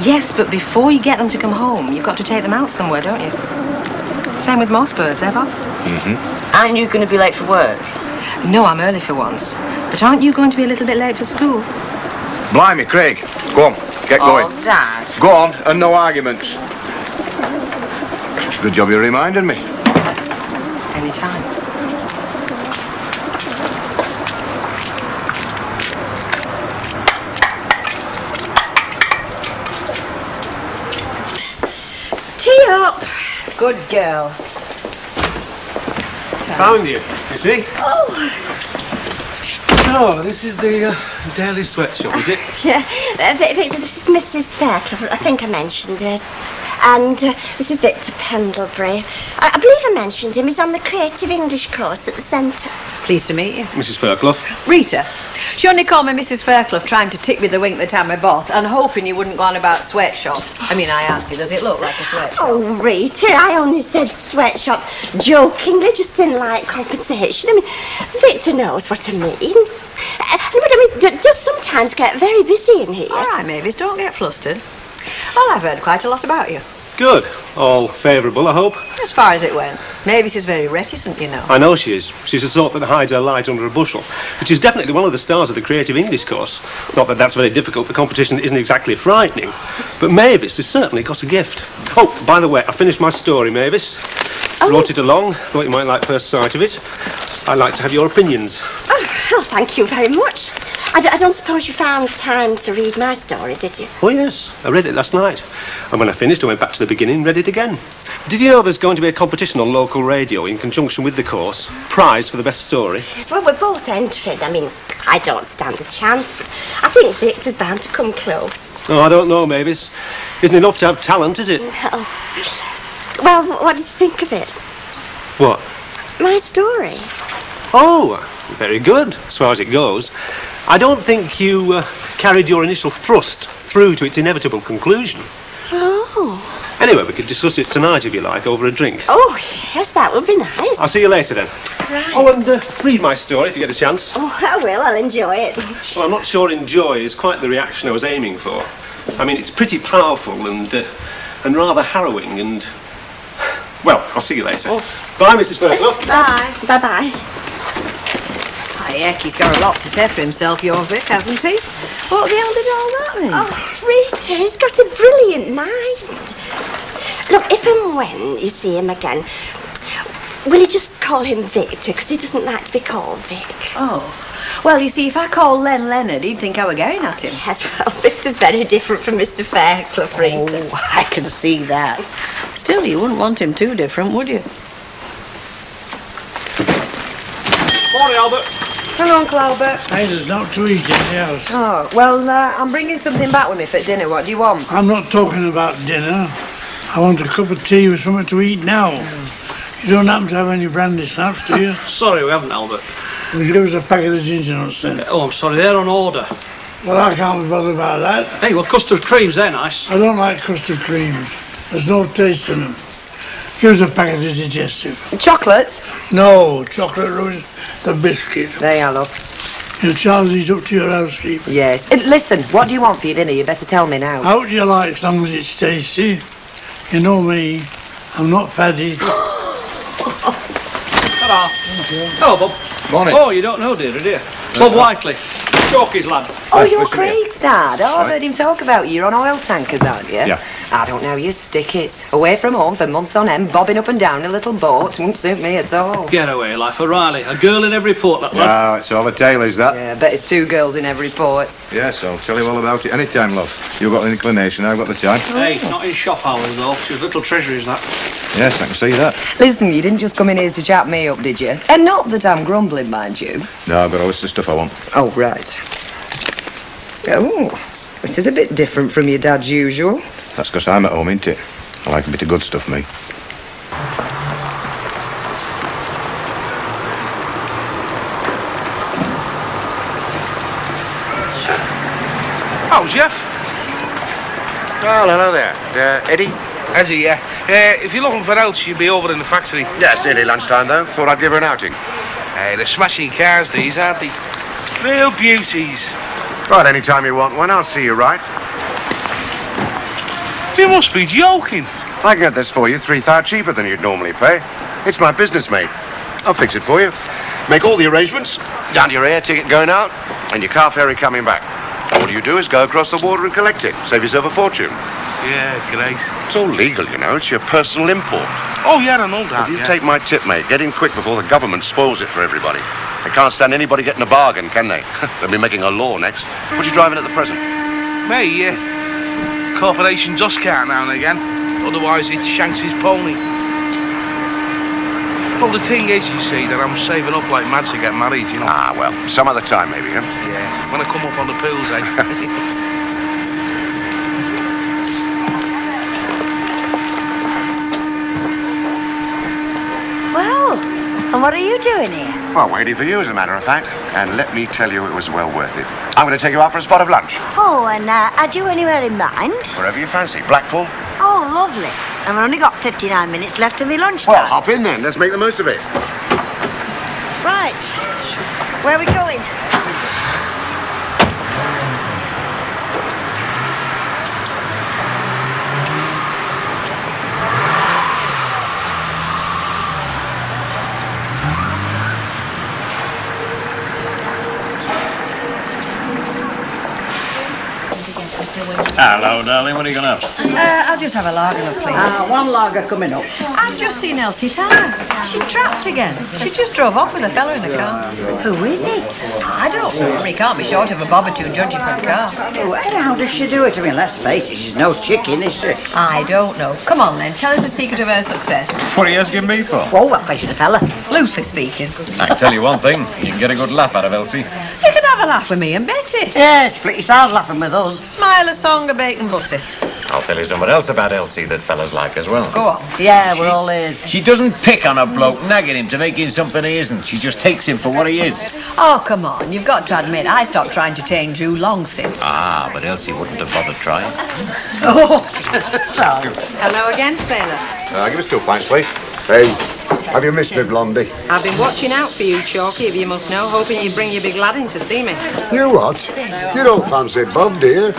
Yes, but before you get them to come home, you've got to take them out somewhere, don't you? Same with most birds, eh, Bob? Mm-hmm. Aren't you going to be late for work? No, I'm early for once. But aren't you going to be a little bit late for school? Blimey, Craig. Go on, get going. Oh, Dad. Go on, and no arguments. Good job you reminded me. Any time. Tea up. Good girl. Found you see? Oh. So, this is the Daily Sweatshop, is it? Yeah, this is Mrs. Fairclough. I think I mentioned it. And this is Victor Pendlebury. I believe I mentioned him. He's on the Creative English course at the centre. Pleased to meet you. Mrs. Fairclough. Rita. She only called me Mrs. Fairclough, trying to tick me the wink that I'm my boss, and hoping you wouldn't go on about sweatshops. I mean, I asked you, does it look like a sweatshop? Oh, Rita, I only said sweatshop jokingly, just in light conversation. I mean, Victor knows what I mean. But I mean, it does sometimes get very busy in here. All right, Mavis, don't get flustered. Well, I've heard quite a lot about you. Good. All favourable, I hope. As far as it went. Mavis is very reticent, you know. I know she is. She's the sort that hides her light under a bushel. But she's definitely one of the stars of the Creative English course. Not that that's very difficult. The competition isn't exactly frightening. But Mavis has certainly got a gift. Oh, by the way, I finished my story, Mavis. Brought it along. Thought you might like first sight of it. I'd like to have your opinions. Oh, well, thank you very much. I don't suppose you found time to read my story, did you? Oh, yes. I read it last night. And when I finished, I went back to the beginning and read it again. Did you know there's going to be a competition on local radio in conjunction with the course? Prize for the best story. Yes, well, we're both entered. I mean, I don't stand a chance, but I think Victor's bound to come close. Oh, I don't know, Mavis. Isn't enough to have talent, is it? No. Well, what did you think of it? What? My story. Oh, very good, as far as it goes. I don't think you carried your initial thrust through to its inevitable conclusion. Oh. Anyway, we could discuss it tonight, if you like, over a drink. Oh, yes, that would be nice. I'll see you later, then. Right. Oh, and read my story if you get a chance. Oh, I will. I'll enjoy it. Well, I'm not sure enjoy is quite the reaction I was aiming for. I mean, it's pretty powerful and rather harrowing and... Well, I'll see you later. Oh. Bye, Mrs. Fairclough. Bye. Bye-bye. Heck, he's got a lot to say for himself, your Vic, hasn't he? What the hell did all that mean? Oh, Rita, he's got a brilliant mind. Look, if and when you see him again, will you just call him Victor, because he doesn't like to be called Vic. Oh. Well, you see, if I call Len Leonard, he'd think I were going at him. Yes, well, Victor's very different from Mr. Fairclough, Rita. Oh, I can see that. Still, you wouldn't want him too different, would you? Morning, Albert. Hello, Uncle Albert. Hey, there's not to eat in the house. Oh, well, I'm bringing something back with me for dinner. What do you want? I'm not talking about dinner. I want a cup of tea with something to eat now. You don't happen to have any brandy snaps, do you? Sorry, we haven't, Albert. Will you give us a packet of ginger nuts then? Oh, I'm sorry, they're on order. Well, I can't be bothered about that. Hey, well, custard creams, they're nice. I don't like custard creams. There's no taste in them. Give us a packet of digestive. Chocolates? No, chocolate ruins the biscuit. There you love. You'll charge these up to your housekeeper. Yes. Listen, what do you want for your dinner? You better tell me now. How do you like as long as it's tasty? You know me, I'm not fatty. Ta-da. Hello, Bob. Morning. Oh, you don't know, dear, do you? Bob Whiteley. Chalky's lad. Oh, you're Craig's dad. Oh, I've heard him talk about you. You're on oil tankers, aren't you? Yeah. I don't know, you stick it. Away from home for months on end, bobbing up and down in a little boat. Won't suit me at all. Get away, life. O'Reilly. A girl in every port, that lad. No, it's all a tale, is that? Yeah, bet it's 2 girls in every port. Yes, I'll tell you all about it anytime, love. You've got the inclination, I've got the time. Hey, not in shop hours, though. She's little treasuries, that. Yes, I can see that. Listen, you didn't just come in here to chat me up, did you? And not that I'm grumbling, mind you. No, I've got a list of stuff I want. Oh, right. Oh, this is a bit different from your dad's usual. That's because I'm at home, ain't it? I like a bit of good stuff, me. Oh, Jeff. Well, hello there. Eddie? Eddie, yeah. If you're looking for else, you'd be over in the factory. Yes, nearly lunchtime, though. Thought I'd give her an outing. Hey, they're smashing cars, these, aren't they? Real beauties. Right, any time you want one, I'll see you right. You must be joking. I can get this for you 3/3 cheaper than you'd normally pay. It's my business, mate. I'll fix it for you. Make all the arrangements, down to your air ticket going out, and your car ferry coming back. All you do is go across the water and collect it. Save yourself a fortune. Yeah, great. It's all legal, you know. It's your personal import. Oh, yeah, I know that, If you yeah. take my tip, mate, get in quick before the government spoils it for everybody. They can't stand anybody getting a bargain, can they? They'll be making a law next. What are you driving at the present? Me, corporation dust cart now and again. Otherwise, it's Shanks's pony. Well, the thing is, you see, that I'm saving up like mad to get married, you know. Ah, well, some other time, maybe, huh? Yeah, when I come up on the pools, eh? Well, and what are you doing here? Well, waiting for you, as a matter of fact. And let me tell you, it was well worth it. I'm going to take you out for a spot of lunch. Oh, and had you anywhere in mind? Wherever you fancy. Blackpool? Oh, lovely. And we've only got 59 minutes left of my lunchtime. Well, hop in then. Let's make the most of it. Right. Where are we going? Hello, darling. What are you going to have? I'll just have a lager, love, please. One lager coming up. I've just seen Elsie Tanner. She's trapped again. She just drove off with a fella in a car. Who is it? I don't know. He can't be short of a bob or two judging from the car. Oh, how does she do it? I mean, let's face it, she's no chicken, is she? I don't know. Come on, then. Tell us the secret of her success. What are you asking me for? Oh, well, she's a fella. Loosely speaking. I can tell you one thing. You can get a good laugh out of Elsie. You can have a laugh with me and Betty. Yeah, split your sounds laughing with us. Smile a song of bacon butter. I'll tell you something else about Elsie that fellas like as well. Go on. Yeah, we're all ears. She doesn't pick on a bloke, nagging him to make him something he isn't. She just takes him for what he is. Oh, come on. You've got to admit, I stopped trying to tame Drew long since. Ah, but Elsie wouldn't have bothered trying. Oh, Hello again, sailor. Give us 2 pints, please. Hey, have you missed me, Blondie? I've been watching out for you, Chalky, if you must know, hoping you'd bring your big lad in to see me. You what? You don't fancy Bob, do you?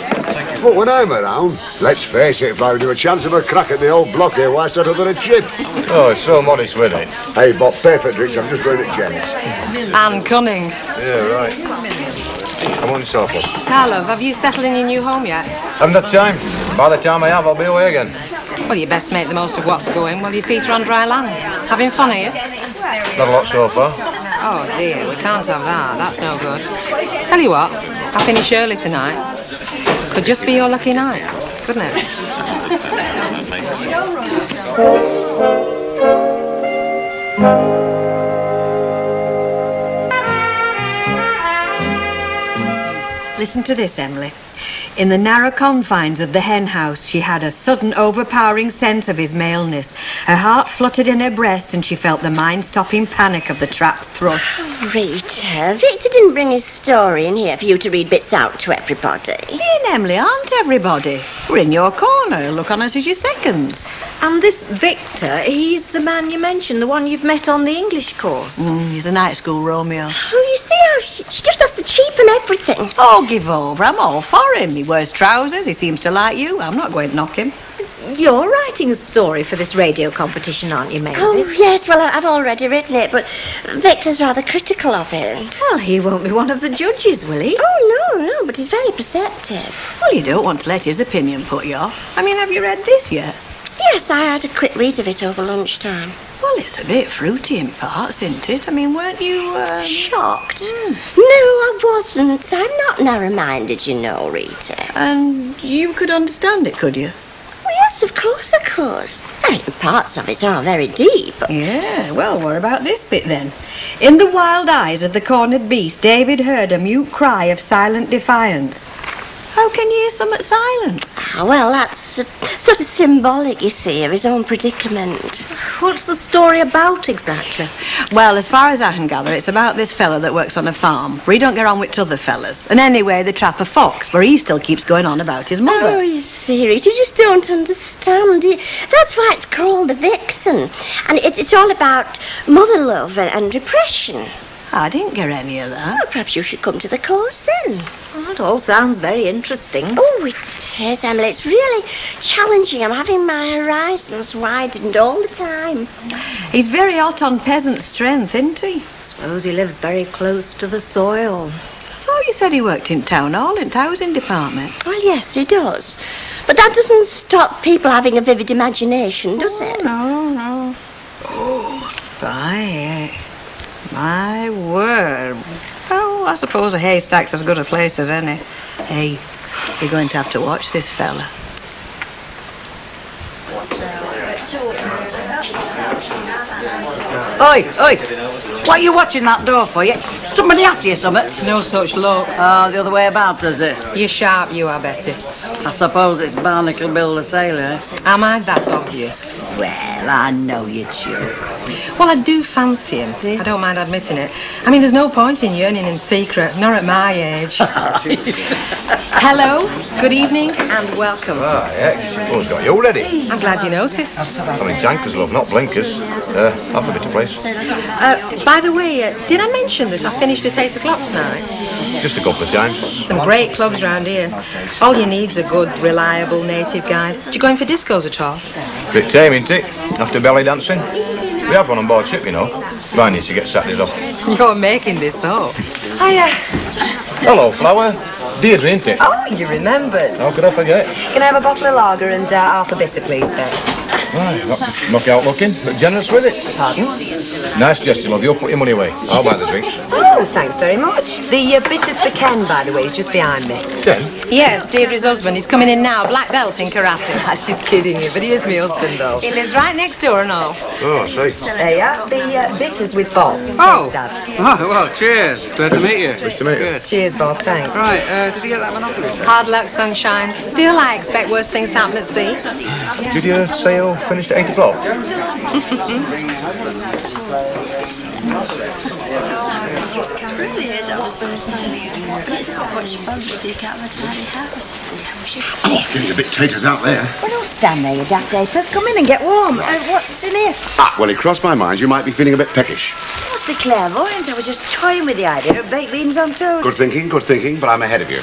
But when I'm around, let's face it, if I do a chance of a crack at the old block here, why settle for a chip? Oh, so modest with it. Hey, Bob, pay for drinks, I'm just going to Jen's. Anne Cunning. Yeah, right. Come on, yourself up. Carlo, have you settled in your new home yet? Haven't got time. By the time I have, I'll be away again. Well, you best make the most of what's going while your feet are on dry land. Having fun, are you? Not a lot so far. Oh, dear, we can't have that. That's no good. Tell you what, I finish early tonight. Could just be your lucky night, couldn't it? Listen to this, Emily. In the narrow confines of the hen house, she had a sudden overpowering sense of his maleness. Her heart fluttered in her breast and she felt the mind-stopping panic of the trapped thrush. Oh, Rita, Victor didn't bring his story in here for you to read bits out to everybody. Me and Emily aren't everybody. We're in your corner. Look on us as your seconds. And this Victor, he's the man you mentioned, the one you've met on the English course. He's a night school Romeo. Oh, you see how she just has to cheapen everything. Oh, give over. I'm all for him. He wears trousers. He seems to like you. I'm not going to knock him. You're writing a story for this radio competition, aren't you, Mavis? Oh, yes, well, I've already written it, but Victor's rather critical of it. Well, he won't be one of the judges, will he? Oh, no, but he's very perceptive. Well, you don't want to let his opinion put you off. I mean, have you read this yet? Yes, I had a quick read of it over lunchtime. Well, it's a bit fruity in parts, isn't it? I mean, weren't you, shocked? No, I wasn't. I'm not narrow-minded, you know, Rita. And you could understand it, could you? Well, yes, of course I could. I mean, parts of it are very deep. Yeah, well, what about this bit, then? In the wild eyes of the cornered beast, David heard a mute cry of silent defiance. How can you hear something silent? Well, that's sort of symbolic, you see, of his own predicament. What's the story about exactly? Well, as far as I can gather, it's about this fella that works on a farm where he don't get on with t'other fellas. And anyway, they trap a fox where he still keeps going on about his mother. Oh, you see, Rita, you just don't understand. That's why it's called The Vixen. And it's all about mother love and repression. I didn't get any of that. Well, perhaps you should come to the course then. Well, it all sounds very interesting. Oh, it is, Emily. It's really challenging. I'm having my horizons widened all the time. He's very hot on peasant strength, isn't he? Suppose he lives very close to the soil. I thought you said he worked in town hall in the housing department. Well, yes, he does. But that doesn't stop people having a vivid imagination, does it? No. Oh, right. My word. Oh, I suppose a haystack's as good a place as any. Hey, you're going to have to watch this fella. Oi! What are you watching that door for? Somebody after you, something? No such luck. Oh, the other way about, is it? You're sharp, you are, Betty. I suppose it's Barnacle Bill the sailor, eh? Am I that obvious? Well, I know you joke. Well, I do fancy him. I don't mind admitting it. I mean, there's no point in yearning in secret, nor at my age. Hello, good evening, and welcome. Ah, yeah. Who's got you already? I'm glad you noticed. I mean, tankers, love, not blinkers. Half a bit of place. By the way, did I mention that I finished at 8 o'clock tonight? Just a couple of times. Some great clubs round here. All you need's a good, reliable native guide. Do you go in for discos at all? Bit tame, ain't it? After belly dancing. We have one on board ship, you know. Mine used to get Saturdays off. You're making this up. Hello, Flower. Deirdre, ain't it? Oh, you remembered. How could I forget? Can I have a bottle of lager and half a bitter, please, Beck? Right, knock out looking, but generous with it. Pardon? Nice gesture, love. You'll put your money away. I'll buy the drinks. Oh, thanks very much. The bitters for Ken, by the way, is just behind me. Ken? Yes, Deirdre's husband. He's coming in now, black belt in karate. She's kidding you, but he is my husband, though. He lives right next door and all. Oh, I see. There you are, the bitters with Bob. Oh. Thanks, Dad. Oh, well, cheers. Glad to meet you. Nice to meet you. Cheers, Bob, thanks. Right, did you get that Monopoly set? Hard luck, sunshine. Still, I expect worse things happen at sea. Did your sale finish at 8 o'clock? Oh, getting a bit taters out there. Well, don't stand there, you daft apers. Come in and get warm. What's in here? Ah, well, it crossed my mind you might be feeling a bit peckish. You must be clairvoyant. I was just toying with the idea of baked beans on toast. Good thinking, but I'm ahead of you.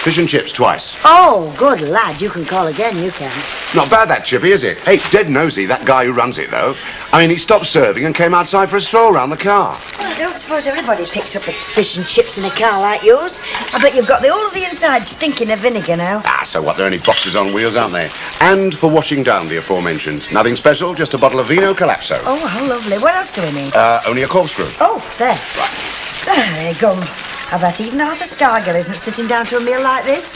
Fish and chips twice. Oh, good lad. You can call again, you can. Not bad, that Chippy, is it? Hey, dead nosy, that guy who runs it, though. I mean, he stopped serving and came outside for a stroll round the car. Well, I don't suppose everybody picks up the fish and chips in a car like yours. I bet you've got the whole of the inside stinking of vinegar now. Ah, so what? They're only boxes on wheels, aren't they? And for washing down the aforementioned. Nothing special, just a bottle of Vino Collapso. Oh, how lovely. What else do we need? Only a corkscrew. Oh, there. Right. There you go. I bet even Arthur Scargill isn't sitting down to a meal like this.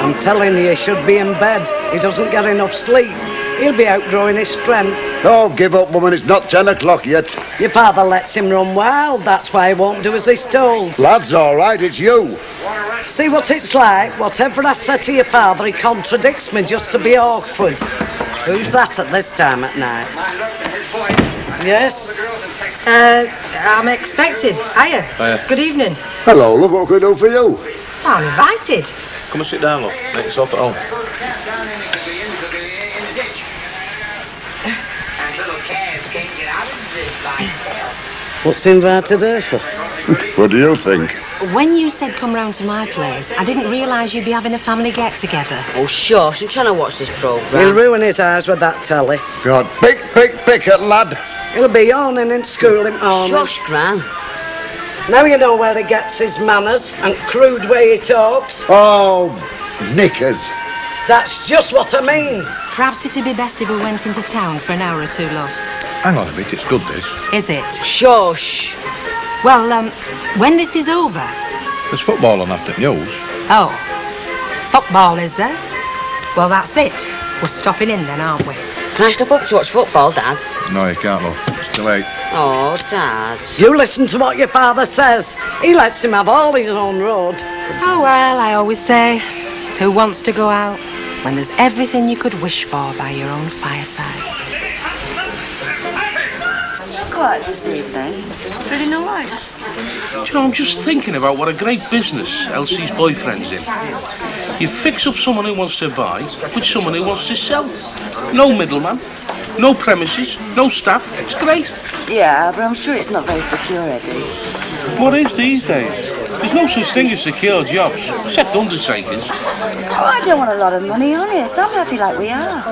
I'm telling you, he should be in bed. He doesn't get enough sleep. He'll be outgrowing his strength. Oh, give up, woman. It's not 10 o'clock yet. Your father lets him run wild. That's why he won't do as he's told. Lad's all right. It's you. See what it's like? Whatever I say to your father, he contradicts me just to be awkward. Who's that at this time at night? Yes? I'm expected. Hiya. Hiya. Good evening. Hello, love. What can I do for you? I'm invited. Come and sit down, love. Make yourself at home. What's invited her for? What do you think? When you said come round to my place, I didn't realise you'd be having a family get-together. Oh, shush. I'm trying to watch this programme. He'll ruin his eyes with that telly. God, pick it, lad. He'll be yawning in school in morning. Shush, Gran. Now you know where he gets his manners and crude way he talks. Oh, knickers. That's just what I mean. Perhaps it'd be best if we went into town for an hour or two, love. Hang on a bit. It's good, this. Is it? Shush. Well, when this is over... There's football on after news. Oh, football, is there? Well, that's it. We're stopping in then, aren't we? Can I stop up to watch football, Dad? No, you can't, love. It's too late. Oh, Dad. You listen to what your father says. He lets him have all his own road. Oh, well, I always say, who wants to go out when there's everything you could wish for by your own fireside? Quiet this evening. Feeling all right? Do you know, I'm just thinking about what a great business Elsie's boyfriend's in. You fix up someone who wants to buy with someone who wants to sell. No middleman, no premises, no staff. It's great. Yeah, but I'm sure it's not very secure, Eddie. What is these days? There's no such thing as secure jobs, except undertakers. Oh, I don't want a lot of money, honest. I'm happy like we are.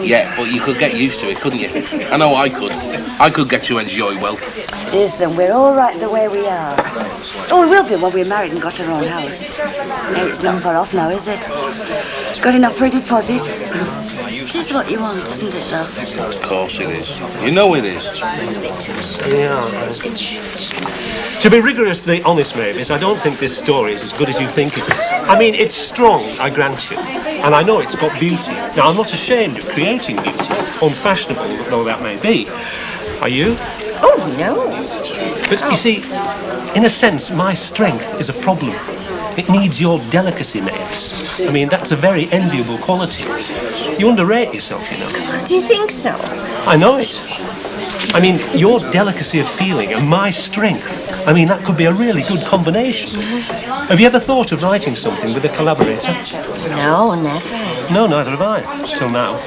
Yeah, but you could get used to it, couldn't you? I know I could. I could get to enjoy wealth. Listen, we're all right the way we are. Oh, we will be when we're married and got our own house. It's not far off now, is it? Got enough for a deposit? It is what you want, isn't it, love? Of course it is. You know it is. Yeah. To be rigorously honest, Mavis, I don't think this story is as good as you think it is. I mean, it's strong, I grant you, and I know it's got beauty. Now, I'm not ashamed of creating beauty, unfashionable though that may be. Are you? Oh, no. But you see, in a sense, my strength is a problem. It needs your delicacy, Mavis. I mean, that's a very enviable quality. You underrate yourself, you know. Do you think so? I know it. I mean, your delicacy of feeling and my strength, I mean, that could be a really good combination. Have you ever thought of writing something with a collaborator? No, never. No, neither have I, till now.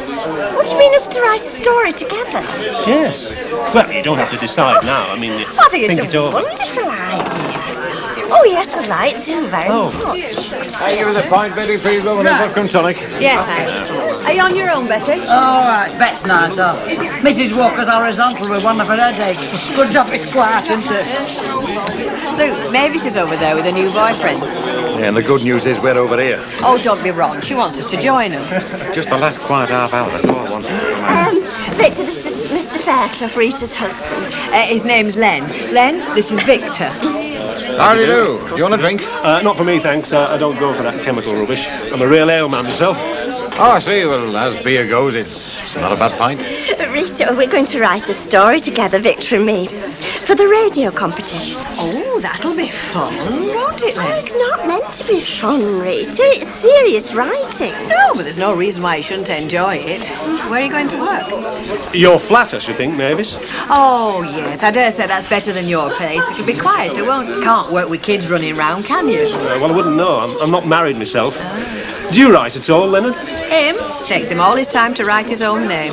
What do you mean us to write a story together? Yes. Well, you don't have to decide now. I mean, I think it's it a over. wonderful idea. Oh, yes, I'd like to, very much. Hey, give us a pint, Betty, please, love, and a vodka and tonic. Yeah, thanks. Are you on your own, Betty? All right, Bet's night off. Mrs. Walker's horizontal with one of her headaches. Good job it's quiet, isn't it? Look, Mavis is over there with a new boyfriend. Yeah, and the good news is we're over here. Oh, don't be wrong. She wants us to join her. Just the last quiet half hour, that's all I want. Victor, this is Mr. Fairclough, Rita's husband. His name's Len. Len, this is Victor. How do you do? Do you want a drink? Not for me, thanks. I don't go for that chemical rubbish. I'm a real ale man myself. Oh, I see. Well, as beer goes, it's not a bad pint. Rita, we're going to write a story together, Victor and me, for the radio competition. Oh, that'll be fun, won't it, Len? It's not meant to be fun, Rita. It's serious writing. No, but there's no reason why you shouldn't enjoy it. Where are you going to work? Your flat, I should think, Mavis. Oh, yes. I dare say that's better than your place. It'll be quieter, won't it? Can't work with kids running round, can you? Well, I wouldn't know. I'm not married myself. Do you write at all, Leonard? Him? Takes him all his time to write his own name.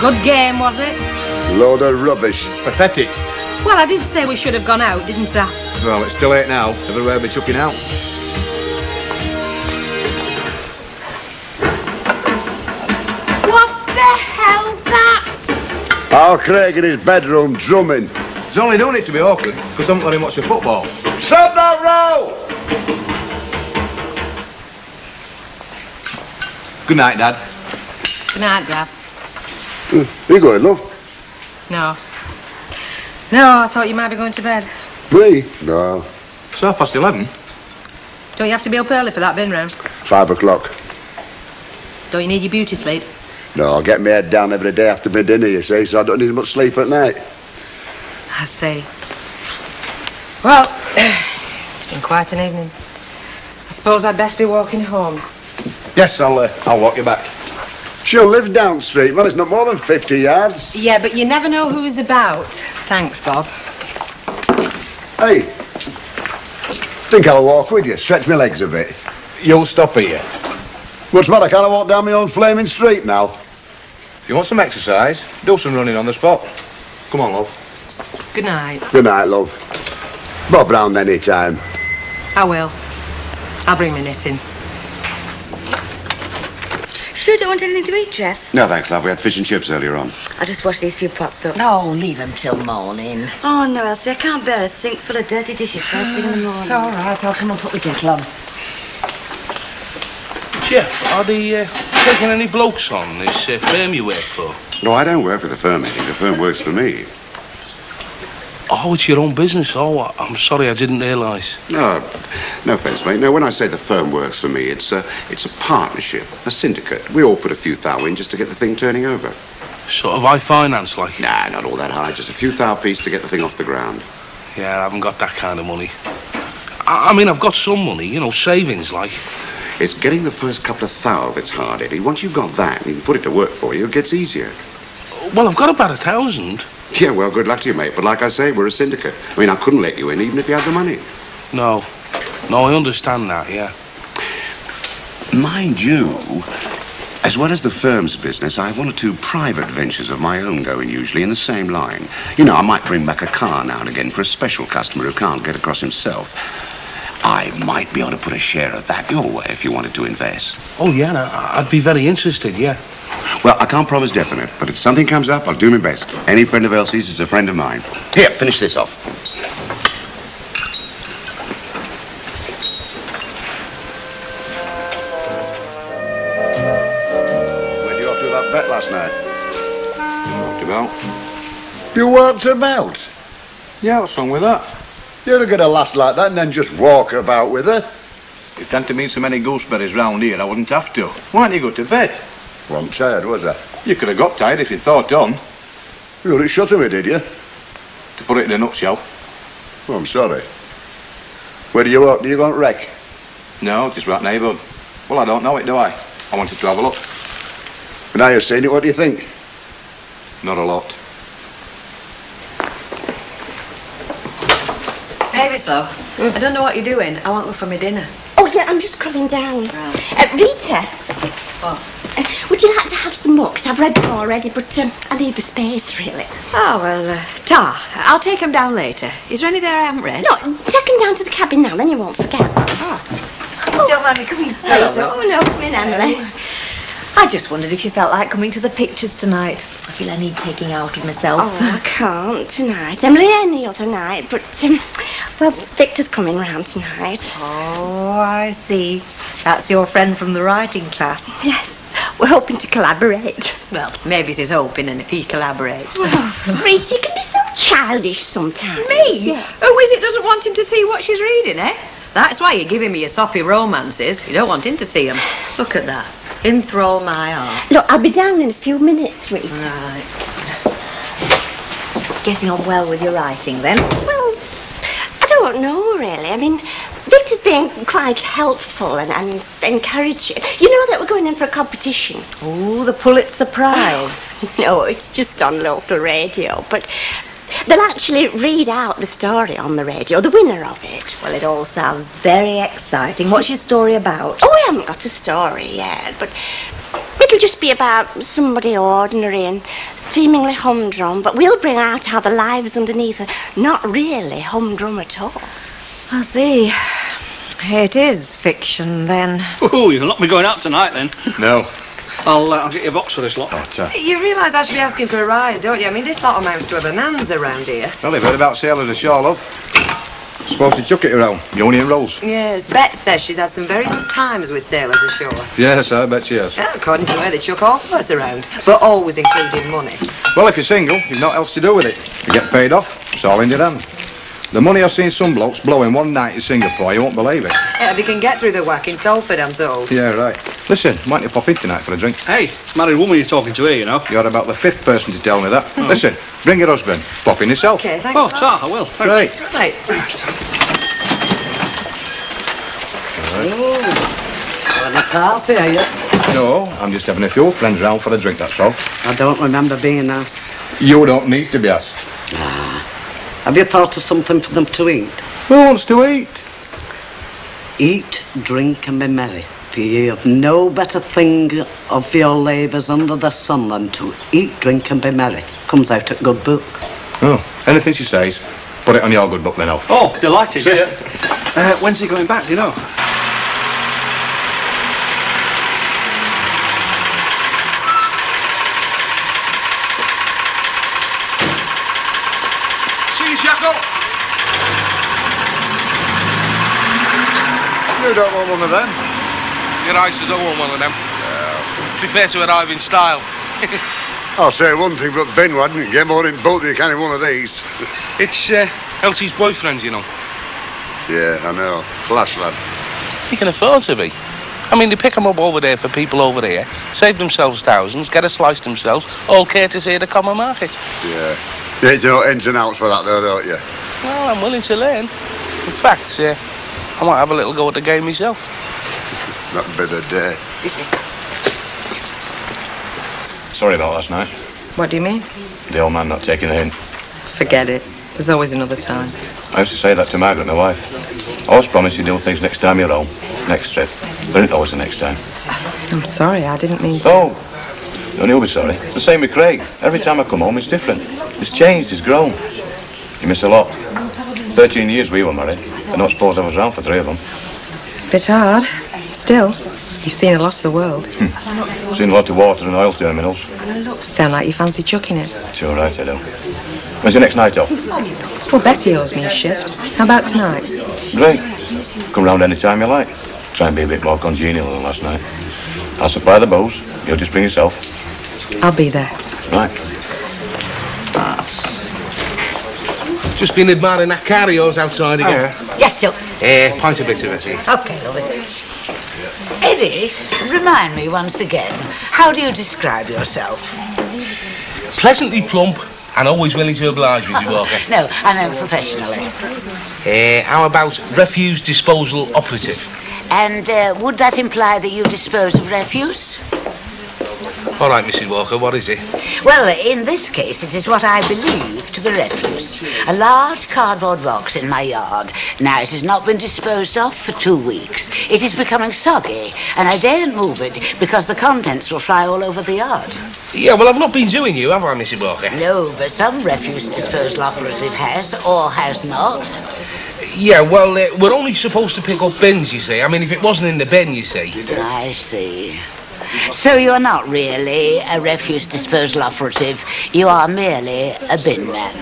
Good game, was it? Load of rubbish. Pathetic. Well, I did say we should have gone out, didn't I? Well, it's still late now. Everywhere will be chucking out. What the hell's that? Al Craig in his bedroom drumming. He's only doing it to be awkward, because I haven't let him watch the football. Stop that row! Good night, Dad. Good night, Dad. You going, love? No. No, I thought you might be going to bed. Me? No. It's 11:30. Don't you have to be up early for that bin round? 5 o'clock. Don't you need your beauty sleep? No, I get my head down every day after my dinner, you see, so I don't need much sleep at night. I see. Well, it's been quite an evening. I suppose I'd best be walking home. Yes, I'll walk you back. She'll live down street. Well, it's not more than 50 yards. Yeah, but you never know who's about. Thanks, Bob. Hey, think I'll walk with you, stretch my legs a bit. You'll stop here. What's the matter? Can't I walk down my own flaming street now? If you want some exercise, do some running on the spot. Come on, love. Good night. Good night, love. Bob round any time. I will. I'll bring my knitting. Sure don't want anything to eat, Jeff? No, thanks, love. We had fish and chips earlier on. I'll just wash these few pots up. No, leave them till morning. Oh, no, Elsie, I can't bear a sink full of dirty dishes first thing in the morning. It's all right, I'll come and put the kettle on. Jeff, are they taking any blokes on this firm you work for? No, I don't work for the firm, Eddie. The firm works for me. Oh, it's your own business. Oh, I'm sorry, I didn't realise. No offence, mate. No, when I say the firm works for me, it's a partnership, a syndicate. We all put a few thou in just to get the thing turning over. Sort of high finance, like? Nah, not all that high. Just a few thou piece to get the thing off the ground. Yeah, I haven't got that kind of money. I mean, I've got some money, you know, savings, like. It's getting the first couple of thou that's hard, Eddie. Once you've got that and you can put it to work for you, it gets easier. Well, I've got about 1,000. Yeah, well, good luck to you, mate. But like I say, we're a syndicate. I mean, I couldn't let you in even if you had the money. No, I understand that, yeah. Mind you, as well as the firm's business, I have one or two private ventures of my own going, usually in the same line. You know, I might bring back a car now and again for a special customer who can't get across himself. I might be able to put a share of that your way if you wanted to invest. Oh, yeah, I'd be very interested, yeah. Well, I can't promise definite, but if something comes up, I'll do my best. Any friend of Elsie's is a friend of mine. Here, finish this off. Where'd you off to that bet last night? Walked about. You walked about? Yeah, what's wrong with that? You'd get a lass like that and then just walk about with her. If there hadn't been so many gooseberries round here, I wouldn't have to. Why don't you go to bed? Wasn't tired, was I? You could have got tired if you thought on. You wouldn't shut me, did you? To put it in a nutshell. Oh, I'm sorry. Where do you walk? Do you go and wreck? No, just right neighbourhood. Well, I don't know it, do I? I wanted to have a look. But now you've seen it, what do you think? Not a lot. Mavis, love, I don't know what you're doing. I won't go for my dinner. Oh, yeah, I'm just coming down. Rita. What? Would Would you like to have some more? 'Cause I've read them already, but I need the space, really. Oh, well, Tar, I'll take them down later. Is there any there I haven't read? No, take them down to the cabin now, then you won't forget. Don't mind me coming straight up. Oh, no, come in, Emily. I just wondered if you felt like coming to the pictures tonight. I feel I need taking out of myself. Oh, I can't tonight. Emily, any other night, but, well, Victor's coming round tonight. Oh, I see. That's your friend from the writing class. Yes, we're hoping to collaborate. Well, maybe he's hoping, and if he collaborates. Rita, you can be so childish sometimes. Me? Yes. Who is it doesn't want him to see what she's reading, eh? That's why you're giving me your soppy romances. You don't want him to see them. Look at that. Enthrall my heart. Look, I'll be down in a few minutes, Rita. Right. Getting on well with your writing, then? Well, I don't know, really. I mean, Victor's being quite helpful and encouraging. You know that we're going in for a competition. Oh, the Pulitzer Prize. No, it's just on local radio, but they'll actually read out the story on the radio, the winner of it. Well, it all sounds very exciting. What's your story about? Oh, we haven't got a story yet, but it'll just be about somebody ordinary and seemingly humdrum, but we'll bring out how the lives underneath are not really humdrum at all. I see. It is fiction, then. Oh, you're not me going out tonight, then. No. I'll get your box for this lot. Oh, You realise I should be asking for a rise, don't you? I mean, this lot amounts to a bonanza around here. Well, you've heard about sailors ashore, love. Supposed to chuck it around. You only in rolls. Yes, Bet says she's had some very good times with sailors ashore. Yes, I bet she has. Yeah, according to her, they chuck all sorts around, but always including money. Well, if you're single, you've not else to do with it. You get paid off, it's all in your hand. The money I've seen some blokes blow in one night in Singapore, you won't believe it. Yeah, they can get through the whack in Salford, I'm told. Yeah, right. Listen, might you pop in tonight for a drink? Hey, married woman you're talking to here, you know. You're about the 5th person to tell me that. Listen, bring your husband. Pop in yourself. Okay, thanks. Oh, Tar, I will. Right. Right. Oh, any party, are you? No, I'm just having a few friends round for a drink, that's all. I don't remember being asked. You don't need to be asked. Have you thought of something for them to eat? Who wants to eat? Eat, drink and be merry. For you have no better thing of your labours under the sun than to eat, drink and be merry. Comes out at good book. Oh, anything she says, put it on your good book then, Alf. Oh, delighted. See ya. When's he going back, do you know? You don't want one of them? Your ice is all one of them. Prefer to arrive in style. I'll say one thing, but Ben wouldn't get more in boat than you can in one of these. It's Elsie's boyfriend, you know. Yeah, I know. Flash lad. He can afford to be. I mean, they pick them up over there for people over there, save themselves thousands, get a slice themselves, all courtesy of the common market. Yeah. You need to know ins and outs for that, though, don't you? Well, I'm willing to learn. In fact, I might have a little go at the game myself. Not a bit of day. Sorry about last night. What do you mean? The old man not taking the hint. Forget it. There's always another time. I used to say that to Margaret, my wife. Always promise you do things next time you're home. Next trip. There ain't always the next time. I'm sorry, I didn't mean to. Oh, no, you'll be sorry. It's the same with Craig. Every time I come home, it's different. It's changed, it's grown. You miss a lot. 13 years we were married. I don't suppose I was around for 3 of them. Bit hard. Still, you've seen a lot of the world. Seen a lot of water and oil terminals. Sound like you fancy chucking it. It's all right, I do. When's your next night off? Well, Betty owes me a shift. How about tonight? Great. Come round any time you like. Try and be a bit more congenial than last night. I'll supply the booze. You'll just bring yourself. I'll be there. Right. Just been admiring that car of yours outside again. Yes, Jill. Pint a bit of it. Okay, lovely. Eddie, remind me once again, how do you describe yourself? Pleasantly plump and always willing to oblige, Mrs. Walker. No, I mean professionally. How about refuse disposal operative? And would that imply that you dispose of refuse? All right, Mrs. Walker, what is it? Well, in this case, it is what I believe to be refuse. A large cardboard box in my yard. Now, it has not been disposed of for 2 weeks. It is becoming soggy, and I daren't move it because the contents will fly all over the yard. Yeah, well, I've not been doing you, have I, Mrs. Walker? No, but some refuse disposal operative has, or has not. Yeah, well, we're only supposed to pick up bins, you see. I mean, if it wasn't in the bin, you see. I see. So you're not really a refuse disposal operative. You are merely a bin man.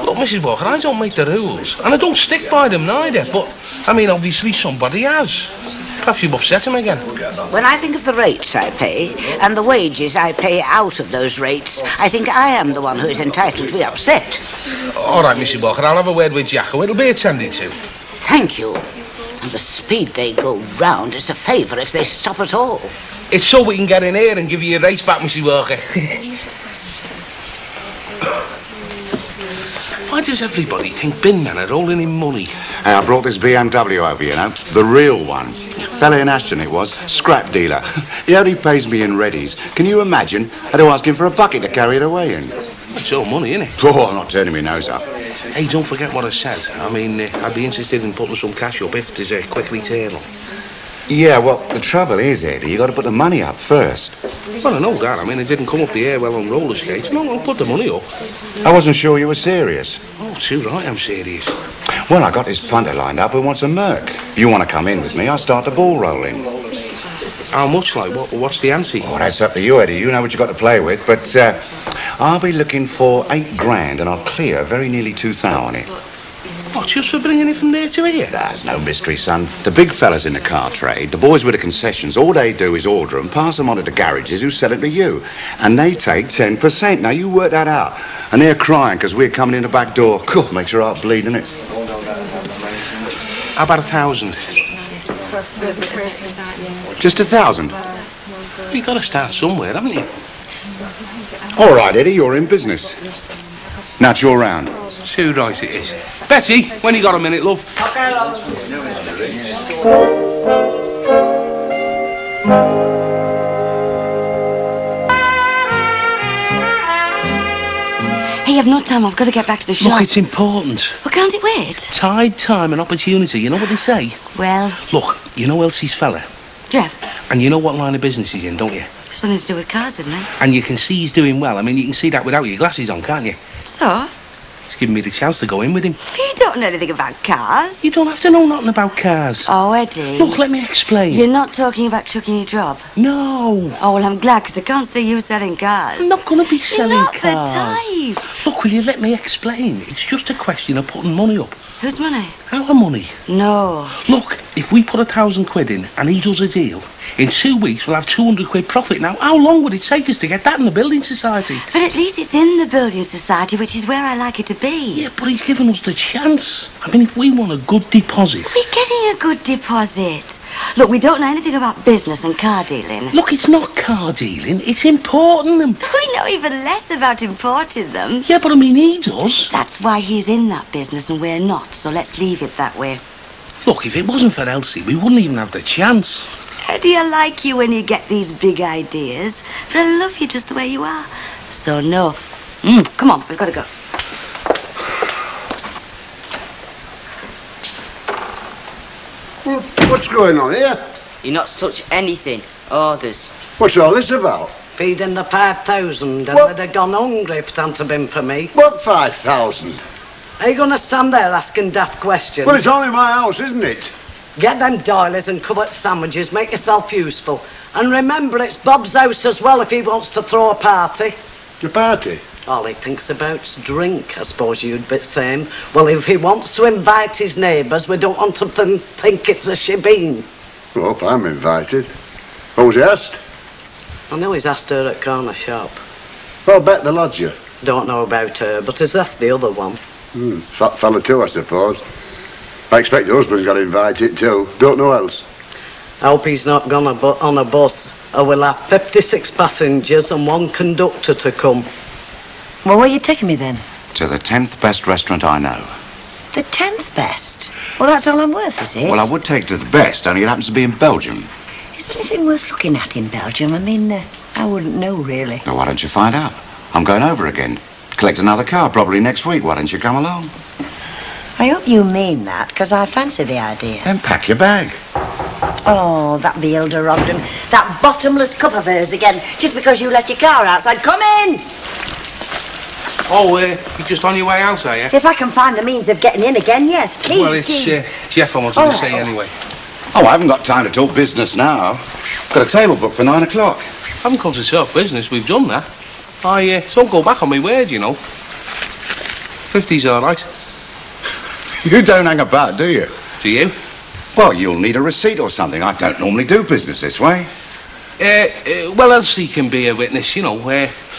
Look, Mrs. Walker, I don't make the rules. And I don't stick by them neither. But, I mean, obviously somebody has. Perhaps you've upset him again. When I think of the rates I pay and the wages I pay out of those rates, I think I am the one who is entitled to be upset. All right, Mrs. Walker, I'll have a word with Jacko. It'll be attended to. Thank you. And the speed they go round is a favour if they stop at all. It's so we can get in here and give you your rates back, Mrs. Walker. Why does everybody think bin men are rolling in money? Hey, I brought this BMW over, you know. The real one. Fella in Ashton it was. Scrap dealer. He only pays me in readies. Can you imagine? I had to ask him for a bucket to carry it away in. That's all money, isn't it? Oh, I'm not turning my nose up. Hey, don't forget what I said. I mean, I'd be interested in putting some cash up if there's a quick return on. Yeah, well, the trouble is, Eddie, you got to put the money up first. Well, I know that. I mean, it didn't come up the air well on roller skates. No, I'll put the money up. I wasn't sure you were serious. Oh, too right, I'm serious. Well, I got this punter lined up who wants a Merc. If you want to come in with me, I'll start the ball rolling. How much, like? What's the ante? Oh, that's up to you, Eddie. You know what you got to play with. But I'll be looking for $8,000 and I'll clear very nearly 2,000 on it. What, just for bringing it from there to here? That's no mystery, son. The big fellas in the car trade, the boys with the concessions, all they do is order them, pass them on to the garages who sell it to you. And they take 10%. Now, you work that out. And they're crying because we're coming in the back door. Cool, makes your heart bleed, doesn't it? How about 1,000? Just 1,000? You've got to start somewhere, haven't you? All right, Eddie, you're in business. Now it's your round. Too right it is. Betty, when you got a minute, love. Okay, love. Hey, I've no time. I've got to get back to the shop. Look, it's important. Well, can't it wait? Tide, time and opportunity. You know what they say? Well... Look, you know Elsie's fella? Jeff? And you know what line of business he's in, don't you? Something to do with cars, isn't it? And you can see he's doing well. I mean, you can see that without your glasses on, can't you? So? He's giving me the chance to go in with him. You don't know anything about cars. You don't have to know nothing about cars. Oh, Eddie. Look, let me explain. You're not talking about chucking your job? No. Oh, well, I'm glad, because I can't see you selling cars. I'm not going to be selling You're not cars. the type. Look, will you let me explain? It's just a question of putting money up. Whose money? Our money. No. Look, if we put 1,000 quid in and he does a deal, in 2 weeks we'll have 200 quid profit. Now, how long would it take us to get that in the Building Society? But at least it's in the Building Society, which is where I like it to be. Yeah, but he's given us the chance. I mean, if we want a good deposit... We're getting a good deposit. Look, we don't know anything about business and car dealing. Look, it's not car dealing, it's importing them. We know even less about importing them. Yeah, but I mean, he does. That's why he's in that business and we're not, so let's leave it that way. Look, if it wasn't for Elsie, we wouldn't even have the chance. Eddie, I like you when you get these big ideas, but I love you just the way you are. So, no. Come on, we've got to go. What's going on here? You're not to touch anything. Orders. What's all this about? Feeding the 5,000 and What? they'd have gone hungry if it hadn't have been for me. What 5,000? Are you going to stand there asking daft questions? Well, it's only my house, isn't it? Get them doilies and covered sandwiches, make yourself useful. And remember, it's Bob's house as well if he wants to throw a party. A party? All he thinks about's drink, I suppose you'd be saying. Well, if he wants to invite his neighbours, we don't want to think it's a shebeen. Well, hope I'm invited. What was he asked? I know he's asked her at corner shop. Well, bet the lodger. Don't know about her, but he's asked the other one. Fat fella too, I suppose. I expect the husband's got invited too. Don't know else. I hope he's not gone on a bus, or we'll have 56 passengers and 1 conductor to come. Well, where are you taking me then? To the 10th best restaurant I know. The 10th best? Well, that's all I'm worth, is it? Well, I would take to the best, only it happens to be in Belgium. Is there anything worth looking at in Belgium? I mean, I wouldn't know, really. Well, why don't you find out? I'm going over again. Collect another car, probably next week. Why don't you come along? I hope you mean that, because I fancy the idea. Then pack your bag. Oh, that be Hilda Ogden. That bottomless cup of hers again, just because you left your car outside. Come in! Oh, you're just on your way out, are you? If I can find the means of getting in again, yes. Keys, Well, it's keys. Jeff I wanted to see anyway. Oh, I haven't got time to talk business now. Got a table booked for 9 o'clock. I haven't come to talk business, we've done that. I don't go back on my word, you know. 50's all right. You don't hang about, do you? Do you? Well, you'll need a receipt or something. I don't normally do business this way. Well, Elsie can be a witness, you know.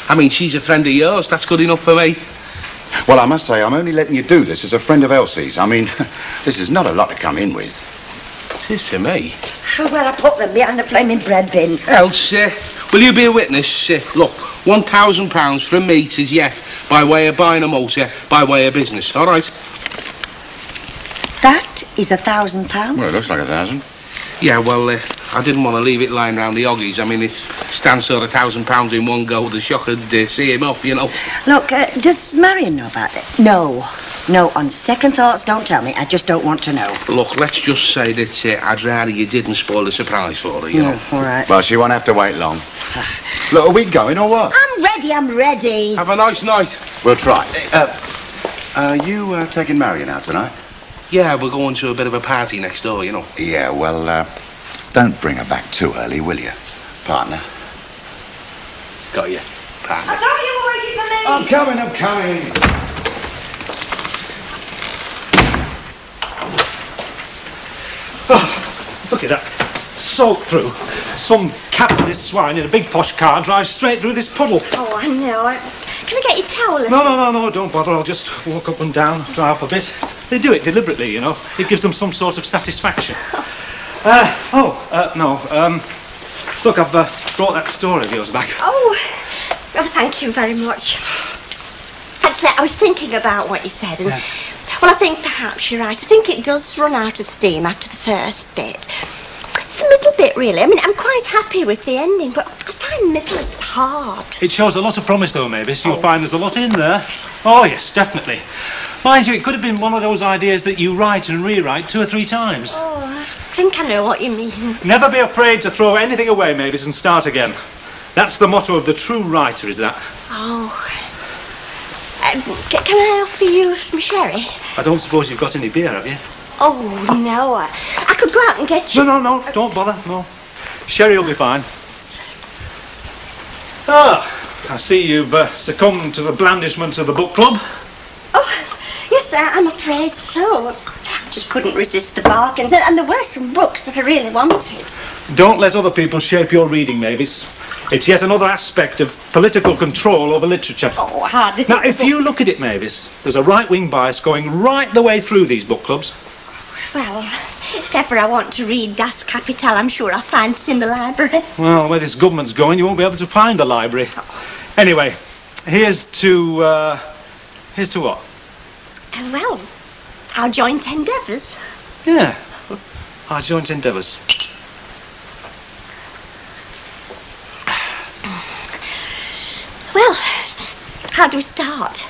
I mean, she's a friend of yours. That's good enough for me. Well, I must say, I'm only letting you do this as a friend of Elsie's. I mean, this is not a lot to come in with. It is to me. Where I put them behind the flaming bread bin. Elsie, will you be a witness? Look, £1,000 from me to Jeff by way of buying a motor, by way of business, all right? That is £1,000. Well, it looks like 1,000. Yeah, well, I didn't want to leave it lying round the Oggies. I mean, if Stan saw £1,000 in one go, the shock would see him off, you know. Look, does Marion know about it? No. No, on second thoughts, don't tell me. I just don't want to know. Look, let's just say that I'd rather you didn't spoil the surprise for her, you know. All right. Well, she won't have to wait long. Look, are we going or what? I'm ready. Have a nice night. We'll try. Are you taking Marion out tonight? Yeah, we're going to a bit of a party next door, you know. Yeah, well, don't bring her back too early, will you, partner? Got you, partner. I thought you were waiting for me. I'm coming. Oh, look at that. Soaked through. Some capitalist swine in a big posh car drives straight through this puddle. Oh, I know. Can I get your towel? No, don't bother. I'll just walk up and down, dry off a bit. They do it deliberately, you know. It gives them some sort of satisfaction. Look, I've brought that story of yours back. Oh, thank you very much. Actually, I was thinking about what you said, and well, I think perhaps you're right. I think it does run out of steam after the first bit. It's the middle bit, really. I mean, I'm quite happy with the ending, but I find middle is hard. It shows a lot of promise, though, Mavis. You'll find there's a lot in there. Oh, yes, definitely. Mind you, it could have been one of those ideas that you write and rewrite 2 or 3 times. Oh, I think I know what you mean. Never be afraid to throw anything away, Mavis, and start again. That's the motto of the true writer, is that? Oh. Can I offer you some sherry? I don't suppose you've got any beer, have you? Oh, no. I could go out and get you... No, don't bother, no. Sherry will be fine. Ah, I see you've succumbed to the blandishments of the book club. Oh, yes, I'm afraid so. I just couldn't resist the bargains, and there were some books that I really wanted. Don't let other people shape your reading, Mavis. It's yet another aspect of political control over literature. Oh, hardly. Now, if you look at it, Mavis, there's a right-wing bias going right the way through these book clubs. Well, if ever I want to read Das Kapital, I'm sure I'll find it in the library. Well, where this government's going, you won't be able to find a library. Anyway, here's to what? Well, our joint endeavours. Yeah, our joint endeavours. Well, how do we start?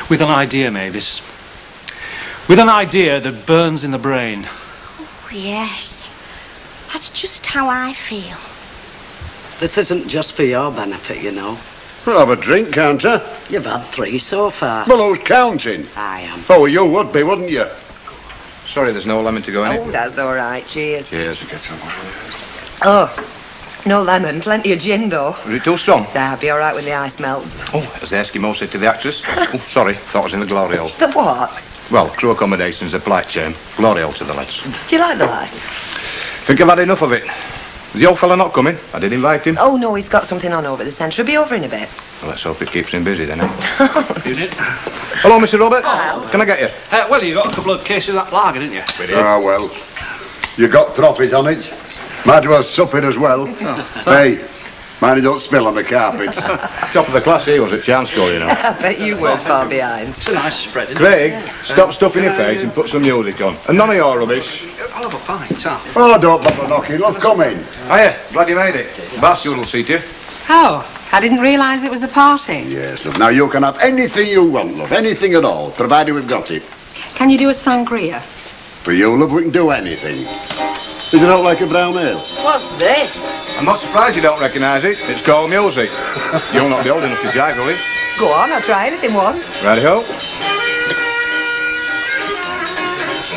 With an idea, Mavis. With an idea that burns in the brain. Oh, yes. That's just how I feel. This isn't just for your benefit, you know. We'll have a drink, can't I? You've had 3 so far. Well, who's counting? I am. Oh, you would be, wouldn't you? Sorry, there's no lemon to go in it. Oh, that's all right. Cheers. Cheers, get some. Oh, no lemon. Plenty of gin, though. Was it too strong? That'll be all right when the ice melts. Oh, as the Eskimo said to the actress. Oh, sorry, thought I was in the glory hole. The what? Well, crew accommodations, a polite chain. Glory hole to the lads. Do you like the life? Think I've had enough of it. Is the old fella not coming? I did invite him. Oh, no, he's got something on over at the centre. He'll be over in a bit. Well, let's hope it keeps him busy then, eh? You did? Hello, Mr. Roberts. Can I get you? Well, you got a couple of cases of that lager, didn't you? We did. Ah, well. You got profit on it. Might as well sup it as well. Oh, Hey, Mind you don't spill on the carpets. Top of the class he was at chance school, you know. I bet you were far behind. It's a nice spread, isn't Craig, stop stuffing your face and put some music on. And none of your rubbish. I'll have a pint, Tom. Oh, don't bother knocking, love, come in. Hiya, glad you made it. Bastard will see you. Oh, I didn't realise it was a party. Yes, love, now you can have anything you want, love, anything at all, provided we've got it. Can you do a sangria? For you, love, we can do anything. Does it not like a brown ale? What's this? I'm not surprised you don't recognise it. It's called music. You'll not be old enough to jive, will you? Go on, I'll try anything once. Righty-ho.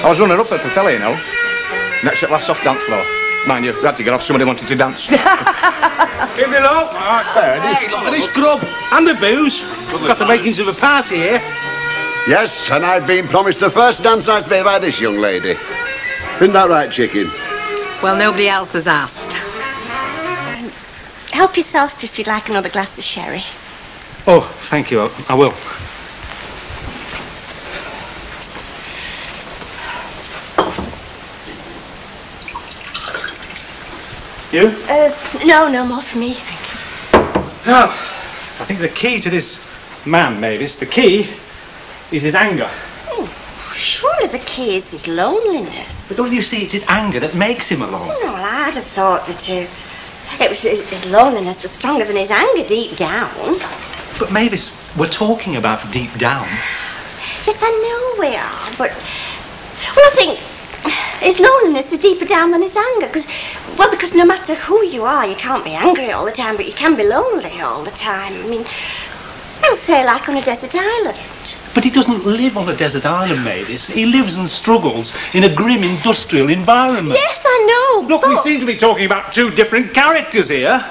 I was running up at the telly, you know. Next at last off dance floor. Mind you, had to get off, somebody wanted to dance. Give me low. Hey, look at this grub and the booze. We've got the makings of a party here. Yes, and I've been promised the first dance night by this young lady. Isn't that right, chicken? Well, nobody else has asked. Help yourself if you'd like another glass of sherry. Oh, thank you. I will. You? No more for me, thank you. No. I think the key to this man, Mavis, the key is his anger. Surely the key is his loneliness. But don't you see, it's his anger that makes him alone. Well, I'd have thought that it was his loneliness was stronger than his anger deep down. But Mavis, we're talking about deep down. Yes, I know we are, but... Well, I think his loneliness is deeper down than his anger, because no matter who you are, you can't be angry all the time, but you can be lonely all the time. I mean, I'll say like on a desert island. But he doesn't live on a desert island, Mavis. He lives and struggles in a grim industrial environment. Yes, I know, Look, we seem to be talking about two different characters here.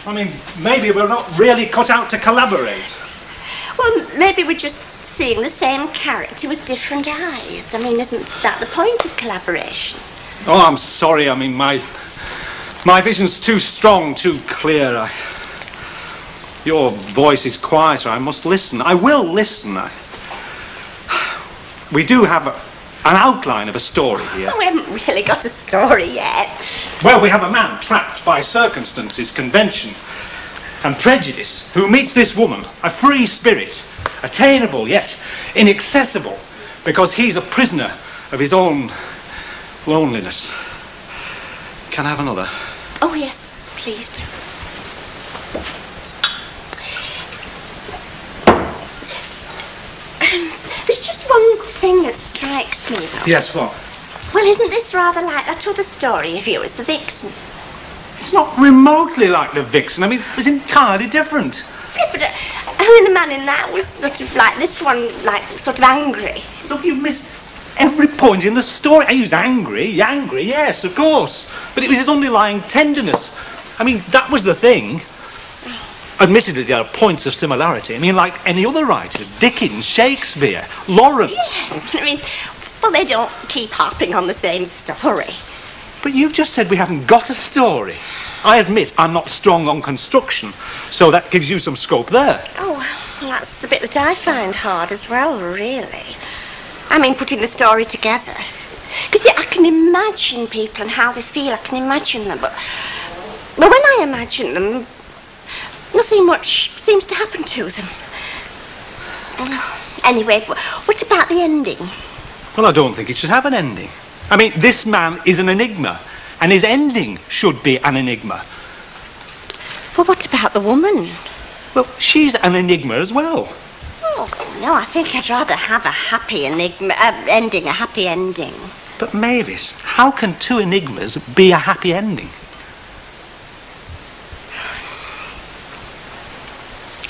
I mean, maybe we're not really cut out to collaborate. Well, maybe we're just seeing the same character with different eyes. I mean, isn't that the point of collaboration? Oh, I'm sorry. I mean, my vision's too strong, too clear. Your voice is quieter. I must listen. I will listen. We do have an outline of a story here. We haven't really got a story yet. Well, we have a man trapped by circumstances, convention, and prejudice, who meets this woman, a free spirit, attainable yet inaccessible, because he's a prisoner of his own loneliness. Can I have another? Oh, yes, please do. There's just one thing that strikes me, though. Yes, what? Well, isn't this rather like that other story of yours, The Vixen? It's not remotely like The Vixen. I mean, it was entirely different. Yeah, but I mean, the man in that was sort of like this one, like sort of angry. Look, you've missed every point in the story. He was angry, yes, of course. But it was his underlying tenderness. I mean, that was the thing. Admittedly, there are points of similarity. I mean, like any other writers, Dickens, Shakespeare, Lawrence. Yes, I mean, well, they don't keep harping on the same story. But you've just said we haven't got a story. I admit I'm not strong on construction, so that gives you some scope there. Oh, well, that's the bit that I find hard as well, really. I mean, putting the story together. Because, see, I can imagine people and how they feel. I can imagine them, but when I imagine them, nothing much seems to happen to them. Anyway, what about the ending? Well, I don't think it should have an ending. I mean, this man is an enigma, and his ending should be an enigma. Well, what about the woman? Well, she's an enigma as well. Oh, no, I think I'd rather have a happy enigma, ending, a happy ending. But Mavis, how can two enigmas be a happy ending?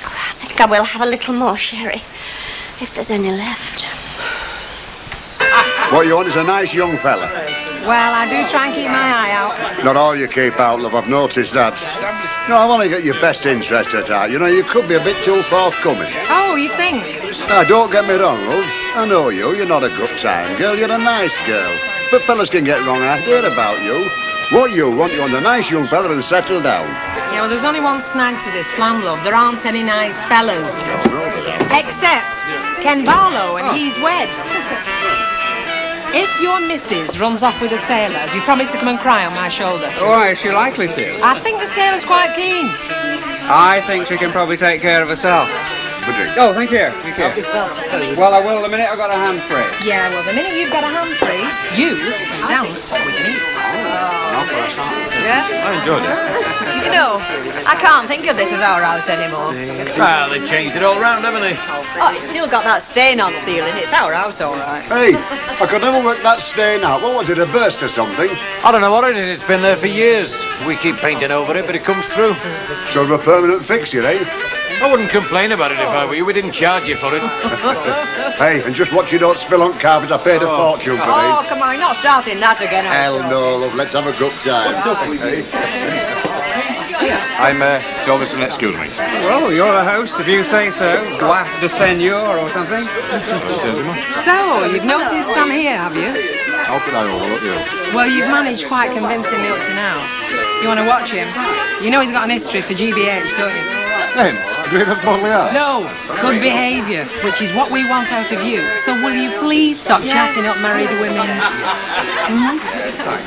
I think I will have a little more sherry, if there's any left. What you want is a nice young fella. Well, I do try and keep my eye out. Not all you keep out, love, I've noticed that. No, I've only got your best interest at heart. You know, you could be a bit too forthcoming. Oh, you think? Now, don't get me wrong, love. I know you. You're not a good time girl. You're a nice girl. But fellas can get wrong idea about you. What you want a nice young fella and settle down. Yeah, well, there's only one snag to this plan, love. There aren't any nice fellas. Except Ken Barlow, and he's wed. If your missus runs off with a sailor, do you promise to come and cry on my shoulder? Why, is she likely to? I think the sailor's quite keen. I think she can probably take care of herself. Oh, thank you. Thank you. Well, I will the minute I've got a hand free. Yeah, well, the minute you've got a hand free, you dance with me. Yeah? I enjoyed it. You know, I can't think of this as our house anymore. Well, they've changed it all round, haven't they? Oh, it's still got that stain on the ceiling. It's our house, all right. Hey, I could never work that stain out. What was it, a burst or something? I don't know what it is. It's been there for years. We keep painting over it, but it comes through. Sort of a permanent fixture, eh? I wouldn't complain about it if I were you. We didn't charge you for it. Hey, and just watch you don't spill on carpet. I paid a fortune for Oh, these. come on, you're not starting that again, Hell no, love. Let's have a good time. I'm Jolverson, excuse me. Well, you're a host, if you say so. Gloire de Seigneur or something. So, you've noticed I'm here, have you? How could I overlook you? Well, you've managed quite convincingly up to now. You want to watch him? You know he's got an history for GBH, don't you? Him? Great of Baudelaire? No, good behaviour, which is what we want out of you. So will you please stop chatting up married women?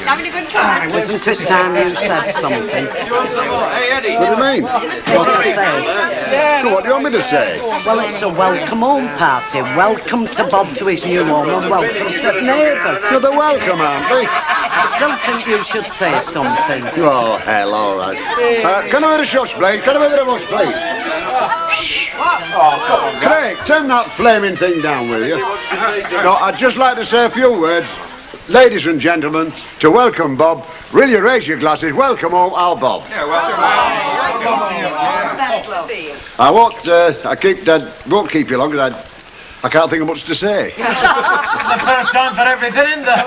Having a good time? Wasn't it time you said something? Hey, Eddie. What do you mean? What to say? What do you want me to say? Well, it's a welcome home party. Welcome to Bob to his new home and welcome to neighbours. You're the welcome, aren't they? I still think you should say something. Oh, hell, all right. Can I have a shush, please? Can I have a hush, please? Shh. Oh, come on, Craig, turn that flaming thing down, will you? No, I'd just like to say a few words. Ladies and gentlemen, to welcome Bob, will you raise your glasses? Welcome home, our Bob. Yeah, welcome. I won't keep you long, because I can't think of much to say. It's the first time for everything in there.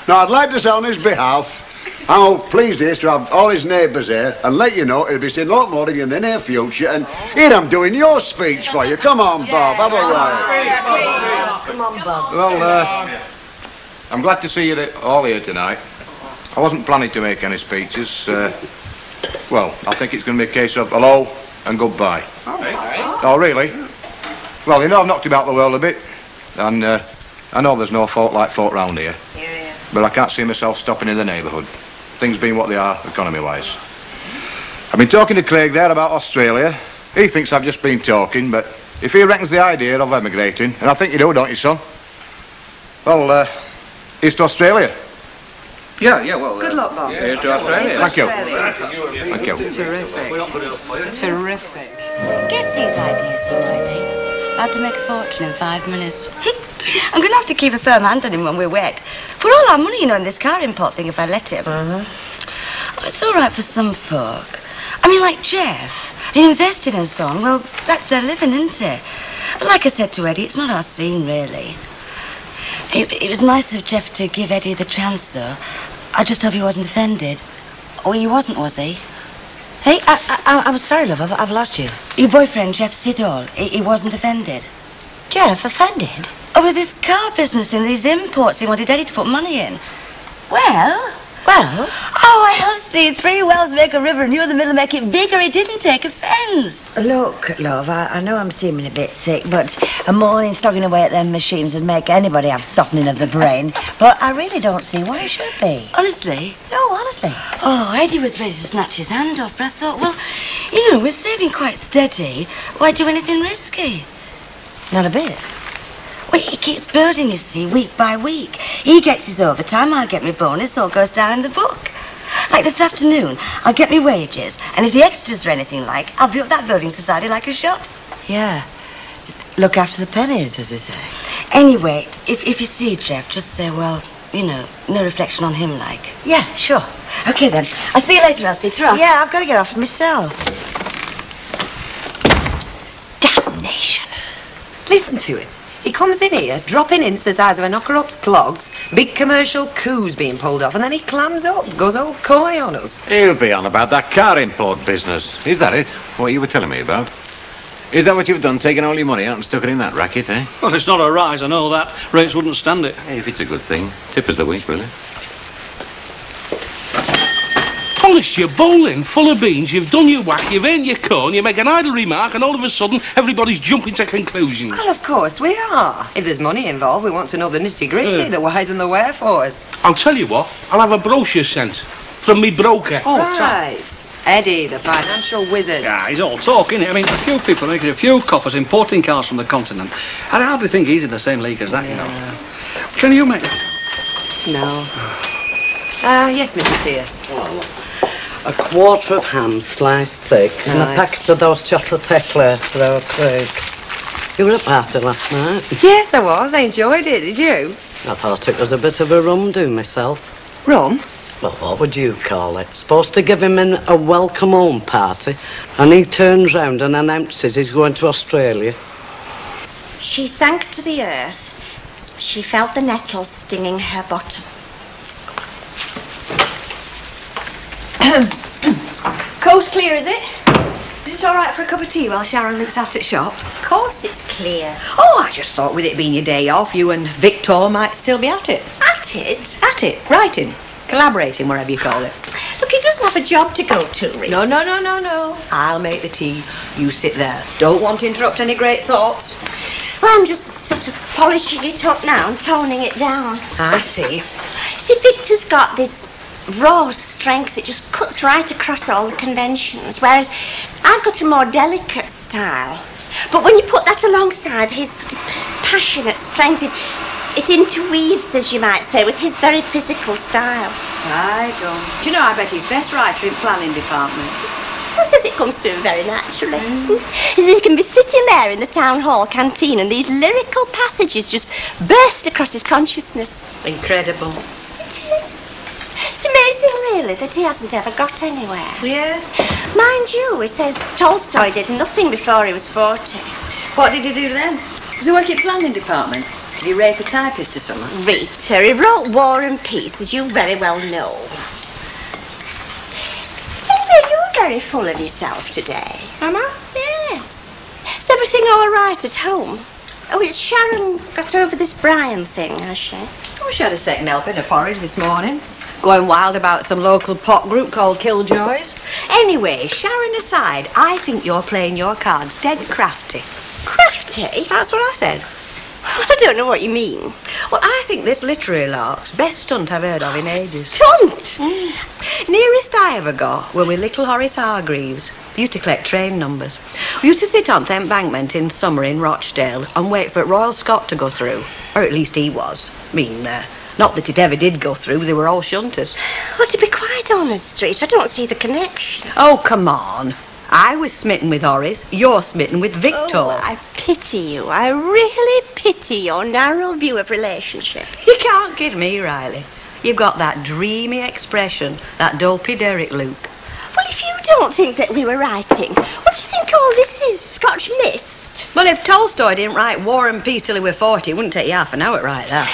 Now, I'd like to say on his behalf, how pleased he is to have all his neighbours here and let you know he'll be seeing a lot more of you in the near future. And here I'm doing your speech for you. Come on, Bob, have a ride. Come on, Bob. Well, I'm glad to see you all here tonight. I wasn't planning to make any speeches. Well, I think it's going to be a case of hello and goodbye. Oh, really? Well, you know, I've knocked about the world a bit. And I know there's no folk like folk round here. But I can't see myself stopping in the neighbourhood. Things being what they are, economy-wise. I've been talking to Craig there about Australia. He thinks I've just been talking, but if he reckons the idea of emigrating, and I think you do, don't you, son? Well, he's to Australia. Yeah, well... Good luck, Bob. Here's to Australia. Thank you. Thank you. Terrific. Gets these ideas, you know, Eddie. How to make a fortune in 5 minutes. I'm going to have to keep a firm hand on him when we're wet. For all our money, you know, in this car import thing, if I let him. Oh, it's all right for some folk. I mean, like Jeff. He invested and so on. Well, that's their living, isn't it? But like I said to Eddie, it's not our scene, really. It was nice of Jeff to give Eddie the chance, though. I just hope he wasn't offended. Oh, he wasn't, was he? Hey, I'm sorry, love. I've lost you. Your boyfriend, Jeff Siddall, he wasn't offended. Jeff, offended? Oh, with this car business and these imports, he wanted Eddie to put money in. Well? Oh, I see. 3 wells make a river and you in the middle make it bigger. He didn't take offence. Look, love, I know I'm seeming a bit thick, but a morning slogging away at them machines would make anybody have softening of the brain. But I really don't see why he should be. Honestly? No, honestly. Oh, Eddie was ready to snatch his hand off, but I thought, well, you know, we're saving quite steady. Why do anything risky? Not a bit. Well, he keeps building, you see, week by week. He gets his overtime, I get my bonus, all goes down in the book. Like this afternoon, I'll get my wages, and if the extras are anything like, I'll build that building society like a shot. Yeah. Look after the pennies, as they say. Anyway, if you see Jeff, just say, well, you know, no reflection on him, like. Yeah, sure. Okay, then. I'll see you later, Elsie. Ta-ra. Yeah, I've got to get off myself. Damnation. Listen to him. He comes in here, dropping hints the size of a knocker-up's clogs, big commercial coups being pulled off, and then he clams up, goes all coy on us. He'll be on about that car import business. Is that it? What you were telling me about? Is that what you've done, taken all your money out and stuck it in that racket, eh? Well, it's not a rise, I know that. Rates wouldn't stand it. Hey, if it's a good thing, tip us the week, will you? Honest, you're bowling, full of beans, you've done your whack, you've earned your corn, you make an idle remark, and all of a sudden, everybody's jumping to conclusions. Well, of course we are. If there's money involved, we want to know the nitty-gritty, the whys and the wherefores. I'll tell you what, I'll have a brochure sent from me broker. Right. Eddie, the financial wizard. Yeah, he's all talk, isn't he? I mean, a few people making a few coppers importing cars from the continent. I hardly think he's in the same league as that, you know. Can you make it? No. Yes, Mrs. Pierce. A quarter of ham sliced thick and a Right. packet of those chocolate eclairs for our Craig. You were at a party last night? Yes, I was. I enjoyed it. Did you? I thought it was a bit of a rum do myself. Rum? Well, what would you call it? Supposed to give him a welcome home party, and he turns round and announces he's going to Australia. She sank to the earth. She felt the nettles stinging her bottom. Coast clear, is it? Is it all right for a cup of tea while Sharon looks out at shop? Of course it's clear. Oh, I just thought with it being your day off, you and Victor might still be at it. At it? At it, writing, collaborating, whatever you call it. Look, he doesn't have a job to go to, Rita. No. I'll make the tea. You sit there. Don't want to interrupt any great thoughts. Well, I'm just sort of polishing it up now and toning it down. I see. See, Victor's got this raw strength that just cuts right across all the conventions, whereas I've got a more delicate style. But when you put that alongside his sort of passionate strength, it interweaves, as you might say, with his very physical style. Right, do you know, I bet he's best writer in planning department. Well, says it comes to him very naturally. He can be sitting there in the town hall canteen and these lyrical passages just burst across his consciousness. Incredible. It is. It's amazing, really, that he hasn't ever got anywhere. Yeah? Mind you, he says Tolstoy did nothing before he was 40. What did he do then? Was he working planning department? Did he rape a typist or something? Rita, he wrote War and Peace, as you very well know. Anyway, you're very full of yourself today. Am I? Yes. Is everything all right at home? Oh, it's Sharon got over this Brian thing, has she? Oh, she had a second help in her porridge this morning. Going wild about some local pot group called Killjoys. Anyway, Sharon aside, I think you're playing your cards dead crafty. Crafty? That's what I said. I don't know what you mean. Well, I think this literary lark's best stunt I've heard of in ages. Stunt? Nearest I ever got were with little Horace Hargreaves. We used to collect train numbers. We used to sit on the embankment in summer in Rochdale and wait for Royal Scot to go through. Or at least he was. I mean, not that it ever did go through, they were all shunters. Well, to be quite honest, Street, I don't see the connection. Oh, come on. I was smitten with Horace, you're smitten with Victor. Oh, I pity you. I really pity your narrow view of relationships. You can't kid me, Riley. You've got that dreamy expression, that dopey Derek look. Well, if you don't think that we were writing, what do you think all this is? Scotch mist? Well, if Tolstoy didn't write War and Peace till he were 40, it wouldn't take you half an hour to write that.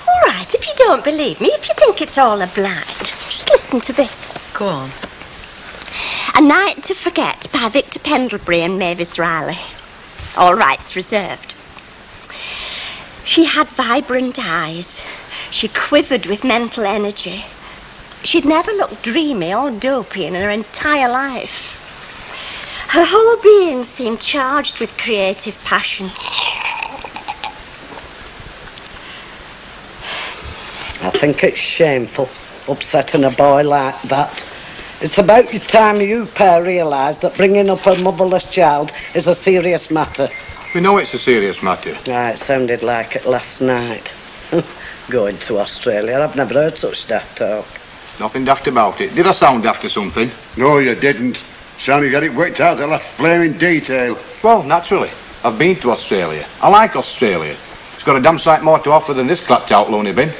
All right, if you don't believe me, if you think it's all a blind, just listen to this. Go on. A Night to Forget by Victor Pendlebury and Mavis Riley. All rights reserved. She had vibrant eyes. She quivered with mental energy. She'd never looked dreamy or dopey in her entire life. Her whole being seemed charged with creative passion. I think it's shameful, upsetting a boy like that. It's about your time you pair realise that bringing up a motherless child is a serious matter. We know it's a serious matter. Ah, it sounded like it last night. Going to Australia, I've never heard such daft talk. Nothing daft about it. Did I sound daft or something? No, you didn't. Sounded got it worked out to the last flaming detail. Well, naturally. I've been to Australia. I like Australia. It's got a damn sight more to offer than this clapped out lonely bin.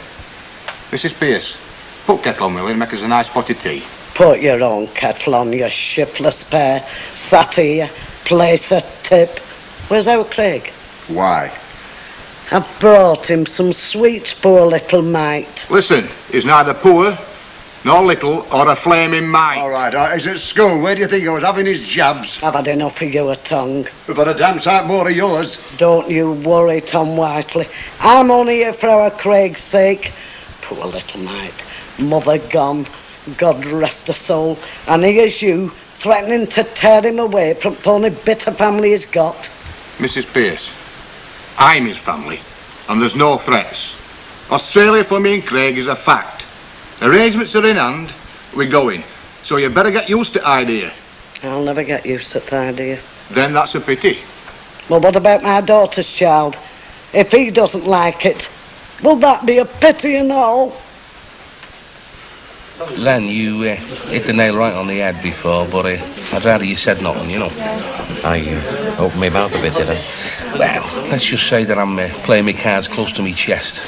Mrs. Pierce, put kettle on, will you, and make us a nice pot of tea. Put your own kettle on, you shiftless pair. Sat here, place a tip. Where's our Craig? Why? I've brought him some sweets, poor little mite. Listen, he's neither poor, nor little, or a flaming mite. All right, he's at school. Where do you think I was having his jabs? I've had enough of your tongue. We've had a damn sight more of yours. Don't you worry, Tom Whiteley. I'm only here for our Craig's sake. Poor little mite. Mother gone. God rest her soul. And here's you threatening to tear him away from the only bit of family he's got. Mrs. Pearce, I'm his family, and there's no threats. Australia for me and Craig is a fact. Arrangements are in hand, we're going. So you better get used to the idea. I'll never get used to the idea. Then that's a pity. Well, what about my daughter's child? If he doesn't like it, will that be a pity and all? Len, you hit the nail right on the head before, but I'd rather you said nothing, you know. I opened my mouth a bit, did I? Well, let's just say that I'm playing my cards close to my chest.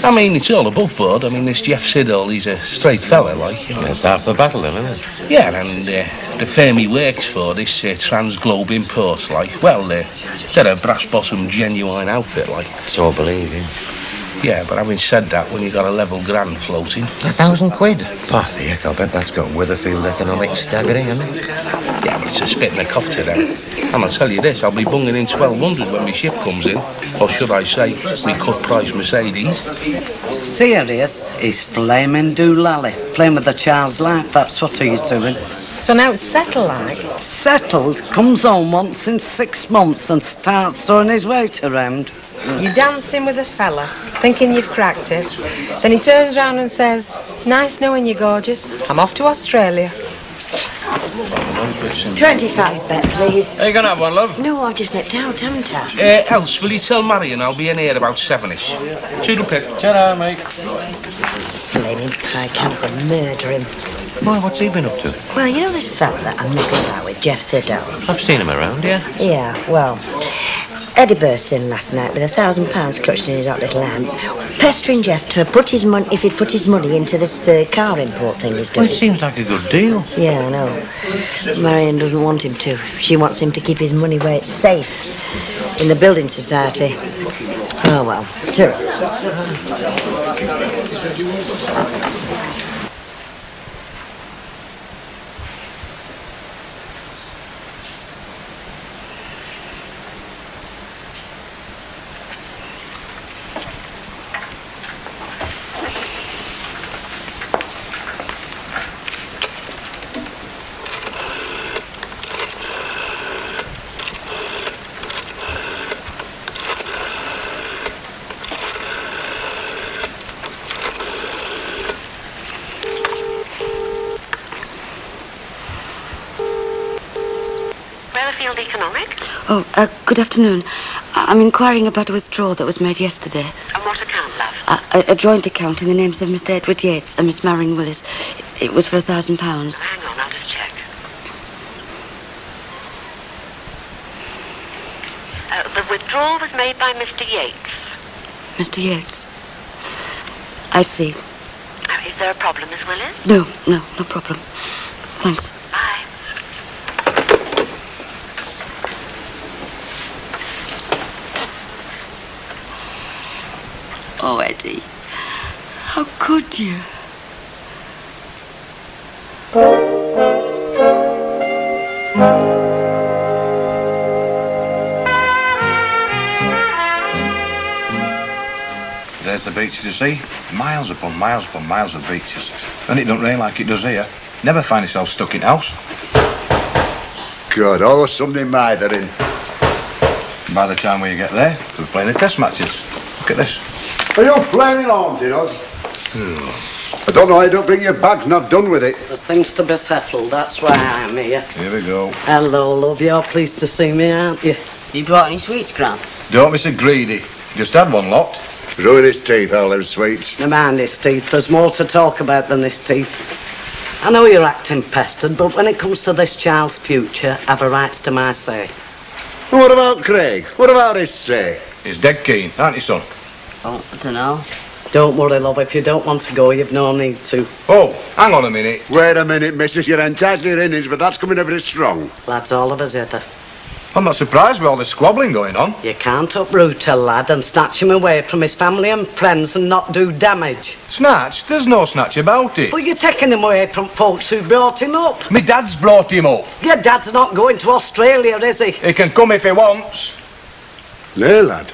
I mean, it's all above board. I mean, this Jeff Siddall, he's a straight fella, like. You know. That's half the battle, then, isn't it? Yeah, and the firm he works for, this Transglobe Imports, like, well, they're a brass-bottom genuine outfit, like. So I believe, yeah. Yeah, but having said that, when you got 11 grand floating... £1,000 quid? Oh, the heck, I'll bet that's got Witherfield economics staggering, hasn't it? Yeah, but it's a spit in the cough to them. And I'll tell you this, I'll be bunging in 1,200 when my ship comes in. Or should I say, me cut-price Mercedes. Serious? He's flaming doolally. Playing with the child's life, that's what he's doing. So now it's settled, like? Settled? Comes home once in 6 months and starts throwing his weight around. You're dancing with a fella, thinking you've cracked it. Then he turns round and says, "Nice knowing you, gorgeous. I'm off to Australia." 25 bet, please. Are you going to have one, love? No, I've just nipped out, haven't I? Else, will you tell Marion I'll be in here about 7ish? Toodle pip. Ta-ra, mate. Flaming pie camp would murder him. Why, what's he been up to? Well, you know this fella that I'm knocking about with, Jeff Siddall? I've seen him around, yeah. Yeah, well, Eddie burst in last night with £1,000 clutched in his hot little hand, pestering Jeff to put his money, if he'd put his money into this car import thing he's doing. Well, it seems like a good deal. Yeah, I know. Marion doesn't want him to. She wants him to keep his money where it's safe, in the building society. Oh, well, Oh, good afternoon. I'm inquiring about a withdrawal that was made yesterday. On what account, love? A joint account in the names of Mr. Edward Yates and Miss Marion Willis. It was for £1,000. Hang on, I'll just check. The withdrawal was made by Mr. Yates. Mr. Yates. I see. Is there a problem, Miss Willis? No problem. Thanks. Bye. Oh, Eddie, how could you? There's the beaches, you see. Miles upon miles upon miles of beaches. And it don't rain like it does here. Never find yourself stuck in house. Good. Oh, Sunday mithering. By the time we get there, we're playing the test matches. Look at this. Are you flaming haunted us? I don't know how you don't bring your bags, not done with it. There's things to be settled, that's why I'm here. Here we go. Hello, love, you're pleased to see me, aren't you? You brought any sweets, Gran? Don't be so greedy. Just had one locked. Ruin his teeth, all them sweets. Never mind his teeth, there's more to talk about than his teeth. I know you're acting pestered, but when it comes to this child's future, I've a rights to my say. What about Craig? What about his say? He's dead keen, aren't you, son? Oh, I don't know. Don't worry, love, if you don't want to go, you've no need to. Oh, hang on a minute. Wait a minute, missus, you're entitled to your innings, but that's coming a bit strong. That's all of us, Heather. I'm not surprised with all this squabbling going on. You can't uproot a lad and snatch him away from his family and friends and not do damage. Snatch? There's no snatch about it. But you're taking him away from folks who brought him up. My dad's brought him up. Your dad's not going to Australia, is he? He can come if he wants. No, lad.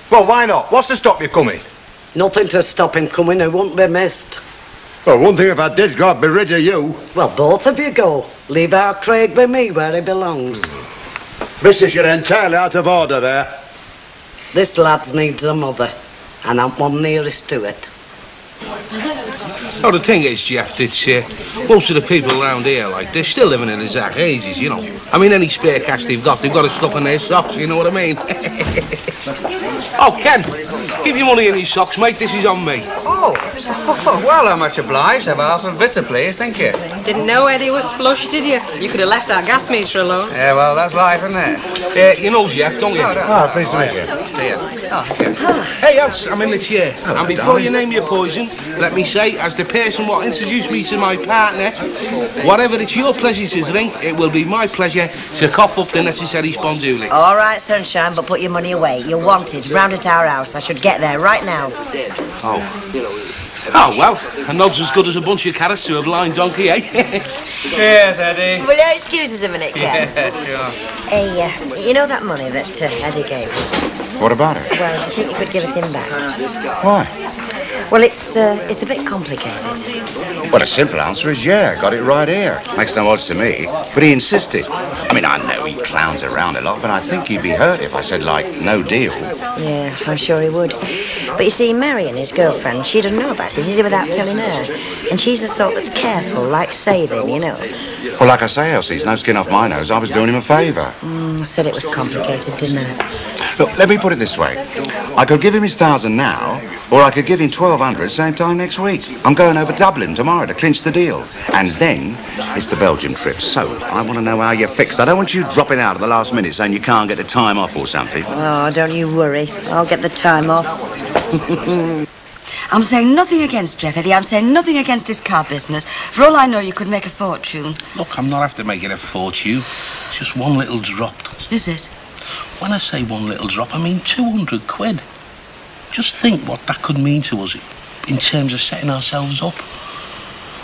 Well, why not? What's to stop you coming? Nothing to stop him coming, he won't be missed. Well, one thing if I did go, I'd be rid of you. Well, both of you go. Leave our Craig with me where he belongs. Missus, you're entirely out of order there. This lad needs a mother, and I'm one nearest to it. Oh, the thing is, Jeff, that most of the people around here, like, they're still living in the Zach ages, you know. I mean, any spare cash they've got it stuck in their socks, you know what I mean? Oh, Ken, give your money in these socks, mate. This is on me. Oh, well, I'm much obliged. I've half a bitter, please. Thank you. Didn't know Eddie was flush, did you? You could have left that gas meter alone. Yeah, well, that's life, isn't it? Yeah, you know Jeff, don't you? Oh, pleased to meet you. See you. Oh, thank you. Hey, Else, I'm in the chair. And before you name your poison, let me say, as the person what introduced me to my partner, whatever it's your pleasure to drink, it will be my pleasure to cough up the necessary spondoolic. All right, sunshine, but put your money away. You're wanted round at our house. I should get there right now. Oh, well, a nod's as good as a bunch of carrots to a blind donkey, eh? Cheers, Eddie. Will you excuse us a minute, Ken? Yeah, sure. Hey, you know that money that Eddie gave us? What about it? Well, do you think you could give it him back? Why? Well, it's a bit complicated. Well, the simple answer is yeah, got it right here. Makes no odds to me. But he insisted. I mean, I know he clowns around a lot, but I think he'd be hurt if I said, like, no deal. Yeah, I'm sure he would. But you see, Marion, his girlfriend, she doesn't know about it, did he, without telling her? And she's the sort that's careful, like saving, you know. Well, like I say, Elsie, he's no skin off my nose. I was doing him a favour. I said it was complicated, didn't I? Look, let me put it this way. I could give him his 1,000 now, or I could give him 1,200 same time next week. I'm going over Dublin tomorrow to clinch the deal. And then it's the Belgium trip. So I want to know how you're fixed. I don't want you dropping out at the last minute saying you can't get the time off or something. Oh, don't you worry. I'll get the time off. I'm saying nothing against Jeff, Eddie. I'm saying nothing against this car business. For all I know, you could make a fortune. Look, I'm not after making a fortune. It's just one little drop. Is it? When I say one little drop, I mean 200 quid. Just think what that could mean to us in terms of setting ourselves up.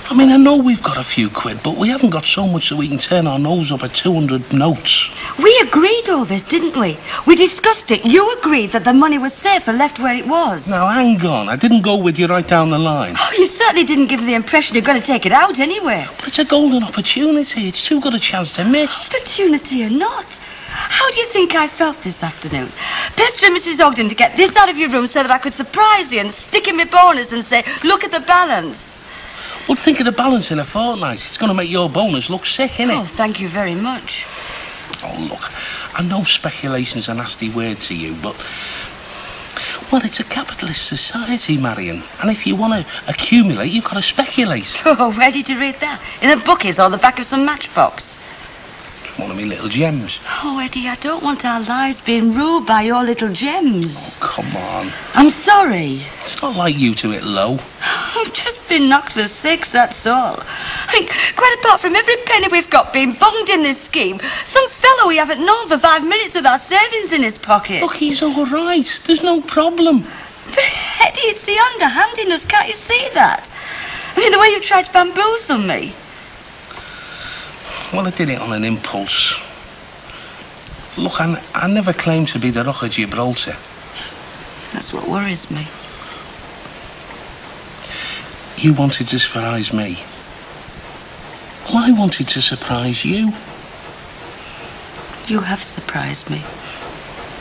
I mean, I know we've got a few quid, but we haven't got so much that we can turn our nose up at 200 notes. We agreed all this, didn't we? We discussed it. You agreed that the money was safe and left where it was. Now, hang on. I didn't go with you right down the line. Oh, you certainly didn't give the impression you're going to take it out anyway. But it's a golden opportunity. It's too good a chance to miss. Opportunity or not? How do you think I felt this afternoon? Pestering Mrs. Ogden to get this out of your room so that I could surprise you and stick in my bonus and say, look at the balance. Well, think of the balance in a fortnight. It's going to make your bonus look sick, innit? Oh, thank you very much. Oh, look, I know speculation's a nasty word to you, but... Well, it's a capitalist society, Marion. And if you want to accumulate, you've got to speculate. Oh, where did you read that? In a bookies or the back of some matchbox? One of me little gems. Oh, Eddie, I don't want our lives being ruled by your little gems. Oh, come on. I'm sorry. It's not like you to hit low. I've just been knocked for 6, that's all. I mean, quite apart from every penny we've got being bunged in this scheme, some fellow we haven't known for 5 minutes with our savings in his pocket. Look, he's all right. There's no problem. But, Eddie, it's the underhandedness. Can't you see that? I mean, the way you tried to bamboozle me. Well, I did it on an impulse. Look, I never claimed to be the Rock of Gibraltar. That's what worries me. You wanted to surprise me. Well, I wanted to surprise you. You have surprised me.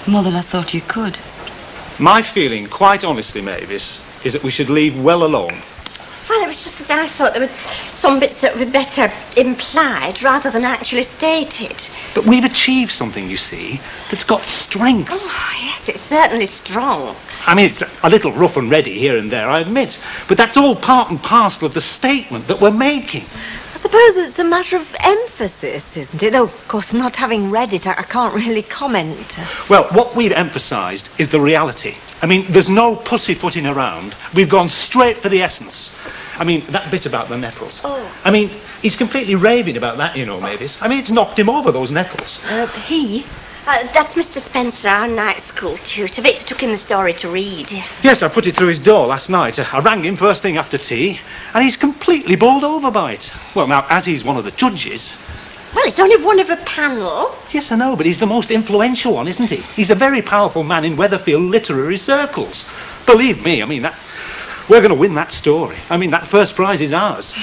More than I thought you could. My feeling, quite honestly, Mavis, is that we should leave well alone. Well, it was just that I thought there were some bits that would be better implied rather than actually stated. But we've achieved something, you see, that's got strength. Oh, yes, it's certainly strong. I mean, it's a little rough and ready here and there, I admit. But that's all part and parcel of the statement that we're making. I suppose it's a matter of emphasis, isn't it? Though, of course, not having read it, I can't really comment. Well, what we've emphasised is the reality. I mean, there's no pussyfooting around. We've gone straight for the essence. I mean, that bit about the nettles. Oh. I mean, he's completely raving about that, you know, Mavis. I mean, it's knocked him over, those nettles. He? That's Mr. Spencer, our night school tutor. Victor took him the story to read. Yes, I put it through his door last night. I rang him first thing after tea, and he's completely bowled over by it. Well, now, as he's one of the judges... Well, it's only one of a panel. Yes, I know, but he's the most influential one, isn't he? He's a very powerful man in Weatherfield literary circles. Believe me, I mean, that... We're going to win that story. I mean, that first prize is ours.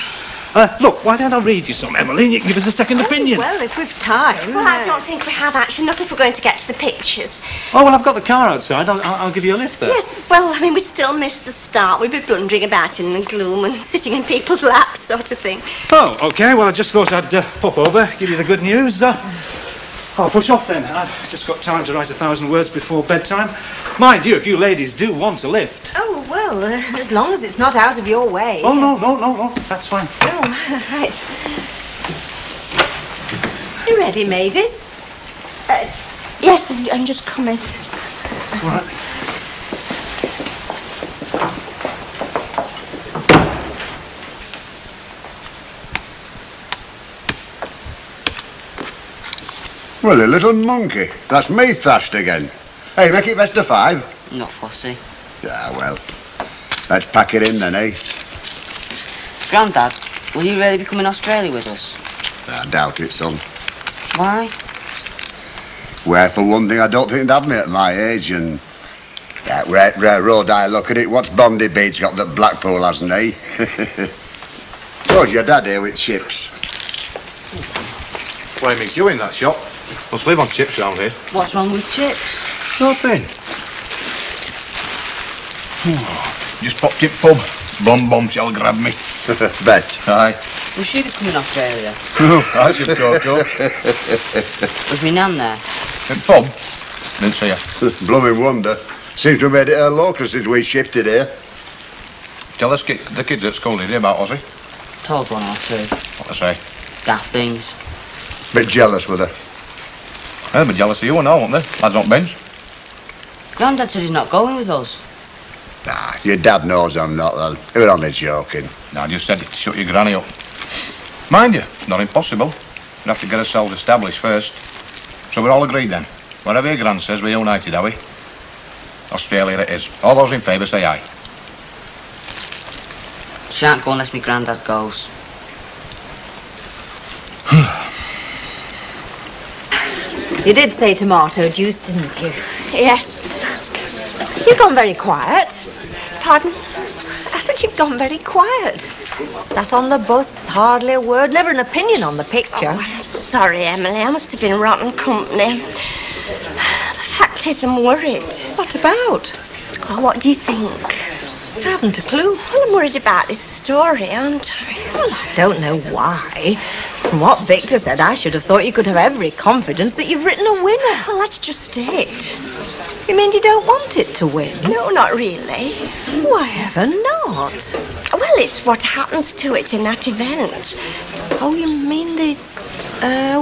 Look, why don't I read you some, Emily, and you can give us a second opinion? Well, if we've time. Well, I don't think we have, actually, not if we're going to get to the pictures. Oh, well, I've got the car outside. I'll give you a lift there. Yes, well, I mean, we'd still miss the start. We'd be blundering about in the gloom and sitting in people's laps, sort of thing. Oh, OK. Well, I just thought I'd pop over, give you the good news. I'll push off then. I've just got time to write 1,000 words before bedtime. Mind you, if you ladies do want a lift. Oh, well, as long as it's not out of your way. Oh, no. That's fine. Oh, right. You ready, Mavis? Yes, I'm just coming. All right. Well, a little monkey. That's me thatched again. Hey, make it best of 5. Not fussy. Ah, well. Let's pack it in then, eh? Grandad, will you really be coming to Australia with us? I doubt it, son. Why? Well, for one thing, I don't think they'd have me at my age, and... that rare road I look at it, what's Bondi Beach got that Blackpool hasn't, eh? What's your dad here with chips? Flaming queue in that shop. Must live on chips round here. What's wrong with chips? Nothing. Just popped it pub. Blonde bombshell grabbed me. Bet. Aye. Was she coming to Australia? I should go. Was me nan there? At pub? Didn't see her. Blooming wonder. Seems to have made it her local since we shifted here. Tell the kids at school, did you, about Ozzy? Told one or two. What to say? Daft things. Bit jealous with her. They'll be jealous of you and all, won't they? Lads on bench. Grandad said he's not going with us. Nah, your dad knows I'm not, then. He was only joking. No, I just said it to shut your granny up. Mind you, not impossible. We have to get ourselves established first. So we're all agreed then. Whatever your gran says, we're united, are we? Australia it is. All those in favour say aye. Shan't go unless me grandad goes. You did say tomato juice, didn't you? Yes. You've gone very quiet. Pardon? I said you've gone very quiet. Sat on the bus, hardly a word, never an opinion on the picture. Oh, I'm sorry, Emily. I must have been rotten company. The fact is, I'm worried. What about? Oh, what do you think? I haven't a clue. Well, I'm worried about this story, aren't I? Well, I don't know why. From what Victor said, I should have thought you could have every confidence that you've written a winner. Well, that's just it. You mean you don't want it to win? No, not really. Why ever not? Well, it's what happens to it in that event. Oh, you mean the...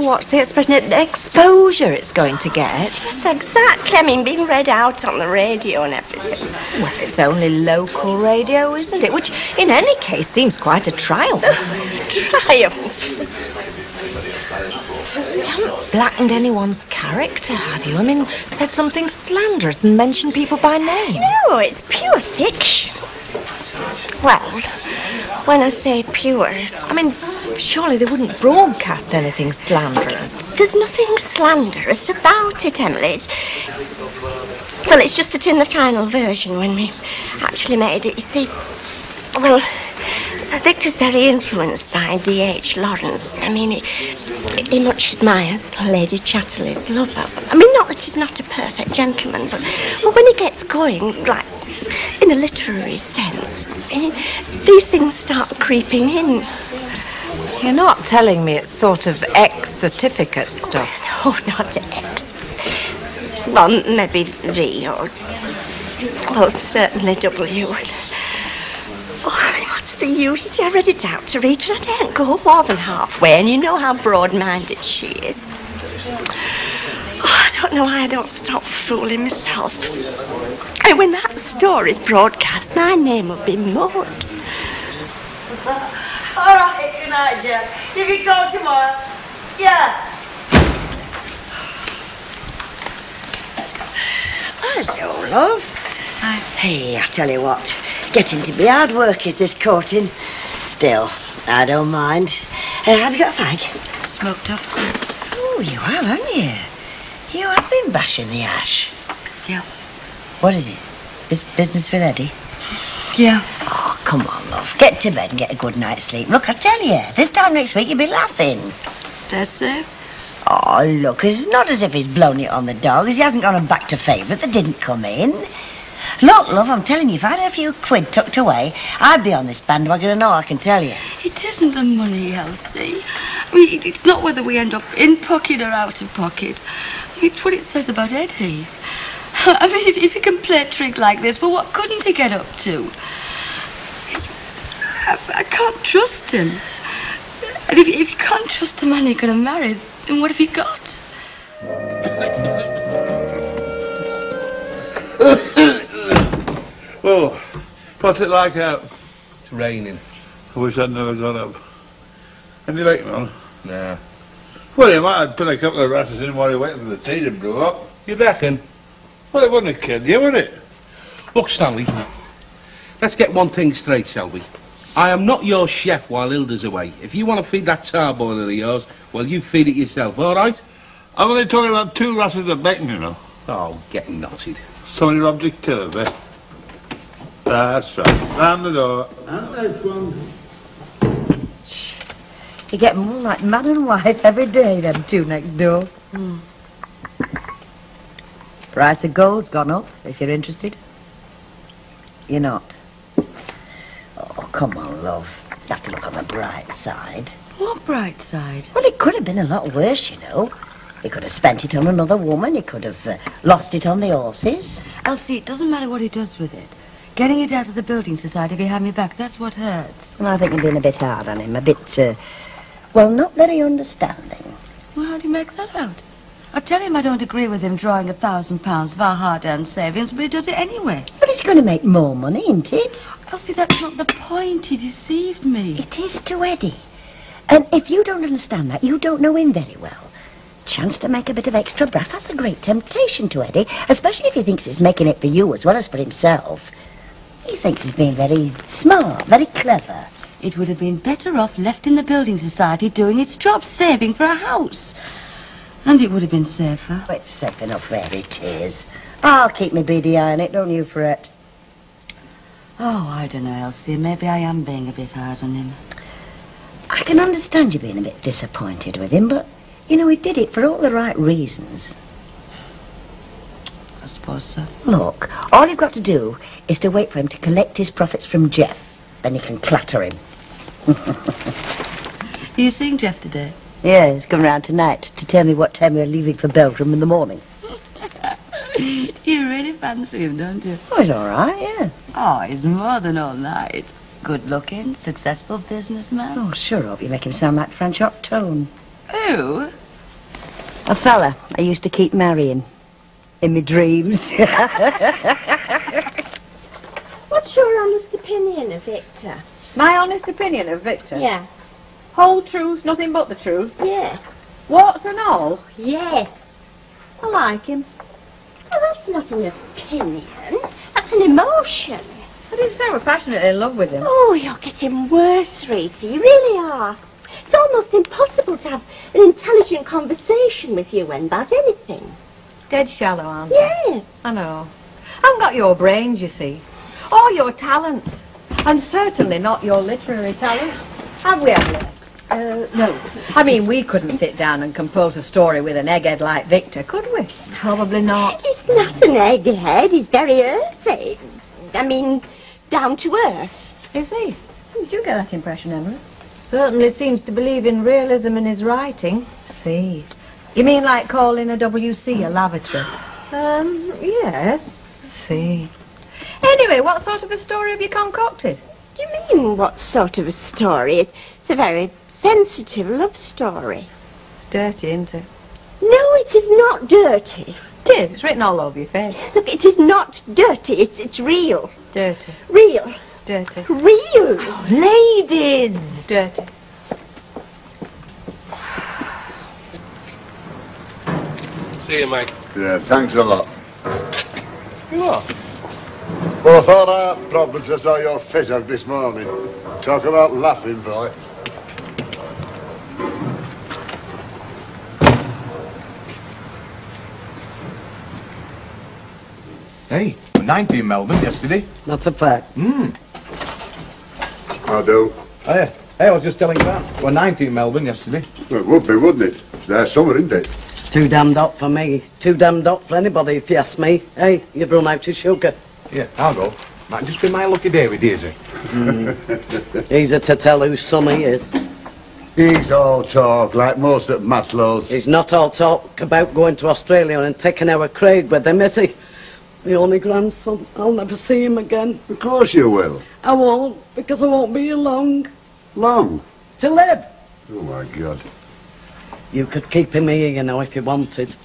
what's the expression? Exposure it's going to get. Yes, exactly. I mean, being read out on the radio and everything. Well, it's only local radio, isn't it? Which, in any case, seems quite a triumph. Triumph? You haven't blackened anyone's character, have you? I mean, said something slanderous and mentioned people by name. No, it's pure fiction. Well, when I say pure, I mean, surely they wouldn't broadcast anything slanderous. There's nothing slanderous about it, Emily. Well, it's just that in the final version, when we actually made it, you see, well, Victor's very influenced by D.H. Lawrence. I mean, he much admires Lady Chatterley's lover. I mean, not that he's not a perfect gentleman, but when he gets going, like, in a literary sense, these things start creeping in. You're not telling me it's sort of ex-certificate stuff. Oh, not ex. Well, maybe V or... well, certainly W. Oh, I mean, what's the use? You see, I read it out to Rita. I didn't go more than halfway, and you know how broad-minded she is. Oh, I don't know why I don't stop fooling myself. And when that story's broadcast, my name will be mud. All right, good night, Jack. Give you a call tomorrow. Yeah. Hello, love. Hi. Hey, I tell you what, it's getting to be hard work, is this courting. Still, I don't mind. Have you got a fag? Smoked up. Oh, you have, haven't you? You have been bashing the ash. Yeah. What is it? This business with Eddie? Yeah. Oh, come on, love. Get to bed and get a good night's sleep. Look, I tell you, this time next week you'll be laughing. Tessie? Oh, look, it's not as if he's blown it on the dogs. He hasn't gone back to favourite that didn't come in. Look, love, I'm telling you, if I had a few quid tucked away, I'd be on this bandwagon and all, I can tell you. It isn't the money, Elsie. I mean, it's not whether we end up in pocket or out of pocket. It's what it says about Eddie. I mean, if he can play a trick like this, well, what couldn't he get up to? I can't trust him. And if you can't trust the man you're going to marry, then what have you got? Oh, what's it like out? It's raining. I wish I'd never got up. Have you late, man? Nah. Well, you might have put a couple of rashes in while you're waiting for the tea to brew up. You reckon? Well, it wouldn't have killed you, would it? Look, Stanley, let's get one thing straight, shall we? I am not your chef while Hilda's away. If you want to feed that tar boiler of yours, well, you feed it yourself, all right? I'm only talking about 2 rashes of bacon, you know. Oh, get knotted. So many object killers, eh? That's right. Down the door. And next one. You get more like man and wife every day, them two next door. Price of gold's gone up, if you're interested. You're not. Oh, come on, love. You have to look on the bright side. What bright side? Well, it could have been a lot worse, you know. He could have spent it on another woman. He could have lost it on the horses. Elsie, it doesn't matter what he does with it. Getting it out of the building society, if you have me back, that's what hurts. And I think you're being a bit hard on him. A bit, well, not very understanding. Well, how do you make that out? I tell him I don't agree with him drawing £1,000 of our hard-earned savings, but he does it anyway. But he's going to make more money, isn't it? Elsie, that's not the point. He deceived me. It is to Eddie. And if you don't understand that, you don't know him very well. Chance to make a bit of extra brass, that's a great temptation to Eddie, especially if he thinks he's making it for you as well as for himself. He thinks he's being very smart, very clever. It would have been better off left in the building society doing its job, saving for a house. And it would have been safer. Oh, it's safe enough where it is. I'll keep my beady eye on it, don't you fret. Oh, I don't know, Elsie. Maybe I am being a bit hard on him. I can understand you being a bit disappointed with him, but, you know, he did it for all the right reasons. I suppose so. Look, all you've got to do is to wait for him to collect his profits from Jeff. Then you can clatter him. Are you seeing Jeff today? Yeah, he's come round tonight to tell me what time we're leaving for Belgium in the morning. You really fancy him, don't you? Oh, he's all right, yeah. Oh, he's more than all right. Good-looking, successful businessman. Oh, sure hope you make him sound like French Octone. Who? A fella I used to keep marrying. In my dreams. What's your honest opinion of Victor? My honest opinion of Victor? Yeah. Whole truth, nothing but the truth? Yes. Warts and all? Yes. I like him. Well, that's not an opinion. That's an emotion. I didn't say we're passionately in love with him. Oh, you're getting worse, Rita. You really are. It's almost impossible to have an intelligent conversation with you about anything. Dead shallow, aren't Yes. I know. I haven't got your brains, you see. Or your talents. And certainly not your literary talents. Have we, Adelaide? No. I mean, we couldn't sit down and compose a story with an egghead like Victor, could we? Probably not. He's not an egghead. He's very earthy. I mean, down to earth. Is he? Did you get that impression, Emily? Certainly seems to believe in realism in his writing. See. You mean like calling a WC a lavatory? Yes. See. Anyway, what sort of a story have you concocted? Do you mean what sort of a story? It's a very sensitive love story. It's dirty, isn't it? No, it is not dirty. It is. It's written all over your face. Look, it is not dirty. It's real. Dirty. Real. Dirty. Real. Oh, ladies. Dirty. See you, mate. Yeah, thanks a lot. What? Well, I thought I had problems. I saw your face out this morning. Talk about laughing, boy. Hey, 90 in Melbourne yesterday. Not a fact. I do. Oh, yeah. Hey, I was just telling you that. We're 90 in Melbourne yesterday. Well, it would be, wouldn't it? It's their summer, isn't it? Too damned hot for me. Too damned hot for anybody, if you ask me. Hey, you've run out of sugar. Yeah, I'll go. Might just be my lucky day with Daisy. Easy to tell whose son he is. He's all talk, like most at Matlow's. He's not all talk about going to Australia and taking our Craig with him, is he? The only grandson. I'll never see him again. Of course you will. I won't, because I won't be here long. Long? To live. Oh, my God. You could keep him here, you know, if you wanted.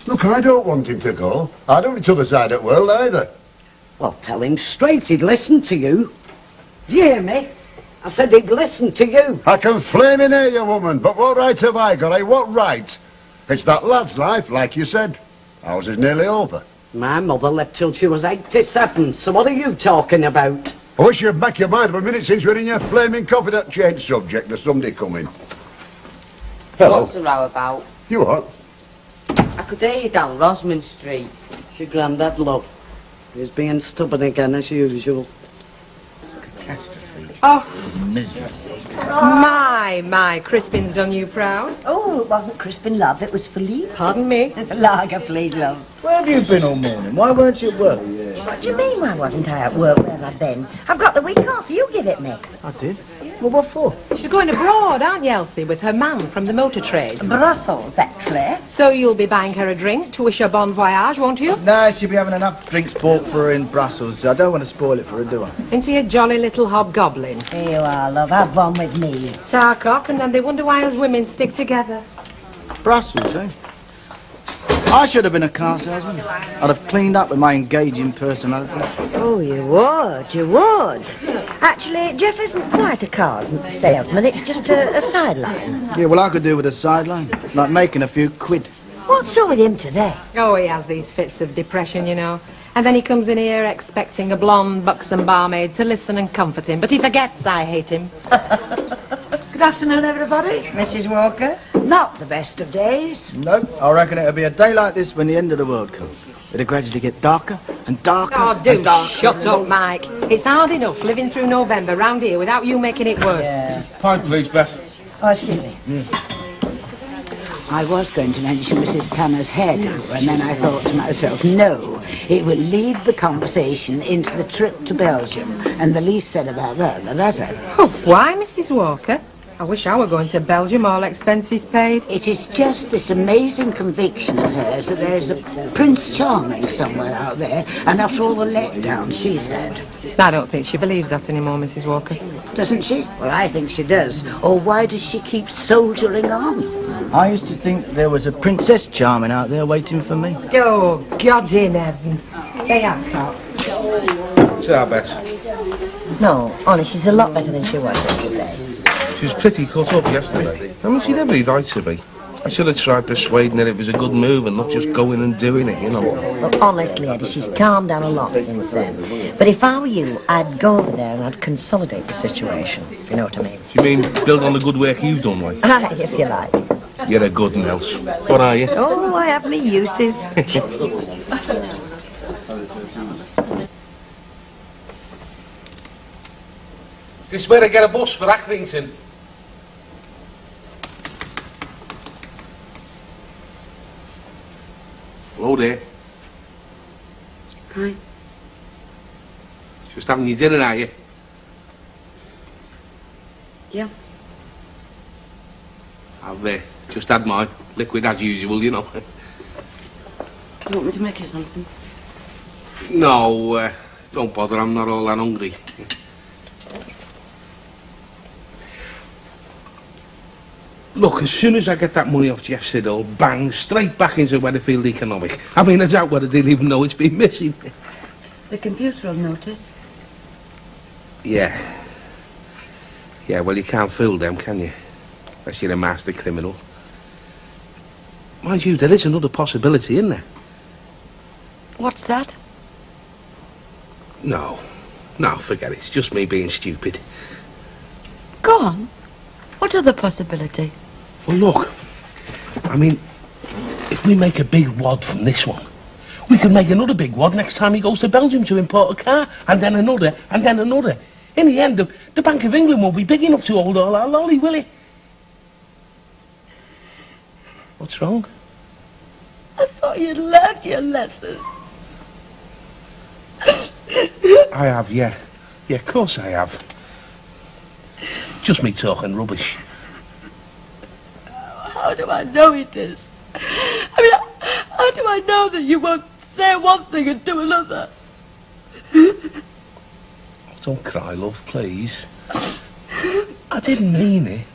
Look, I don't want him to go. I don't want the other side of the world either. Well, tell him straight. He'd listen to you. Do you hear me? I said he'd listen to you. I can flaming hear you, woman, but what right have I got, eh? What right? It's that lad's life, like you said. Ours is nearly over. My mother lived till she was 87, so what are you talking about? I wish you'd back your mind for a minute since we're in your flaming confident change subject. There's somebody coming. Hello. What's the row about? You what? I could hear you down Rosamond Street. It's your granddad, love. He's being stubborn again, as usual. Oh, Miserable. my, Crispin's done you proud. Oh, it wasn't Crispin, love. It was Philippe. Pardon me? Lager, please, love. Where have you been all morning? Why weren't you at work? What do you mean, why wasn't I at work? Where have I been? I've got the week off. You give it me. I did. Well, what for? She's going abroad, aren't you, Elsie, with her man from the motor trade? Brussels, actually. So you'll be buying her a drink to wish her bon voyage, won't you? No, she'll be having enough drinks bought for her in Brussels. I don't want to spoil it for her, do I? Isn't he a jolly little hobgoblin? Here you are, love. Have one with me. Tarcock, and then they wonder why us women stick together. Brussels, eh? I should have been a car salesman. I'd have cleaned up with my engaging personality. Oh, you would. Actually, Jeff isn't quite a car salesman. It's just a sideline. Yeah, well, I could do with a sideline. Like making a few quid. What's up with him today? Oh, he has these fits of depression, you know. And then he comes in here expecting a blonde, buxom barmaid to listen and comfort him. But he forgets I hate him. Good afternoon, everybody. Mrs. Walker. Not the best of days. No, I reckon it'll be a day like this when the end of the world comes. It'll gradually get darker and darker Oh, do and darker. shut up, Mike. It's hard enough living through November round here without you making it worse. Pint, please, Bess. Oh, excuse me. I was going to mention Mrs. Tanner's hairdresser, and then I thought to myself, no, it will lead the conversation into the trip to Belgium, and the least said about that, the better. Oh, why, Mrs. Walker? I wish I were going to Belgium, all expenses paid. It is just this amazing conviction of hers that there's a Prince Charming somewhere out there, and after all the letdowns she's had. I don't think she believes that anymore, Mrs. Walker. Doesn't she? Well, I think she does. Or why does she keep soldiering on? I used to think there was a Princess Charming out there waiting for me. Oh, God in heaven. They are top. It's our Bess. No, honest, she's a lot better than she was yesterday. She was pretty cut up yesterday. I mean, she'd every right to be. I should have tried persuading her it was a good move and not just going and doing it, you know. Well, honestly, Eddie, she's calmed down a lot since then. But if I were you, I'd go over there and I'd consolidate the situation, if you know what I mean. You mean build on the good work you've done, like? Aye, if you like. You're a good one, else. What are you? Oh, I have me uses. Is this where to get a bus for Accrington? Hello there. Hi. Just having your dinner, are you? Yeah. I've just had my liquid as usual, you know. You want me to make you something? No, don't bother, I'm not all that hungry. Look, as soon as I get that money off Jeff Siddall, bang, straight back into Weatherfield Economic. I mean, I doubt whether they'll even know it's been missing. The computer will notice. Yeah. Yeah, well, you can't fool them, can you? Unless you're a master criminal. Mind you, there is another possibility, isn't there? What's that? No, forget it. It's just me being stupid. Go on. What other possibility? Well, look, I mean, if we make a big wad from this one, We could make another big wad next time he goes to Belgium to import a car, and then another, and then another. In the end, the Bank of England won't be big enough to hold all our lolly, will it? What's wrong? I thought you'd learned your lesson. I have, yeah. Yeah, of course I have. Just me talking rubbish. How do I know it is? I mean, how do I know that you won't say one thing and do another? Don't cry, love, please. I didn't mean it.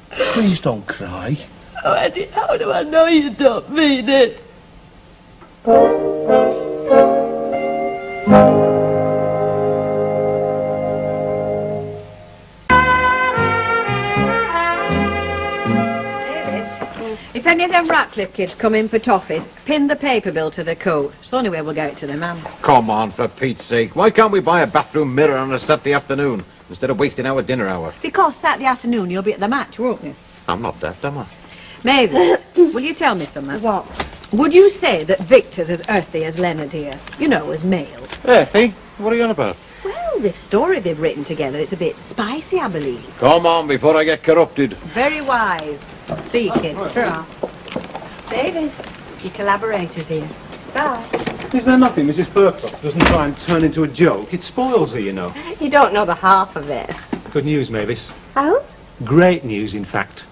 Please don't cry. Oh, Eddie, how do I know you don't mean it? If any of them Ratcliffe kids come in for toffees, pin the paper bill to the coat. It's the only way we'll get it to the man. Come on, for Pete's sake. Why can't we buy a bathroom mirror on a Saturday afternoon instead of wasting our dinner hour? Because Saturday afternoon you'll be at the match, won't you? I'm not daft, am I? Mavis, will you tell me something? What? Would you say that Victor's as earthy as Leonard here? You know, as male. Earthy? What are you on about? Well, this story they've written together, it's a bit spicy, I believe. Come on, before I get corrupted. Very wise. See you, kid. Ta-ra. Davis, your collaborators here. Bye. Is there nothing Mrs. Furcroft doesn't try and turn into a joke? It spoils her, you know. You don't know the half of it. Good news, Mavis. Oh? Great news, in fact.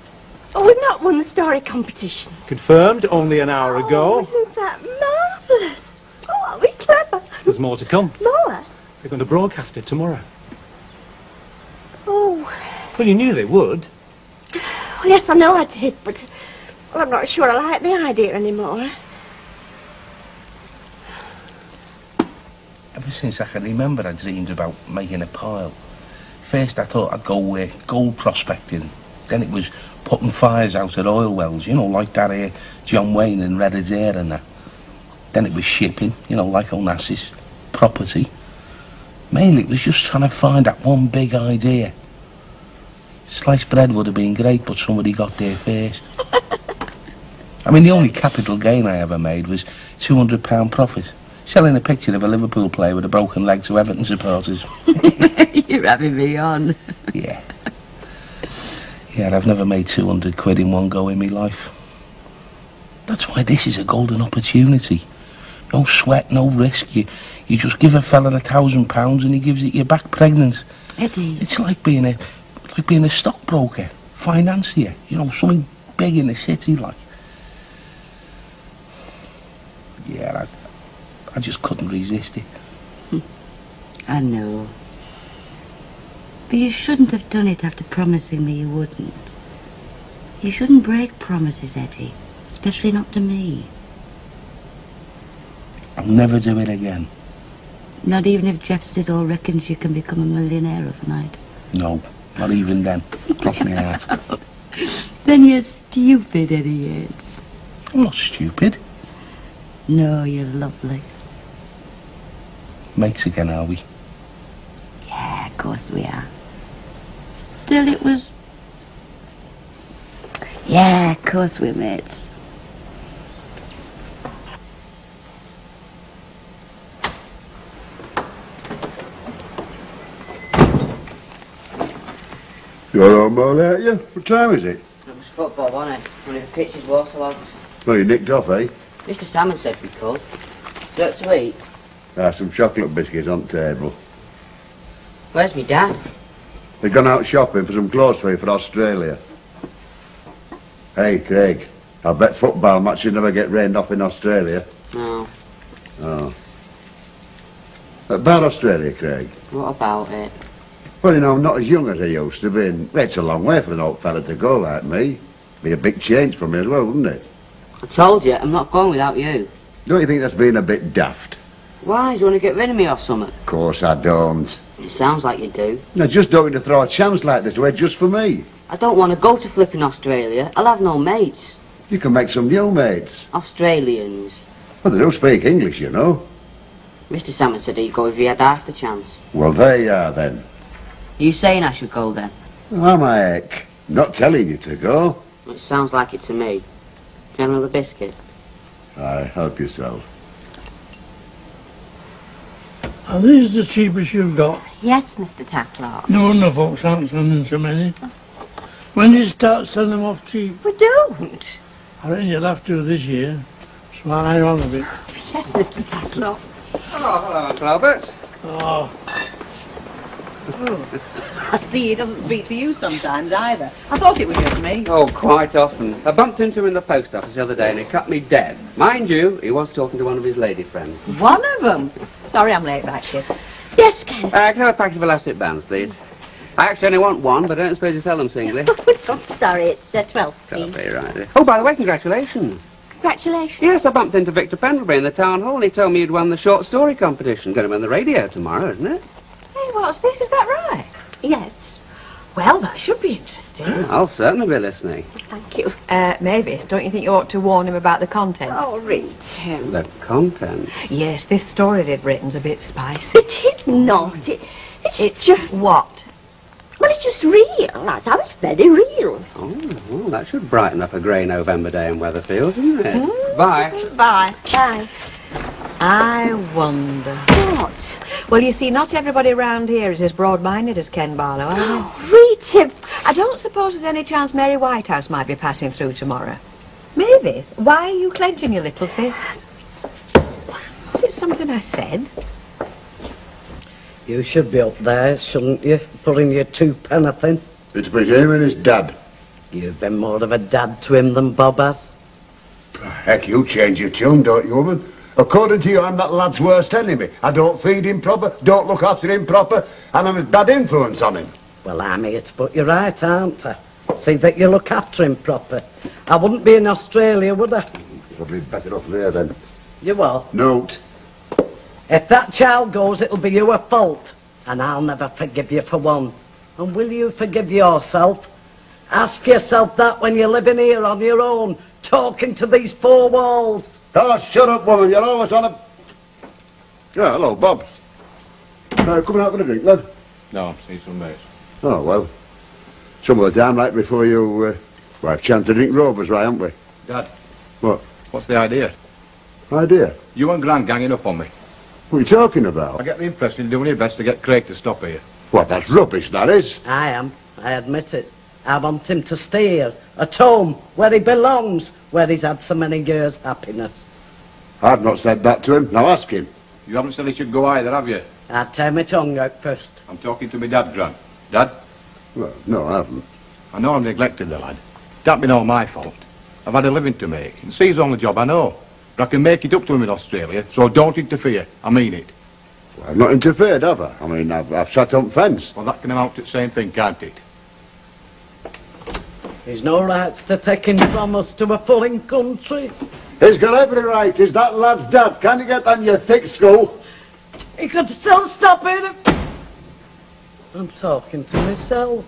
Oh, we've not won the story competition. Confirmed only an hour ago. Isn't that marvellous? Oh, aren't we clever? There's more to come. More? They're going to broadcast it tomorrow. Oh. Well, you knew they would. Well, yes, I know I did, but well, I'm not sure I like the idea anymore. Ever since I can remember, I dreamed about making a pile. First, I thought I'd go gold prospecting. Then it was putting fires out at oil wells, you know, like that here, John Wayne and Red Adair and that. Then it was shipping, you know, like Onassis, property. Mainly, it was just trying to find that one big idea. Sliced bread would have been great, but somebody got there first. I mean, the only capital gain I ever made was £200 profit, selling a picture of a Liverpool player with a broken leg to Everton supporters. You're having me on. Yeah. Yeah, I've never made 200 quid in one go in my life. That's why this is a golden opportunity. No sweat, no risk. You just give a fella £1,000 and he gives it you back pregnant. Eddie. It's like being a stockbroker, financier, you know, something big in the city, like. Yeah, I just couldn't resist it. I know. But you shouldn't have done it after promising me you wouldn't. You shouldn't break promises, Eddie. Especially not to me. I'll never do it again. Not even if Jeff Siddall reckons you can become a millionaire overnight. No, not even then. Cross me heart. Then you're stupid, Eddie Yates. I'm not stupid. No, you're lovely. Mates again, are we? Yeah, of course we are. Still, it was... Yeah, of course we're mates. You're on more out, you? What time is it? It was football, wasn't it? Only the pitch is waterlogged. Well, you nicked off, eh? Mr. Salmon said we could. Dirt to eat. Some chocolate biscuits on the table. Where's me dad? They've gone out shopping for some clothes for you for Australia. Hey, Craig, I bet football matches never get rained off in Australia. No. Oh. About Australia, Craig? What about it? Well, you know, I'm not as young as I used to be, and it's a long way for an old fella to go like me. Be a big change for me as well, wouldn't it? I told you, I'm not going without you. Don't you think that's being a bit daft? Why? Do you want to get rid of me or something? Of course I don't. It sounds like you do. I just don't want to throw a chance like this away just for me. I don't want to go to flipping Australia. I'll have no mates. You can make some new mates. Australians. Well, they don't speak English, you know. Mr. Salmon said he'd go if he had half the chance. Well, there you are, then. You saying I should go then? Am I, heck? Not telling you to go. It sounds like it to me. General the biscuit. Aye, help yourself. Are these the cheapest you've got? Yes, Mr. Tatlock. No wonder folks aren't sending so many. When did you start selling them off cheap? We don't. I reckon you'll have to this year, so I'll hang on a bit. Yes, Mr. Tatlock. Oh, hello, Uncle Albert. Oh. I see he doesn't speak to you sometimes either. I thought it was just me. Oh, quite often. I bumped into him in the post office the other day and he cut me dead. Mind you, he was talking to one of his lady friends. One of them? Sorry I'm late back, kid. Yes, Ken. Can I have a packet of elastic bands, please? I actually only want one, but I don't suppose you sell them singly. I'm sorry, it's 12. Right. Oh, by the way, congratulations. Congratulations. Yes, I bumped into Victor Pendlebury in the town hall and he told me you'd won the short story competition. Going to be on the radio tomorrow, isn't it? Hey, what's this? Is that right? Yes. Well, that should be interesting. I'll certainly be listening. Thank you. Mavis, don't you think you ought to warn him about the contents? Oh, read him. The content? Yes, this story they've written's a bit spicy. It is not. It's just... what? Well, it's just real. That's how it's very real. Oh, well, that should brighten up a grey November day in Weatherfield, shouldn't it? Bye. Bye. Bye. I wonder. What? Well, you see, not everybody round here is as broad-minded as Ken Barlow, are they? Rita! I don't suppose there's any chance Mary Whitehouse might be passing through tomorrow. Mavis, why are you clenching your little fists? Is it something I said? You should be up there, shouldn't you? Putting your 2 pence in. It's between him and his dad. You've been more of a dad to him than Bob has. Heck, you change your tune, don't you, woman? According to you, I'm that lad's worst enemy. I don't feed him proper, don't look after him proper, and I'm a bad influence on him. Well, I'm here to put you right, aren't I? See that you look after him proper. I wouldn't be in Australia, would I? Probably better off there, then. You what? Note. If that child goes, it'll be your fault. And I'll never forgive you for one. And will you forgive yourself? Ask yourself that when you're living here on your own, talking to these 4 walls. Oh, shut up, woman. You're always on a... Yeah, hello, Bob. Coming out for a drink, lad? No, see some mates. Oh, well. Some of the time, like before you... well, I've chanced to drink Rovers, right, haven't we? Dad. What? What's the idea? Idea? You and Gran ganging up on me. What are you talking about? I get the impression you're doing your best to get Craig to stop here. What, that's rubbish, that is. I am. I admit it. I want him to stay here, at home, where he belongs, where he's had so many years' happiness. I've not said that to him. Now ask him. You haven't said he should go either, have you? I'd tear my tongue out first. I'm talking to my dad, Gran. Dad? Well, no, I haven't. I know I've neglected the lad. That's been all my fault. I've had a living to make, and C's the only job I know. But I can make it up to him in Australia, so don't interfere. I mean it. Well, I've not interfered, have I? I mean, I've sat on fence. Well, that can amount to the same thing, can't it? He's no rights to take him from us to a foreign country. He's got every right. He's that lad's dad. Can you get on your thick skull? He could still stop it. I'm talking to myself.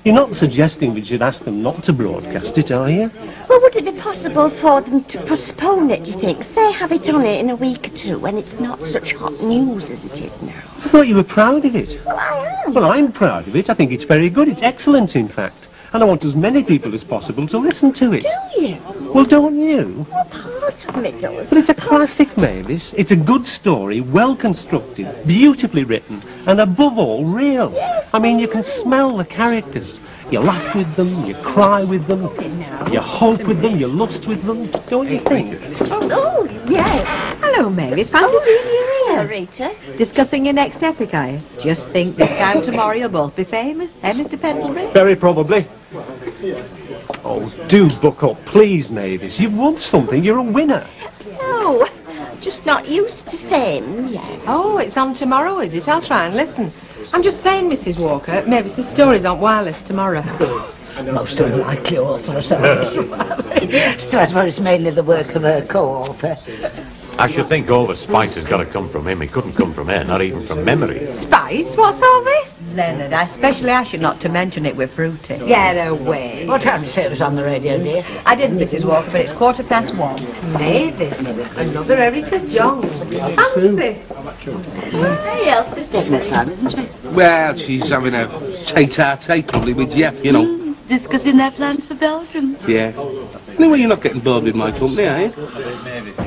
You're not suggesting we should ask them not to broadcast it, are you? Well, would it be possible for them to postpone it, do you think? Say, have it on it in a week or 2 when it's not such hot news as it is now. I thought you were proud of it. Well, I am. Well, I'm proud of it. I think it's very good. It's excellent, in fact. And I want as many people as possible to listen to it. Do you? Well, don't you? Well, part of me does. But it's a classic, Mavis. It's a good story, well constructed, beautifully written, and above all, real. Yes, I mean, you can smell the characters. You laugh with them, you cry with them, you hope with them, you lust with them, don't you think? Oh, yes. Hello, Mavis. Fancy seeing you here. Rita. Discussing your next epic, are you? Just think, this time tomorrow you'll both be famous. Eh, Mr. Pendlebury? Very probably. Oh, do buck up, please, Mavis. You've won something. You're a winner. No, just not used to fame yet. Oh, it's on tomorrow, is it? I'll try and listen. I'm just saying, Mrs. Walker, Mavis's story's on wireless tomorrow. Most unlikely author, so I suppose it's mainly the work of her co-author. I should think all the spice has got to come from him. It couldn't come from her, not even from memory. Spice? What's all this? Leonard, I specially asked you not to mention it with Fruity. Get away. What time did you say it was on the radio, dear? I didn't, Mrs. Walker, but it's 1:15. Mavis, another Erica John. Fancy. Hey, Elsie's taking her time, isn't she? Well, she's having a tete-a-tete probably with Jeff, you know. Discussing their plans for Belgium. Yeah. Anyway, you're not getting bored with my company, are you?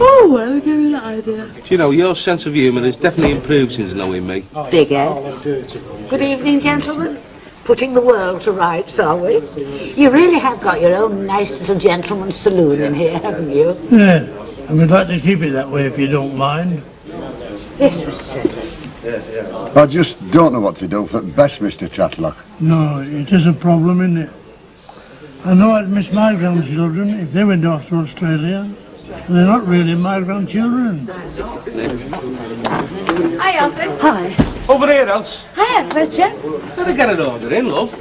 Oh, well, give me that idea. Do you know, your sense of humour has definitely improved since knowing me. Big Ed. Good evening, gentlemen. Putting the world to rights, are we? You really have got your own nice little gentleman's saloon in here, haven't you? Yeah, and we'd like to keep it that way if you don't mind. Yes, Mr. Chatlock. I just don't know what to do for best, Mr. Chatlock. No, it is a problem, isn't it? I know I'd miss my grandchildren if they went off to Australia. They're not really my grandchildren. Hi, Elsie. Hi. Over here, Else. Hiya, where's Jen? Better get it ordered in, love.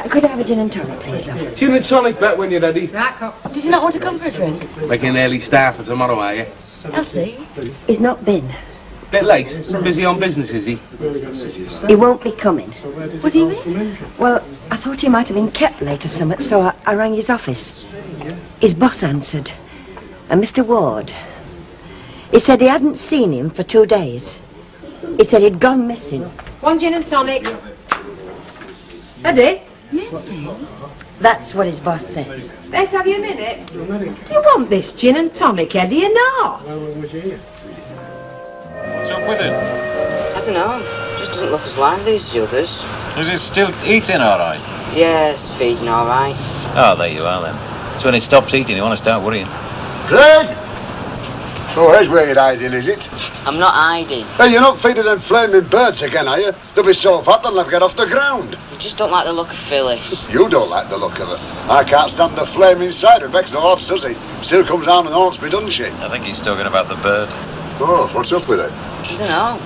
Could I have a gin and tonic, please, love? Gin and tonic back when you're ready. Did you not want to come for a drink? Making an early start for tomorrow, are you? Elsie? He's not been. Bit late. Busy on business, is he? He won't be coming. What do you mean? Well, I thought he might have been kept late or something, so I rang his office. His boss answered. And Mr. Ward. He said he hadn't seen him for 2 days. He said he'd gone missing. One gin and tonic. Eddie? Missing? That's what his boss says. Let's have you a minute. Do you want this gin and tonic, Eddie, or not? What's up with it? I don't know. Just doesn't look as lively as the others. Is it still eating all right? Yes, feeding all right. Oh, there you are then. So when it stops eating, you want to start worrying. Craig! Oh, here's where you're hiding, is it? I'm not hiding. Hey, you're not feeding them flaming birds again, are you? They'll be so fat they'll never get off the ground. You just don't like the look of Phyllis. You don't like the look of her. I can't stand the flaming sight. It makes no odds, does he? Still comes down and haunts me, doesn't she? I think he's talking about the bird. Oh, what's up with it? I don't know.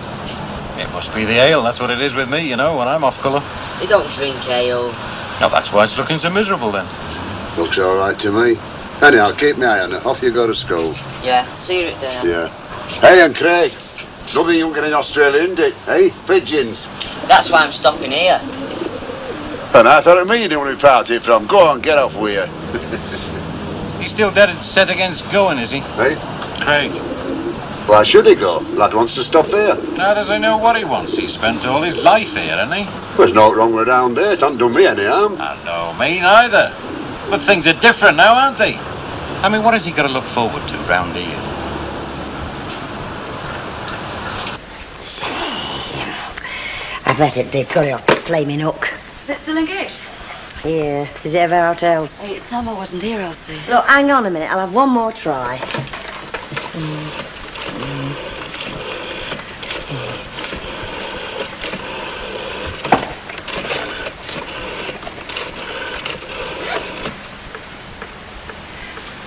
It must be the ale. That's what it is with me, you know, when I'm off colour. They don't drink ale. Oh, that's why it's looking so miserable then. Looks all right to me. Anyhow, keep my eye on it. Off you go to school. Yeah, see you at dinner. Yeah. Hey, and Craig. Nothing younger in Australia, isn't it? Hey, pigeons. That's why I'm stopping here. And I thought it me you didn't want to party from. Go on, get off with you. He's still dead and set against going, is he? Hey? Craig. Why should he go? Lad wants to stop here. How does he know what he wants? He's spent all his life here, hasn't he? There's no wrong with down there. It hasn't done me any harm. And no, me neither. But things are different now, aren't they? I mean, what has he got to look forward to round here? I bet they've got it off the flaming hook. Is it still engaged? Yeah. Is it ever out else? Hey, it's time I wasn't here, Elsie. Look, hang on a minute. I'll have one more try.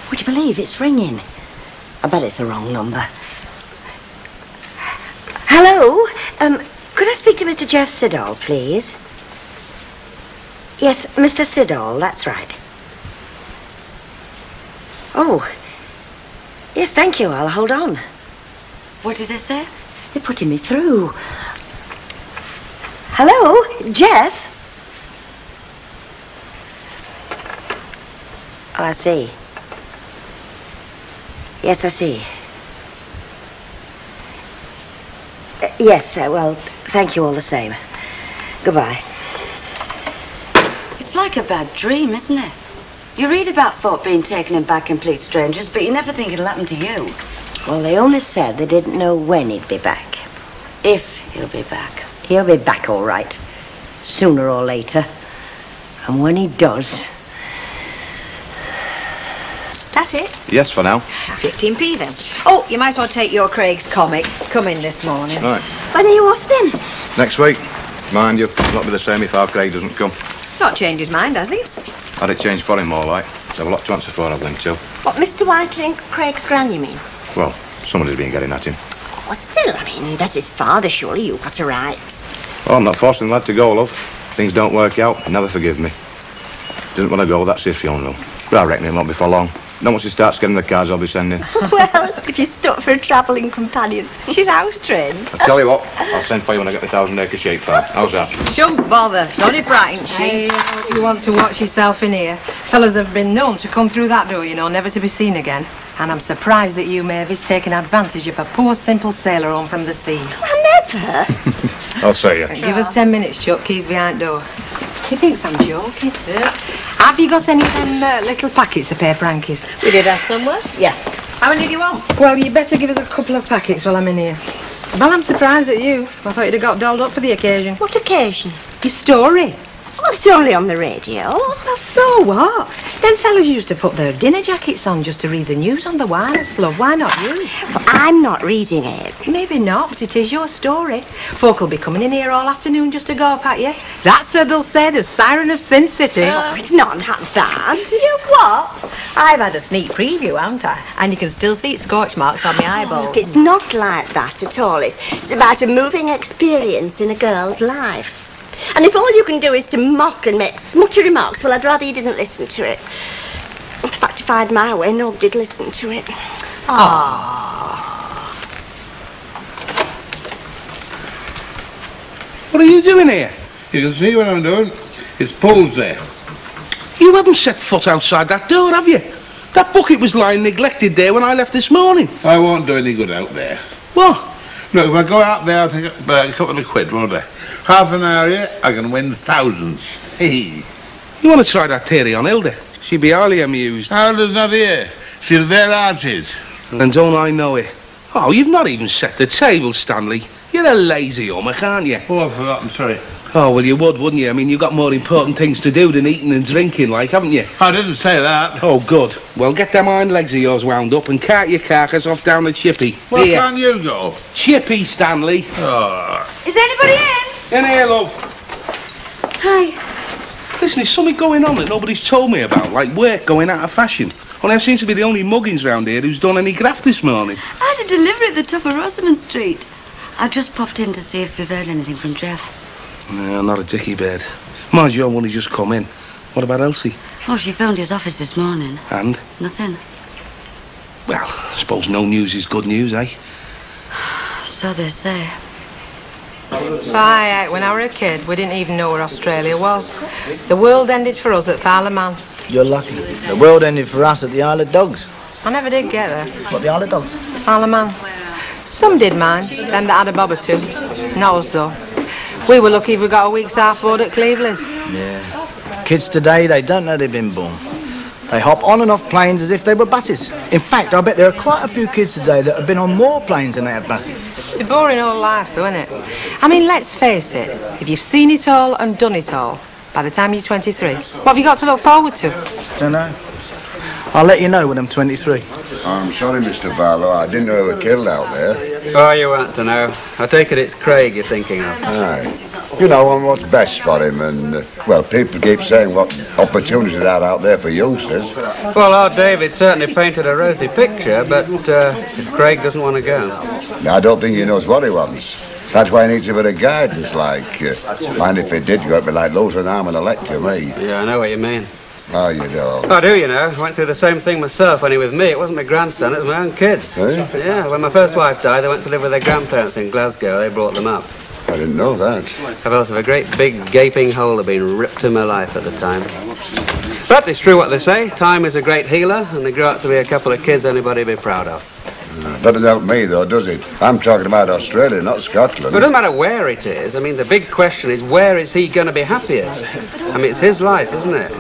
Would you believe it's ringing? I bet it's the wrong number. Hello? Could I speak to Mr. Jeff Siddall, please? Yes, Mr. Siddall, that's right. Oh. Yes, thank you. I'll hold on. What did they say? They're putting me through. Hello, Jeff? Oh, I see. Yes, I see. Yes, well, thank you all the same. Goodbye. It's like a bad dream, isn't it? You read about folk being taken in by complete strangers, but you never think it'll happen to you. Well, they only said they didn't know when he'd be back. If he'll be back. He'll be back all right. Sooner or later. And when he does... That it? Yes, for now. 15p then. Oh, you might as well take your Craig's comic. Come in this morning. Right. When are you off then? Next week. Mind you, it'll not be the same if our Craig doesn't come. Not changed his mind, has he? Had it changed for him, all right. There's a lot to answer for, I think, too. What, Mr. Whiteley and Craig's gran, you mean? Well, somebody's been getting at him. Well, still, I mean, that's his father, surely. You've got a right. Well, I'm not forcing the lad to go, love. Things don't work out, never forgive me. Didn't want to go, that's his funeral. But I reckon it won't be for long. Not once he starts getting the cars I'll be sending. Well, if you're stuck for a travelling companion, she's house trained. I'll tell you what, I'll send for you when I get the 1,000-acre sheep farm. How's that? Shouldn't bother. Only brighten she. Hey, if you want to watch yourself in here. Fellas have been known to come through that door, you know, never to be seen again. And I'm surprised that you, Mavis, taking advantage of a poor, simple sailor home from the seas. I never. I'll see you. Give us 10 minutes, Chuck. Keys behind door. He thinks I'm joking. Have you got any of them little packets of paper hankies? We did have somewhere. Yeah. How many do you want? Well, you better give us a couple of packets while I'm in here. Well, I'm surprised at you. I thought you'd have got dolled up for the occasion. What occasion? Your story. Well, it's only on the radio. Well, so what? Them fellas used to put their dinner jackets on just to read the news on the wireless, love. Why not you? Well, I'm not reading it. Maybe not, but it is your story. Folk will be coming in here all afternoon just to go up at you. That's what they'll say, the siren of Sin City. Oh, it's not that bad. You what? I've had a sneak preview, haven't I? And you can still see scorch marks on my eyeballs. Look, it's not like that at all. It's about a moving experience in a girl's life. And if all you can do is to mock and make smutty remarks, well, I'd rather you didn't listen to it. In fact, if I had my way, nobody'd listen to it. What are you doing here? You can see what I'm doing. It's Paul's there. You haven't set foot outside that door, have you? That bucket was lying neglected there when I left this morning. I won't do any good out there. What? Look, if I go out there, I'll take a couple of quid, won't I? Half an hour here, I can win thousands. Hey. You want to try that theory on Hilda? She'd be highly amused. Hilda's not here. She's there, aunties. And don't I know it? Oh, you've not even set the table, Stanley. You're a lazy hummock, aren't you? Oh, I've forgotten, sorry. Oh, well, you would, wouldn't you? I mean, you've got more important things to do than eating and drinking, like, haven't you? I didn't say that. Oh, good. Well, get them iron legs of yours wound up and cart your carcass off down to Chippy. Where can you go? Chippy, Stanley. Oh. Is anybody in? In here, love. Hi. Listen, there's something going on that nobody's told me about, like work going out of fashion. Well, I seem to be the only muggins round here who's done any graft this morning. I had a delivery at the top of Rosamond Street. I've just popped in to see if you've heard anything from Jeff. No, not a dicky bird. Mind you, I've only just come in. What about Elsie? Oh, she phoned his office this morning. And? Nothing. Well, I suppose no news is good news, eh? So they say. Aye, when I were a kid, we didn't even know where Australia was. The world ended for us at Thalaman. You're lucky. The world ended for us at the Isle of Dogs. I never did get there. What, the Isle of Dogs? Thalaman. Some did mind, them that had a bob or two. Not us, though. We were lucky if we got a week's half-board at Cleveland's. Yeah. Kids today, they don't know they've been born. They hop on and off planes as if they were buses. In fact, I bet there are quite a few kids today that have been on more planes than they have buses. It's a boring old life, though, isn't it? I mean, let's face it. If you've seen it all and done it all, by the time you're 23, what have you got to look forward to? Don't know. I'll let you know when I'm 23. I'm sorry, Mr. Barlow. I didn't know they were killed out there. Oh, you want to know. I take it it's Craig you're thinking of. Aye. You know, and what's best for him, and, well, people keep saying what opportunities there are out there for youngsters. Well, our David certainly painted a rosy picture, but if Craig doesn't want to go. I don't think he knows what he wants. That's why he needs a bit of guidance, like. Mind if he did go, it'd be like losing an arm in a lecture, me. Yeah, I know what you mean. Oh, you don't. I do, you know. I went through the same thing myself, only with me. It wasn't my grandson, it was my own kids. Eh? Yeah, when my first wife died, they went to live with their grandparents in Glasgow. They brought them up. I didn't know that. I felt of a great big gaping hole had been ripped in my life at the time. But it's true what they say. Time is a great healer, and they grew up to be a couple of kids anybody'd be proud of. Doesn't help me, though, does it? I'm talking about Australia, not Scotland. But it doesn't matter where it is. I mean, the big question is, where is he going to be happiest? I mean, it's his life, isn't it?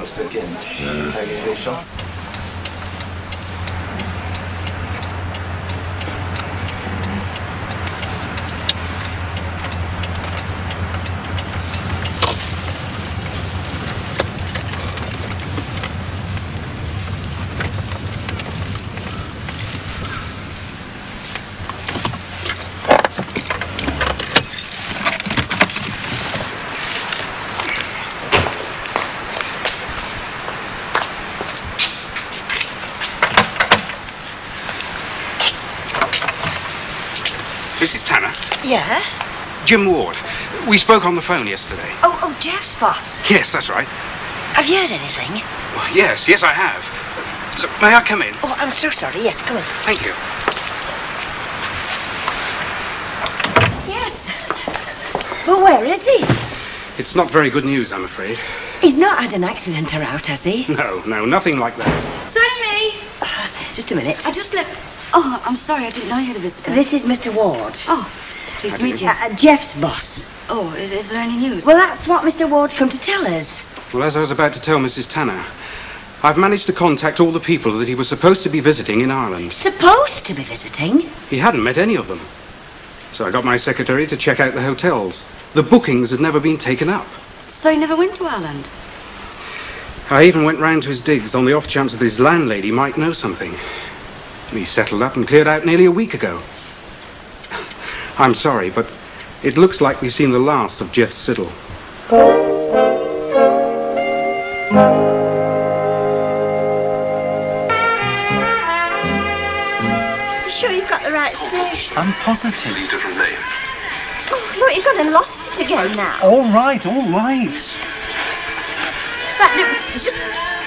Mrs. Tanner? Yeah? Jim Ward. We spoke on the phone yesterday. Oh, Jeff's boss. Yes, that's right. Have you heard anything? Well, yes, I have. Look, may I come in? Oh, I'm so sorry. Yes, come in. Thank you. Yes. Well, where is he? It's not very good news, I'm afraid. He's not had an accident or out, has he? No, nothing like that. Sorry, me. Just a minute. I just left. Oh, I'm sorry. I didn't know you had a visitor. This is Mr. Ward. Oh, pleased to meet you. Jeff's boss. Oh, is there any news? Well, that's what Mr. Ward's come to tell us. Well, as I was about to tell Mrs. Tanner, I've managed to contact all the people that he was supposed to be visiting in Ireland. Supposed to be visiting? He hadn't met any of them. So I got my secretary to check out the hotels. The bookings had never been taken up. So he never went to Ireland? I even went round to his digs on the off chance that his landlady might know something. He settled up and cleared out nearly a week ago. I'm sorry, but it looks like we've seen the last of Jeff Siddle. You sure you've got the right station? I'm positive. Oh, look, you've gone and lost it again now. All right, all right. Right, look, just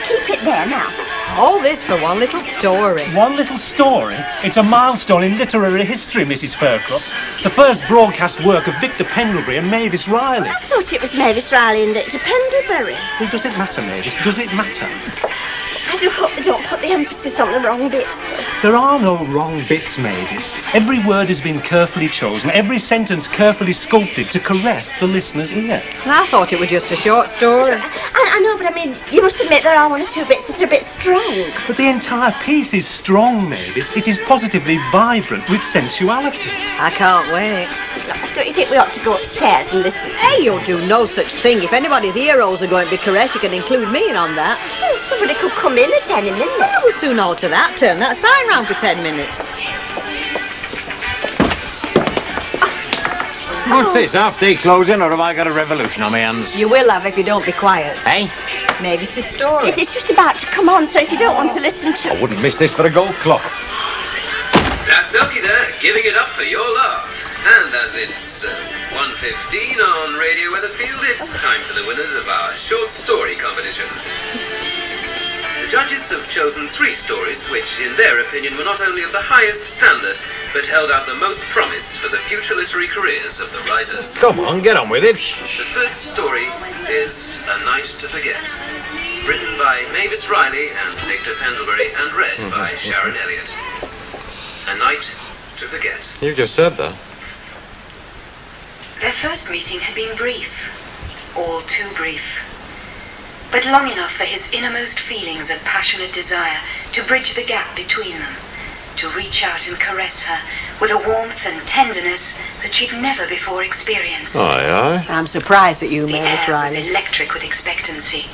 keep it there now. All this for one little story. One little story? It's a milestone in literary history, Mrs. Fairclough. The first broadcast work of Victor Pendlebury and Mavis Riley. I thought it was Mavis Riley and Victor Pendlebury. Well, does it matter, Mavis? Does it matter? I do hope they don't put the emphasis on the wrong bits. There are no wrong bits, Mavis. Every word has been carefully chosen, every sentence carefully sculpted to caress the listener's ear. I thought it was just a short story. I know, but I mean, you must admit there are one or two bits that are a bit strong. But the entire piece is strong, Mavis. It is positively vibrant with sensuality. I can't wait. Don't you think we ought to go upstairs and listen? Hey, you'll do no such thing. If anybody's heroes are going to be caressed, you can include me in on that. Well, somebody could come in at any minute. Well, we'll soon alter that. Turn that sign round for 10 minutes. What's this, half-day closing, or have I got a revolution on my hands? You will have if you don't be quiet. Hey? Maybe it's a story. It's just about to come on, so if you don't want to listen to... I wouldn't miss this for a gold clock. That's Elkie there, giving it up for your love. And as it's 1:15 on Radio Weatherfield, it's time for the winners of our short story competition. The judges have chosen 3 stories which, in their opinion, were not only of the highest standard, but held out the most promise for the future literary careers of the writers. Come on, get on with it. The first story is A Night to Forget, written by Mavis Riley and Victor Pendlebury, and read by Sharon Elliott. A Night to Forget. You just said that. Their first meeting had been brief, all too brief, but long enough for his innermost feelings of passionate desire to bridge the gap between them, to reach out and caress her with a warmth and tenderness that she'd never before experienced. Aye, aye. I'm surprised at you, The Mavis air was Riley. electric with expectancy,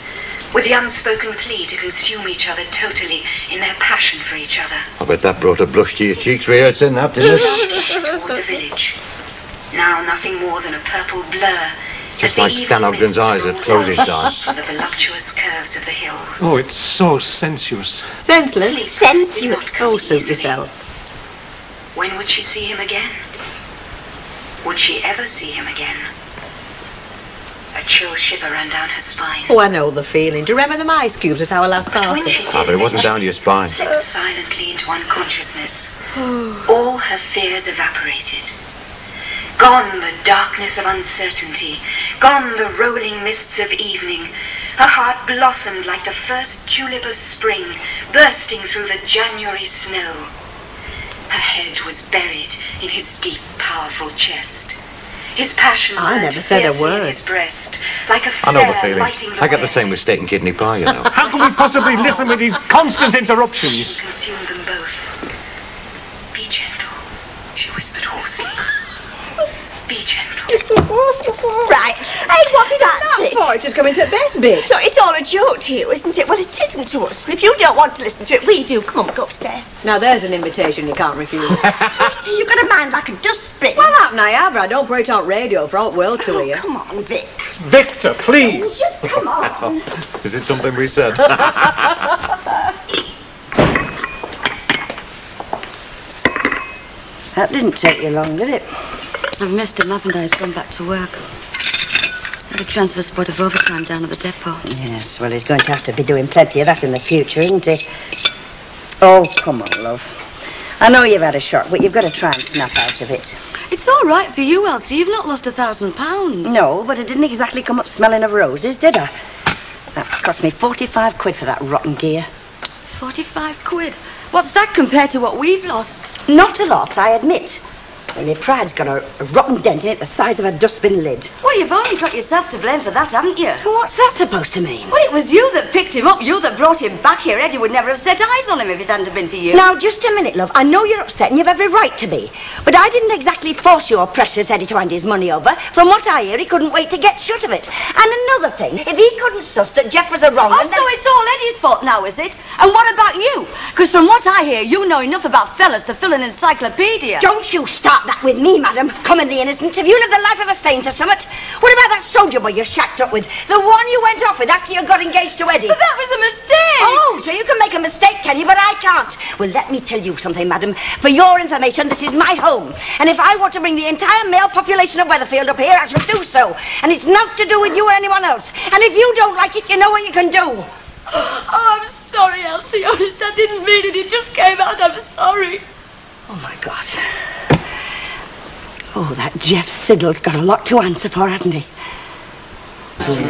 with the unspoken plea to consume each other totally in their passion for each other. I bet that brought a blush to your cheeks rehearsing that, didn't it? Toward the village, now nothing more than a purple blur. Just like Stan Ogden's eyes at closing time. The voluptuous curves of the hills. Oh, it's so sensuous. Senseless. Sensuous. Oh, suit yourself. When would she see him again? Would she ever see him again? A chill shiver ran down her spine. Oh, I know the feeling. Do you remember them ice cubes at our last party? Ah, but it wasn't down your spine. Slipped silently into unconsciousness. All her fears evaporated. Gone the darkness of uncertainty, gone the rolling mists of evening. Her heart blossomed like the first tulip of spring, bursting through the January snow. Her head was buried in his deep, powerful chest. His passion I burned never said a fiercely in word. his breast, like a I know the flare feeling. lighting the I get way. the same with steak and kidney pie, you know. How can we possibly listen with these constant interruptions? She consumed them both. Be gentle, she whispered hoarsely. Be gentle. Right. Hey, that's it. Oh, it's just coming to the best bit. No, it's all a joke to you, isn't it? Well, it isn't to us. And if you don't want to listen to it, we do. Come on, go upstairs. Now, there's an invitation you can't refuse. Peter, you've got a mind like a dustbin. Well, up Niagara, I don't put it on radio for all the world to hear. Come on, Vic. Victor, please. Just come on. Is it something we said? That didn't take you long, did it? I've missed him, haven't I? He's gone back to work. Had a transfer spot of overtime down at the depot. Yes, well, he's going to have to be doing plenty of that in the future, isn't he? Oh, come on, love. I know you've had a shock, but you've got to try and snap out of it. It's all right for you, Elsie. You've not lost £1,000. No, but it didn't exactly come up smelling of roses, did I? That cost me 45 quid for that rotten gear. 45 quid? What's that compared to what we've lost? Not a lot, I admit. Well, your pride's got a rotten dent in it the size of a dustbin lid. Well, you've only got yourself to blame for that, haven't you? Well, what's that supposed to mean? Well, it was you that picked him up, you that brought him back here. Eddie would never have set eyes on him if it hadn't been for you. Now, just a minute, love. I know you're upset and you've every right to be. But I didn't exactly force your precious Eddie to hand his money over. From what I hear, he couldn't wait to get shut of it. And another thing, if he couldn't suss that Jeff was a wrong... Oh, so it's all Eddie's fault now, is it? And what about you? Because from what I hear, you know enough about fellas to fill an encyclopedia. Don't you start that with me, madam. Come in the innocent. Have you lived the life of a saint or something? What about that soldier boy you shacked up with? The one you went off with after you got engaged to Eddie? But that was a mistake. Oh, so you can make a mistake, can you? But I can't. Well, let me tell you something, madam. For your information, this is my home. And if I want to bring the entire male population of Weatherfield up here, I shall do so. And it's not to do with you or anyone else. And if you don't like it, you know what you can do. Oh, I'm sorry, Elsie. Honest, I didn't mean it. It just came out. I'm sorry. Oh, my God. Oh, that Jeff Siddle's got a lot to answer for, hasn't he?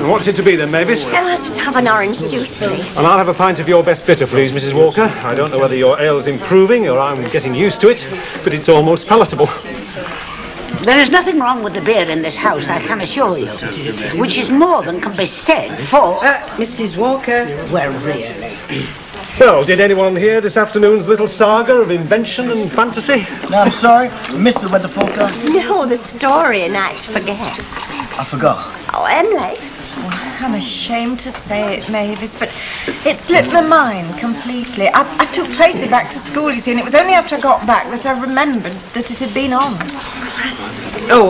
What's it to be then, Mavis? I'll just have an orange juice, please. And I'll have a pint of your best bitter, please, Mrs. Walker. I don't know whether your ale's improving or I'm getting used to it, but it's almost palatable. There is nothing wrong with the beer in this house, I can assure you. Which is more than can be said for... Mrs. Walker. Well, really. Well, did anyone hear this afternoon's little saga of invention and fantasy? No, I'm sorry, Mr. Weatherfalker. No, the story, and I forget. I forgot. Oh, Emily. I'm ashamed to say it, Mavis, but it slipped my mind completely. I took Tracy back to school, you see, and it was only after I got back that I remembered that it had been on. Oh,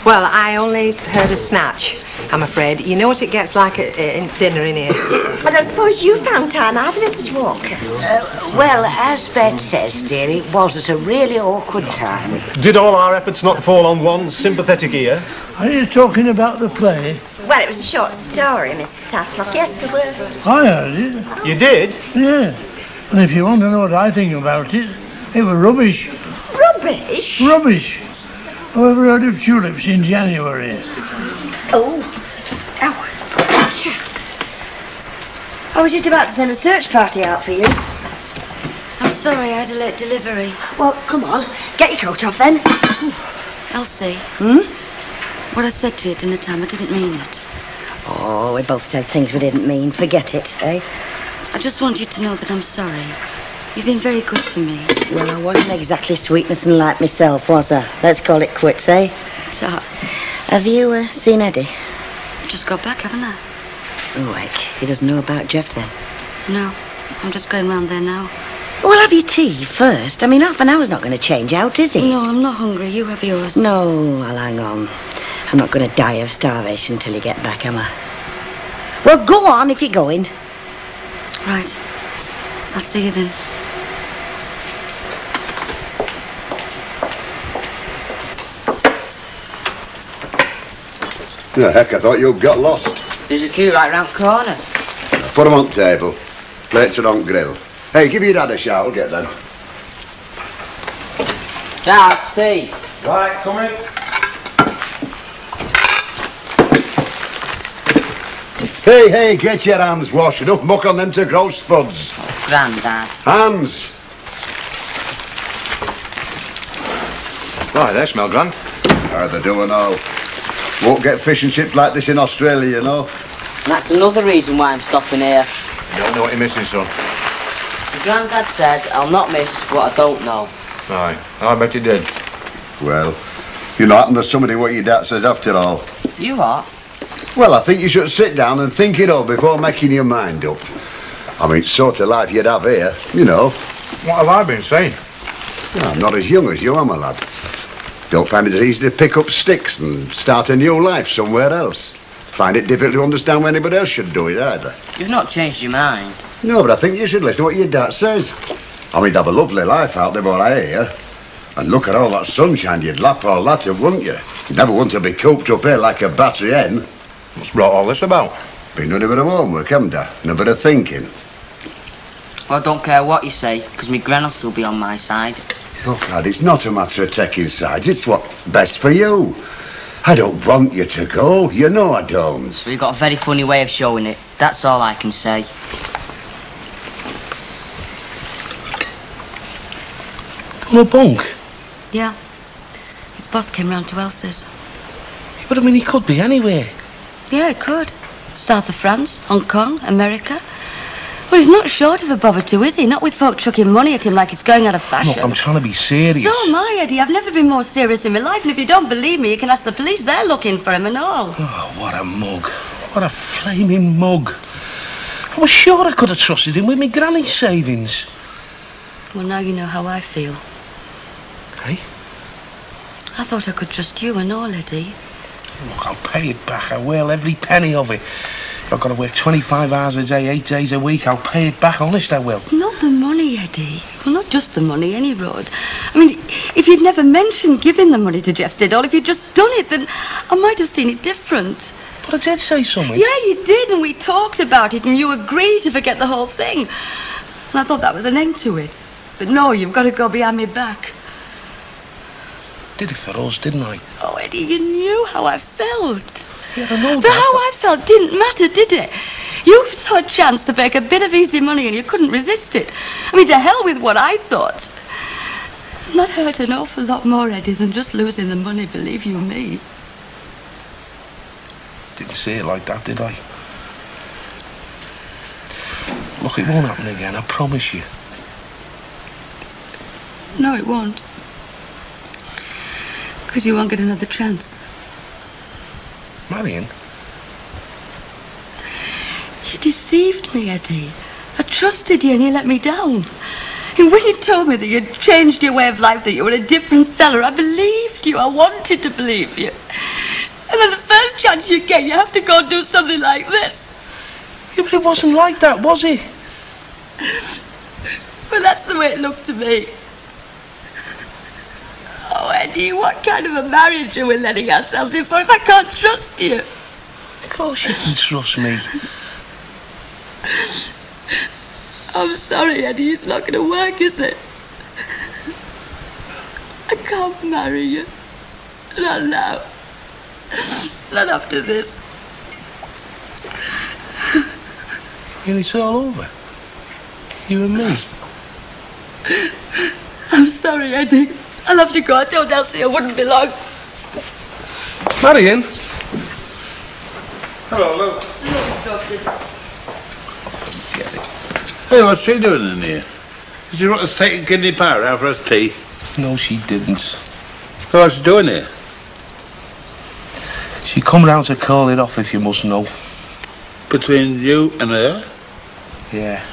well, I only heard a snatch, I'm afraid. You know what it gets like at dinner in here. But I suppose you found time either, Mrs. Walker. Well, as Ben says, dear, it was at a really awkward time. Did all our efforts not fall on one sympathetic ear? Are you talking about the play? Well, it was a short story, Mr. Tatlock. Yes, we were. I heard it. You did? Yeah. And if you want to know what I think about it, it was rubbish. Rubbish? Rubbish. Who ever heard of tulips in January? Oh. Ow. Gotcha. I was just about to send a search party out for you. I'm sorry I had a late delivery. Well, come on. Get your coat off then. Elsie. Hmm? What I said to you at dinner time, I didn't mean it. Oh, we both said things we didn't mean. Forget it, eh? I just want you to know that I'm sorry. You've been very good to me. Well, I wasn't exactly sweetness and like myself, was I? Let's call it quits, eh? So, Have you seen Eddie? I've just got back, haven't I? Oh, heck. He doesn't know about Jeff, then? No, I'm just going round there now. Well, have your tea first. I mean, half an hour's not going to change out, is it? No, I'm not hungry. You have yours. No, I'll hang on. I'm not going to die of starvation till you get back, am I? Well, go on if you're going. Right. I'll see you then. The heck, I thought you'd got lost. There's a queue right round the corner. Put them on table. Plates are on grill. Hey, give your dad a shout, we'll get them. Dad, tea. Right, come in. Hey, get your hands washed. Enough muck on them to grow spuds. Grandad. Hands. Right, they smell grand. How they do and all. Won't get fish and chips like this in Australia, you know. And that's another reason why I'm stopping here. You don't know what you're missing, son. Grandad said I'll not miss what I don't know. Aye, I bet you did. Well, you know, there's somebody what your dad says after all. You are? Well, I think you should sit down and think it over before making your mind up. I mean, it's sort of life you'd have here, you know. What have I been saying? Well, I'm not as young as you, am I, lad? Don't find it as easy to pick up sticks and start a new life somewhere else. Find it difficult to understand why anybody else should do it, either. You've not changed your mind. No, but I think you should listen to what your dad says. I mean, you'd have a lovely life out there, what I hear. And look at all that sunshine, you'd lap all that up, wouldn't you? You'd never want to be cooped up here like a battery hen. What's brought all this about? Been doing a bit of homework, haven't I? And a bit of thinking. Well, I don't care what you say, because my gran will still be on my side. Look, lad, it's not a matter of taking sides. It's what's best for you. I don't want you to go. You know I don't. So you've got a very funny way of showing it. That's all I can say. Hello, Punk. Yeah? boss came round to Elsie's. But I mean, he could be anywhere. Yeah, it could. South of France, Hong Kong, America. Well, he's not short of a bob or two, is he? Not with folk chucking money at him like it's going out of fashion. Look, I'm trying to be serious. So am I, Eddie. I've never been more serious in my life, and if you don't believe me, you can ask the police. They're looking for him and all. Oh, what a mug. What a flaming mug. I was sure I could have trusted him with my granny's savings. Well, now you know how I feel. Hey? I thought I could trust you and all, Eddie. Look, I'll pay it back. I will, every penny of it. If I've got to work 25 hours a day, 8 days a week, I'll pay it back, honest I will. It's not the money, Eddie. Well, not just the money, any road. I mean, if you'd never mentioned giving the money to Jeff Siddall, if you'd just done it, then I might have seen it different. But I did say something. Yeah, you did, and we talked about it, and you agreed to forget the whole thing. And I thought that was an end to it. But no, you've got to go behind my back. Did it for us, didn't I? Oh, Eddie, you knew how I felt. Yeah, I know but how I felt didn't matter, did it? You saw a chance to make a bit of easy money and you couldn't resist it. I mean, to hell with what I thought. And that hurt an awful lot more, Eddie, than just losing the money, believe you me. Didn't say it like that, did I? Look, it won't happen again, I promise you. No, it won't. Because you won't get another chance. Marion? You deceived me, Eddie. I trusted you and you let me down. And when you told me that you'd changed your way of life, that you were a different fella, I believed you. I wanted to believe you. And then the first chance you get, you have to go and do something like this. Yeah, but it wasn't like that, was it? But that's the way it looked to me. Oh, Eddie, what kind of a marriage are we letting ourselves in for if I can't trust you? Of course you can trust me. I'm sorry, Eddie, it's not going to work, is it? I can't marry you. Not now. Not after this. And it's all over. You and me. I'm sorry, Eddie. I'll have to go. I told Elsie I wouldn't be long. Marion? Hello, Lou. Hey, what's she doing in here? Did she want us taking kidney power out for us tea? No, she didn't. So what's she doing here? She come round to call it off, if you must know. Between you and her? Yeah.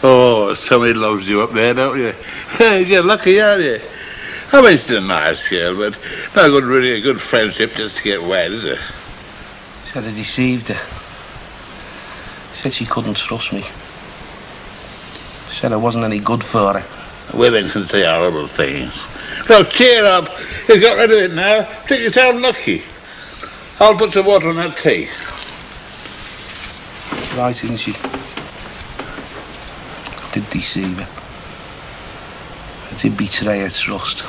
Oh, somebody loves you up there, don't you? You're lucky, aren't you? I mean, she's a nice girl, but not really a good friendship just to get wed, is it? Said I deceived her. Said she couldn't trust me. Said I wasn't any good for her. Women can say horrible things. No, cheer up. You've got rid of it now. Think yourself lucky. I'll put some water on that tea. Right, didn't she? I did deceive her. I did betray her trust.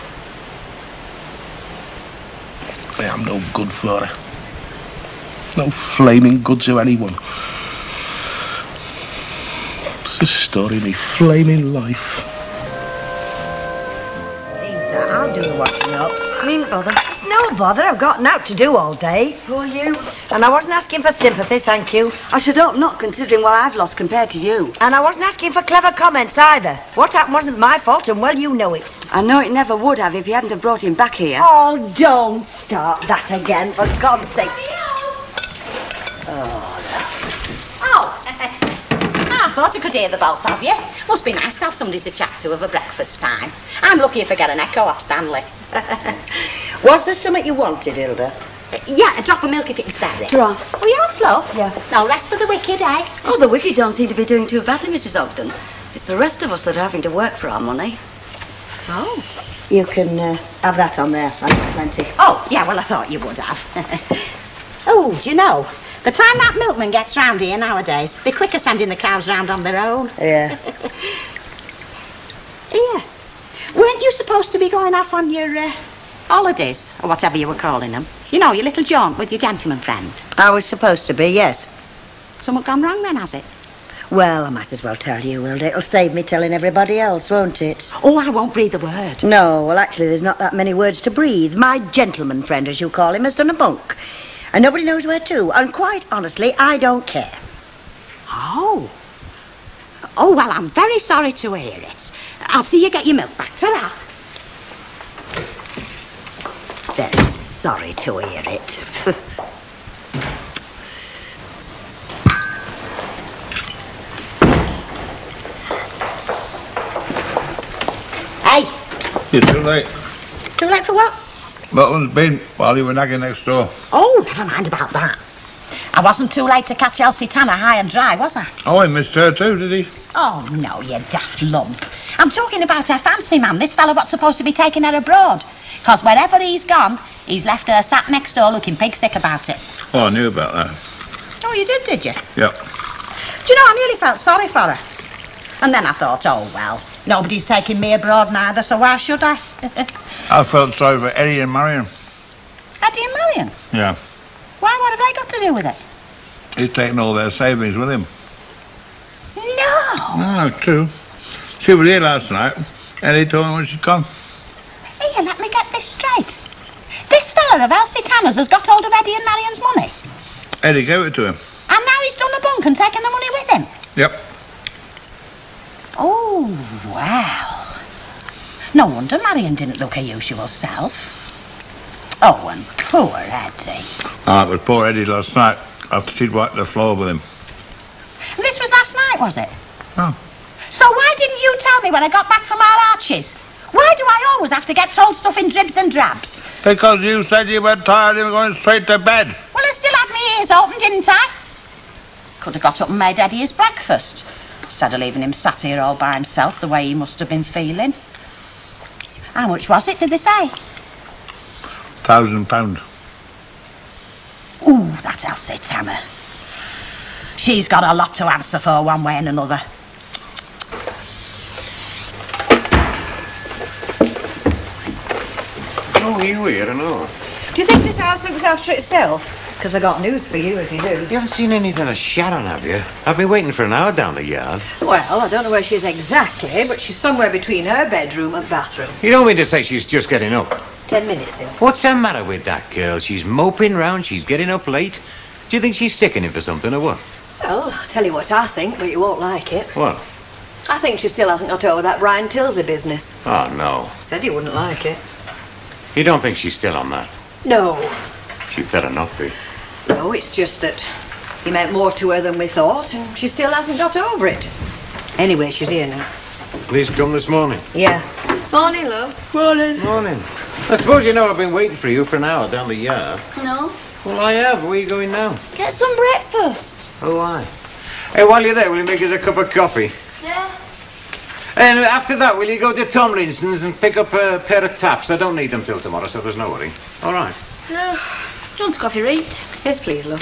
I am no good for her. No flaming good to anyone. It's the story of me flaming life. I'll do the washing up. Needn't bother. It's no bother. I've got naught to do all day. Who are you? And I wasn't asking for sympathy, thank you. I should hope not, considering what I've lost compared to you. And I wasn't asking for clever comments either. What happened wasn't my fault, and well, you know it. I know it never would have if you hadn't have brought him back here. Oh, don't start that again, for God's sake. Oh, I thought I could hear the both of you. Must be nice to have somebody to chat to over breakfast time. I'm lucky if I get an echo off Stanley. Was there something you wanted, Hilda? Yeah, a drop of milk if you can spare it. Draw. Were you on Flo? Yeah. No rest for the wicked, eh? Oh, the wicked don't seem to be doing too badly, Mrs. Ogden. It's the rest of us that are having to work for our money. Oh. You can have that on there. I've got plenty. Oh, yeah, well, I thought you would have. Oh, do you know, the time that milkman gets round here nowadays, be quicker sending the cows round on their own. Yeah. Yeah. Weren't you supposed to be going off on your holidays, or whatever you were calling them? You know, your little jaunt with your gentleman friend. I was supposed to be, yes. Something gone wrong then, has it? Well, I might as well tell you, Wilda. It'll save me telling everybody else, won't it? Oh, I won't breathe a word. No, well, actually, there's not that many words to breathe. My gentleman friend, as you call him, has done a bunk. And nobody knows where to. And quite honestly, I don't care. Oh. Oh, well, I'm very sorry to hear it. I'll see you get your milk back. Ta-ra. Very sorry to hear it. Hey! You're too late. Too late for what? Milton's been while you were nagging next door. Oh, never mind about that. I wasn't too late to catch Elsie Tanner high and dry, was I? Oh, he missed her too, did he? Oh, no, you daft lump. I'm talking about her fancy man, this fellow what's supposed to be taking her abroad. Because wherever he's gone, he's left her sat next door looking pig sick about it. Oh, I knew about that. Oh, you did you? Yep. Do you know, I nearly felt sorry for her. And then I thought, oh, well, nobody's taking me abroad neither, so why should I? I felt sorry for Eddie and Marion. Eddie and Marion? Yeah. Why, what have they got to do with it? He's taken all their savings with him. No! No, true. She was here last night. Eddie told her when she'd gone. Here, let me get this straight. This fella of Elsie Tanner's has got hold of Eddie and Marion's money. Eddie gave it to him. And now he's done the bunk and taken the money with him. Yep. Oh, well. No wonder Marion didn't look her usual self. Oh, and poor Eddie. Ah, it was poor Eddie last night after she'd wiped the floor with him. This was last night, was it? Oh. So why didn't you tell me when I got back from our arches? Why do I always have to get told stuff in dribs and drabs? Because you said you were tired and were going straight to bed. Well, I still had my ears open, didn't I? Could have got up and made Eddie his breakfast, instead of leaving him sat here all by himself the way he must have been feeling. How much was it, did they say? £1,000. Ooh, that Elsie Tanner. She's got a lot to answer for one way and another. Oh, you here or not? Do you think this house looks after itself? Because I got news for you if you do. You haven't seen anything of Sharon, have you? I've been waiting for an hour down the yard. Well, I don't know where she is exactly, but she's somewhere between her bedroom and bathroom. You don't mean to say she's just getting up? 10 minutes since. What's the matter with that girl? She's moping round, she's getting up late. Do you think she's sickening for something or what? Well, I'll tell you what I think, but you won't like it. What? I think she still hasn't got over that Brian Tilsley business. Oh, no. Said he wouldn't like it. You don't think she's still on that? No. She'd better not be. No, it's just that he meant more to her than we thought, and she still hasn't got over it. Anyway, she's here now. Please come this morning. Yeah. Morning, love. Morning. Morning. I suppose you know I've been waiting for you for an hour down the yard. No. Well, I have. Where are you going now? Get some breakfast. Oh, why? Hey, while you're there, will you make us a cup of coffee? Yeah. And after that, will you go to Tomlinson's and pick up a pair of taps? I don't need them till tomorrow, so there's no worry. All right. Yeah. Do you want a coffee, Reet? Yes, please, love.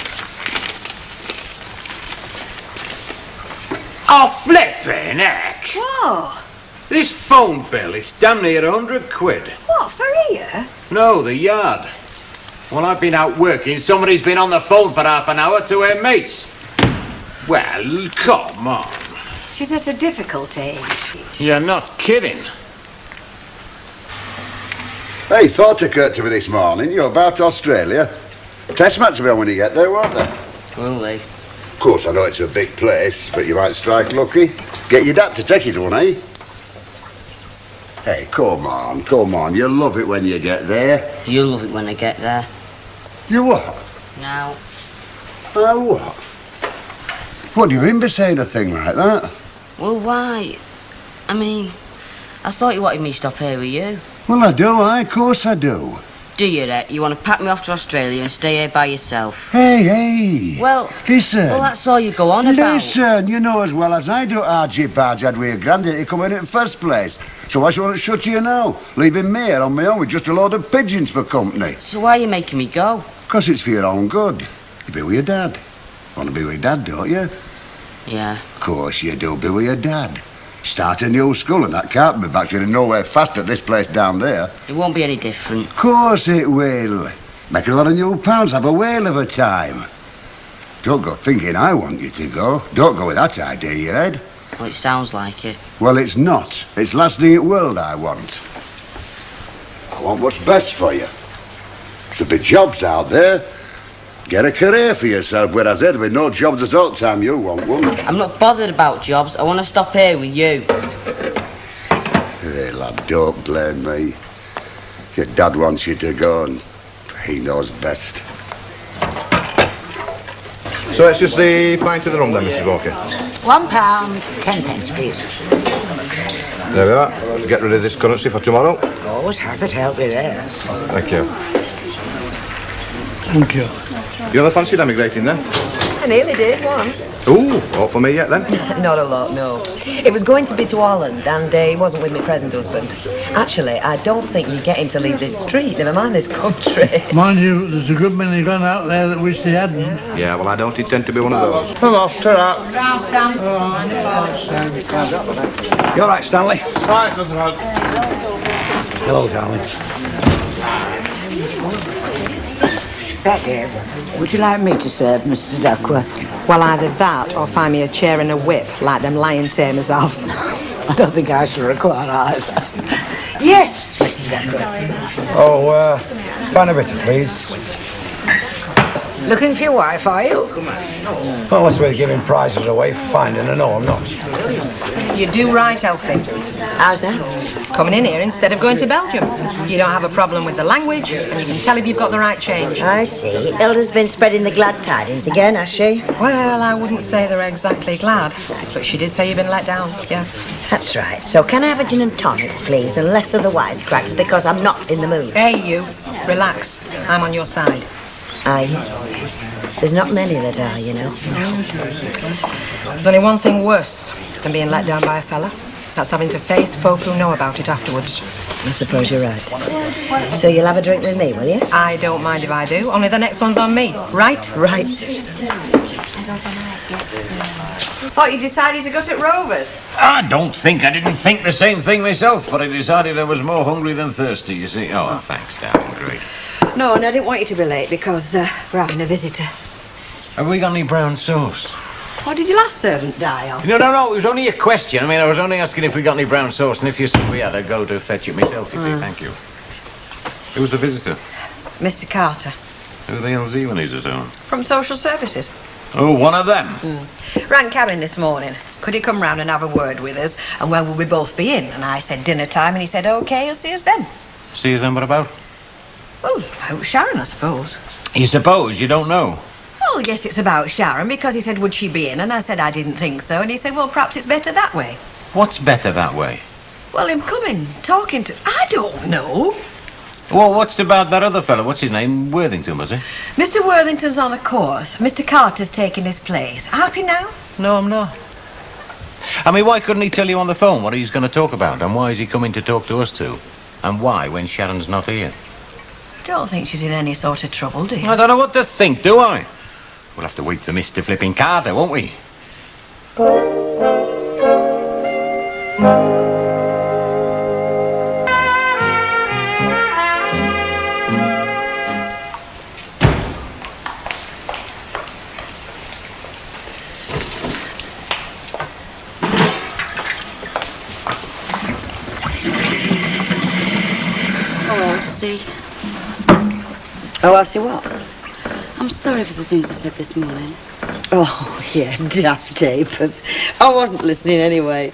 Oh, flippin' heck! What? This phone bill, it's damn near 100 quid. What, for here? No, the yard. While I've been out working, somebody's been on the phone for half an hour to her mates. Well, come on. She's at a difficult age. You're not kidding. Hey, thought occurred to me this morning. You're about Australia. Test match will be on when you get there, won't they? Will they? Of course, I know it's a big place, but you might strike lucky. Get your dad to take you to one, eh? Hey, come on. You'll love it when you get there. You'll love it when I get there. You what? Now. Oh, what? What do you mean by saying a thing like that? Well, why? I mean, I thought you wanted me to stop here with you. Well, I do, of course I do. Do you, Rhett? You want to pack me off to Australia and stay here by yourself? Hey! Well, listen. Well, that's all you go on about. Listen, you know as well as I do argy-bargy had with your granddad to come in the first place. So why should I shut you now? Leaving me here on my own with just a load of pigeons for company. So why are you making me go? 'Cause it's for your own good. You be with your dad. Want to be with your dad, don't you? Yeah. Of course you do. Be with your dad. Start a new school and that can't be back. You're nowhere fast at this place down there. It won't be any different. Of course it will. Make a lot of new pals. Have a whale of a time. Don't go thinking I want you to go. Don't go with that idea, you head. Well, it sounds like it. Well, it's not. It's last thing in the world I want. I want what's best for you. There'll be jobs out there. Get a career for yourself, whereas there'll be no jobs at all time you want one. I'm not bothered about jobs. I want to stop here with you. Hey, lad, don't blame me. Your dad wants you to go, and he knows best. So it's just the pint of the rum then, Mrs. Walker? £1, 10 pence, please. There we are. Get rid of this currency for tomorrow. Always happy to help you there. Thank you. Thank you. You ever fancied emigrating then? I nearly did once. Ooh, all for me yet then? Not a lot, no. It was going to be to Holland, and he wasn't with my present husband. Actually, I don't think you get him to leave this street, never mind this country. Mind you, there's a good many gone out there that wish they hadn't. Yeah, well, I don't intend to be one of those. Come off, turn out. You all right, Stanley? Right, doesn't help. Hello, darling. Becky, would you like me to serve Mr. Duckworth? Well, either that or find me a chair and a whip, like them lion tamers have. I don't think I shall require either. Yes, Mr. Duckworth. Oh, Panavitta, please. Looking for your wife, are you? Well, unless we're giving prizes away for finding her. No, I'm not. You do right, Elsie. How's that? Coming in here instead of going to Belgium. You don't have a problem with the language, and you can tell if you've got the right change. I see. Hilda's been spreading the glad tidings again, has she? Well, I wouldn't say they're exactly glad, but she did say you've been let down, yeah. That's right. So can I have a gin and tonic, please, and less of the wisecracks, because I'm not in the mood. Hey, you. Relax. I'm on your side. Aye. There's not many that are, you know. There's only one thing worse than being let down by a fella. That's having to face folk who know about it afterwards. I suppose you're right. So you'll have a drink with me, will you? I don't mind if I do, only the next one's on me. Right? Right. Thought you decided to go to Rovers. I didn't think the same thing myself, but I decided I was more hungry than thirsty, you see. Oh, thanks, darling, great. No, and I didn't want you to be late because we're having a visitor. Have we got any brown sauce? What did your last servant die of? No, it was only a question. I mean, I was only asking if we got any brown sauce, and if you said we had, I'd go to fetch it myself, you see. Thank you. Who's the visitor? Mr. Carter. Who the hell's he when he's at home? From Social Services. Oh, one of them? Rang Karen this morning. Could he come round and have a word with us? And when will we both be in? And I said dinner time, and he said, OK, he'll see us then. See you then, what about? Oh, about Sharon, I suppose. You suppose? You don't know? Oh, yes, it's about Sharon, because he said, would she be in? And I said, I didn't think so. And he said, well, perhaps it's better that way. What's better that way? Well, him coming, talking to... I don't know. Well, what's about that other fellow? What's his name? Worthington, was it? Mr. Worthington's on a course. Mr. Carter's taking his place. Happy now? No, I'm not. I mean, why couldn't he tell you on the phone what he's going to talk about? And why is he coming to talk to us two? And why when Sharon's not here? Don't think she's in any sort of trouble, do you? I don't know what to think, do I? We'll have to wait for Mr. Flipping Carter, won't we? Elsie. Oh, Elsie, what? I'm sorry for the things I said this morning. Oh, yeah, daft Tapers. I wasn't listening anyway.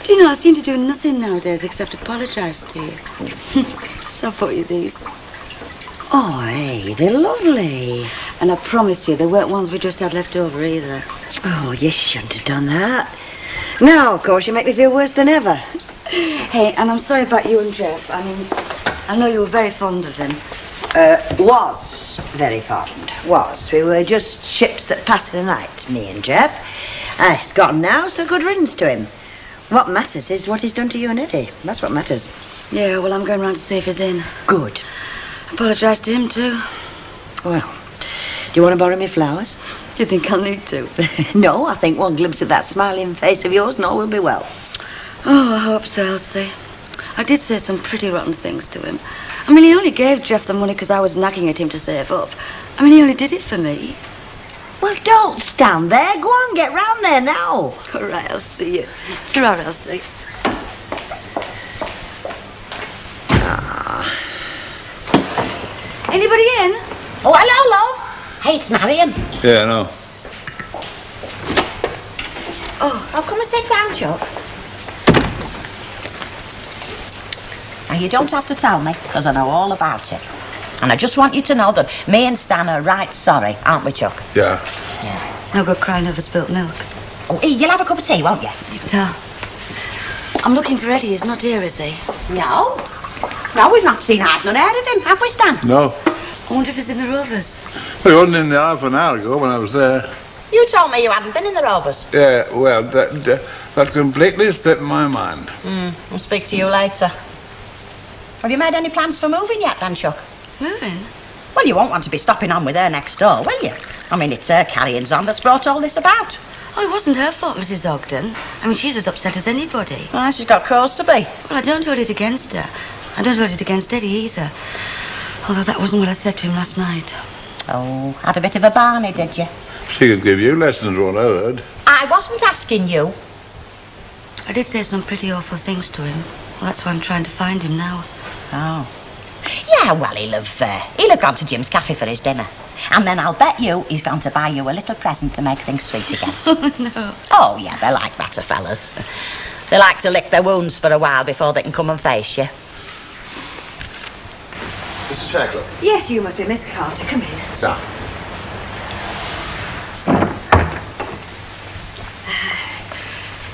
Do you know, I seem to do nothing nowadays except apologise to you. So I bought you these. Oh, hey, they're lovely. And I promise you, they weren't ones we just had left over either. Oh, you shouldn't have done that. Now, of course, you make me feel worse than ever. Hey, and I'm sorry about you and Jeff. I mean, I know you were very fond of him. Was very fond. Was. We were just ships that passed the night, me and Jeff. He's gone now, so good riddance to him. What matters is what he's done to you and Eddie. That's what matters. Yeah, well, I'm going round to see if he's in. Good. Apologise to him, too. Well, do you want to borrow me flowers? Do you think I'll need to? No, I think one glimpse of that smiling face of yours and all will be well. Oh, I hope so, Elsie. I did say some pretty rotten things to him. I mean, he only gave Jeff the money because I was nagging at him to save up. I mean, he only did it for me. Well, don't stand there. Go on, get round there now. All right, I'll see you. Ta-ra, Elsie. Anybody in? Oh, hello, love. Hey, it's Marion. Yeah, I know. Oh, come and sit down, Chuck. Now, you don't have to tell me, because I know all about it. And I just want you to know that me and Stan are right sorry, aren't we, Chuck? Yeah. No good crying over spilt milk. Oh, you'll have a cup of tea, won't you? I'm looking for Eddie. He's not here, is he? No. No, we've not seen half nor heard of him, have we, Stan? No. I wonder if he's in the Rovers. Well, he wasn't in there half an hour ago when I was there. You told me you hadn't been in the Rovers. Yeah, well, that completely slipped my mind. I'll speak to you later. Have you made any plans for moving yet, then, Chuck? Moving? Well, you won't want to be stopping on with her next door, will you? I mean, it's her carryings on that's brought all this about. Oh, it wasn't her fault, Mrs. Ogden. I mean, she's as upset as anybody. Well, she's got cause to be. Well, I don't hold it against her. I don't hold it against Eddie either. Although that wasn't what I said to him last night. Oh, had a bit of a Barney, did you? She could give you lessons, what I heard. I wasn't asking you. I did say some pretty awful things to him. Well, that's why I'm trying to find him now. Oh. Yeah, well, he'll have gone to Jim's cafe for his dinner. And then I'll bet you he's going to buy you a little present to make things sweet again. No. Oh, yeah, they're like that, fellas. They like to lick their wounds for a while before they can come and face you. Mrs. Fairclough. Yes, you must be Miss Carter. Come in. Sir.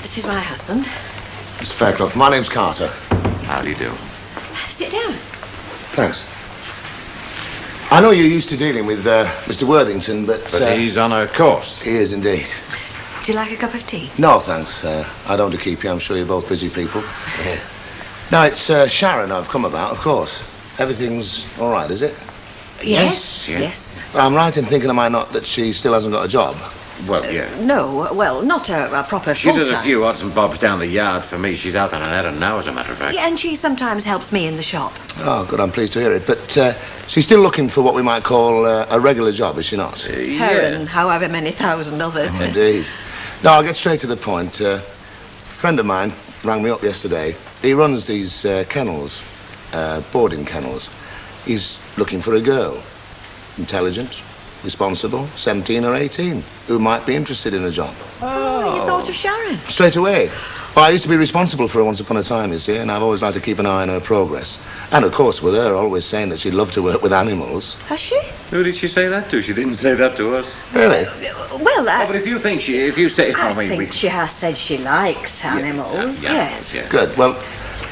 This is my husband. Mr. Fairclough, my name's Carter. How do you do? Sit down. Thanks. I know you're used to dealing with Mr. Worthington, but... But he's on a course. He is indeed. Would you like a cup of tea? No, thanks. I don't want to keep you. I'm sure you're both busy people. Yeah. Now, it's Sharon I've come about, of course. Everything's all right, is it? Yes. I'm right in thinking, am I not, that she still hasn't got a job? Well, yeah. No, well, not a proper She does full-time. a few odds and bobs down the yard for me. She's out on an errand now, as a matter of fact. Yeah, and she sometimes helps me in the shop. Oh, good. I'm pleased to hear it. But she's still looking for what we might call a regular job, is she not? Her and however many thousand others. Indeed. No, I'll get straight to the point. A friend of mine rang me up yesterday. He runs these kennels, boarding kennels. He's looking for a girl. Intelligent, responsible, 17 or 18, who might be interested in a job. Oh, you thought of Sharon? Straight away. Well, I used to be responsible for her once upon a time, you see, and I've always liked to keep an eye on her progress. And, of course, with her always saying that she'd love to work with animals. Has she? Who did she say that to? She didn't say that to us. Really? Well, Oh, but if you say... I think she has said she likes animals, yes. Good. Well,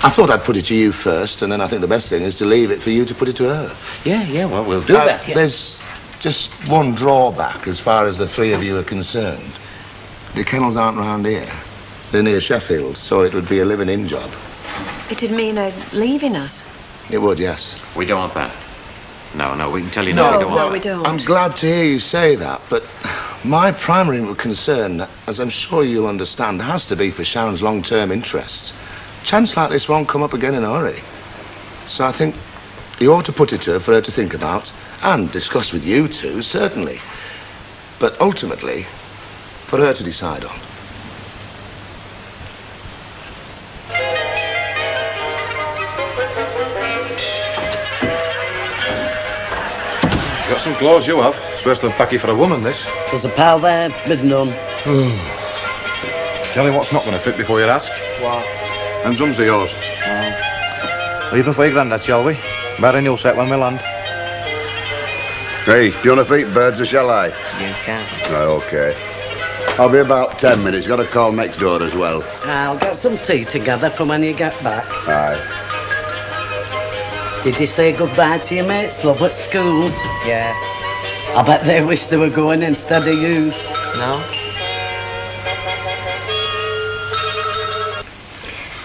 I thought I'd put it to you first, and then I think the best thing is to leave it for you to put it to her. Yeah, well, we'll do that. There's just one drawback as far as the three of you are concerned. The kennels aren't round here. They're near Sheffield, so it would be a living-in job. It'd mean her leaving us. It would, yes. We don't want that. No, we can tell you no, we don't want we that. don't. I'm glad to hear you say that, but my primary concern, as I'm sure you'll understand, has to be for Sharon's long-term interests. A chance like this won't come up again in a hurry. So I think you ought to put it to her for her to think about, and discuss with you two, certainly. But ultimately, for her to decide on. Got some clothes you have. It's worse than packing for a woman, this. There's a pal there with none. Tell me what's not going to fit before you ask. What? And some's are yours. Leave them for your granddad, shall we? Barring you'll set when we land. Hey, do you want to feed birds or shall I? You can. Oh, OK. I'll be about 10 minutes. Got a call next door as well. I'll get some tea together for when you get back. Aye. Did you say goodbye to your mates, love, at school? Yeah. I bet they wish they were going instead of you. No?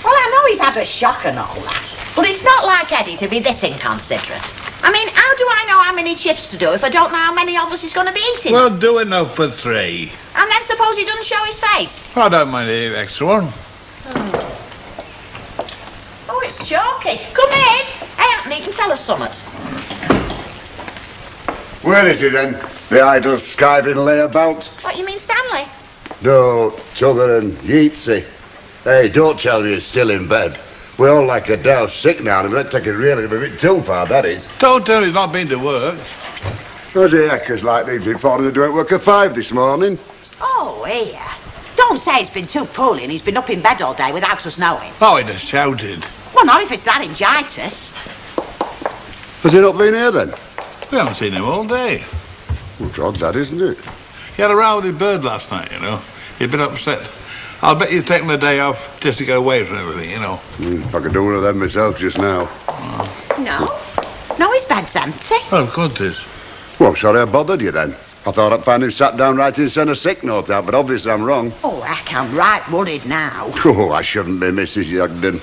Well, I know he's had a shock and all that, but it's not like Eddie to be this inconsiderate. I mean, how do I know how many chips to do if I don't know how many of us he's going to be eating? Well, do enough for 3. And then suppose he doesn't show his face? I don't mind the extra one. Oh, it's Chalky. Come in. Hey, Anthony, you can tell us something. Where is he then? The idle skiving layabout. What, you mean Stanley? No, t'other than Yeatsy. Hey, don't tell me you're still in bed. We're all like a douse sick now, and let's take it really a bit too far, that is. Don't tell he's not been to work. Was the heckers like these before they do at work at 5 this morning? Oh, here. Don't say it's been too poorly and he's been up in bed all day without us knowing. Oh, he'd have shouted. Well, not if it's laryngitis. Has he not been here then? We haven't seen him all day. Well, it's odd, that, isn't it? He had a row with his bird last night, you know. He'd been upset. I'll bet he's taken the day off just to get away from everything, you know. I could do one of them myself just now. No. No, his bed's empty. Well, of course it is. Well, sorry I bothered you then. I thought I'd find him sat down writing send a sick note out, but obviously I'm wrong. Oh, heck, I'm right worried now. Oh, I shouldn't be, Mrs. Yogden.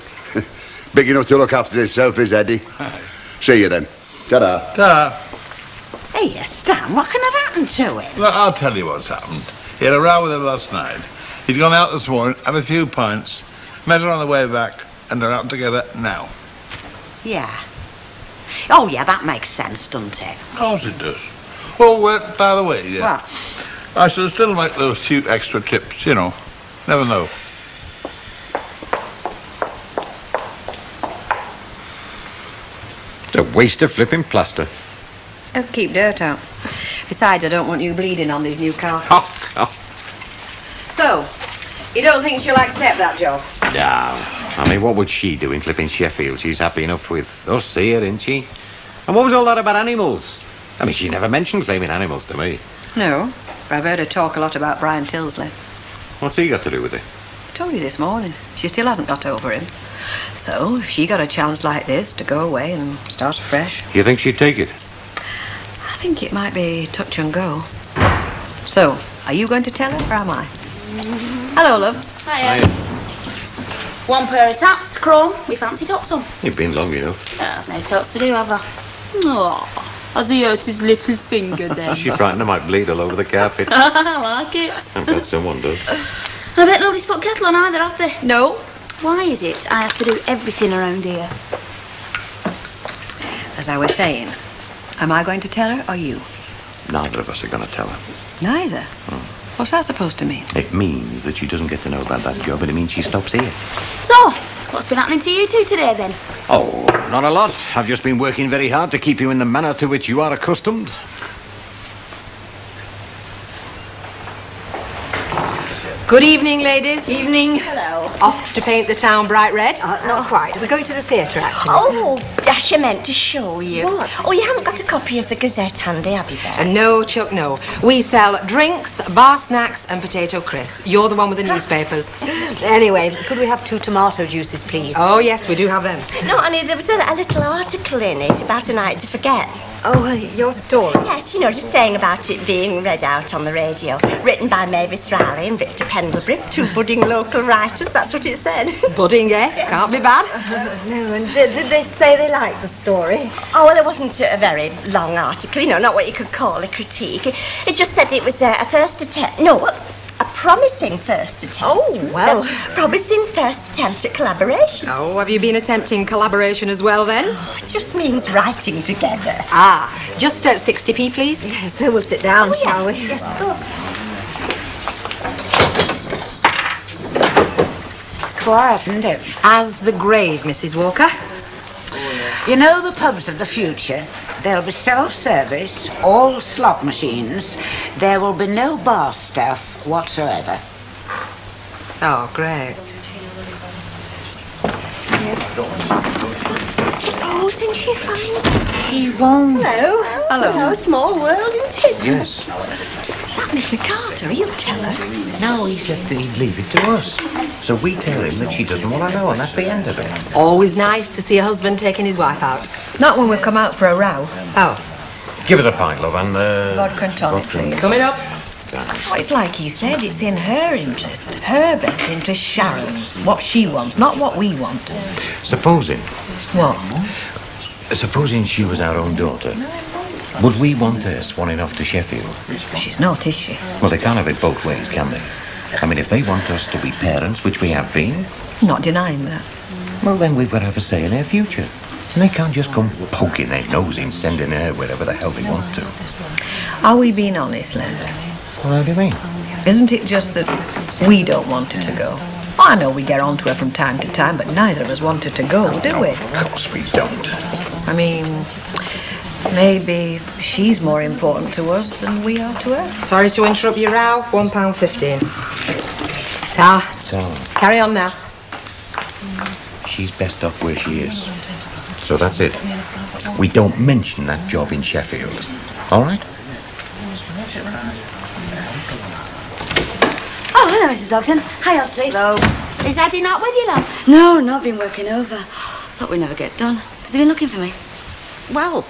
Big enough to look after himself is Eddie. See you then. Ta-da. Ta. Here, Stan, what can have happened to him? Well, I'll tell you what's happened. He had a row with her last night. He'd gone out this morning, had a few pints, met her on the way back, and they're out together now. Yeah. Oh, yeah, that makes sense, doesn't it? Of course it does. Oh, by the way, yeah. What? I shall still make those few extra trips, you know. Never know. It's a waste of flipping plaster. It'll keep dirt out. Besides, I don't want you bleeding on these new carpets. Oh. So, you don't think she'll accept that job? No. I mean, what would she do in flipping Sheffield? She's happy enough with us here, isn't she? And what was all that about animals? I mean, she never mentioned flaming animals to me. No, but I've heard her talk a lot about Brian Tilsley. What's he got to do with it? I told you this morning. She still hasn't got over him. So, if she got a chance like this to go away and start afresh, You think she'd take it? I think it might be touch and go. So, are you going to tell her, or am I? Hello, love. Hiya. One pair of taps, Chrome. We fancy tops on. You've been long enough. I've no tops to do, have I? Oh, has he hurt his little finger then? She's frightened I might bleed all over the carpet. I like it. I'm glad someone does. I bet nobody's put kettle on either, have they? No. Why is it I have to do everything around here? As I was saying, am I going to tell her, or you? Neither of us are going to tell her. Neither. What's that supposed to mean? It means that she doesn't get to know about that job, and it means she stops here. So, what's been happening to you two today, then? Oh, not a lot. I've just been working very hard to keep you in the manner to which you are accustomed. Good evening, ladies. Evening. Hello. Off to paint the town bright red? Not quite. We're going to the theatre, actually. Oh, Dash, I meant to show you. What? Oh, you haven't got a copy of the Gazette handy, have you, there? No, Chuck, no. We sell drinks, bar snacks, and potato crisps. You're the one with the newspapers. Anyway, could we have 2 tomato juices, please? Oh, yes, we do have them. No, honey, there was a little article in it about A Night to Forget. Oh, your story? Yes, you know, just saying about it being read out on the radio. Written by Mavis Riley and Victor Pendlebury, 2 budding local writers, that's what it said. Budding, eh? Can't be bad. No, and did they say they liked the story? Oh, well, it wasn't a very long article, you know, not what you could call a critique. It just said it was a first attempt, no, a promising first attempt. Oh, well. A promising first attempt at collaboration. Oh, have you been attempting collaboration as well, then? It just means writing together. Ah, just at 60p, please. Yes, so we'll sit down, shall we? Yes, good. Quiet, isn't it? As the grave, Mrs. Walker. You know the pubs of the future? They'll be self-service, all slot machines. There will be no bar staff whatsoever. Oh, great. Supposing she finds She won't. Hello. Hello. Hello, small world, isn't it? Yes. That Mr. Carter, he'll tell her. No, he said that he'd leave it to us. So we tell him that she doesn't want to know, and that's the end of it. Always nice to see a husband taking his wife out. Not when we've come out for a row. Oh. Give us a pint, love, and Vodka and tonic, vodka and- please. Coming up. Oh, it's like he said, it's in her interest. Her best interest, Sharon's. What she wants, not what we want. Supposing What? she was our own daughter, would we want her swanning off to Sheffield? She's not, is she? Well, they can't have it both ways, can they? I mean, if they want us to be parents, which we have been, Not denying that. well, then we've got to have a say in her future. And they can't just come poking their nose in, sending her wherever the hell they want to. Are we being honest, Len? What do you mean? Isn't it just that we don't want her to go? I know we get on to her from time to time, but neither of us want her to go, do we? Of course we don't. I mean, maybe she's more important to us than we are to her. Sorry to interrupt your row. £1.15. Ta. Carry on now. She's best off where she is. So that's it. We don't mention that job in Sheffield. All right? Oh, hello, Mrs. Ogden. Hi, Elsie. Hello. Is Eddie not with you, love? No, not been working over. Thought we'd never get done. Has he been looking for me? Well,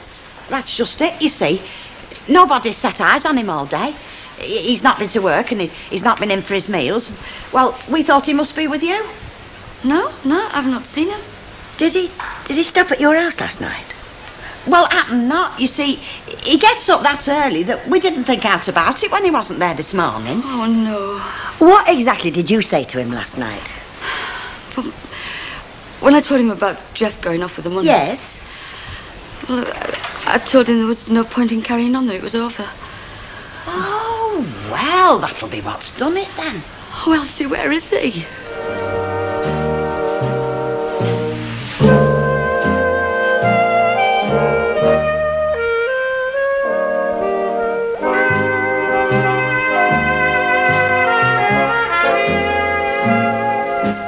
that's just it, you see. Nobody's set eyes on him all day. He's not been to work and he's not been in for his meals. Well, we thought he must be with you. No, I've not seen him. Did he stop at your house last night? Well, happened not. You see, he gets up that early that we didn't think out about it when he wasn't there this morning. Oh, no. What exactly did you say to him last night? But when I told him about Jeff going off with the money... Yes? Well, I told him there was no point in carrying on, that it was over. Oh, well, that'll be what's done it then. Oh, Elsie, where is he?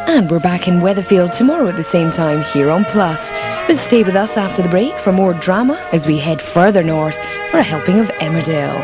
And we're back in Weatherfield tomorrow at the same time here on Plus. But stay with us after the break for more drama as we head further north for a helping of Emmerdale.